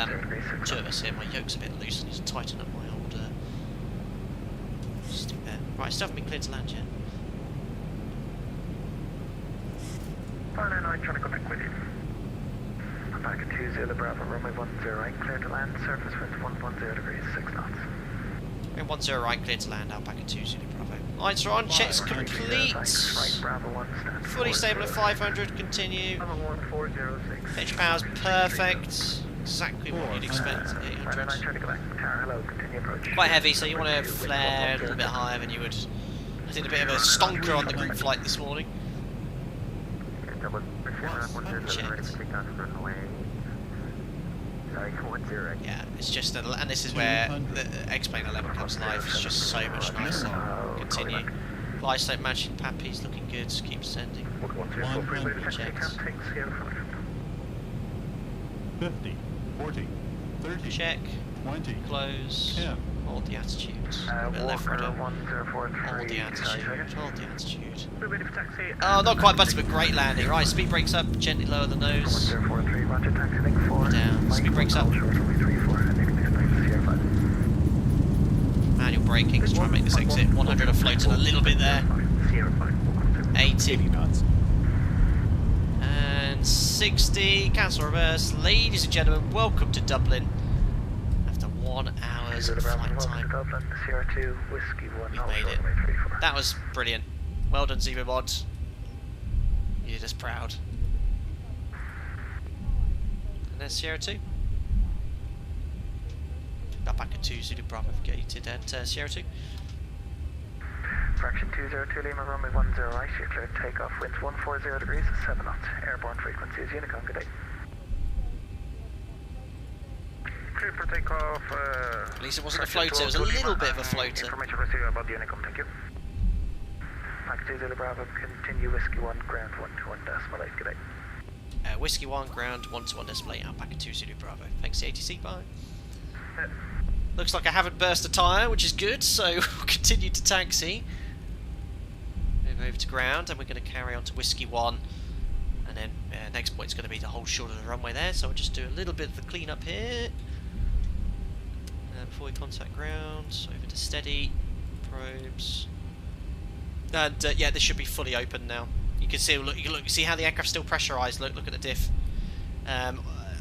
of us here. My yoke's a bit loose, and need to tighten up my old stick there. Right, still haven't been cleared to land yet. 599, trying to connect with you. Alpaca 2 Zulu Bravo, runway 10 right, clear to land, surface winds 110 degrees, 6 knots. Wind 10 right, clear to land, Alpaca 2 Zulu Bravo. Lights are on, checks complete. Fully stable at 500, continue. Pitch power's perfect. Exactly what you'd expect at 800. Quite heavy, so you want to flare a little bit higher than you would. I did a bit of a stonker on the group flight this morning. Checked. Yeah, it's just, and this is where the X-Plane 11 comes live. It's just so much nicer. Continue. Fly slope matching, Pappy's looking good. Keep sending. 100. Checks. 50, 40, 30, check. 20, close. 10. Hold the attitude. A bit left rudder. Hold the attitude. Hold the attitude. Oh, not quite button, but great landing. Right, speed brakes up. Gently lower the nose. Down. Speed brakes up. Manual braking. Let's try and make this exit. 100 are floating a little bit there. 80. And 60. Cancel reverse. Ladies and gentlemen, welcome to Dublin. After 1 hour's flight time, we made it. That was brilliant. Well done, ZIBO MOD. You did us proud. And there's Sierra 2. Got back at 2 Zulu Bravo gated at Sierra 2. Fraction 202 Lima, runway 10 right, you're clear to take off, winds 140 degrees, 7 knots, airborne frequency is Unicon, good day. Clear for takeoff, at least it wasn't a floater, it was a little bit of a floater. Information received about the Unicon, thank you. Packet 2 Zulu Bravo, continue Whiskey 1, ground 121.8, good day. Whiskey 1, ground 121.8, Alpaca 2 Zulu Bravo. Thanks to the ATC, bye. Looks like I haven't burst a tyre, which is good, so we'll continue to taxi. Move over to ground, and we're going to carry on to Whiskey 1. And then next point's going to be the whole short of the runway there, so we'll just do a little bit of the clean up here. Before we contact ground, over to steady, probes. And yeah, this should be fully open now. You can see, look, see how the aircraft's still pressurised. Look at the diff.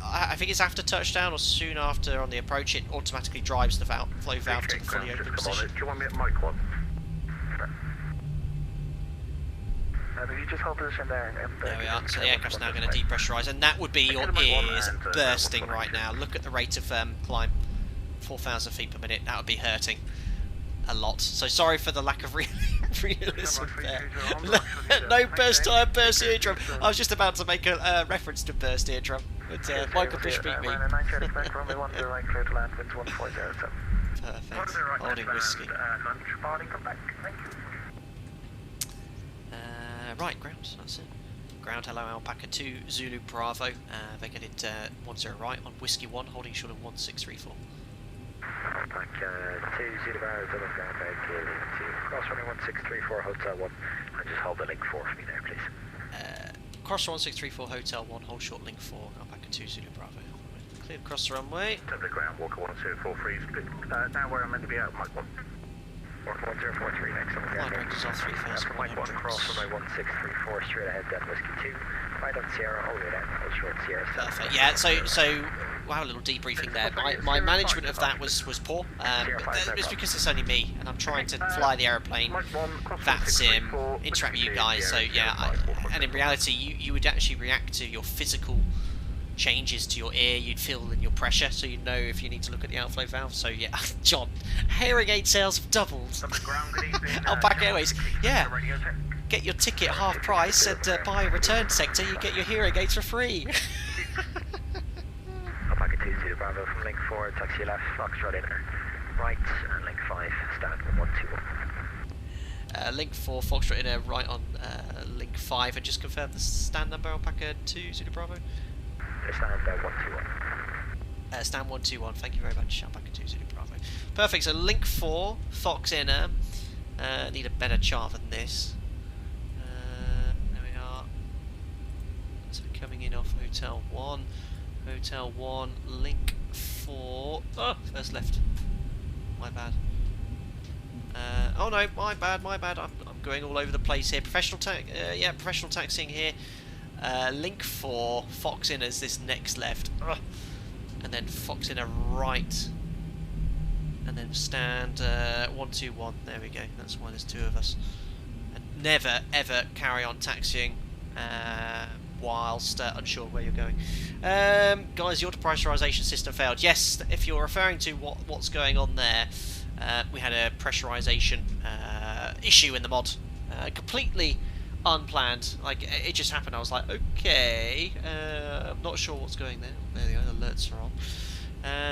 I think it's after touchdown or soon after on the approach, it automatically drives the flow valve to the fully open position. Do you want me at mic 1? If you just hold position there. There we are, so the aircraft's now going to depressurise, and that would be your ears bursting right now. Look at the rate of climb, 4,000 feet per minute, that would be hurting a lot. So sorry for the lack of realism there. No burst tyre, burst eardrum. I was just about to make a reference to burst eardrum, but Michael Bush beat me. Perfect. Holding whiskey. Right, ground, that's it. Ground, hello, Alpaca 2 Zulu Bravo. Vacated 10 right on Whiskey 1, holding short of 1634. Alpaca 2 Zulu Bravo, double ground, vacated to cross running 1634, Hotel 1, and just hold the link 4 for me there, please. Cross 1634, Hotel 1, hold short link 4, Alpaca 2 Zulu Bravo. Cleared across the runway. Top of the ground, Walker 1243, now where I'm meant to be out, Mike 1. Walker 1043, next on the ground. Flight ranges are 3,100. Mike 1 across runway 1634, straight ahead, then Whiskey 2, right on Sierra, hold it down, hold short Sierra. Perfect, yeah, so wow, a little debriefing there. My management of that was poor, but it's because it's only me, and I'm trying to fly the aeroplane, VATSIM, interact with you guys, so yeah, and in reality, you would actually react to your physical changes to your ear, you'd feel in your pressure, so you'd know if you need to look at the outflow valve. So yeah, John, hearing aid sales have doubled. Alpaca Airways, yeah, get your ticket half price and buy a return sector, you get your hearing aids for free. Alpaca 2 Zulu Bravo from link 4, taxi left, Foxtrot inner, right, and link 5, stand 121. Link 4, Foxtrot inner, right on link 5, and just confirm the stand number, Alpaca 2 Zulu Bravo. Stand 121. Stand 121, thank you very much, Alpaca 2 Zulu Bravo. Perfect, so link 4, Fox inner, need a better chart than this. There we are. So coming in off Hotel 1, link 4, oh, first left, my bad. Oh no, my bad, I'm going all over the place here. Professional taxiing here. Link 4, Fox inner's this next left, and then Fox inner right and then stand 121. There we go. That's why there's 2 of us. And never ever carry on taxiing whilst unsure where you're going. Guys, the auto pressurization system failed. Yes, if you're referring to what's going on there, we had a pressurization issue in the mod, completely unplanned. Like, it just happened. I was like, okay, I'm not sure what's going there. There they go, the alerts are on.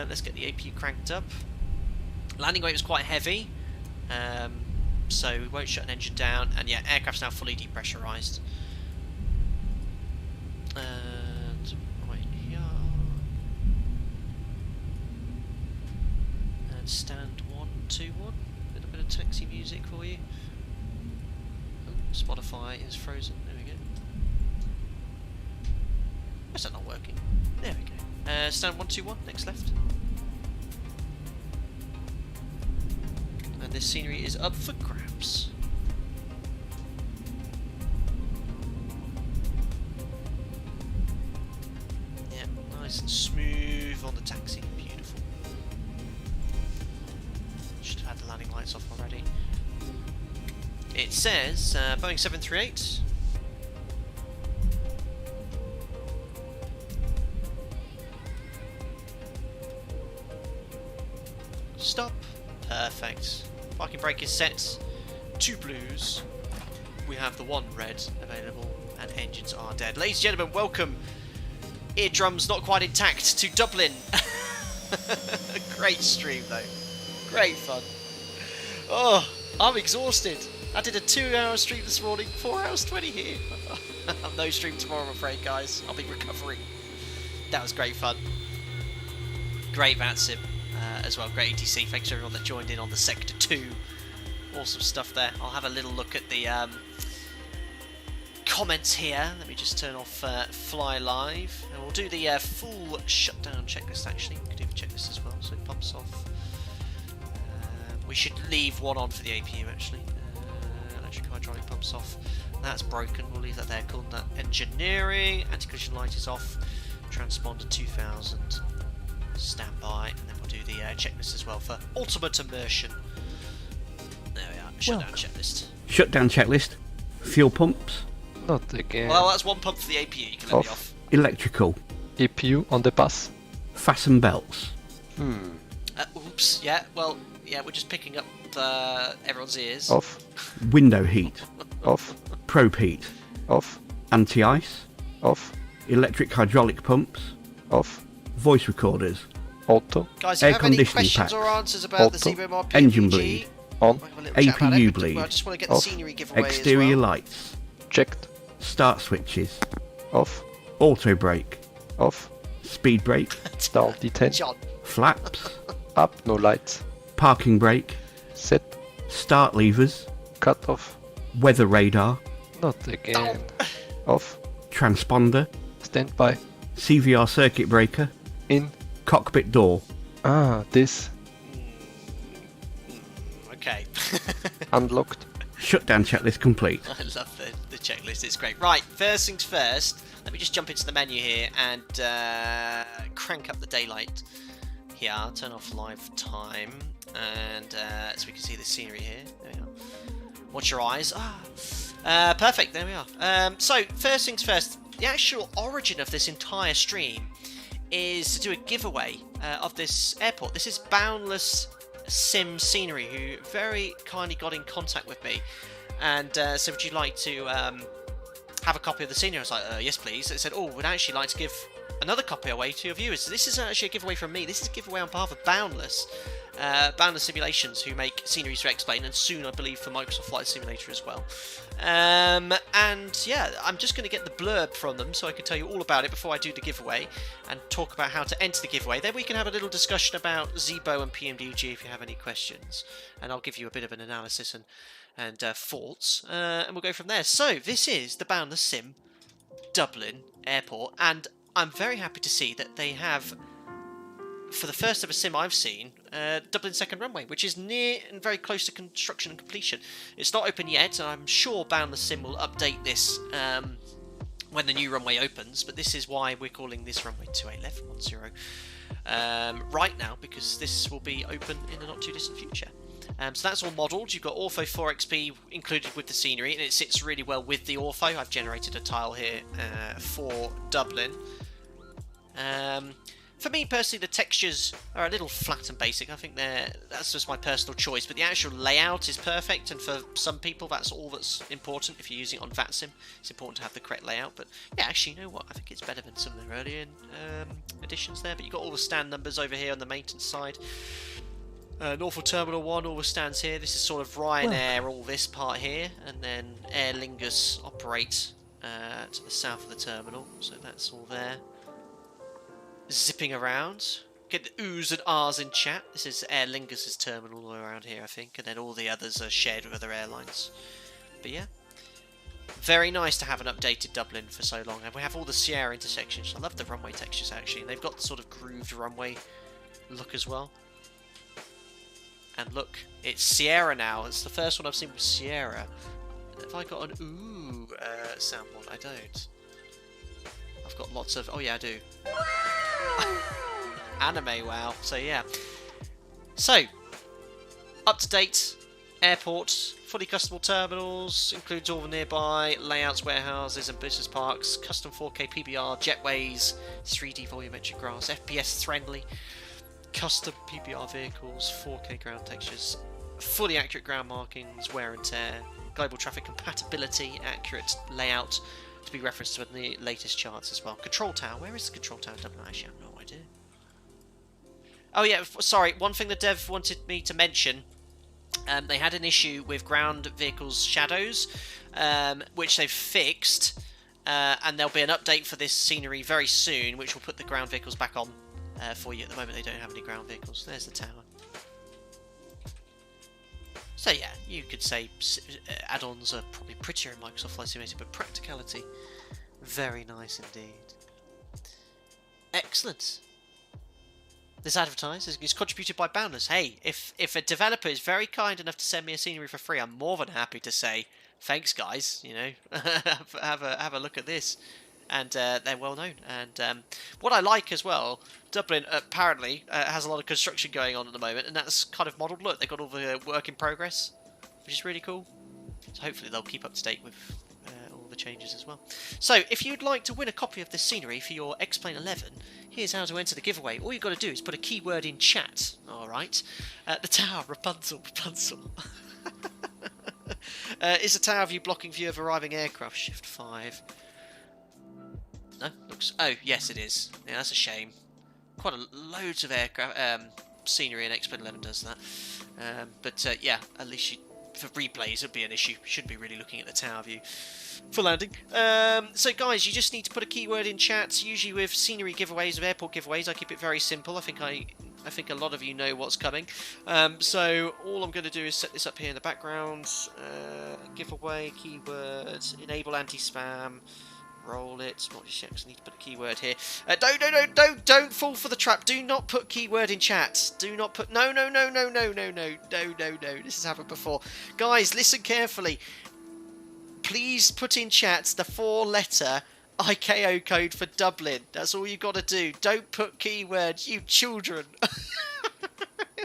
Let's get the APU cranked up. Landing weight was quite heavy, so we won't shut an engine down, and yeah, aircraft's now fully depressurized. And right here, and stand 121. A little bit of taxi music for you. Oh, Spotify is frozen. There we go. Why's that not working? There we go. Stand 121. Next left. And this scenery is up for grabs. Yeah, nice and smooth on the taxi. Beautiful. Should have had the landing lights off already. It says Boeing 738. Stop. Perfect. Parking brake is set. 2 blues. We have the 1 red available, and engines are dead. Ladies and gentlemen, welcome. Eardrums not quite intact to Dublin. Great stream though. Great fun. Oh, I'm exhausted. I did a 2-hour stream this morning. 4 hours 20 here. I've no stream tomorrow, I'm afraid, guys. I'll be recovering. That was great fun. Great VATSIM. As well, great ETC. Thanks to everyone that joined in on the Sector 2. Awesome stuff there. I'll have a little look at the comments here. Let me just turn off Fly Live, and we'll do the full shutdown checklist. Actually, we can do the checklist as well. So it pumps off. We should leave 1 on for the APU. Actually, electric hydraulic pumps off. That's broken. We'll leave that there. Call that engineering. Anti-collision light is off. Transponder 2000. Standby, and then we'll do the checklist as well for ultimate immersion. There we are. Shutdown checklist. Shutdown checklist. Fuel pumps. Not again. Well, that's 1 pump for the APU. You can let me off. Electrical. EPU on the bus. Fasten belts. Oops. Yeah. Well. Yeah. We're just picking up everyone's ears. Off. Window heat. Off. Probe heat. Off. Anti-ice. Off. Electric hydraulic pumps. Off. Voice recorders. Auto. Guys, do you have any questions or answers about the ZIBO mod PMDG? Engine bleed. On. APU bleed. Well, I just want to get the scenery giveaway Exterior as well. lights. Checked. Start switches. Off. Auto brake. Off. Speed brake. Down D10. John. Flaps. Up, no lights. Parking brake. Set. Start levers. Cut off. Weather radar. Not again. Off. Transponder. Standby. CVR circuit breaker. In. Cockpit door. Ah, this. Okay. Unlocked. Shutdown checklist complete. I love the checklist, it's great. Right, first things first, let me just jump into the menu here and crank up the daylight here, turn off live time, and so we can see the scenery here. There we are. Watch your eyes. Perfect, there we are. So, first things first, the actual origin of this entire stream is to do a giveaway of this airport. This is Boundless Sim Scenery, who very kindly got in contact with me and said, would you like to have a copy of the scenery? I was like, yes please. They said, we'd actually like to give another copy away to your viewers. So this is actually a giveaway from me. This is a giveaway on behalf of Boundless Simulations, who make sceneries for X-Plane, and soon I believe for Microsoft Flight Simulator as well. And yeah, I'm just going to get the blurb from them so I can tell you all about it before I do the giveaway and talk about how to enter the giveaway. Then we can have a little discussion about ZIBO and PMDG if you have any questions, and I'll give you a bit of an analysis and thoughts, and we'll go from there. So this is the Boundless Sim Dublin Airport, and I'm very happy to see that they have, for the first ever sim I've seen, Dublin second runway, which is near and very close to construction and completion. It's not open yet, and I'm sure Boundless Sim will update this when the new runway opens, but this is why we're calling this runway 28 left 10. right now, because this will be open in the not too distant future. So that's all modelled. You've got Ortho 4XP included with the scenery, and it sits really well with the Ortho. I've generated a tile here for Dublin. For me personally, the textures are a little flat and basic. I think that's just my personal choice, but the actual layout is perfect, and for some people that's all that's important. If you're using it on VATSIM, it's important to have the correct layout. But yeah, actually, you know what? I think it's better than some of the earlier editions there. But you've got all the stand numbers over here on the maintenance side. Norfolk Terminal 1, all the stands here. This is sort of Ryanair, all this part here, and then Aer Lingus operate to the south of the terminal, so that's all there. Zipping around. Get the oohs and ahs in chat. This is Aer Lingus' terminal around here, I think, and then all the others are shared with other airlines. But yeah, very nice to have an updated Dublin for so long. And we have all the Sierra intersections. I love the runway textures, actually, and they've got the sort of grooved runway look as well. And look, it's Sierra now. It's the first one I've seen with Sierra. Have I got an ooh sound mod? I don't. I've got lots of... Oh yeah, I do. Anime wow. So yeah. So, up to date airport, fully customable terminals, includes all the nearby layouts, warehouses and business parks, custom 4K PBR, jetways, 3D volumetric graphs, FPS friendly, custom PBR vehicles, 4K ground textures, fully accurate ground markings, wear and tear, global traffic compatibility, accurate layout to be referenced in the latest charts as well. Control tower, where is the control tower? I actually have no idea. Oh yeah, sorry, one thing the dev wanted me to mention, they had an issue with ground vehicles shadows, which they've fixed, and there'll be an update for this scenery very soon, which will put the ground vehicles back on for you. At the moment they don't have any ground vehicles. There's the tower. So yeah, you could say add-ons are probably prettier in Microsoft Flight Simulator, but practicality, very nice indeed. Excellent. This advertise is contributed by Boundless. Hey, if a developer is very kind enough to send me a scenery for free, I'm more than happy to say thanks, guys. You know, have a look at this. And they're well known. And what I like as well, Dublin apparently has a lot of construction going on at the moment, and that's kind of modelled. Look, they've got all the work in progress, which is really cool. So hopefully they'll keep up to date with all the changes as well. So if you'd like to win a copy of this scenery for your X-Plane 11, here's how to enter the giveaway. All you've got to do is put a keyword in chat. All right, the tower, Rapunzel. Is the tower view blocking view of arriving aircraft? Shift 5. No? Looks... Oh, yes it is. Yeah, that's a shame. Quite loads of aircraft, scenery, and X-Plane 11 does that. But yeah, at least for replays it would be an issue. Shouldn't be really looking at the tower view for landing. So guys, you just need to put a keyword in chat. Usually with scenery giveaways, with airport giveaways, I keep it very simple. I think a lot of you know what's coming. So all I'm going to do is set this up here in the background. Giveaway, keyword, enable anti-spam. Roll it. Not just yet, because I need to put a keyword here. Don't fall for the trap. Do not put keyword in chat. Do not put... No. This has happened before. Guys, listen carefully. Please put in chat the 4-letter ICAO code for Dublin. That's all you've got to do. Don't put keywords, you children.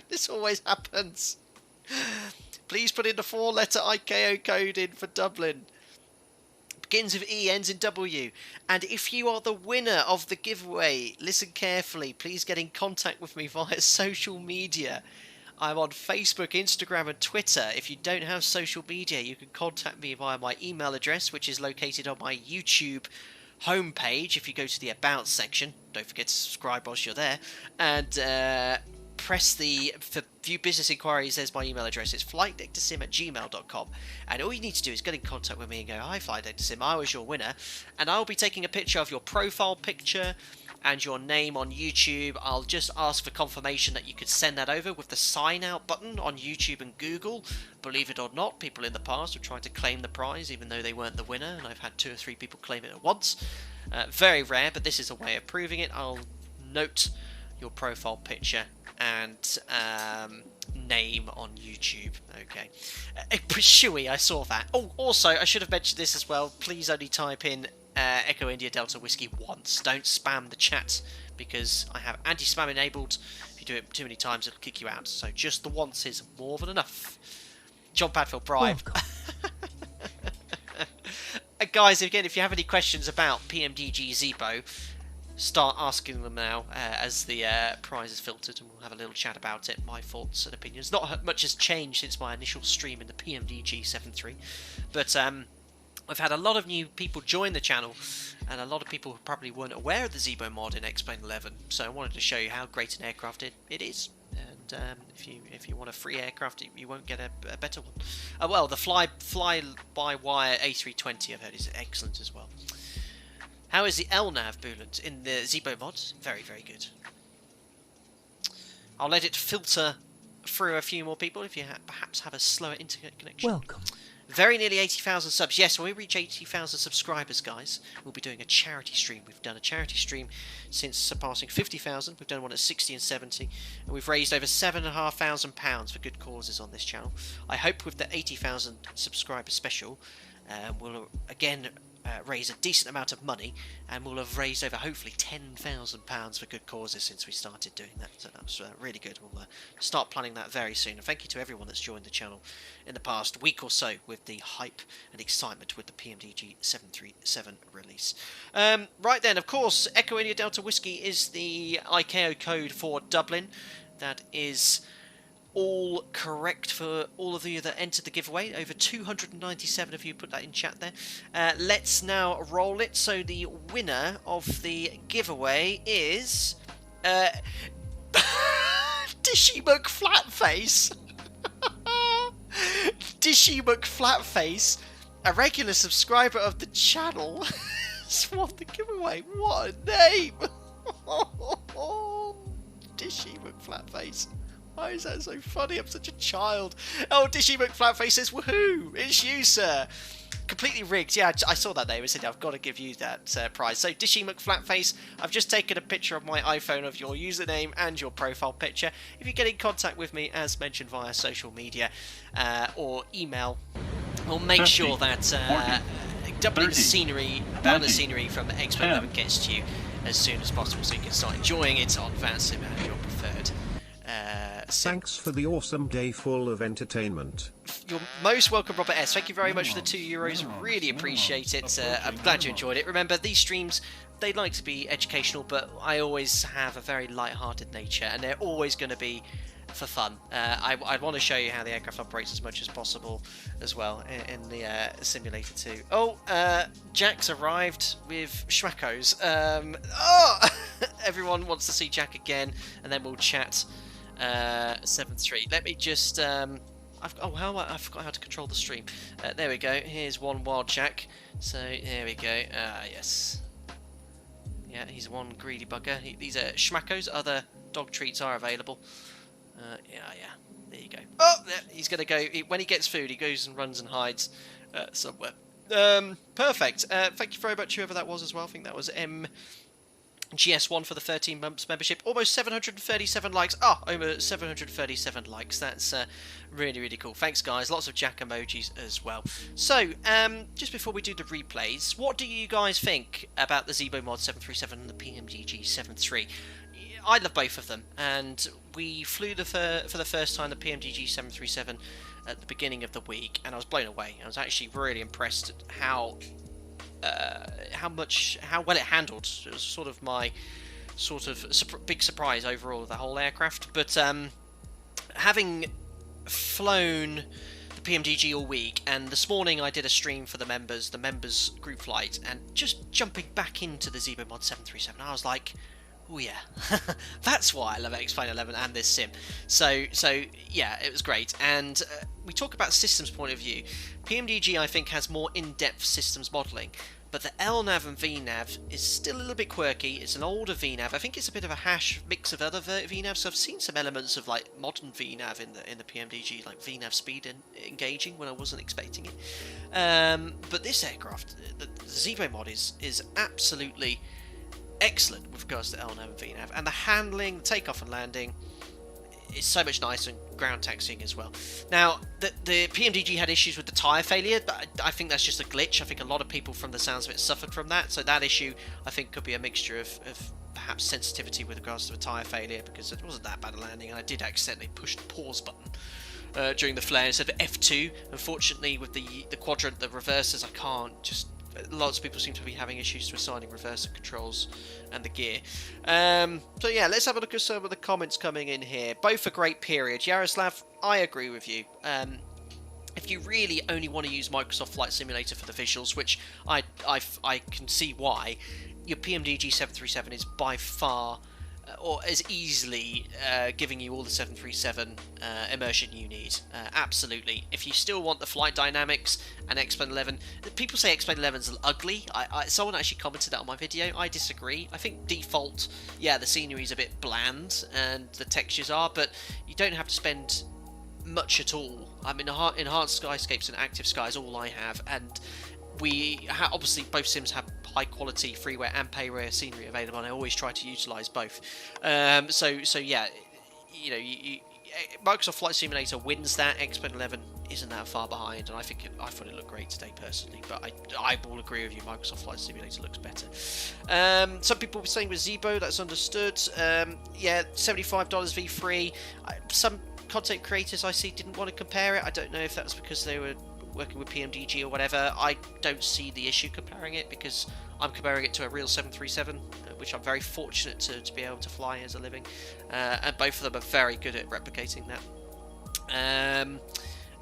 This always happens. Please put in the 4-letter ICAO code in for Dublin. Begins with E, ends in W. And if you are the winner of the giveaway, listen carefully, please get in contact with me via social media. I'm on Facebook, Instagram and Twitter. If you don't have social media, you can contact me via my email address, which is located on my YouTube homepage. If you go to the About section, don't forget to subscribe whilst you're there, and press for view business inquiries. There's my email address. It's flightdecktosim@gmail.com, and all you need to do is get in contact with me and go, hi Flight Deck to Sim, I was your winner, and I'll be taking a picture of your profile picture and your name on YouTube. I'll just ask for confirmation that you could send that over with the sign out button on YouTube and Google. Believe it or not, people in the past have tried to claim the prize even though they weren't the winner, and I've had 2 or 3 people claim it at once. Very rare, but this is a way of proving it. I'll note your profile picture and name on YouTube. Okay. Shui, I saw that. Oh, also, I should have mentioned this as well. Please only type in Echo India Delta Whiskey once. Don't spam the chat, because I have anti-spam enabled. If you do it too many times, it'll kick you out. So just the once is more than enough. John Padfield bribe. Guys, again, if you have any questions about PMDG ZIBO, start asking them now as the prize is filtered, and we'll have a little chat about it. My thoughts and opinions. Not much has changed since my initial stream in the PMDG 7.3, but I've had a lot of new people join the channel, and a lot of people who probably weren't aware of the ZIBO mod in X-Plane 11, so I wanted to show you how great an aircraft it is. And if you want a free aircraft, you won't get a better one. Well, the fly-by-wire A320 I've heard is excellent as well. How is the LNAV, Boolant, in the ZIBO mod? Very, very good. I'll let it filter through a few more people if you perhaps have a slower internet connection. Welcome. Very nearly 80,000 subs. Yes, when we reach 80,000 subscribers, guys, we'll be doing a charity stream. We've done a charity stream since surpassing 50,000. We've done one at 60 and 70. And we've raised over £7,500 for good causes on this channel. I hope with the 80,000 subscriber special, we'll again raise a decent amount of money, and we'll have raised over hopefully £10,000 for good causes since we started doing that. So that's really good. We'll start planning that very soon. And thank you to everyone that's joined the channel in the past week or so with the hype and excitement with the PMDG 737 release. Right then, of course, Echo India Delta Whiskey is the ICAO code for Dublin. That is all correct for all of you that entered the giveaway. Over 297 of you put that in chat there. Let's now roll it. So the winner of the giveaway is Dishy McFlatface. Dishy McFlatface, a regular subscriber of the channel, has won the giveaway. What a name! Dishy McFlatface. Why is that so funny? I'm such a child. Oh, Dishy McFlatface says, woohoo! It's you, sir! Completely rigged. Yeah, I saw that name. I said, I've got to give you that prize. So, Dishy McFlatface, I've just taken a picture of my iPhone of your username and your profile picture. If you get in contact with me, as mentioned, via social media or email, we'll make sure that Dublin scenery, Boundless scenery from X-Plane 11 gets to you as soon as possible, so you can start enjoying it on VATSIM and your preferred Thanks for the awesome day full of entertainment. You're most welcome, Robert S. Thank you very much for the €2. Really appreciate it. I'm glad you enjoyed it. Remember, these streams, they like to be educational, but I always have a very light-hearted nature, and they're always going to be for fun. I want to show you how the aircraft operates as much as possible as well in the simulator too. Oh, Jack's arrived with Schmackos. Everyone wants to see Jack again, and then we'll chat 7.3. Let me just I forgot how to control the stream. There we go. Here's one wild Jack. So there we go. Yes. Yeah, he's one greedy bugger. These are Schmackos. Other dog treats are available. Yeah. There you go. Oh, there, he's gonna go. When he gets food, he goes and runs and hides somewhere. Perfect. Thank you very much, whoever that was as well. I think that was GS1 for the 13 months membership. Almost 737 likes. Over 737 likes. That's really, really cool. Thanks, guys. Lots of Jack emojis as well. So, just before we do the replays, what do you guys think about the ZIBO mod 737 and the PMDG 7.3? I love both of them, and we flew for the first time the PMDG 737 at the beginning of the week, and I was blown away. I was actually really impressed at how well it handled. It was sort of my big surprise overall of the whole aircraft. But having flown the PMDG all week, and this morning I did a stream for the members group flight, and just jumping back into the ZIBO mod 737, I was like, oh yeah, that's why I love X-Plane 11 and this sim. So yeah, it was great. And we talk about systems point of view. PMDG, I think, has more in-depth systems modelling, but the LNAV and VNAV is still a little bit quirky. It's an older VNAV. I think it's a bit of a hash mix of other VNAVs. So I've seen some elements of like modern VNAV in the PMDG, like VNAV speed and engaging when I wasn't expecting it. But this aircraft, the ZIBO mod is absolutely excellent with regards to LNAV and VNAV, and the handling, takeoff and landing, it's so much nicer and ground taxiing as well. Now, the PMDG had issues with the tyre failure, but I think that's just a glitch. I think a lot of people, from the sounds of it, suffered from that. So that issue, I think, could be a mixture of perhaps sensitivity with regards to the tyre failure, because it wasn't that bad a landing, and I did accidentally push the pause button during the flare instead of F2. Unfortunately, with the quadrant, the reversers, I can't just... Lots of people seem to be having issues with assigning reverser controls and the gear. So yeah, let's have a look at some of the comments coming in here. Both a great period. Yaroslav, I agree with you. If you really only want to use Microsoft Flight Simulator for the visuals, which I can see why, your PMDG 737 is by far or is easily giving you all the 737 immersion you need. Absolutely. If you still want the flight dynamics and X-Plane 11, people say X-Plane 11's ugly. Someone actually commented that on my video. I disagree. I think default, yeah, the scenery is a bit bland and the textures are, but you don't have to spend much at all. I mean, enhanced skyscapes and active sky is all I have, and obviously both sims have high quality freeware and payware scenery available, and I always try to utilize both. So yeah, you know, Microsoft Flight Simulator wins that. X-Plane 11 isn't that far behind, and I thought it looked great today personally, but I will agree with you, Microsoft Flight Simulator looks better. Some people were saying with ZIBO, that's understood. Yeah, $75 V3. Some content creators I see didn't want to compare it. I don't know if that's because they were working with PMDG or whatever. I don't see the issue comparing it, because I'm comparing it to a real 737, which I'm very fortunate to be able to fly as a living, and both of them are very good at replicating that.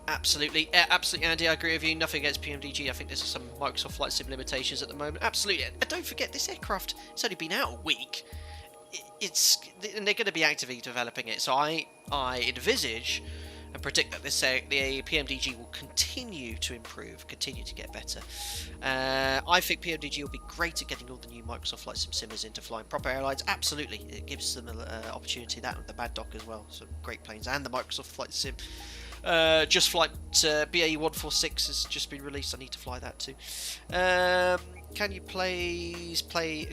Absolutely, Andy, I agree with you. Nothing against PMDG. I think there's some Microsoft Flight Sim limitations at the moment. Absolutely, and don't forget, this aircraft, it's only been out a week. And they're going to be actively developing it, so I envisage and predict that the PMDG will continue to improve, continue to get better. I think PMDG will be great at getting all the new Microsoft Flight Sim simmers into flying proper airlines. Absolutely, it gives them an opportunity. That and the Bad Doc as well, some great planes, and the Microsoft Flight Sim. Just Flight BAE 146 has just been released. I need to fly that too. Can you please pay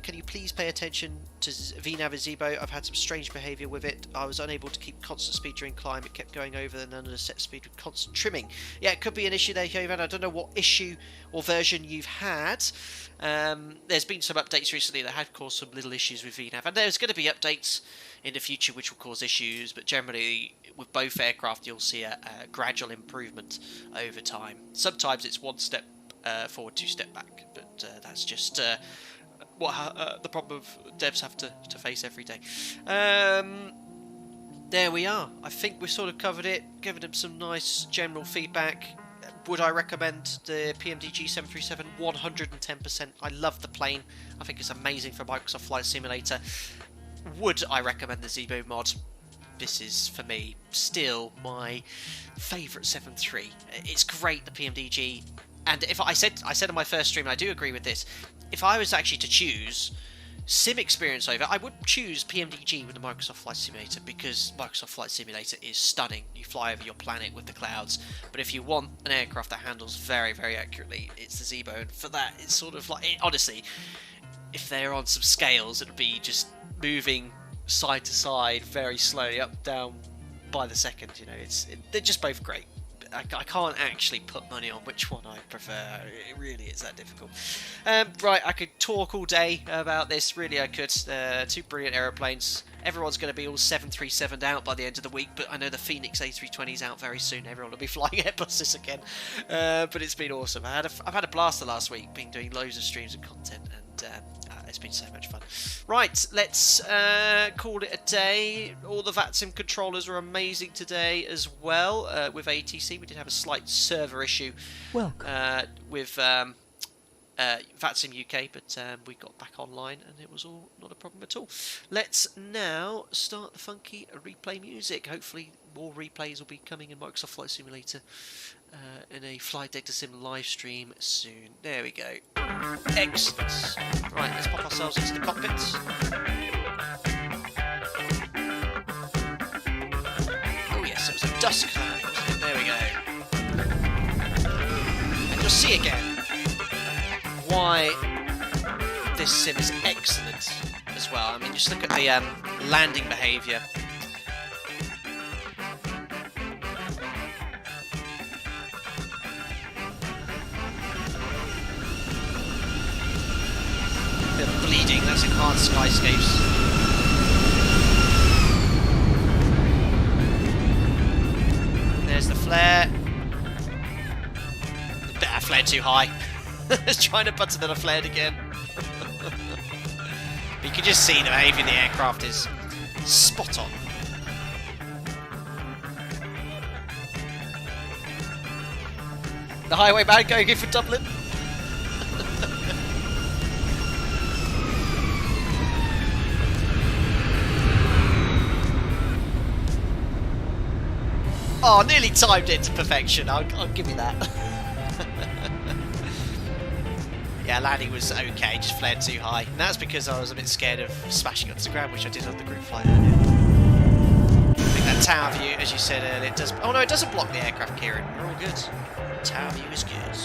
attention to VNAV and ZIBO? I've had some strange behaviour with it. I was unable to keep constant speed during climb. It kept going over and under the set speed with constant trimming. Yeah, it could be an issue there, Jovan. I don't know what issue or version you've had. There's been some updates recently that have caused some little issues with VNAV, and there's going to be updates in the future which will cause issues, but generally with both aircraft you'll see a gradual improvement over time. Sometimes it's one step forward, two step back, but that's just what the problem devs have to face every day. There we are. I think we've sort of covered it, given them some nice general feedback. Would I recommend the PMDG 737? 110%. I love the plane. I think it's amazing for Microsoft Flight Simulator. Would I recommend the ZIBO mod? This is, for me, still my favourite 7.3. It's great, the PMDG. And if I said in my first stream, and I do agree with this, if I was actually to choose sim experience over, I would choose PMDG with the Microsoft Flight Simulator, because Microsoft Flight Simulator is stunning. You fly over your planet with the clouds. But if you want an aircraft that handles very, very accurately, it's the ZIBO. And for that, it's sort of like, honestly, if they're on some scales, it would be just moving side to side very slowly, up, down by the second. You know, they're just both great. I can't actually put money on which one I prefer. It really is that difficult. Right, I could talk all day about this. Really, I could. Two brilliant aeroplanes. Everyone's going to be all 737'd out by the end of the week, but I know the Phoenix A320 is out very soon. Everyone will be flying Airbuses again. But it's been awesome. I've had a blast the last week, been doing loads of streams and content, and it's been so much fun. Right, let's call it a day. All the VATSIM controllers are amazing today as well. With ATC, we did have a slight server issue with VATSIM UK, but we got back online and it was all not a problem at all. Let's now start the funky replay music. Hopefully more replays will be coming in Microsoft Flight Simulator in a Flight Data Sim live stream soon. There we go. Excellent. Right, let's pop ourselves into the cockpits. Oh yes, it was a dusk cloud. There we go. And you'll see again why this sim is excellent as well. I mean, just look at the landing behaviour. That's enhanced skyscapes. There's the flare. I flared too high. I was trying to button, then I flared again. But you can just see the behaviour of the aircraft is spot on. The highwayman going in for Dublin. Oh, nearly timed it to perfection. I'll give you that. Yeah, landing was okay, just flared too high. And that's because I was a bit scared of smashing onto the ground, which I did on the group flight earlier. I think that tower view, as you said earlier, it does. Oh no, it doesn't block the aircraft, Kieran. We're all good. Tower view is good.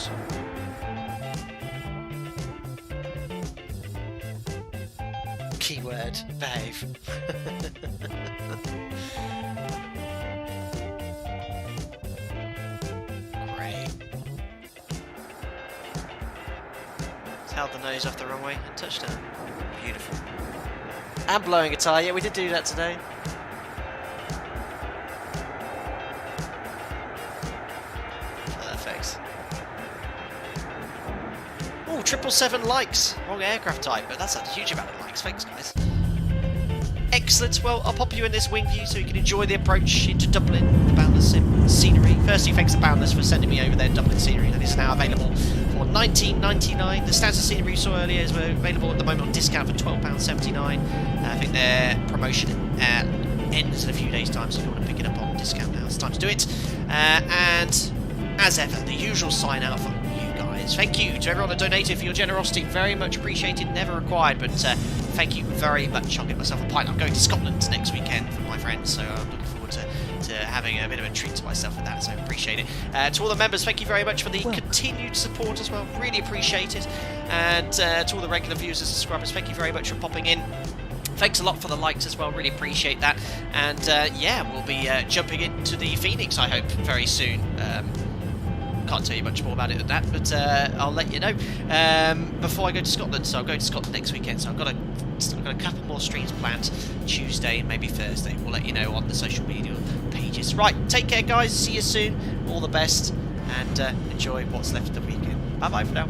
Keyword, behave. Great. Held the nose off the runway and touchdown. Beautiful. And blowing a tyre, yeah, we did do that today. Perfect. Oh, 777 likes. Wrong aircraft type, but that's a huge amount of likes. Thanks, guys. Excellent. Well, I'll pop you in this wing view so you can enjoy the approach into Dublin, the Boundless scenery. Firstly, thanks to Boundless for sending me over their Dublin scenery that is now available for $19.99. The Stansted scenery you saw earlier is available at the moment on discount for £12.79. I think their promotion ends in a few days' time, so if you want to pick it up on discount now, it's time to do it. And as ever, the usual sign out from you guys. Thank you to everyone that donated for your generosity. Very much appreciated, never required, but thank you very much. I'll get myself a pint. I'm going to Scotland next weekend for my friends, so I'm looking forward to having a bit of a treat to myself with that, so I appreciate it. To all the members, thank you very much for the continued support as well. Really appreciate it. And to all the regular viewers and subscribers, thank you very much for popping in. Thanks a lot for the likes as well, really appreciate that. And yeah, we'll be jumping into the Phoenix, I hope, very soon. Can't tell you much more about it than that, but I'll let you know before I go to Scotland. So I'm going to Scotland next weekend, so I've got a couple more streams planned Tuesday and maybe Thursday. We'll let you know on the social media pages. Right, take care, guys. See you soon. All the best, and enjoy what's left of the weekend. Bye-bye for now.